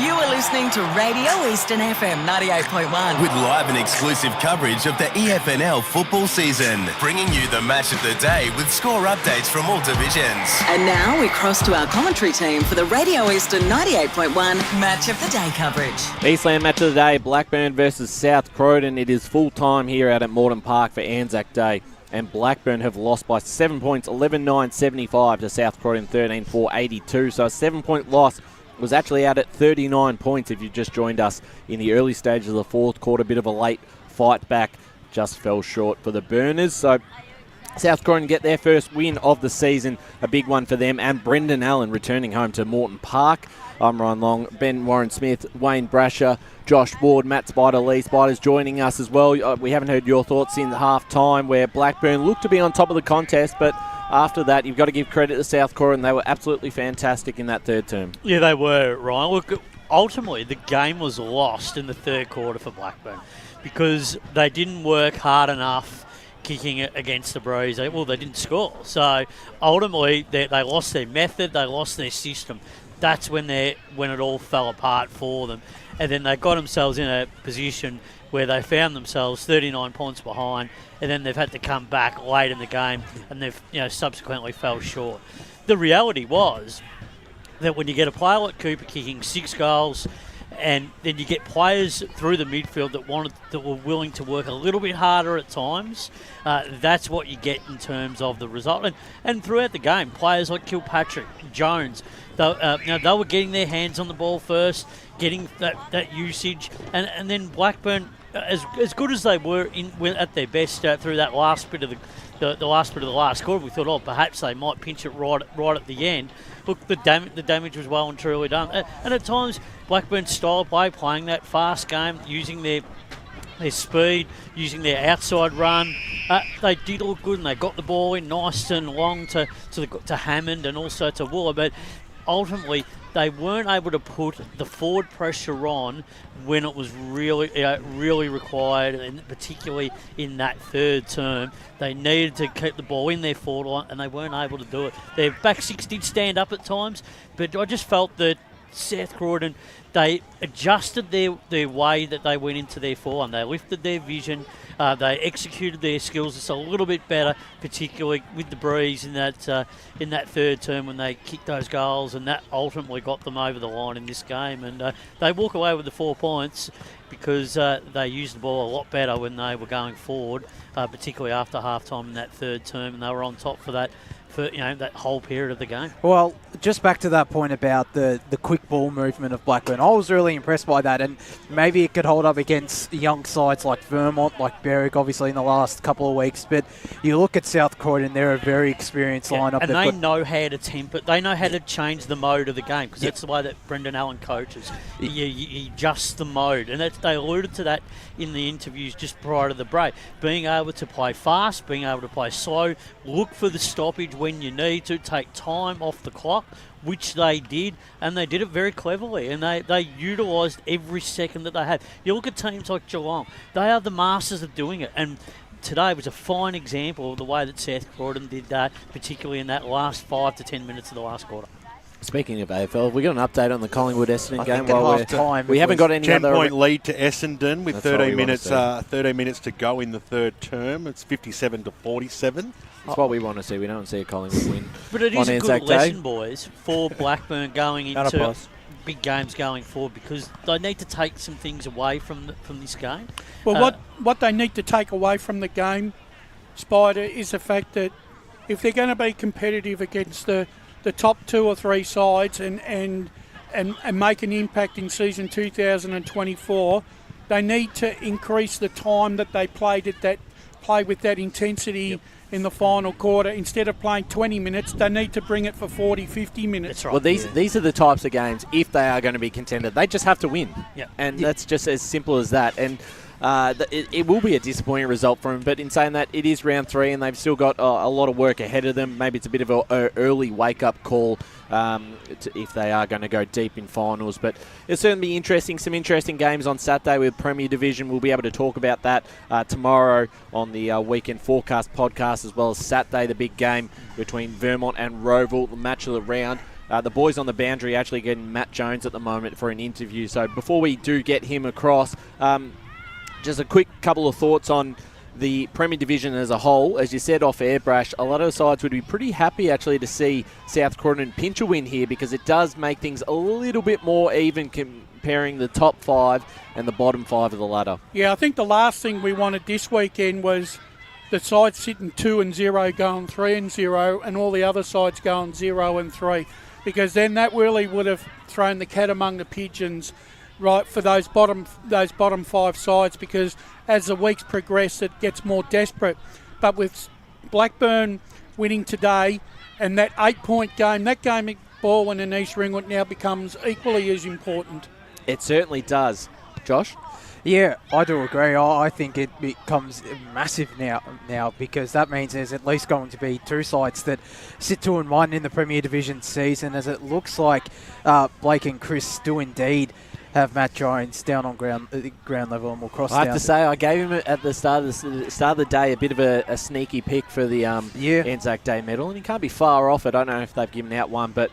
You are listening to Radio Eastern FM 98.1. With live and exclusive coverage of the EFNL football season, bringing you the match of the day with score updates from all divisions. And now we cross to our commentary team for the Radio Eastern 98.1 Match of the Day coverage. Eastland Match of the Day, Blackburn versus South Croydon. It is full time here out at Morton Park for ANZAC Day. And Blackburn have lost by 7 points, 11-9-75 to South Croydon 13-4-82. So a 7-point loss was actually out at 39 points if you just joined us in the early stages of the fourth quarter. Bit of a late fight back, just fell short for the Burners. So South Croydon get their first win of the season, a big one for them. And Brendan Allen returning home to Morton Park. I'm Ryan Long, Ben Warren-Smith, Wayne Brasher, Josh Ward, Matt Spider, Lee Spider's joining us as well. We haven't heard your thoughts in half-time where Blackburn looked to be on top of the contest, but after that, you've got to give credit to South Croydon. They were absolutely fantastic in that third term. Yeah, they were, Ryan. Look, ultimately, the game was lost in the third quarter for Blackburn because they didn't work hard enough kicking it against the Breeze. They didn't score. So ultimately, they lost their method, they lost their system. That's when it all fell apart for them. And then they got themselves in a position where they found themselves 39 points behind, and then they've had to come back late in the game, and they've subsequently fell short. The reality was that when you get a player like Cooper kicking 6 goals, and then you get players through the midfield that were willing to work a little bit harder at times, that's what you get in terms of the result. And throughout the game, players like Kilpatrick, Jones, they were getting their hands on the ball first, getting that usage, and then Blackburn, as good as they were at their best through that last bit of the last bit of the last quarter, we thought, perhaps they might pinch it right at the end. Look, the damage was well and truly done. And at times, Blackburn's style of play, playing that fast game, using their speed, using their outside run, they did look good, and they got the ball in nice and long to Hammond and also to Wooler. But ultimately, they weren't able to put the forward pressure on when it was really required, and particularly in that third term. They needed to keep the ball in their forward line, and they weren't able to do it. Their back six did stand up at times, but I just felt that South Croydon, they adjusted their way that they went into their forward line. They lifted their vision. They executed their skills just a little bit better, particularly with the Breeze in that third term when they kicked those goals, and that ultimately got them over the line in this game. And they walk away with the 4 points because they used the ball a lot better when they were going forward, particularly after half-time in that third term, and they were on top for that whole period of the game. Well, just back to that point about the quick ball movement of Blackburn, I was really impressed by that, and maybe it could hold up against young sides like Vermont, like Berwick, obviously in the last couple of weeks. But you look at South Croydon, they're a very experienced lineup, and they know how to temper. They know how to change the mode of the game, because that's the way that Brendan Allen coaches. You adjust the mode, and they alluded to that in the interviews just prior to the break. Being able to play fast, being able to play slow, look for the stoppage when you need to, take time off the clock, which they did, and they did it very cleverly, and they utilised every second that they had. You look at teams like Geelong, they are the masters of doing it, and today was a fine example of the way that South Croydon did that, particularly in that last 5 to 10 minutes of the last quarter. Speaking of AFL, have we got an update on the Collingwood-Essendon game? We haven't got any 10-point lead to Essendon with 13 minutes to go in the third term. It's 57-47. That's what we want to see. We don't see a Collingwood win. But it is a good lesson, boys, for Blackburn going into big games going forward, because they need to take some things away from this game. Well, what they need to take away from the game, Spider, is the fact that if they're going to be competitive against the top 2 or 3 sides and make an impact in season 2024, they need to increase the time that they play with that intensity in the final quarter. Instead of playing 20 minutes, they need to bring it for 40, 50 minutes. That's right. Well, these are the types of games, if they are going to be contended, they just have to win. And that's just as simple as that. And it will be a disappointing result for them, but in saying that, it is round 3 and they've still got a lot of work ahead of them. Maybe it's a bit of an early wake-up call if they are going to go deep in finals. But it'll certainly be interesting. Some interesting games on Saturday with Premier Division. We'll be able to talk about that tomorrow on the Weekend Forecast podcast, as well as Saturday, the big game between Vermont and Roval, the match of the round. the boys on the boundary actually getting Matt Jones at the moment for an interview. So before we do get him across, just a quick couple of thoughts on the Premier Division as a whole. As you said off air, Brash, a lot of sides would be pretty happy actually to see South Croydon pinch a win here, because it does make things a little bit more even comparing the top 5 and the bottom 5 of the ladder. Yeah, I think the last thing we wanted this weekend was the sides sitting 2-0 going 3-0 and all the other sides going 0-3, because then that really would have thrown the cat among the pigeons, right, for those bottom 5 sides, because as the weeks progress it gets more desperate. But with Blackburn winning today and that 8-point game, that game at Balwyn and East Ringwood now becomes equally as important. It certainly does. Josh? Yeah, I do agree. I think it becomes massive now because that means there's at least going to be 2 sides that sit 2-1 in the Premier Division season, as it looks like Blake and Chris do indeed have Matt Jones down on ground level, and we'll cross down. I have to say, I gave him at the start of the day a bit of a sneaky pick for the ANZAC Day medal, and he can't be far off. I don't know if they've given out one, but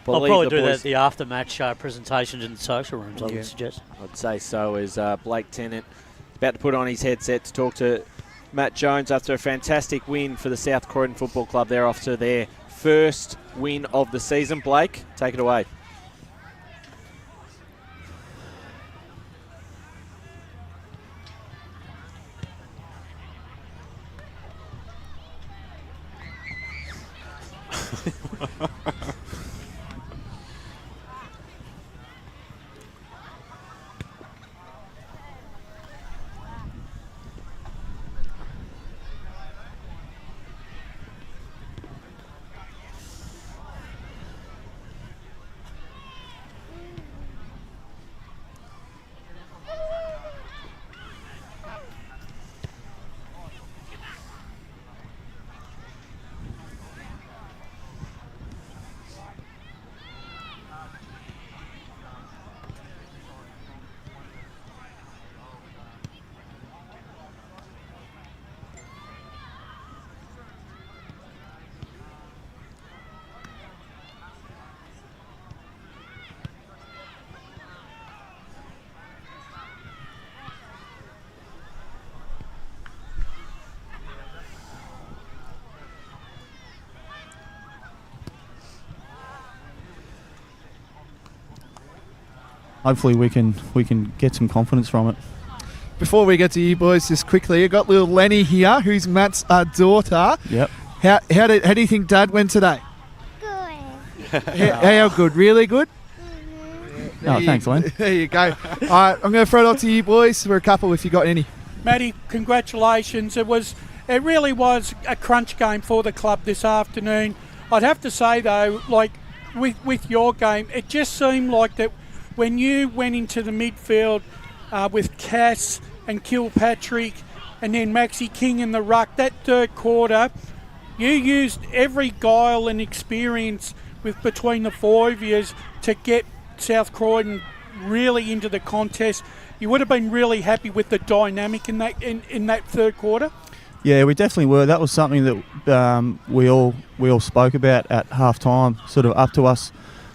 I'll probably do that at the after-match presentations in the social rooms, I would suggest. I'd say so, as Blake Tennant is about to put on his headset to talk to Matt Jones after a fantastic win for the South Croydon Football Club. They're off to their first win of the season. Blake, take it away. Hopefully we can get some confidence from it. Before we get to you boys, just quickly, I got little Lenny here, who's Matt's daughter. Yep. How do you think Dad went today? Good. How good? Really good? Oh, thanks, Len. There you go. All right, I'm going to throw it out to you boys for a couple if you got any. Matty, congratulations. It really was a crunch game for the club this afternoon. I'd have to say though, like with your game, it just seemed like that when you went into the midfield with Cass and Kilpatrick and then Maxie King in the ruck, that third quarter, you used every guile and experience between the 4 of you to get South Croydon really into the contest. You would have been really happy with the dynamic in that third quarter. Yeah, we definitely were. That was something that we all spoke about at half time, sort of up to us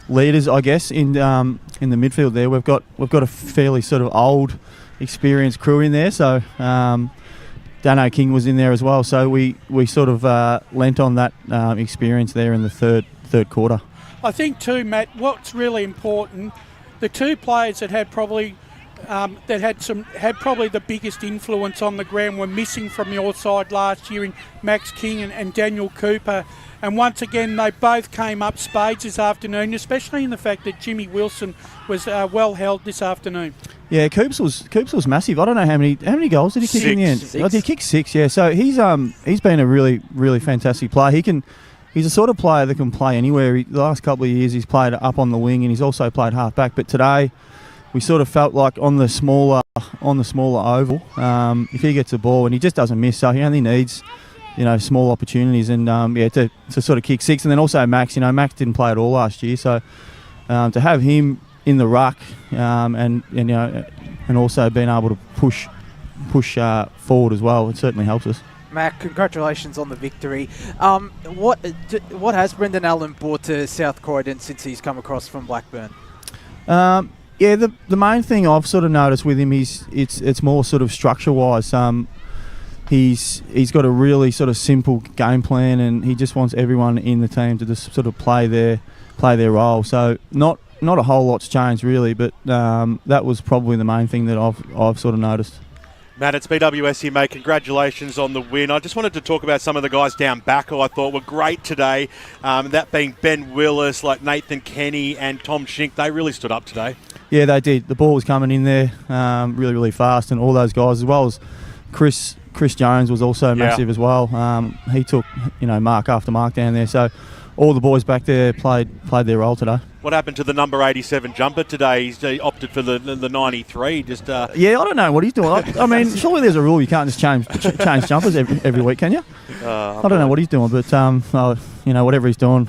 leaders, I guess, in the midfield there. We've got a fairly sort of old, experienced crew in there. So Dano King was in there as well. So we sort of lent on that experience there in the third quarter. I think too, Matt, what's really important, the 2 players that had probably the biggest influence on the ground were missing from your side last year in Max King and Daniel Cooper. And once again, they both came up spades this afternoon, especially in the fact that Jimmy Wilson was well held this afternoon. Yeah, Coops was massive. I don't know how many goals did he kick in the end? 6. Oh, did he kick 6? Yeah. So he's been a really, really fantastic player. He's a sort of player that can play anywhere. The last couple of years he's played up on the wing and he's also played half back. But today we sort of felt like on the smaller oval, if he gets the ball and he just doesn't miss, so he only needs small opportunities and to sort of kick 6. And then also Max, Max didn't play at all last year, so to have him in the ruck and also being able to push forward as well, it certainly helps us. Mac, congratulations on the victory. What has Brendan Allen brought to South Croydon since he's come across from Blackburn? Yeah, the main thing I've sort of noticed with him is it's more sort of structure-wise. He's got a really sort of simple game plan, and he just wants everyone in the team to just sort of play their role. So not a whole lot's changed really, but that was probably the main thing that I've sort of noticed. Matt, it's BWS here, mate. Congratulations on the win. I just wanted to talk about some of the guys down back who I thought were great today, that being Ben Willis, like Nathan Kenny and Tom Schink. They really stood up today. Yeah, they did. The ball was coming in there really, really fast, and all those guys, as well as Chris Jones was also massive as well. He took mark after mark down there. So all the boys back there played their role today. What happened to the number 87 jumper today? He opted for the 93. Just yeah, I don't know what he's doing. I mean, surely there's a rule you can't just change jumpers every week, can you? I don't know what he's doing, but whatever he's doing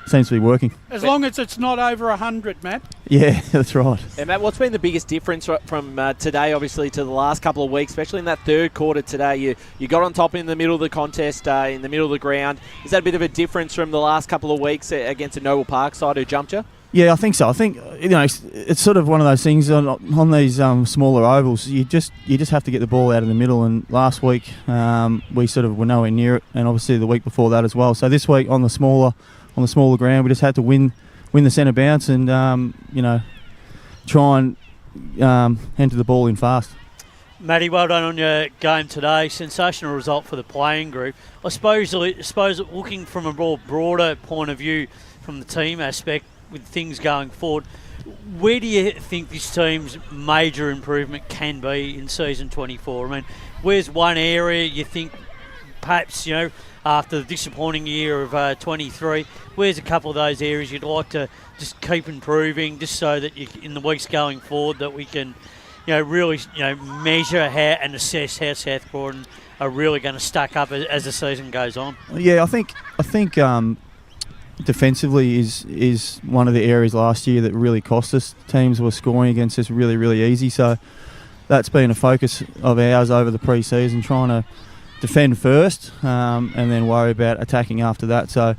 seems to be working. As long as it's not over 100, Matt. Yeah, that's right. And Matt, what's been the biggest difference from today, obviously, to the last couple of weeks, especially in that third quarter today? You got on top in the middle of the contest, in the middle of the ground. Is that a bit of a difference from the last couple of weeks against a Noble Park side who jumped you? Yeah, I think so. I think it's sort of one of those things on these smaller ovals. You just have to get the ball out of the middle. And last week we sort of were nowhere near it, and obviously the week before that as well. So this week on the smaller ground, we just had to win the centre bounce and try and enter the ball in fast. Matty, well done on your game today. Sensational result for the playing group. I suppose looking from a more broader point of view from the team aspect with things going forward, where do you think this team's major improvement can be in season 24? I mean, where's one area you think perhaps, after the disappointing year of 23, where's a couple of those areas you'd like to just keep improving, just so that in the weeks going forward that we can, really, measure and assess how South Croydon are really going to stack up as the season goes on? Yeah, I think defensively is one of the areas last year that really cost us. Teams were scoring against us really, really easy, so that's been a focus of ours over the pre-season, trying to defend first and then worry about attacking after that. So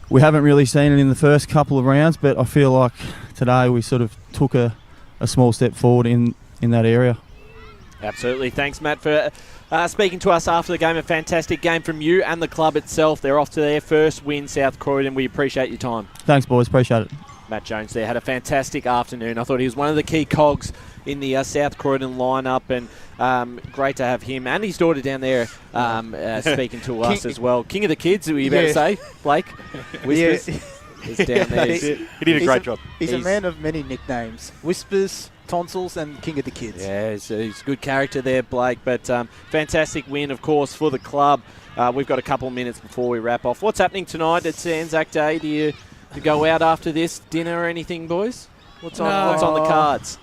we haven't really seen it in the first couple of rounds, but I feel like today we sort of took a small step forward in that area. Absolutely. Thanks, Matt, for speaking to us after the game. A fantastic game from you and the club itself. They're off to their first win, South Croydon. We appreciate your time. Thanks, boys. Appreciate it. Matt Jones there had a fantastic afternoon. I thought he was one of the key cogs in the South Croydon lineup, and great to have him and his daughter down there speaking to us as well. King of the kids, were you about to say, Blake? Whispers is down there. He did a great job. He's a man of many nicknames. Whispers, Tonsils, and King of the Kids. Yeah, he's a good character there, Blake. But fantastic win, of course, for the club. We've got a couple of minutes before we wrap off. What's happening tonight? It's ANZAC Day. Do you go out after this, dinner or anything, boys? What's on the cards?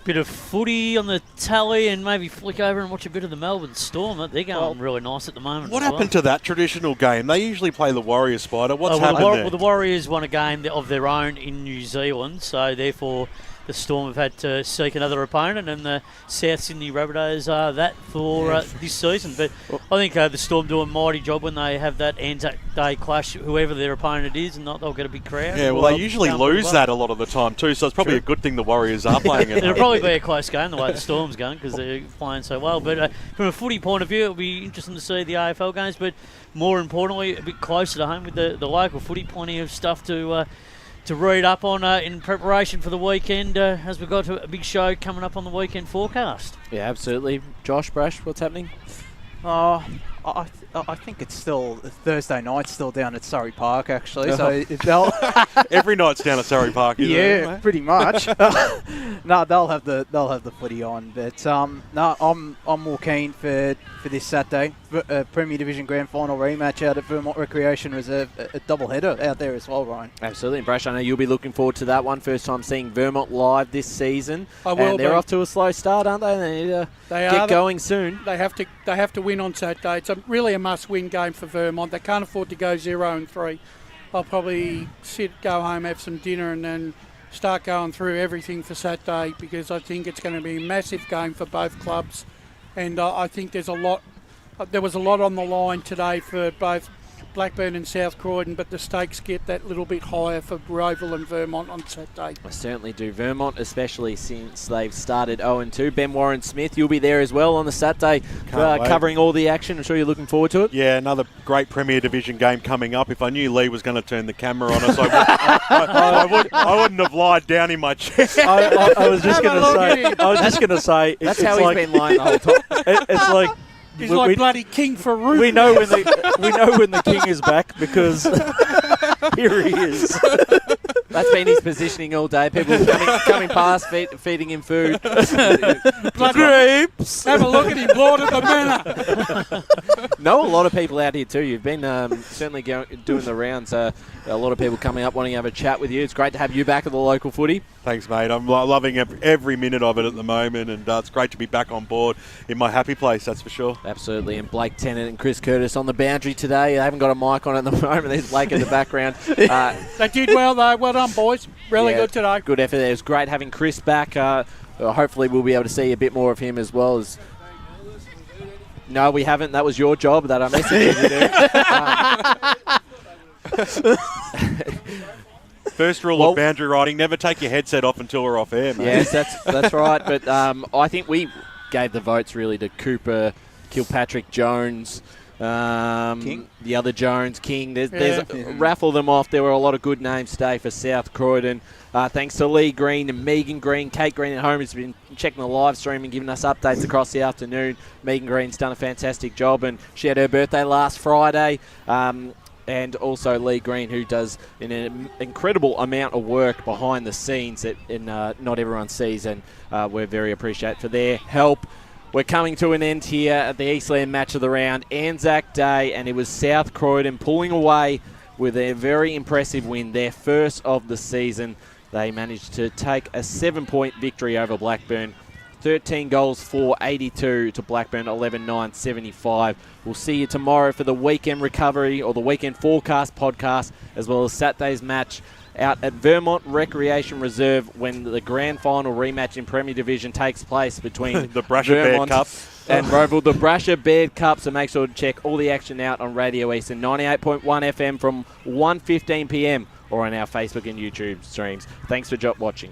Bit of footy on the tally, and maybe flick over and watch a bit of the Melbourne Storm. They're going really nice at the moment. What happened to that traditional game? They usually play the Warriors, Spider. What's happened there? Well, the Warriors won a game of their own in New Zealand, so therefore the Storm have had to seek another opponent, and the South Sydney Rabbitohs are that for this season. But I think the Storm do a mighty job when they have that ANZAC Day clash, whoever their opponent is, and they'll get a big crowd. Yeah, well, they usually lose that a lot of the time too, so it's probably a good thing the Warriors are playing it. It'll probably be a close game the way the Storm's going, because they're playing so well. But from a footy point of view, it'll be interesting to see the AFL games, but more importantly, a bit closer to home with the local footy. Plenty of stuff to read up on in preparation for the weekend, as we've got a big show coming up on the weekend forecast. Yeah, absolutely. Josh, Brash, what's happening? I think it's still Thursday night, still down at Surrey Park, actually. So if they'll every night's down at Surrey Park, isn't it? Yeah, pretty much. No, they'll have the footy on, but I'm more keen for this Saturday. Premier Division Grand Final rematch out at Vermont Recreation Reserve, a double header out there as well, Ryan. Absolutely, and Brash, I know you'll be looking forward to that one. First time seeing Vermont live this season. I will. And they're off to a slow start, aren't they? They need to get going soon. They have to win on Saturday. It's really a must-win game for Vermont. They can't afford to go 0-3. I'll probably go home, have some dinner, and then start going through everything for Saturday, because I think it's going to be a massive game for both clubs, and I think there's a lot there was a lot on the line today for both Blackburn and South Croydon, but the stakes get that little bit higher for Roval and Vermont on Saturday. I certainly do. Vermont, especially since they've started 0-2. Ben Warren-Smith, you'll be there as well on the Saturday, covering all the action. I'm sure you're looking forward to it. Yeah, another great Premier Division game coming up. If I knew Lee was going to turn the camera on us, I wouldn't have lied down in my chair. I was just going to say. That's how he's been lying the whole time. It's like. He's like bloody king for root. We know when the king is back because here he is. That's been his positioning all day. People coming past, feeding him food. Grapes. Have a look at him, Lord of the Manor. Know a lot of people out here too. You've been certainly doing the rounds. A lot of people coming up wanting to have a chat with you. It's great to have you back at the local footy. Thanks, mate. I'm loving every minute of it at the moment, and it's great to be back on board in my happy place, that's for sure. Absolutely. And Blake Tennant and Chris Curtis on the boundary today. They haven't got a mic on at the moment. There's Blake in the background. They did well, though. Well done, boys. Really good today. Good effort there. It was great having Chris back. Hopefully we'll be able to see a bit more of him as well. No, we haven't. That was your job that I messaged you to. First rule of boundary riding, never take your headset off until we're off air, mate. Yes, that's right. But I think we gave the votes really to Cooper, Kilpatrick, Jones, King? The other Jones, King. Raffle them off. There were a lot of good names today for South Croydon. Thanks to Lee Green and Megan Green. Kate Green at home has been checking the live stream and giving us updates across the afternoon. Megan Green's done a fantastic job, and she had her birthday last Friday. And also Lee Green, who does an incredible amount of work behind the scenes that not everyone sees, and we're very appreciative for their help. We're coming to an end here at the Eastland match of the round, ANZAC Day, and it was South Croydon pulling away with a very impressive win, their first of the season. They managed to take a 7-point victory over Blackburn. 13 goals for 82 to Blackburn, 11-9, 75. We'll see you tomorrow for the weekend recovery or the weekend forecast podcast, as well as Saturday's match out at Vermont Recreation Reserve when the grand final rematch in Premier Division takes place between the Brasher Baird Cup and Roval, the Brasher Baird Cup. So make sure to check all the action out on Radio Eastern 98.1 FM from 1:15 p.m. or on our Facebook and YouTube streams. Thanks for watching.